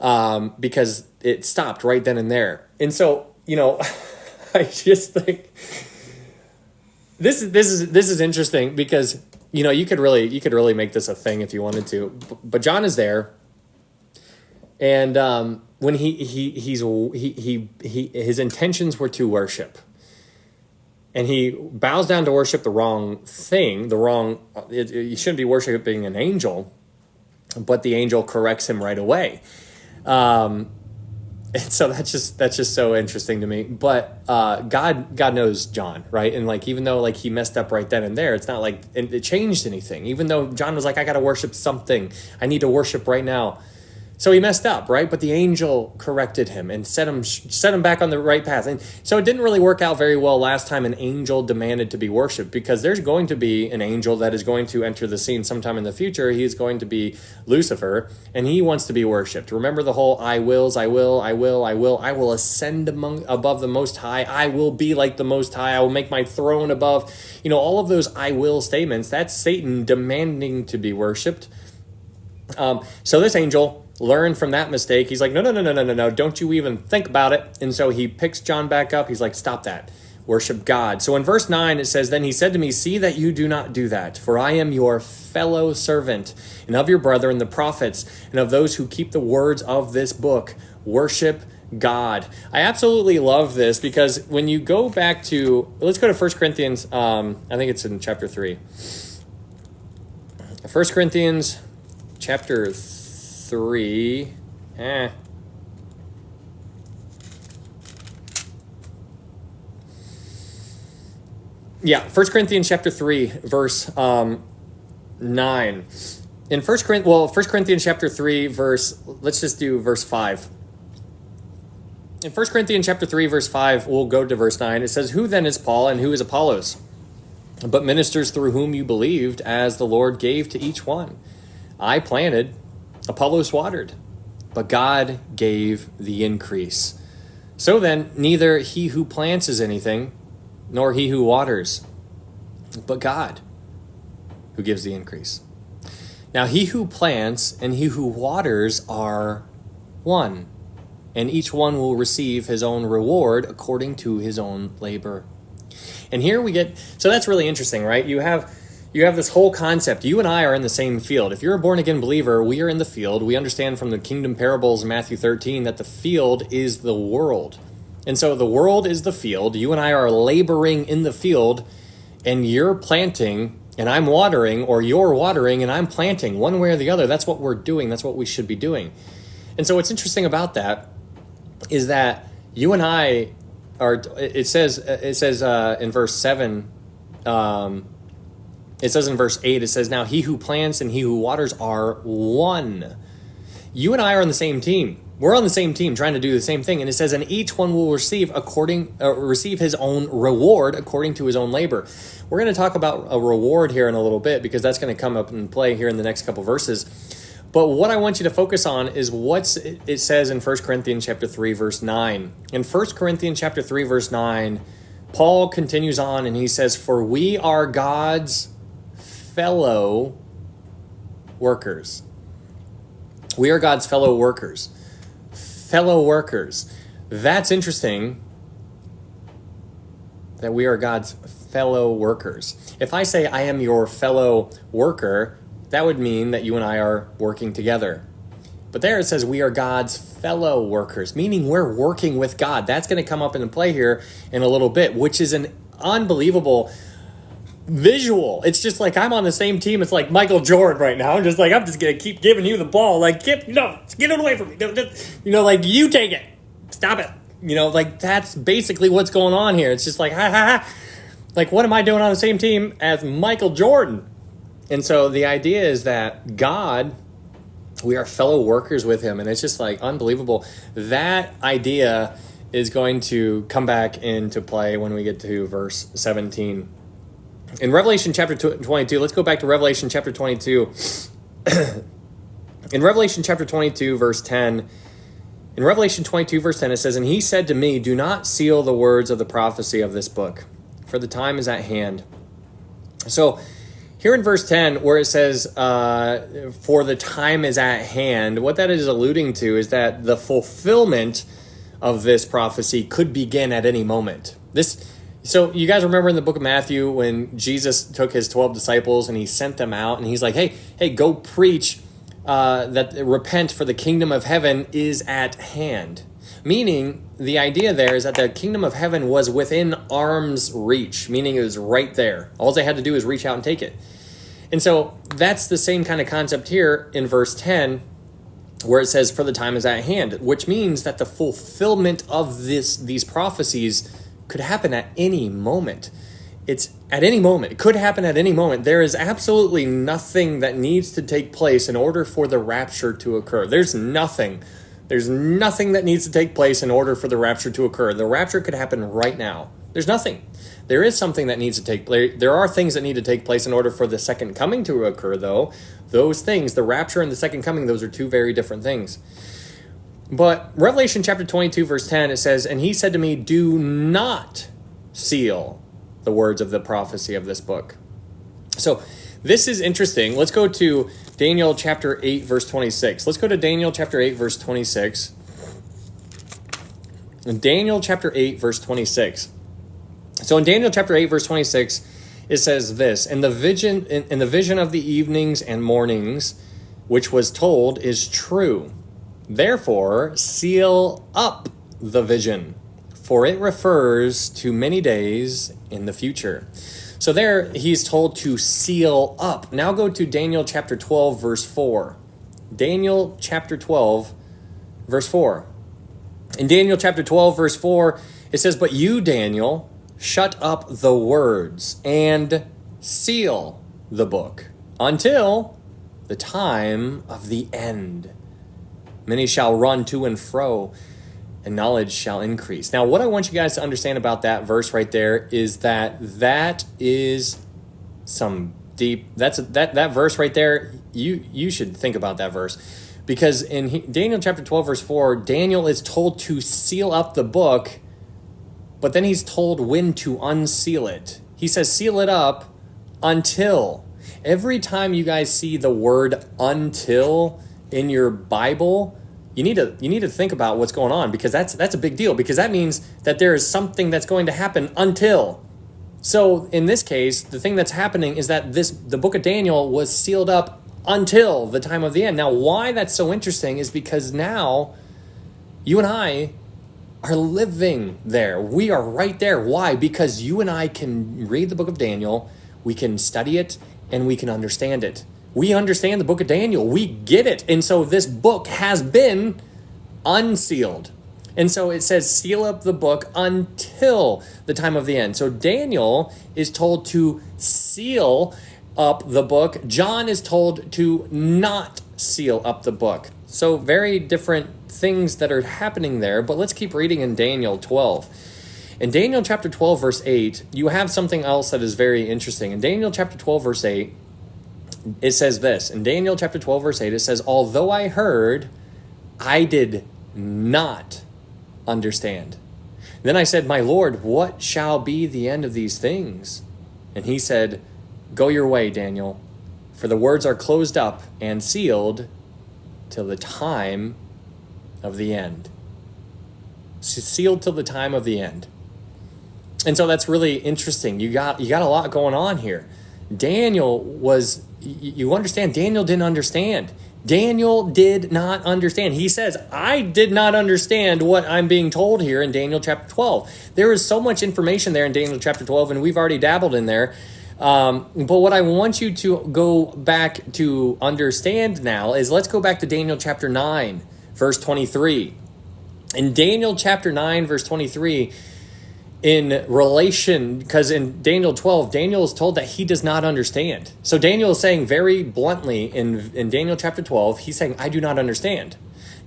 because it stopped right then and there. And so, I just think this is interesting, because, you could really make this a thing if you wanted to, but John is there. And, when his intentions were to worship, and he bows down to worship the wrong thing, you shouldn't be worshiping an angel, but the angel corrects him right away. And so that's just so interesting to me. But God knows John, right? And like, even though like he messed up right then and there, it's not like it changed anything. Even though John was like, I got to worship something, I need to worship right now. So he messed up, right? But the angel corrected him and set him back on the right path. And so it didn't really work out very well last time an angel demanded to be worshipped, because there's going to be an angel that is going to enter the scene sometime in the future. He's going to be Lucifer, and he wants to be worshipped. Remember the whole I will ascend above the Most High. I will be like the Most High. I will make my throne above. All of those I will statements, that's Satan demanding to be worshipped. So this angel learned from that mistake. He's like, no, don't you even think about it. And so he picks John back up. He's like, stop that. Worship God. So in verse 9, it says, then he said to me, see that you do not do that, for I am your fellow servant, and of your brethren, the prophets, and of those who keep the words of this book. Worship God. I absolutely love this, because when you go back to, let's go to 1 Corinthians, I think it's in chapter 3. 1 Corinthians chapter 3. Yeah, 1 Corinthians chapter 3, verse 9. In 1 Corinthians chapter 3, let's just do verse 5. In 1 Corinthians chapter 3, verse 5, we'll go to verse 9. It says, who then is Paul and who is Apollos? But ministers through whom you believed, as the Lord gave to each one. I planted, Apollos watered, but God gave the increase. So then, neither he who plants is anything, nor he who waters, but God who gives the increase. Now he who plants and he who waters are one, and each one will receive his own reward according to his own labor. And here we get, so that's really interesting, right? You have this whole concept. You and I are in the same field. If you're a born-again believer, we are in the field. We understand from the kingdom parables in Matthew 13 that the field is the world. And so the world is the field. You and I are laboring in the field, and you're planting, and I'm watering, or you're watering, and I'm planting. One way or the other, that's what we're doing. That's what we should be doing. And so what's interesting about that is that you and I are, it says in verse 7, it says in verse 8, it says, now he who plants and he who waters are one. You and I are on the same team. We're on the same team trying to do the same thing. And it says, and each one will receive his own reward according to his own labor. We're going to talk about a reward here in a little bit, because that's going to come up and play here in the next couple verses. But what I want you to focus on is what it says in 1 Corinthians chapter 3, verse 9. In 1 Corinthians chapter 3, verse 9, Paul continues on and he says, for we are God's fellow workers. We are God's fellow workers. Fellow workers. That's interesting that we are God's fellow workers. If I say I am your fellow worker, that would mean that you and I are working together. But there it says we are God's fellow workers, meaning we're working with God. That's going to come up into play here in a little bit, which is an unbelievable visual. It's just like I'm on the same team. It's like Michael Jordan right now. I'm just going to keep giving you the ball. Like, get it away from me. Like, you take it. Stop it. Like, that's basically what's going on here. It's just like, ha, ha, ha. Like, what am I doing on the same team as Michael Jordan? And so the idea is that God, we are fellow workers with him. And it's just like unbelievable. That idea is going to come back into play when we get to verse 17. In Revelation chapter 22, let's go back to Revelation chapter 22. In Revelation chapter 22, verse 10, in Revelation 22, verse 10, it says, and he said to me, do not seal the words of the prophecy of this book, for the time is at hand. So here in verse 10, where it says, for the time is at hand, what that is alluding to is that the fulfillment of this prophecy could begin at any moment. So you guys remember in the book of Matthew when Jesus took his 12 disciples and he sent them out and he's like, hey, go preach that repent, for the kingdom of heaven is at hand. Meaning the idea there is that the kingdom of heaven was within arm's reach, meaning it was right there. All they had to do is reach out and take it. And so that's the same kind of concept here in verse 10, where it says, for the time is at hand, which means that the fulfillment of these prophecies could happen at any moment. It's at any moment. It could happen at any moment. There is absolutely nothing that needs to take place in order for the rapture to occur. There's nothing that needs to take place in order for the rapture to occur. The rapture could happen right now. There's nothing. There is something that needs to take place. There are things that need to take place in order for the second coming to occur, though. Those things, the rapture and the second coming, those are two very different things. But Revelation chapter 22, verse 10, it says, and he said to me, do not seal the words of the prophecy of this book. So this is interesting. Let's go to Daniel chapter 8, verse 26. Let's go to Daniel chapter 8, verse 26. In Daniel chapter 8, verse 26. So in Daniel chapter 8, verse 26, it says this, in the vision of the evenings and mornings, which was told, is true. Therefore, seal up the vision, for it refers to many days in the future. So there, he's told to seal up. Now go to Daniel chapter 12, verse 4. Daniel chapter 12, verse 4. In Daniel chapter 12, verse 4, it says, but you, Daniel, shut up the words and seal the book until the time of the end. Many shall run to and fro, and knowledge shall increase. Now, what I want you guys to understand about that verse right there is that is some deep. That verse right there. You should think about that verse, because in Daniel chapter 12, verse 4, Daniel is told to seal up the book, but then he's told when to unseal it. He says, seal it up until. Every time you guys see the word until in your Bible, you need to think about what's going on, because that's a big deal, because that means that there is something that's going to happen until. So in this case, the thing that's happening is that the book of Daniel was sealed up until the time of the end. Now, why that's so interesting is because now you and I are living there. We are right there. Why? Because you and I can read the book of Daniel, we can study it, and we can understand it. We understand the book of Daniel. We get it. And so this book has been unsealed. And so it says, seal up the book until the time of the end. So Daniel is told to seal up the book. John is told to not seal up the book. So very different things that are happening there, but let's keep reading in Daniel 12. In Daniel chapter 12, verse 8, you have something else that is very interesting. In Daniel chapter 12, verse 8, it says this. In Daniel chapter 12, verse 8, it says, although I heard, I did not understand. Then I said, my Lord, what shall be the end of these things? And he said, go your way, Daniel, for the words are closed up and sealed till the time of the end. Sealed till the time of the end. And so that's really interesting. You got a lot going on here. Daniel was, you understand, Daniel didn't understand. Daniel did not understand. He says, I did not understand what I'm being told here in Daniel chapter 12. There is so much information there in Daniel chapter 12, and we've already dabbled in there. But what I want you to go back to understand now is, let's go back to Daniel chapter 9, verse 23. In Daniel chapter 9, verse 23, in relation, because in Daniel 12, Daniel is told that he does not understand. So Daniel is saying very bluntly in Daniel chapter 12, he's saying, I do not understand.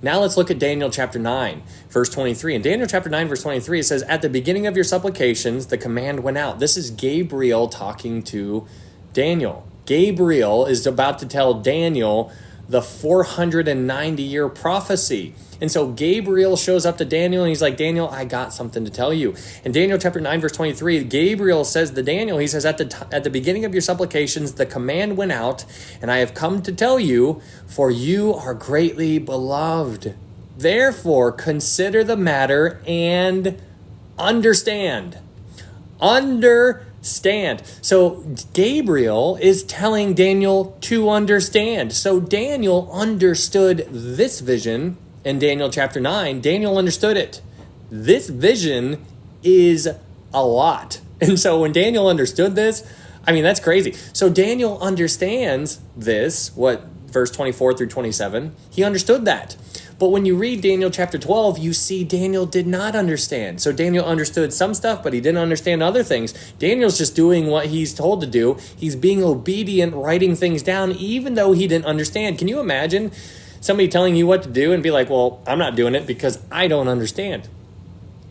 Now let's look at Daniel chapter 9, verse 23. In Daniel chapter 9, verse 23, it says, at the beginning of your supplications, the command went out. This is Gabriel talking to Daniel. Gabriel is about to tell Daniel the 490-year prophecy. And so Gabriel shows up to Daniel and he's like, Daniel, I got something to tell you. In Daniel chapter 9, verse 23, Gabriel says to Daniel, he says, at the beginning of your supplications, the command went out, and I have come to tell you, for you are greatly beloved. Therefore, consider the matter and understand. Understand. So Gabriel is telling Daniel to understand. So Daniel understood this vision. In Daniel chapter 9, Daniel understood it. This vision is a lot. And so when Daniel understood this, I mean, that's crazy. So Daniel understands this, what, verse 24 through 27, he understood that. But when you read Daniel chapter 12, you see Daniel did not understand. So Daniel understood some stuff, but he didn't understand other things. Daniel's just doing what he's told to do. He's being obedient, writing things down, even though he didn't understand. Can you imagine somebody telling you what to do and be like, well, I'm not doing it because I don't understand?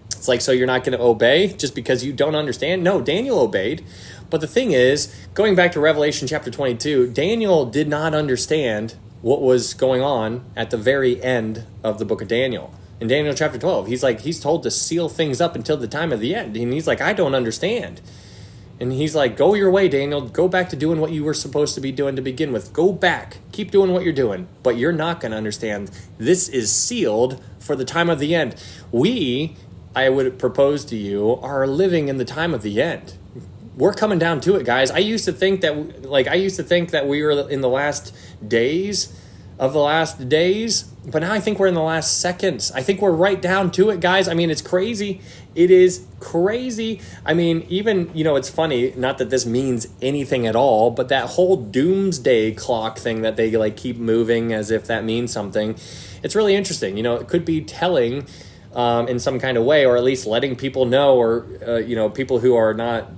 It's like, so you're not going to obey just because you don't understand? No, Daniel obeyed. But the thing is, going back to Revelation chapter 22, Daniel did not understand what was going on at the very end of the book of Daniel. In Daniel chapter 12, he's told to seal things up until the time of the end. And he's like, I don't understand. And he's like, go your way, Daniel. Go back to doing what you were supposed to be doing to begin with. Go back. Keep doing what you're doing. But you're not going to understand. This is sealed for the time of the end. We, I would propose to you, are living in the time of the end. We're coming down to it, guys. I used to think that we were in the last days of the last days, but now I think we're in the last seconds. I think we're right down to it, guys. I mean, it's crazy. It is crazy. I mean, even, it's funny, not that this means anything at all, but that whole doomsday clock thing that they keep moving as if that means something. It's really interesting. It could be telling in some kind of way, or at least letting people know, or, people who are not,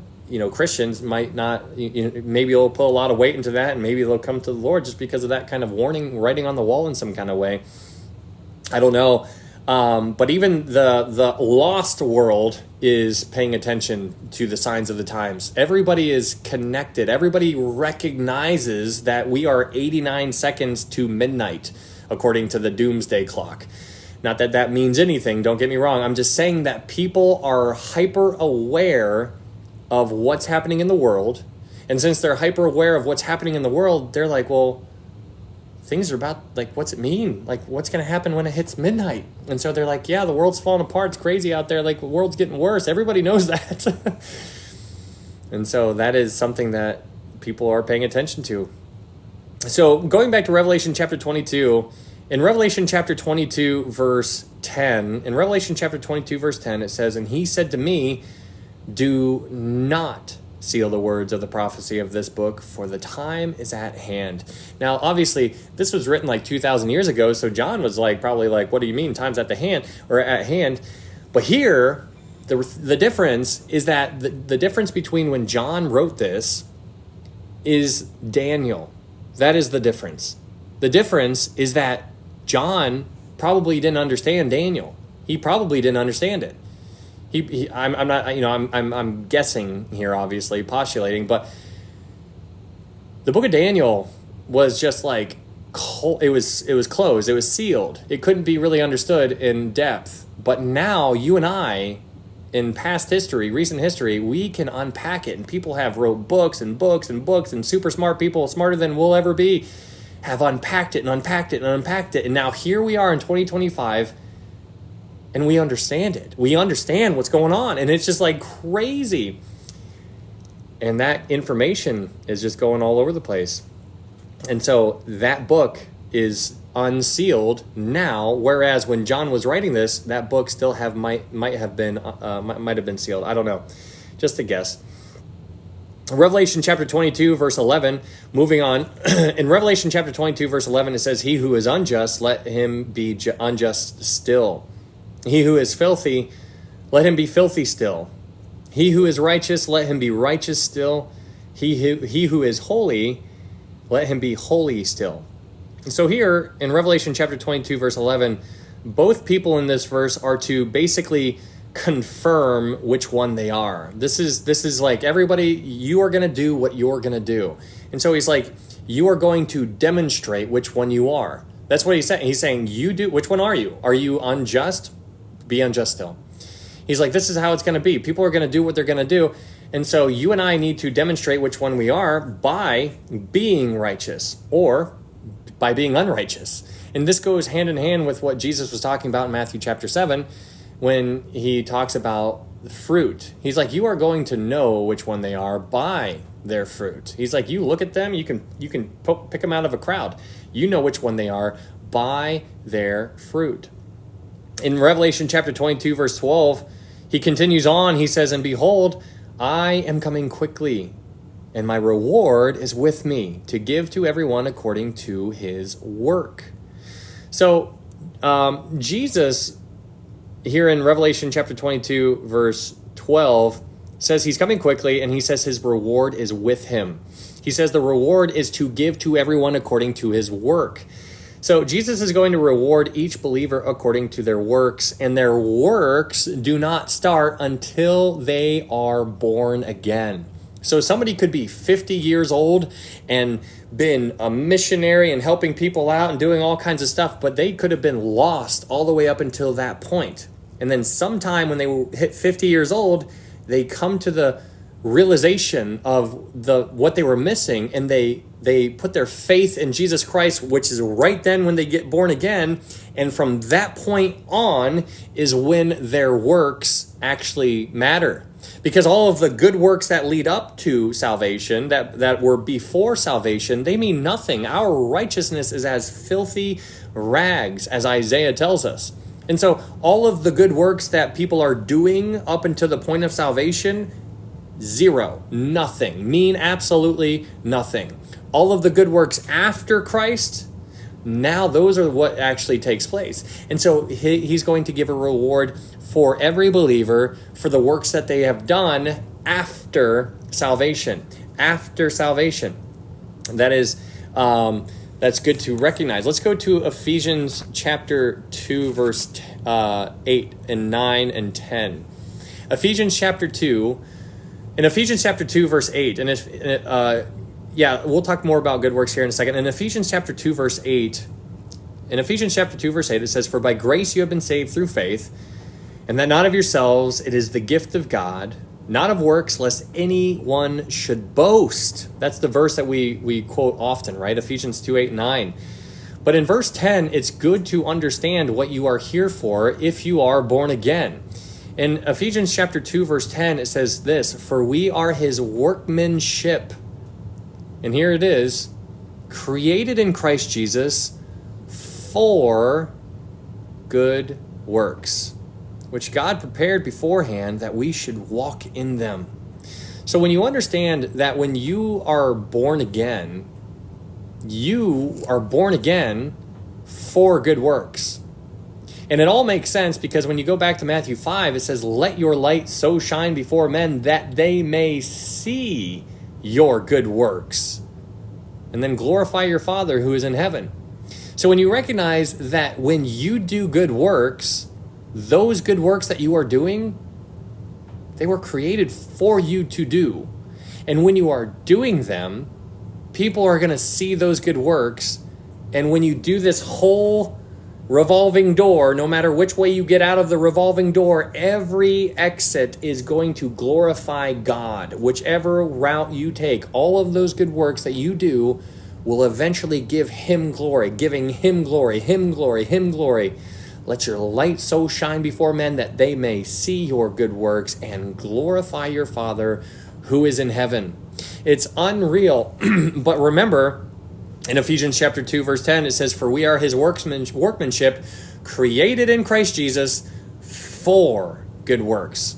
Christians might not, maybe they'll put a lot of weight into that, and maybe they'll come to the Lord just because of that kind of warning writing on the wall in some kind of way. I don't know. But even the lost world is paying attention to the signs of the times. Everybody is connected. Everybody recognizes that we are 89 seconds to midnight, according to the doomsday clock. Not that that means anything, don't get me wrong. I'm just saying that people are hyper aware of what's happening in the world. And since they're hyper aware of what's happening in the world, they're like, well, things are about, what's it mean? What's going to happen when it hits midnight? And so they're like, yeah, the world's falling apart. It's crazy out there. The world's getting worse. Everybody knows that. And so that is something that people are paying attention to. So going back to Revelation chapter 22, in Revelation chapter 22, verse 10, it says, and he said to me, do not seal the words of the prophecy of this book, for the time is at hand. Now, obviously, this was written 2,000 years ago, so John was probably what do you mean, time's at hand? But here, the difference is that the difference between when John wrote this is Daniel. That is the difference. The difference is that John probably didn't understand Daniel. He probably didn't understand it. I'm not, I'm guessing here, obviously, postulating, but the book of Daniel was just like, it was closed, it was sealed. It couldn't be really understood in depth. But now you and I, in past history, recent history, we can unpack it. And people have wrote books and books and books, and super smart people, smarter than we'll ever be, have unpacked it and unpacked it and unpacked it. And now here we are in 2025, and we understand it. We understand what's going on, and it's just like crazy. And that information is just going all over the place. And so that book is unsealed now, whereas when John was writing this, that book still might have been sealed. I don't know, just a guess. Revelation chapter 22, verse 11, moving on. In Revelation chapter 22, verse 11, it says, "He who is unjust, let him be unjust still. He who is filthy, let him be filthy still. He who is righteous, let him be righteous still. He who is holy, let him be holy still." And so here in Revelation chapter 22, verse 11, both people in this verse are to basically confirm which one they are. This is like, everybody, you are going to do what you're going to do. And so he's like, you are going to demonstrate which one you are. That's what he's saying. He's saying, you do, which one are you? Are you unjust? Be unjust still. He's like, this is how it's going to be. People are going to do what they're going to do. And so you and I need to demonstrate which one we are by being righteous or by being unrighteous. And this goes hand in hand with what Jesus was talking about in Matthew chapter 7 when he talks about the fruit. He's like, you are going to know which one they are by their fruit. He's like, you look at them, you can pick them out of a crowd. You know which one they are by their fruit. In Revelation chapter 22, verse 12, he continues on. He says, "And behold, I am coming quickly, and my reward is with me to give to everyone according to his work." So Jesus, here in Revelation chapter 22, verse 12, says he's coming quickly, and he says his reward is with him. He says the reward is to give to everyone according to his work. So Jesus is going to reward each believer according to their works, and their works do not start until they are born again. So somebody could be 50 years old and been a missionary and helping people out and doing all kinds of stuff, but they could have been lost all the way up until that point. And then sometime when they hit 50 years old, they come to the realization of what they were missing, and they put their faith in Jesus Christ, which is right then when they get born again. And from that point on is when their works actually matter. Because all of the good works that lead up to salvation, that were before salvation, they mean nothing. Our righteousness is as filthy rags, as Isaiah tells us. And so all of the good works that people are doing up until the point of salvation, zero, nothing, mean absolutely nothing. All of the good works after Christ, now those are what actually takes place. And so he's going to give a reward for every believer for the works that they have done after salvation. After salvation. That is, that's good to recognize. Let's go to Ephesians chapter 2, verse 8 and 9 and 10. Ephesians chapter 2. In Ephesians chapter 2, verse 8, and we'll talk more about good works here in a second. In Ephesians chapter 2, verse 8, it says, "For by grace you have been saved through faith, and that not of yourselves, it is the gift of God, not of works, lest anyone should boast." That's the verse that we quote often, right? Ephesians 2, 8, 9. But in verse 10, it's good to understand what you are here for if you are born again. In Ephesians chapter 2, verse 10, it says this, "For we are his workmanship." And here it is, created in Christ Jesus for good works, which God prepared beforehand that we should walk in them. So when you understand that when you are born again, you are born again for good works. And it all makes sense because when you go back to Matthew 5, it says, "Let your light so shine before men that they may see your good works, and then glorify your Father who is in heaven." So when you recognize that when you do good works, those good works that you are doing, they were created for you to do. And when you are doing them, people are going to see those good works. And when you do this whole revolving door, no matter which way you get out of the revolving door, every exit is going to glorify God. Whichever route you take, all of those good works that you do will eventually give him glory, giving him glory, him glory, him glory. Let your light so shine before men that they may see your good works and glorify your Father who is in heaven. It's unreal. But remember, in Ephesians chapter 2, verse 10, it says, for we are his workmanship, created in Christ Jesus for good works.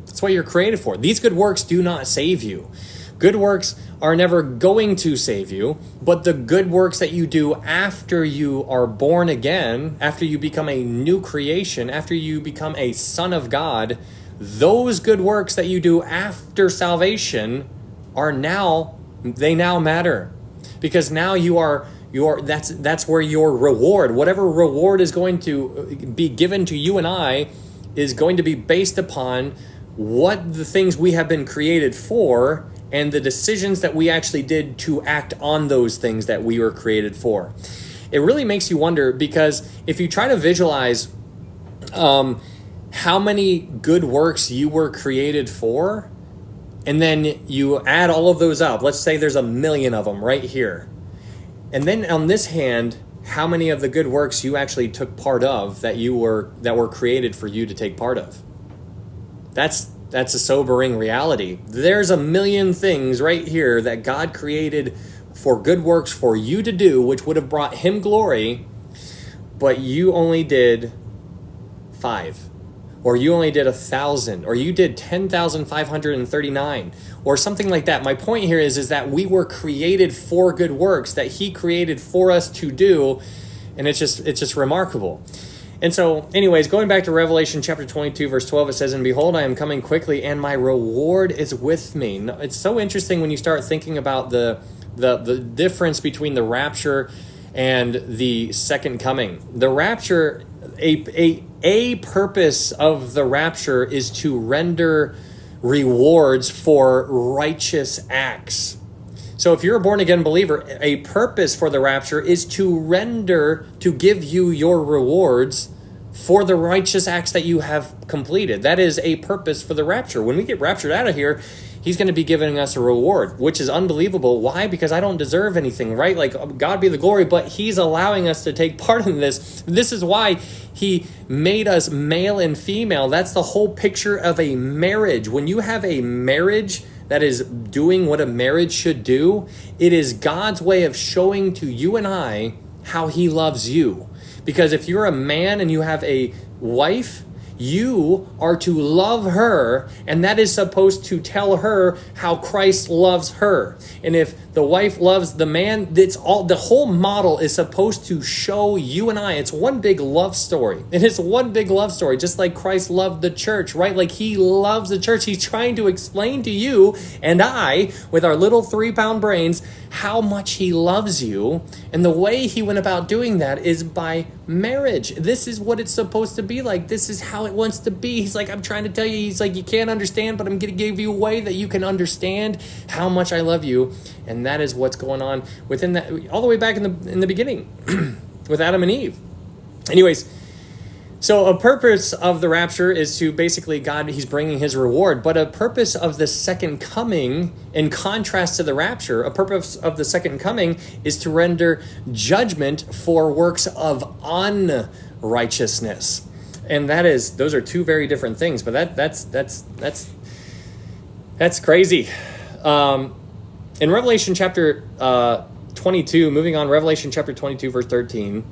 That's what you're created for. These good works do not save you. Good works are never going to save you, but the good works that you do after you are born again, after you become a new creation, after you become a son of God, those good works that you do after salvation they now matter. Because now that's where your reward, whatever reward is going to be given to you and I, is going to be based upon what the things we have been created for and the decisions that we actually did to act on those things that we were created for. It really makes you wonder, because if you try to visualize how many good works you were created for, and then you add all of those up, let's say there's 1 million of them right here. And then on this hand, how many of the good works you actually took part of that were created for you to take part of? That's a sobering reality. There's 1 million things right here that God created for good works for you to do, which would have brought him glory, but you only did 5. Or you only did 1,000, or you did 10,539, or something like that. My point here is that we were created for good works that he created for us to do, and it's just remarkable. And so, anyways, going back to Revelation chapter 22, verse 12, it says, and behold, I am coming quickly, and my reward is with me. It's so interesting when you start thinking about the difference between the rapture and the second coming. The rapture, a purpose of the rapture is to render rewards for righteous acts. So if you're a born-again believer, a purpose for the rapture is to give you your rewards for the righteous acts that you have completed. That is a purpose for the rapture. When we get raptured out of here, he's going to be giving us a reward, which is unbelievable. Why? Because I don't deserve anything, right? Like, God be the glory, but he's allowing us to take part in this. This is why he made us male and female. That's the whole picture of a marriage. When you have a marriage that is doing what a marriage should do, it is God's way of showing to you and I how he loves you. Because if you're a man and you have a wife, you are to love her, and that is supposed to tell her how Christ loves her. And if the wife loves the man, the whole model is supposed to show you and I. It's one big love story. And it's one big love story, just like Christ loved the church, right? Like he loves the church. He's trying to explain to you and I, with our little 3-pound brains, how much he loves you. And the way he went about doing that is by marriage. This is what it's supposed to be like. This is how it wants to be. He's like, I'm trying to tell you. He's like, you can't understand, but I'm going to give you a way that you can understand how much I love you. And that is what's going on within that, all the way back in the beginning with Adam and Eve. Anyways, so a purpose of the rapture is to basically God, he's bringing his reward. But a purpose of the second coming, in contrast to the rapture, a purpose of the second coming is to render judgment for works of unrighteousness. And those are two very different things. But that's crazy. In Revelation chapter 22, moving on, Revelation chapter 22, verse 13,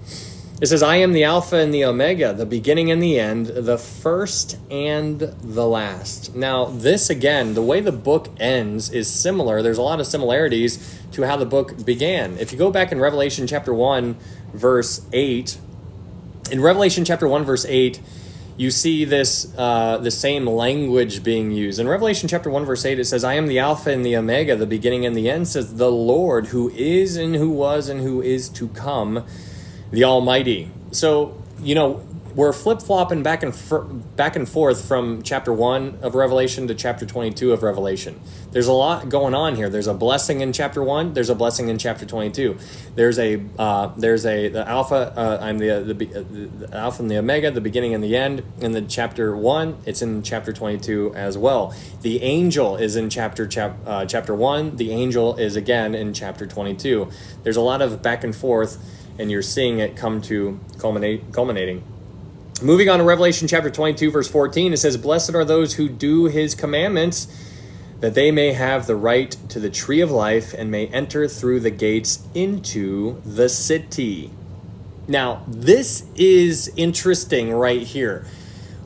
it says, I am the Alpha and the Omega, the beginning and the end, the first and the last. Now, this, again, the way the book ends is similar. There's a lot of similarities to how the book began. If you go back in Revelation chapter 1, verse 8, in Revelation chapter 1, verse 8, you see this the same language being used. In Revelation chapter 1, verse 8, it says, I am the Alpha and the Omega, the beginning and the end, says the Lord, who is and who was and who is to come, the Almighty. So, we're flip-flopping back and forth from chapter 1 of Revelation to chapter 22 of Revelation. There's a lot going on here. There's a blessing in chapter 1. There's a blessing in chapter 22. There's the Alpha. I'm the Alpha and the Omega, the beginning and the end. In the chapter 1, it's in chapter 22 as well. The angel is in chapter 1. The angel is again in chapter 22. There's a lot of back and forth, and you're seeing it come to culminating. Moving on to Revelation chapter 22, verse 14, it says, "Blessed are those who do his commandments, that they may have the right to the tree of life and may enter through the gates into the city." Now, this is interesting right here.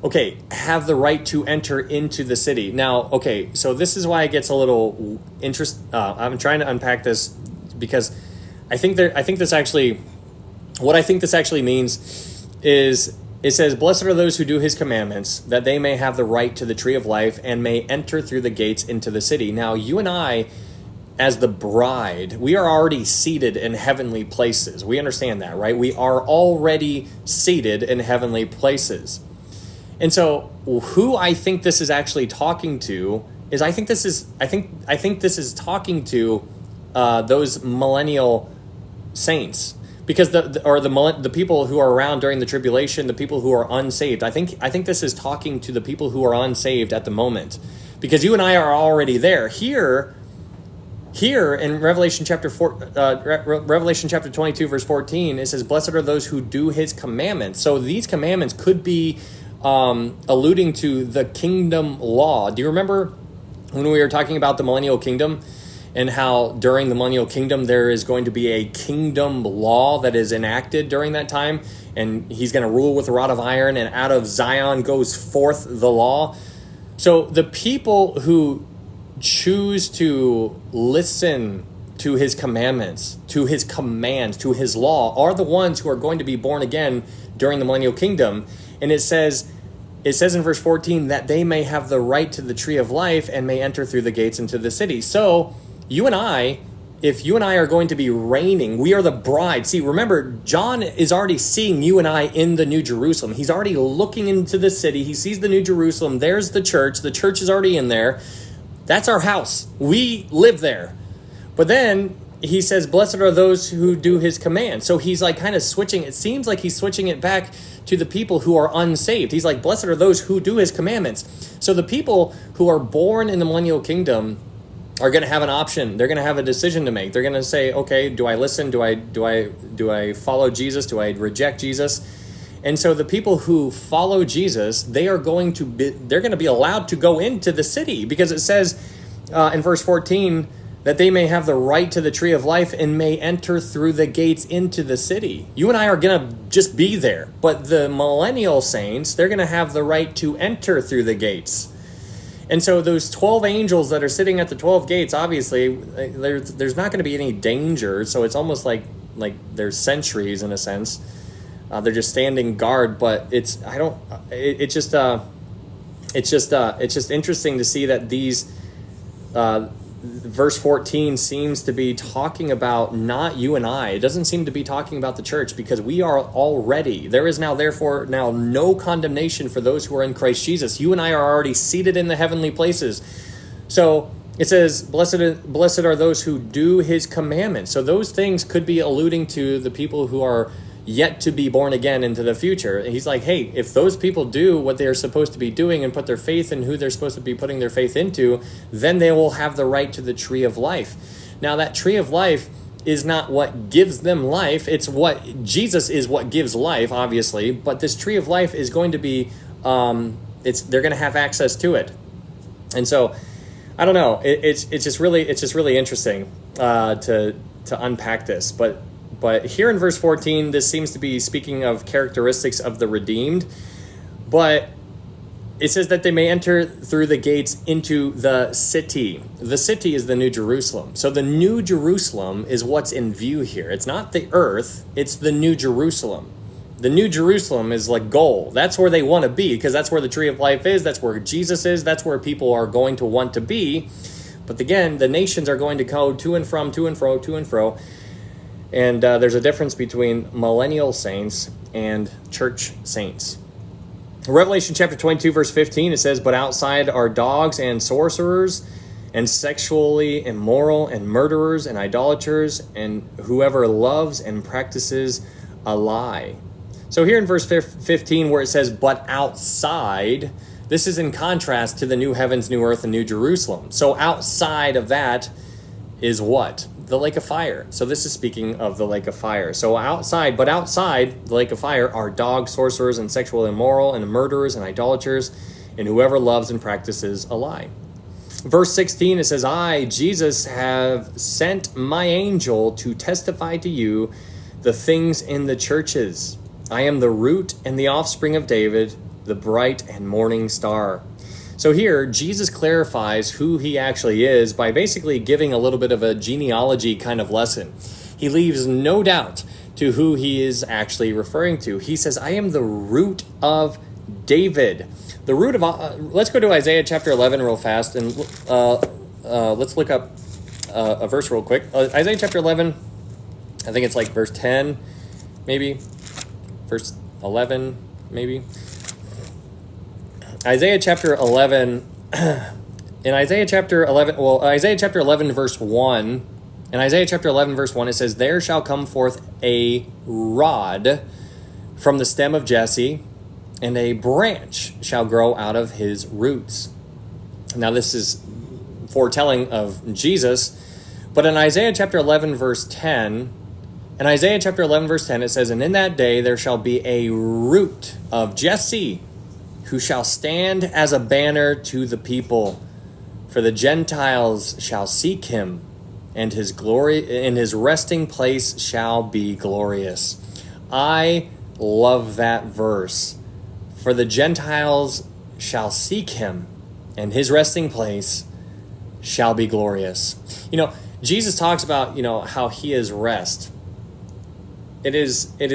Okay, have the right to enter into the city. Now, okay, so this is why it gets a little I'm trying to unpack this because what I think this actually means is, it says, "Blessed are those who do his commandments, that they may have the right to the tree of life and may enter through the gates into the city." Now, you and I, as the bride, we are already seated in heavenly places. We understand that, right? We are already seated in heavenly places. And so, who I think this is actually talking to is, I think this is talking to those millennial saints. Because the people who are around during the tribulation, the people who are unsaved, I think this is talking to the people who are unsaved at the moment, because you and I are already there. Here in Revelation chapter 22 verse 14, it says, "Blessed are those who do his commandments." So these commandments could be alluding to the kingdom law. Do you remember when we were talking about the millennial kingdom? And how during the millennial kingdom there is going to be a kingdom law that is enacted during that time, and he's going to rule with a rod of iron, and out of Zion goes forth the law. So the people who choose to listen to his commandments, to his commands, to his law, are the ones who are going to be born again during the millennial kingdom. And it says in verse 14 that they may have the right to the tree of life and may enter through the gates into the city. So you and I, if you and I are going to be reigning, we are the bride. See, remember, John is already seeing you and I in the New Jerusalem. He's already looking into the city. He sees the New Jerusalem. There's the church. The church is already in there. That's our house. We live there. But then he says, "Blessed are those who do his command." So he's like kind of switching. It seems like he's switching it back to the people who are unsaved. He's like, "Blessed are those who do his commandments." So the people who are born in the millennial kingdom are going to have an option. They're going to have a decision to make. They're going to say, okay, do I listen? Do I follow Jesus? Do I reject Jesus? And so the people who follow Jesus, they're going to be allowed to go into the city, because it says in verse 14 that they may have the right to the tree of life and may enter through the gates into the city. You and I are going to just be there. But the millennial saints, they're going to have the right to enter through the gates. And so those 12 angels that are sitting at the 12 gates, obviously, there's not going to be any danger. So it's almost like there's sentries in a sense. They're just standing guard, but it's just interesting to see that these verse 14 seems to be talking about not you and I. It doesn't seem to be talking about the church, because we are already, there is now therefore now no condemnation for those who are in Christ Jesus. You and I are already seated in the heavenly places. So it says, blessed are those who do his commandments. So those things could be alluding to the people who are yet to be born again into the future. And he's like, hey, if those people do what they're supposed to be doing and put their faith in who they're supposed to be putting their faith into, then they will have the right to the tree of life. Now, that tree of life is not what gives them life. It's what Jesus is, what gives life, obviously. But this tree of life is going to be, they're going to have access to it. And so, I don't know. It's just really interesting to unpack this. But here in verse 14, this seems to be speaking of characteristics of the redeemed. But it says that they may enter through the gates into the city. The city is the New Jerusalem. So the New Jerusalem is what's in view here. It's not the earth, it's the New Jerusalem. The New Jerusalem is like goal. That's where they want to be, because that's where the tree of life is. That's where Jesus is. That's where people are going to want to be. But again, the nations are going to go to and from, to and fro, to and fro. And there's a difference between millennial saints and church saints. Revelation chapter 22, verse 15, it says, "But outside are dogs and sorcerers and sexually immoral and murderers and idolaters and whoever loves and practices a lie." So here in verse 15 where it says, "but outside," this is in contrast to the new heavens, new earth, and new Jerusalem. So outside of that is what? The lake of fire. So this is speaking of the lake of fire. So outside the lake of fire are dogs, sorcerers, and sexual immoral, and murderers, and idolaters, and whoever loves and practices a lie. Verse 16, it says, "I, Jesus, have sent my angel to testify to you the things in the churches. I am the root and the offspring of David, the bright and morning star." So here, Jesus clarifies who he actually is by basically giving a little bit of a genealogy kind of lesson. He leaves no doubt to who he is actually referring to. He says, "I am the root of David." The root of, let's go to Isaiah chapter 11 real fast, and let's look up a verse real quick. Isaiah chapter 11, I think it's like verse 10, maybe. Verse 11, maybe. Isaiah chapter 11, Isaiah chapter 11 verse 1, in Isaiah chapter 11 verse 1, it says, "There shall come forth a rod from the stem of Jesse, and a branch shall grow out of his roots." Now this is foretelling of Jesus, but in Isaiah chapter 11 verse 10, it says, "And in that day there shall be a root of Jesse, who shall stand as a banner to the people. For the Gentiles shall seek him, and his glory in his resting place shall be glorious." I love that verse. For the Gentiles shall seek him, and his resting place shall be glorious. You know, Jesus talks about, how he is rest. It is it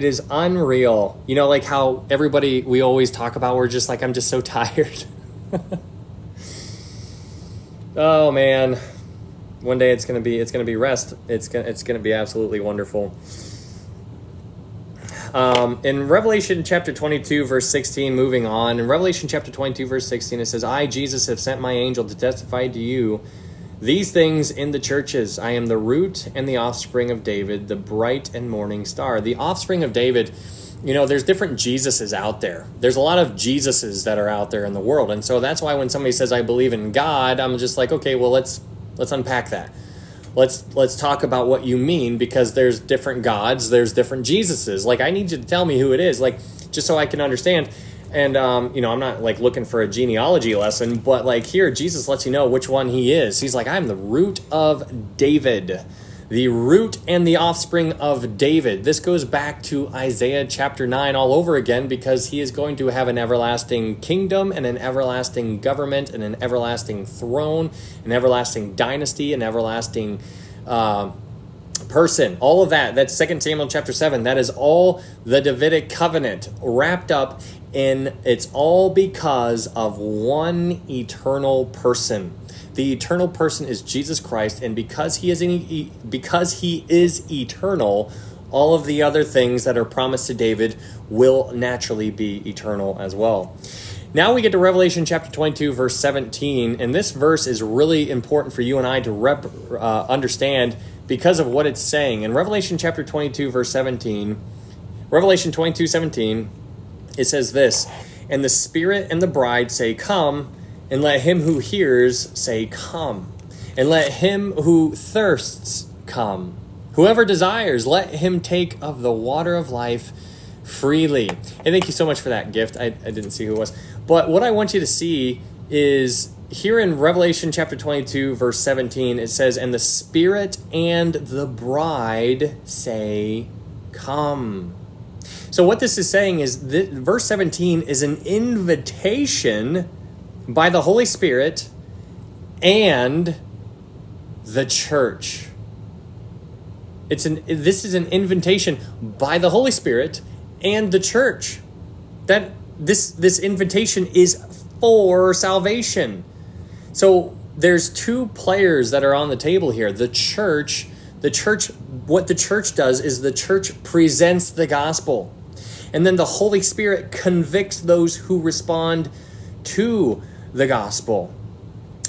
is unreal. Like how we always talk about, we're just like, I'm just so tired. Oh man. One day it's going to be rest. It's going to be absolutely wonderful. In Revelation chapter 22 verse 16, moving on, in Revelation chapter 22 verse 16, it says, "I, Jesus, have sent my angel to testify to you these things in the churches. I am the root and the offspring of David, the bright and morning star." The offspring of David, there's different Jesuses out there. There's a lot of Jesuses that are out there in the world. And so that's why when somebody says, "I believe in God," I'm just like, okay, well, let's unpack that. Let's talk about what you mean, because there's different gods, there's different Jesuses. Like, I need you to tell me who it is, like, just so I can understand. And, I'm not like looking for a genealogy lesson, but like here, Jesus lets you know which one he is. He's like, "I'm the root of David, the root and the offspring of David." This goes back to Isaiah chapter 9 all over again, because he is going to have an everlasting kingdom and an everlasting government and an everlasting throne, an everlasting dynasty, an everlasting person. All of that. That's 2 Samuel chapter 7. That is all the Davidic covenant wrapped up in, it's all because of one eternal person. The eternal person is Jesus Christ, and because he is eternal, all of the other things that are promised to David will naturally be eternal as well. Now we get to Revelation chapter 22, verse 17, and this verse is really important for you and I to understand because of what it's saying. In Revelation chapter 22, verse 17, Revelation 22:17, it says this, "And the Spirit and the bride say, 'Come,' and let him who hears say, 'Come,' and let him who thirsts come. Whoever desires, let him take of the water of life freely." And thank you so much for that gift. I didn't see who it was. But what I want you to see is here in Revelation chapter 22, verse 17, it says, "And the Spirit and the bride say, 'Come.'" So what this is saying is that verse 17 is an invitation by the Holy Spirit and the church. This is an invitation by the Holy Spirit and the church. That this invitation is for salvation. So there's two players that are on the table here. The church, what the church does is the church presents the gospel. And then the Holy Spirit convicts those who respond to the gospel.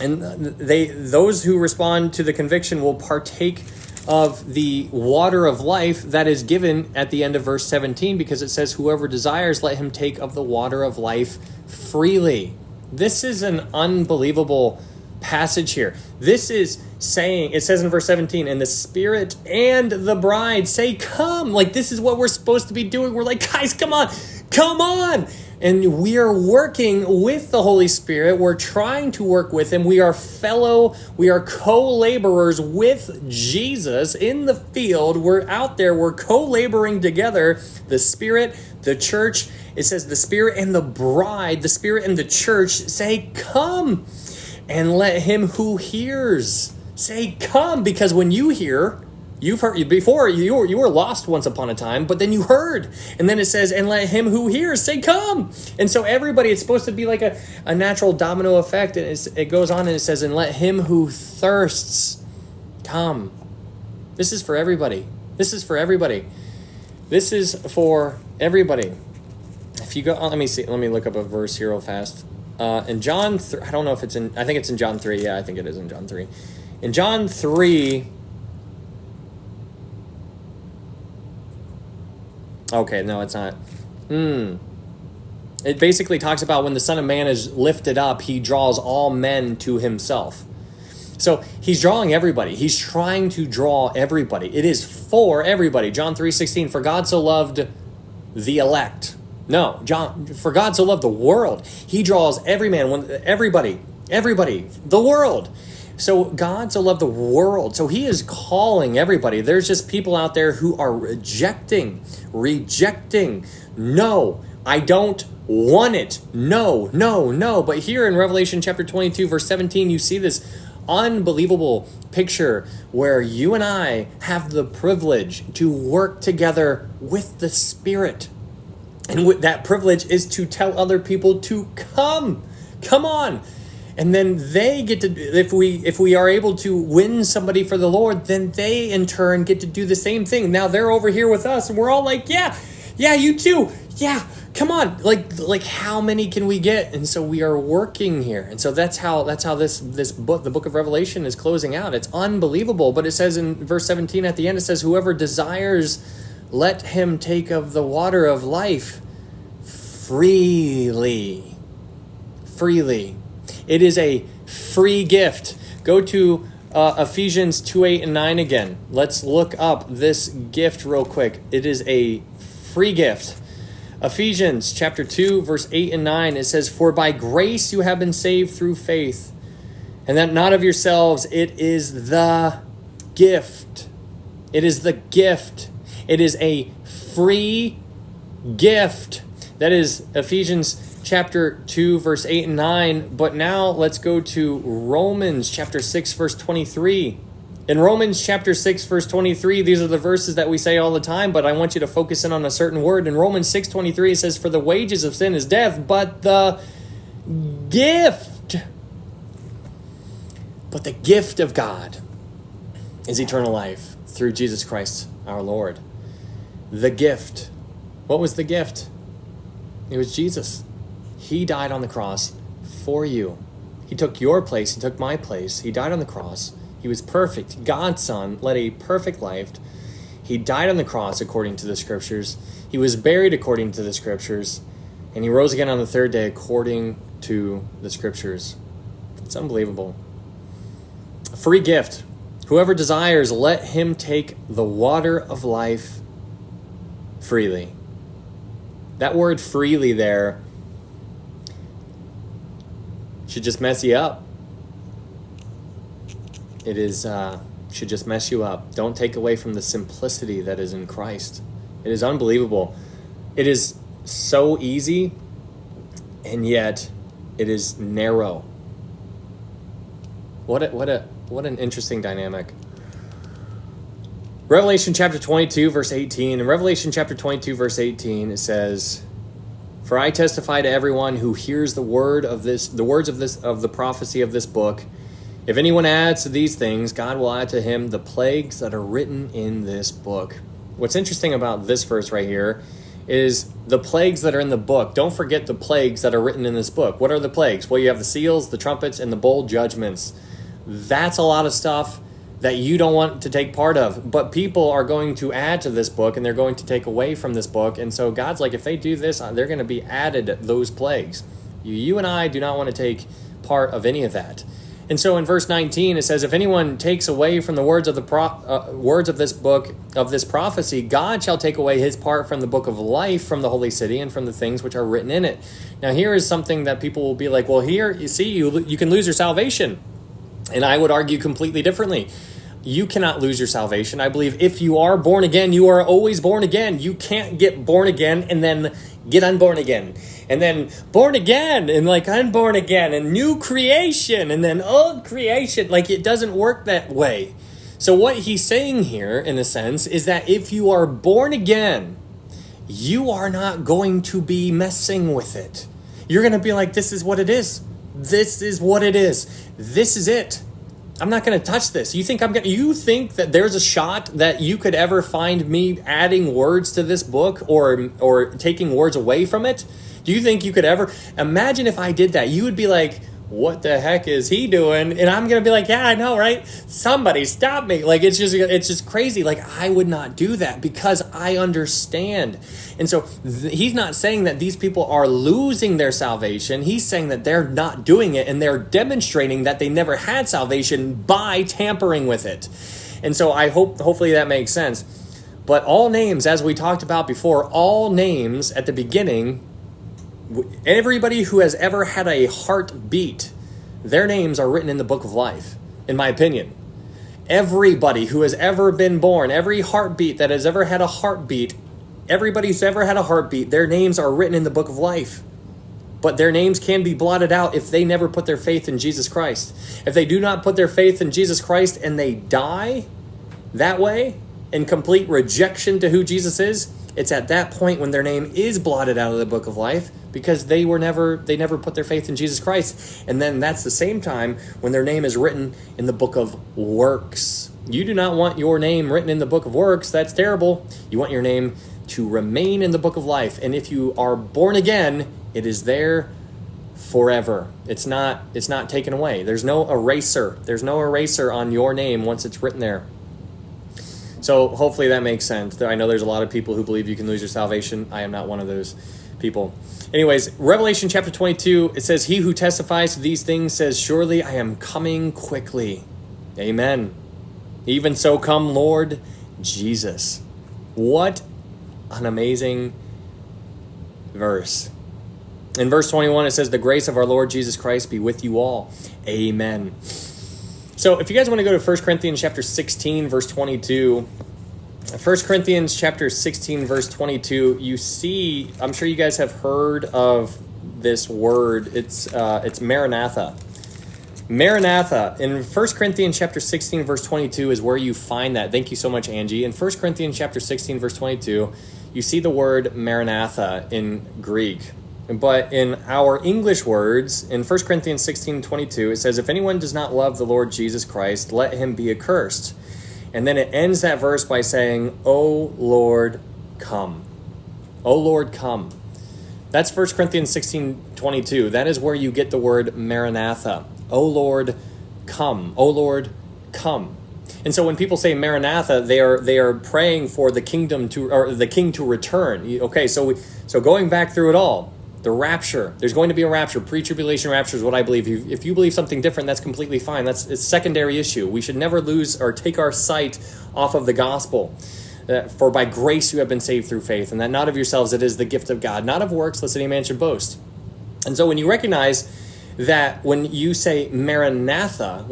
And those who respond to the conviction will partake of the water of life that is given at the end of verse 17, because it says, whoever desires, let him take of the water of life freely. This is an unbelievable passage here. This is saying, it says in verse 17, and the Spirit and the bride say, come. Like, this is what we're supposed to be doing. We're like, guys, come on. And we are working with the Holy Spirit. We're trying to work with him. We are co-laborers with Jesus in the field. We're out there. We're co-laboring together. The Spirit, the church. It says the Spirit and the bride, the Spirit and the church say, come. And let him who hears say, come. Because when you hear, you've heard before, you were lost once upon a time, but then you heard. And then it says, and let him who hears say, come. And so everybody, it's supposed to be like a natural domino effect. And it goes on and it says, and let him who thirsts come. This is for everybody. This is for everybody. This is for everybody. If you go, let me look up a verse here real fast. In John, I don't know if I think it's in John 3. Yeah, I think it is in John 3. In John 3, okay, no, it's not. It basically talks about when the Son of Man is lifted up, he draws all men to himself. So he's drawing everybody. He's trying to draw everybody. It is for everybody. John 3:16, for God so loved the elect. No, for God so loved the world. He draws every man, everybody, the world. So God so loved the world. So he is calling everybody. There's just people out there who are rejecting. No, I don't want it. No. But here in Revelation chapter 22, verse 17, you see this unbelievable picture where you and I have the privilege to work together with the Spirit. And that privilege is to tell other people to come on. And then they get to, if we are able to win somebody for the Lord, then they in turn get to do the same thing. Now they're over here with us and we're all like, yeah, you too. Yeah, come on. Like how many can we get? And so we are working here. And so that's how this book, the book of Revelation, is closing out. It's unbelievable. But it says in verse 17 at the end, it says, whoever desires, let him take of the water of life freely. It is a free gift. Go to Ephesians 2:8-9 again. Let's look up this gift real quick. It is a free gift. Ephesians chapter 2, verse 8 and 9, it says, for by grace you have been saved through faith, and that not of yourselves, it is the gift. It is the gift. It is a free gift. That is Ephesians chapter 2, verse 8 and 9. But now let's go to Romans chapter 6, verse 23. In Romans chapter 6, verse 23, these are the verses that we say all the time, but I want you to focus in on a certain word. In Romans 6:23, it says, for the wages of sin is death, but the gift of God is eternal life through Jesus Christ our Lord. The gift. What was the gift? It was Jesus. He died on the cross for you. He took your place. He took my place. He died on the cross. He was perfect. God's Son led a perfect life. He died on the cross according to the Scriptures. He was buried according to the Scriptures. And he rose again on the third day according to the Scriptures. It's unbelievable. A free gift. Whoever desires, let him take the water of life freely. That word freely there should just mess you up. It is should just mess you up. Don't take away from the simplicity that is in Christ. It is unbelievable. It is so easy, and yet it is narrow. What an interesting dynamic. Revelation chapter 22, verse 18. In Revelation chapter 22, verse 18, it says, For I testify to everyone who hears the words of the prophecy of this book. If anyone adds to these things, God will add to him the plagues that are written in this book. What's interesting about this verse right here is the plagues that are in the book. Don't forget the plagues that are written in this book. What are the plagues? Well, you have the seals, the trumpets, and the bowl judgments. That's a lot of stuff that you don't want to take part of. But people are going to add to this book, and they're going to take away from this book. And so God's like, if they do this, they're going to be added those plagues. You and I do not want to take part of any of that. And so in verse 19, it says, if anyone takes away from the words of words of this book, of this prophecy, God shall take away his part from the book of life, from the holy city, and from the things which are written in it. Now here is something that people will be like, well, here, you see, you can lose your salvation. And I would argue completely differently. You cannot lose your salvation. I believe if you are born again, you are always born again. You can't get born again and then get unborn again. And then born again and like unborn again and new creation and then old creation. Like it doesn't work that way. So what he's saying here, in a sense, is that if you are born again, you are not going to be messing with it. You're going to be like, this is what it is. This is what it is. This is it. I'm not going to touch this. You think that there's a shot that you could ever find me adding words to this book or taking words away from it? Do you think you could ever imagine if I did that? You would be like, what the heck is he doing? And I'm going to be like, yeah, I know, right? Somebody stop me. Like, it's just crazy. Like, I would not do that because I understand. And so he's not saying that these people are losing their salvation. He's saying that they're not doing it and they're demonstrating that they never had salvation by tampering with it. And so hopefully that makes sense. But all names, as we talked about before, all names at the beginning, everybody who has ever had a heartbeat, their names are written in the book of life, in my opinion. Everybody who has ever been born, every heartbeat that has ever had a heartbeat, everybody who's ever had a heartbeat, their names are written in the book of life. But their names can be blotted out if they never put their faith in Jesus Christ. If they do not put their faith in Jesus Christ and they die that way, in complete rejection to who Jesus is, it's at that point when their name is blotted out of the book of life because they never put their faith in Jesus Christ. And then that's the same time when their name is written in the book of works. You do not want your name written in the book of works. That's terrible. You want your name to remain in the book of life. And if you are born again, it is there forever. It's not taken away. There's no eraser. There's no eraser on your name once it's written there. So hopefully that makes sense. I know there's a lot of people who believe you can lose your salvation. I am not one of those people. Anyways, Revelation chapter 22, it says, he who testifies to these things says, surely I am coming quickly. Amen. Even so come, Lord Jesus. What an amazing verse. In verse 21, it says, the grace of our Lord Jesus Christ be with you all. Amen. So if you guys want to go to 1 Corinthians chapter 16, verse 22, 1 Corinthians chapter 16, verse 22, you see, I'm sure you guys have heard of this word. It's Maranatha. Maranatha. In 1 Corinthians chapter 16, verse 22 is where you find that. Thank you so much, Angie. In 1 Corinthians chapter 16, verse 22, you see the word Maranatha in Greek. But in our English words, in 1 Corinthians 16:22, it says, if anyone does not love the Lord Jesus Christ, let him be accursed. And then it ends that verse by saying, O Lord, come. O Lord, come. That's 1 Corinthians 16:22. That is where you get the word Maranatha. O Lord, come. O Lord, come. And so when people say Maranatha, they are praying for the kingdom or the king to return. Okay, so going back through it all, the rapture, there's going to be a rapture. Pre-tribulation rapture is what I believe. If you believe something different, that's completely fine. It's a secondary issue. We should never lose or take our sight off of the gospel. For by grace you have been saved through faith, and that not of yourselves, it is the gift of God, not of works, lest any man should boast. And so when you recognize that when you say Maranatha,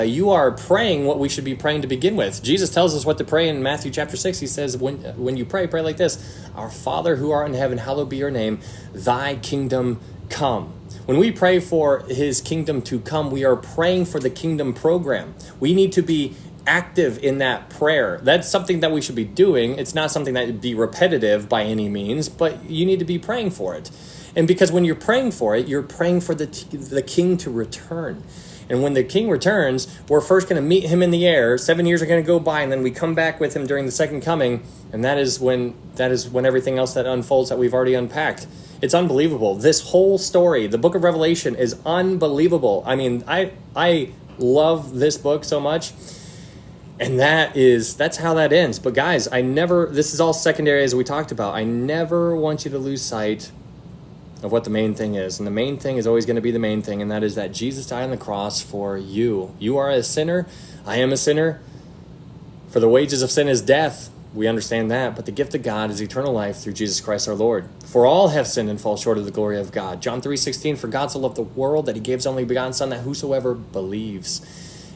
you are praying what we should be praying to begin with. Jesus tells us what to pray in Matthew chapter 6. He says, when you pray like this, our Father who art in heaven, hallowed be your name, thy kingdom come. When we pray for his kingdom to come, we are praying for the kingdom program. We need to be active in that prayer. That's something that we should be doing. It's not something that would be repetitive by any means, but you need to be praying for it. And because when you're praying for it, you're praying for the king to return. And when the king returns, we're first going to meet him in the air. 7 years are going to go by, and then we come back with him during the second coming. And that is when everything else that unfolds that we've already unpacked. It's unbelievable. This whole story, the book of Revelation, is unbelievable. I mean, I love this book so much. And that's how that ends. But guys, this is all secondary as we talked about. I never want you to lose sight of what the main thing is. And the main thing is always going to be the main thing, and that is that Jesus died on the cross for you. You are a sinner. I am a sinner. For the wages of sin is death. We understand that. But the gift of God is eternal life through Jesus Christ our Lord. For all have sinned and fall short of the glory of God. John 3:16, for God so loved the world that he gave his only begotten Son, that whosoever believes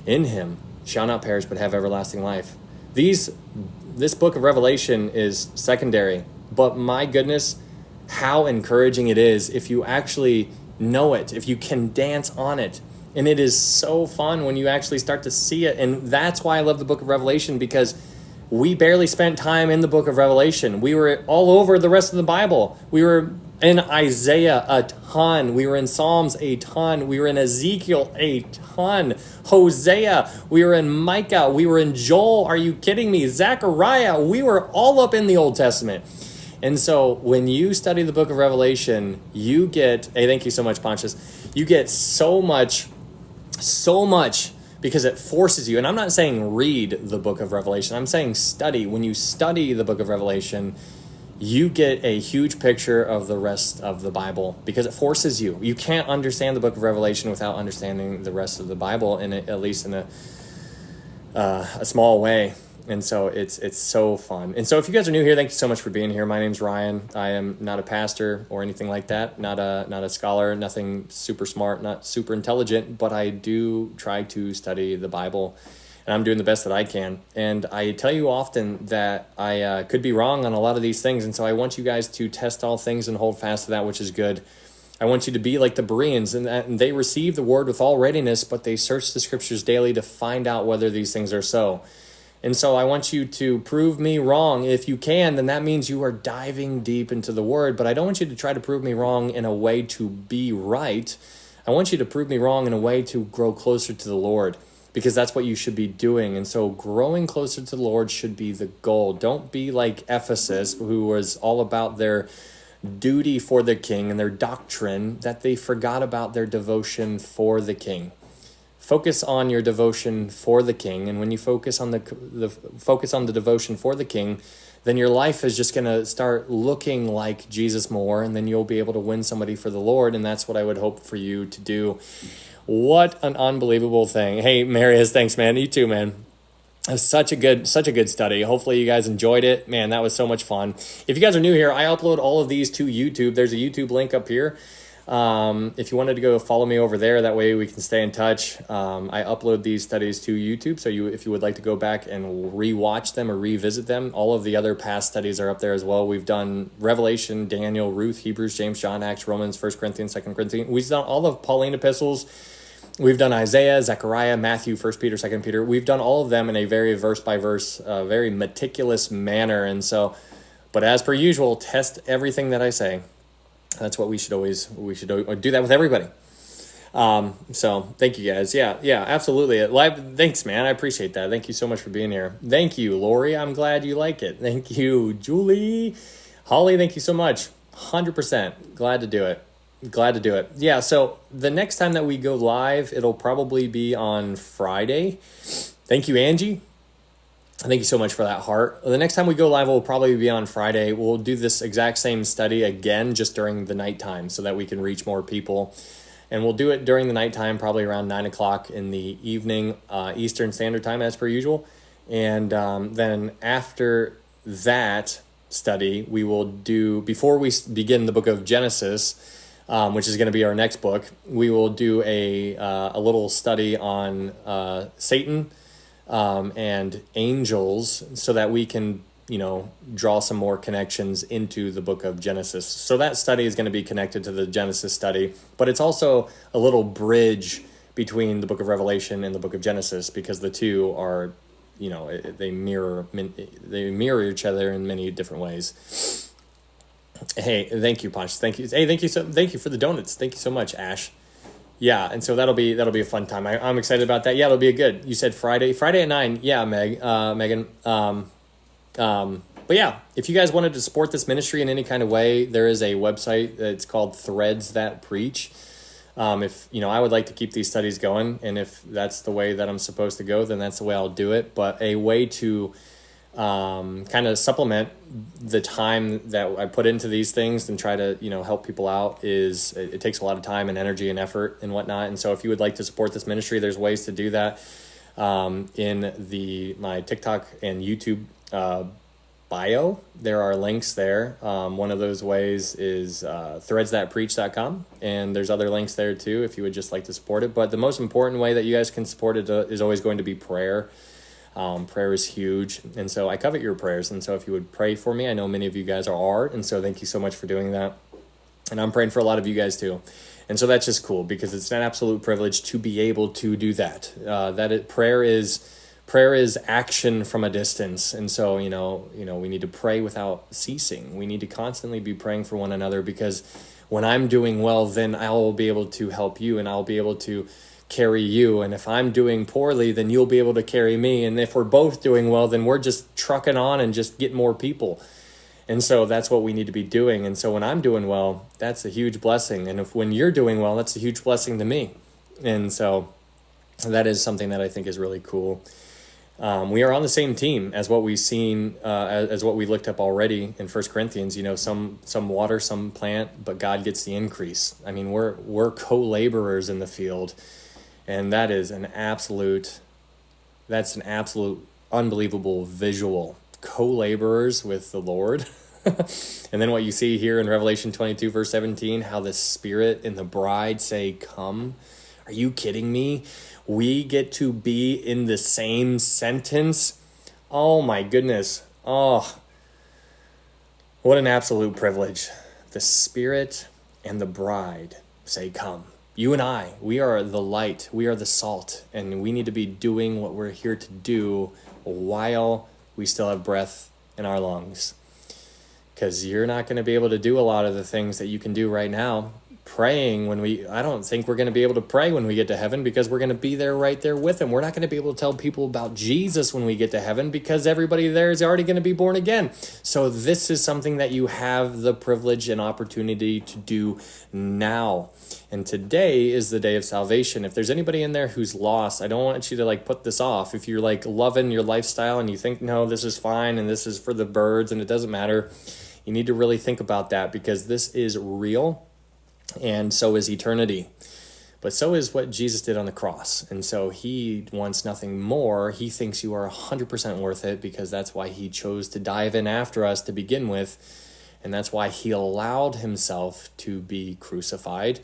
in him shall not perish but have everlasting life. This book of Revelation is secondary. But my goodness, how encouraging it is if you actually know it, if you can dance on it. And it is so fun when you actually start to see it. And that's why I love the book of Revelation, because we barely spent time in the book of Revelation. We were all over the rest of the Bible. We were in Isaiah a ton. We were in Psalms a ton. We were in Ezekiel a ton. Hosea. We were in Micah. We were in Joel. Are you kidding me? Zechariah. We were all up in the Old Testament. And so when you study the book of Revelation, you get, hey, thank you so much, Pontius. You get so much, because it forces you. And I'm not saying read the book of Revelation. I'm saying study. When you study the book of Revelation, you get a huge picture of the rest of the Bible, because it forces you. You can't understand the book of Revelation without understanding the rest of the Bible, at least in a small way. And so it's so fun. And so if you guys are new here, thank you so much for being here. My name's Ryan. I am not a pastor or anything like that. Not a scholar, nothing super smart, not super intelligent, but I do try to study the Bible, and I'm doing the best that I can. And I tell you often that I could be wrong on a lot of these things. And so I want you guys to test all things and hold fast to that which is good. I want you to be like the Bereans, and they receive the word with all readiness, but they search the scriptures daily to find out whether these things are so. And so I want you to prove me wrong. If you can, then that means you are diving deep into the word. But I don't want you to try to prove me wrong in a way to be right. I want you to prove me wrong in a way to grow closer to the Lord, because that's what you should be doing. And so growing closer to the Lord should be the goal. Don't be like Ephesus, who was all about their duty for the king and their doctrine, that they forgot about their devotion for the king. Focus on your devotion for the king, and when you focus on the devotion for the king, then your life is just going to start looking like Jesus more, and then you'll be able to win somebody for the Lord, and that's what I would hope for you to do. What an unbelievable thing. Hey, Marius, thanks, man. You too, man. Such a good study. Hopefully you guys enjoyed it. Man, that was so much fun. If you guys are new here, I upload all of these to YouTube. There's a YouTube link up here. If you wanted to go follow me over there, that way we can stay in touch. I upload these studies to YouTube, so if you would like to go back and rewatch them or revisit them, all of the other past studies are up there as well. We've done Revelation, Daniel, Ruth, Hebrews, James, John, Acts, Romans, 1 Corinthians, 2 Corinthians. We've done all of Pauline epistles. We've done Isaiah, Zechariah, Matthew, 1 Peter, 2 Peter. We've done all of them in a very verse-by-verse, very meticulous manner. And so, but as per usual, test everything that I say. That's what we should do that with everybody. So thank you guys. Yeah, absolutely. Thanks, man. I appreciate that. Thank you so much for being here. Thank you, Lori. I'm glad you like it. Thank you, Julie. Holly, thank you so much. 100%. Glad to do it. Yeah, so the next time that we go live, it'll probably be on Friday. Thank you, Angie. Thank you so much for that heart. The next time we go live will probably be on Friday. We'll do this exact same study again, just during the nighttime, so that we can reach more people. And we'll do it during the nighttime, probably around 9 o'clock in the evening, Eastern Standard Time, as per usual. And then after that study, we will do, before we begin the book of Genesis, which is going to be our next book, we will do a little study on Satan, and angels, so that we can, draw some more connections into the book of Genesis. So that study is going to be connected to the Genesis study, but it's also a little bridge between the book of Revelation and the book of Genesis, because the two are they mirror each other in many different ways. Hey, thank you, Punch. Thank you. Hey, thank you for the donuts. Thank you so much, Ash. Yeah, and so that'll be a fun time. I'm excited about that. Yeah, it'll be a good. You said Friday at 9. Yeah, Megan. But yeah, if you guys wanted to support this ministry in any kind of way, there is a website that's called Threads That Preach. If I would like to keep these studies going, and if that's the way that I'm supposed to go, then that's the way I'll do it. But a way to kind of supplement the time that I put into these things and try to help people out is it takes a lot of time and energy and effort and whatnot. And so if you would like to support this ministry, there's ways to do that in my TikTok and YouTube bio. There are links there. One of those ways is threadsthatpreach.com, and there's other links there too if you would just like to support it. But the most important way that you guys can support it is always going to be prayer. Prayer is huge, and so I covet your prayers, and so if you would pray for me, I know many of you guys are, and so thank you so much for doing that, and I'm praying for a lot of you guys too, and so that's just cool, because it's an absolute privilege to be able to do that. Prayer is action from a distance, and so we need to pray without ceasing. We need to constantly be praying for one another, because when I'm doing well, then I will be able to help you, and I'll be able to carry you, and if I'm doing poorly, then you'll be able to carry me, and if we're both doing well, then we're just trucking on and just get more people. And so that's what we need to be doing. And so when I'm doing well, that's a huge blessing, and when you're doing well, that's a huge blessing to me. And so that is something that I think is really cool. We are on the same team as what we've seen, as what we looked up already in 1 Corinthians. Some water, some plant, but God gets the increase. I mean, we're co-laborers in the field. And that's an absolute unbelievable visual. Co-laborers with the Lord. And then what you see here in Revelation 22, verse 17, how the Spirit and the bride say, come. Are you kidding me? We get to be in the same sentence. Oh my goodness. Oh, what an absolute privilege. The Spirit and the bride say, come. You and I, we are the light, we are the salt, and we need to be doing what we're here to do while we still have breath in our lungs. Because you're not going to be able to do a lot of the things that you can do right now. Praying I don't think we're going to be able to pray when we get to heaven, because we're going to be there right there with him. We're not going to be able to tell people about Jesus when we get to heaven, because everybody there is already going to be born again. So this is something that you have the privilege and opportunity to do now. And today is the day of salvation. If there's anybody in there who's lost, I don't want you to put this off. If you're loving your lifestyle and you think, no, this is fine and this is for the birds and it doesn't matter, you need to really think about that, because this is real. And so is eternity. But so is what Jesus did on the cross. And so he wants nothing more. He thinks you are 100% worth it, because that's why he chose to dive in after us to begin with. And that's why he allowed himself to be crucified.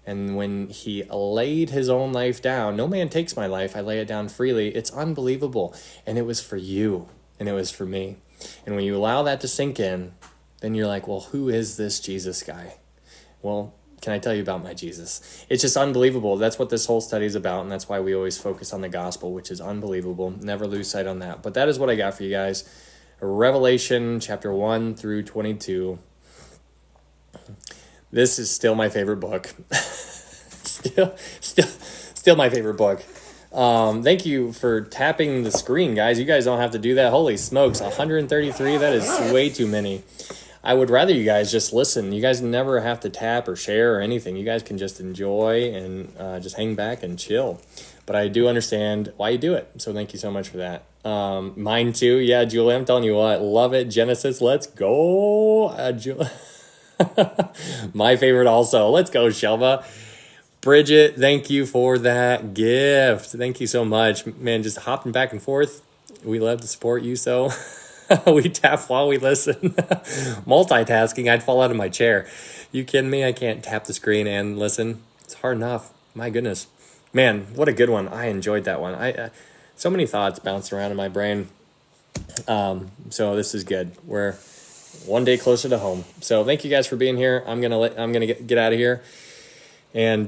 And when he laid his own life down, no man takes my life, I lay it down freely. It's unbelievable. And it was for you, and it was for me. And when you allow that to sink in, then you're like, well, who is this Jesus guy? Well, can I tell you about my Jesus? It's just unbelievable. That's what this whole study is about, and that's why we always focus on the gospel, which is unbelievable. Never lose sight on that. But that is what I got for you guys. Revelation chapter 1 through 22. This is still my favorite book. still my favorite book. Thank you for tapping the screen, guys. You guys don't have to do that. Holy smokes, 133. That is way too many. I would rather you guys just listen. You guys never have to tap or share or anything. You guys can just enjoy and just hang back and chill. But I do understand why you do it. So thank you so much for that. Mine too. Yeah, Julie, I'm telling you what. Love it. Genesis, let's go. My favorite also. Let's go, Shelva. Bridget, thank you for that gift. Thank you so much. Man, just hopping back and forth. We love to support you, so... We tap while we listen. Multitasking, I'd fall out of my chair. You kidding me? I can't tap the screen and listen. It's hard enough. My goodness. Man, what a good one. I enjoyed that one. So many thoughts bouncing around in my brain. So this is good. We're one day closer to home. So thank you guys for being here. I'm gonna get out of here. And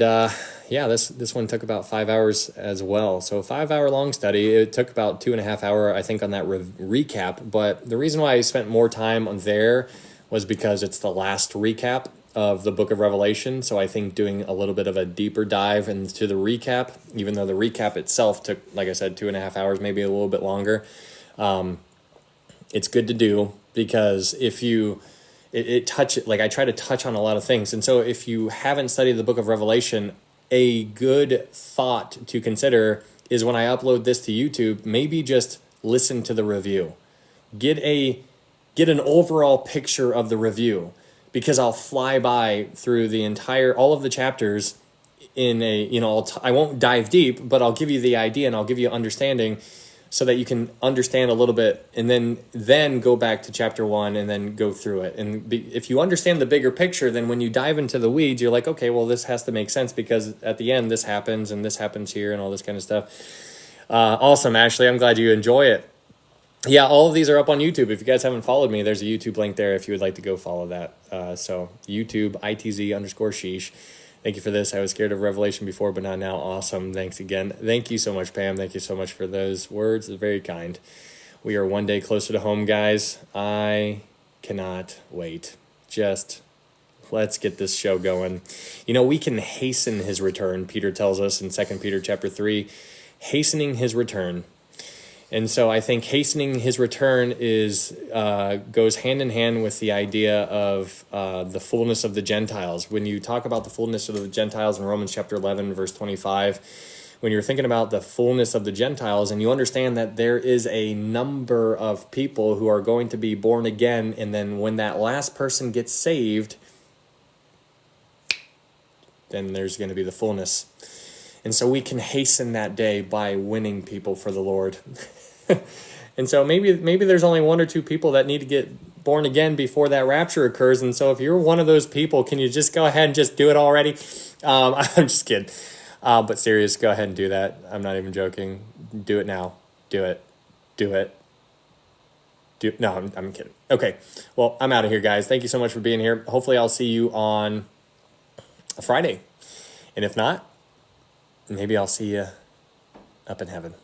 yeah, this one took about 5 hours as well. So a 5 hour long study. It took about 2.5 hours, I think, on that recap. But the reason why I spent more time on there was because it's the last recap of the book of Revelation. So I think doing a little bit of a deeper dive into the recap, even though the recap itself took, like I said, 2.5 hours, maybe a little bit longer. It's good to do because if you I try to touch on a lot of things. And so if you haven't studied the book of Revelation, a good thought to consider is when I upload this to YouTube, maybe just listen to the review. Get an overall picture of the review, because I'll fly by through all of the chapters in I won't dive deep, but I'll give you the idea and I'll give you understanding so that you can understand a little bit, and then go back to chapter 1 and then go through it. And if you understand the bigger picture, then when you dive into the weeds, you're like, okay, well, this has to make sense because at the end this happens and this happens here and all this kind of stuff. Awesome, Ashley. I'm glad you enjoy it. Yeah, all of these are up on YouTube. If you guys haven't followed me, there's a YouTube link there if you would like to go follow that. So YouTube, ITZ_sheesh. Thank you for this. I was scared of Revelation before, but not now. Awesome. Thanks again. Thank you so much, Pam. Thank you so much for those words. It's very kind. We are one day closer to home, guys. I cannot wait. Just let's get this show going. We can hasten his return. Peter tells us in 2 Peter chapter 3, hastening his return. And so I think hastening his return goes hand in hand with the idea of the fullness of the Gentiles. When you talk about the fullness of the Gentiles in Romans chapter 11, verse 25, when you're thinking about the fullness of the Gentiles and you understand that there is a number of people who are going to be born again, and then when that last person gets saved, then there's going to be the fullness. And so we can hasten that day by winning people for the Lord. And so maybe there's only one or two people that need to get born again before that rapture occurs. And so if you're one of those people, can you just go ahead and just do it already? I'm just kidding. But serious, go ahead and do that. I'm not even joking. Do it now. Do it. No, I'm kidding. Okay. Well, I'm out of here, guys. Thank you so much for being here. Hopefully I'll see you on a Friday. And if not, maybe I'll see you up in heaven.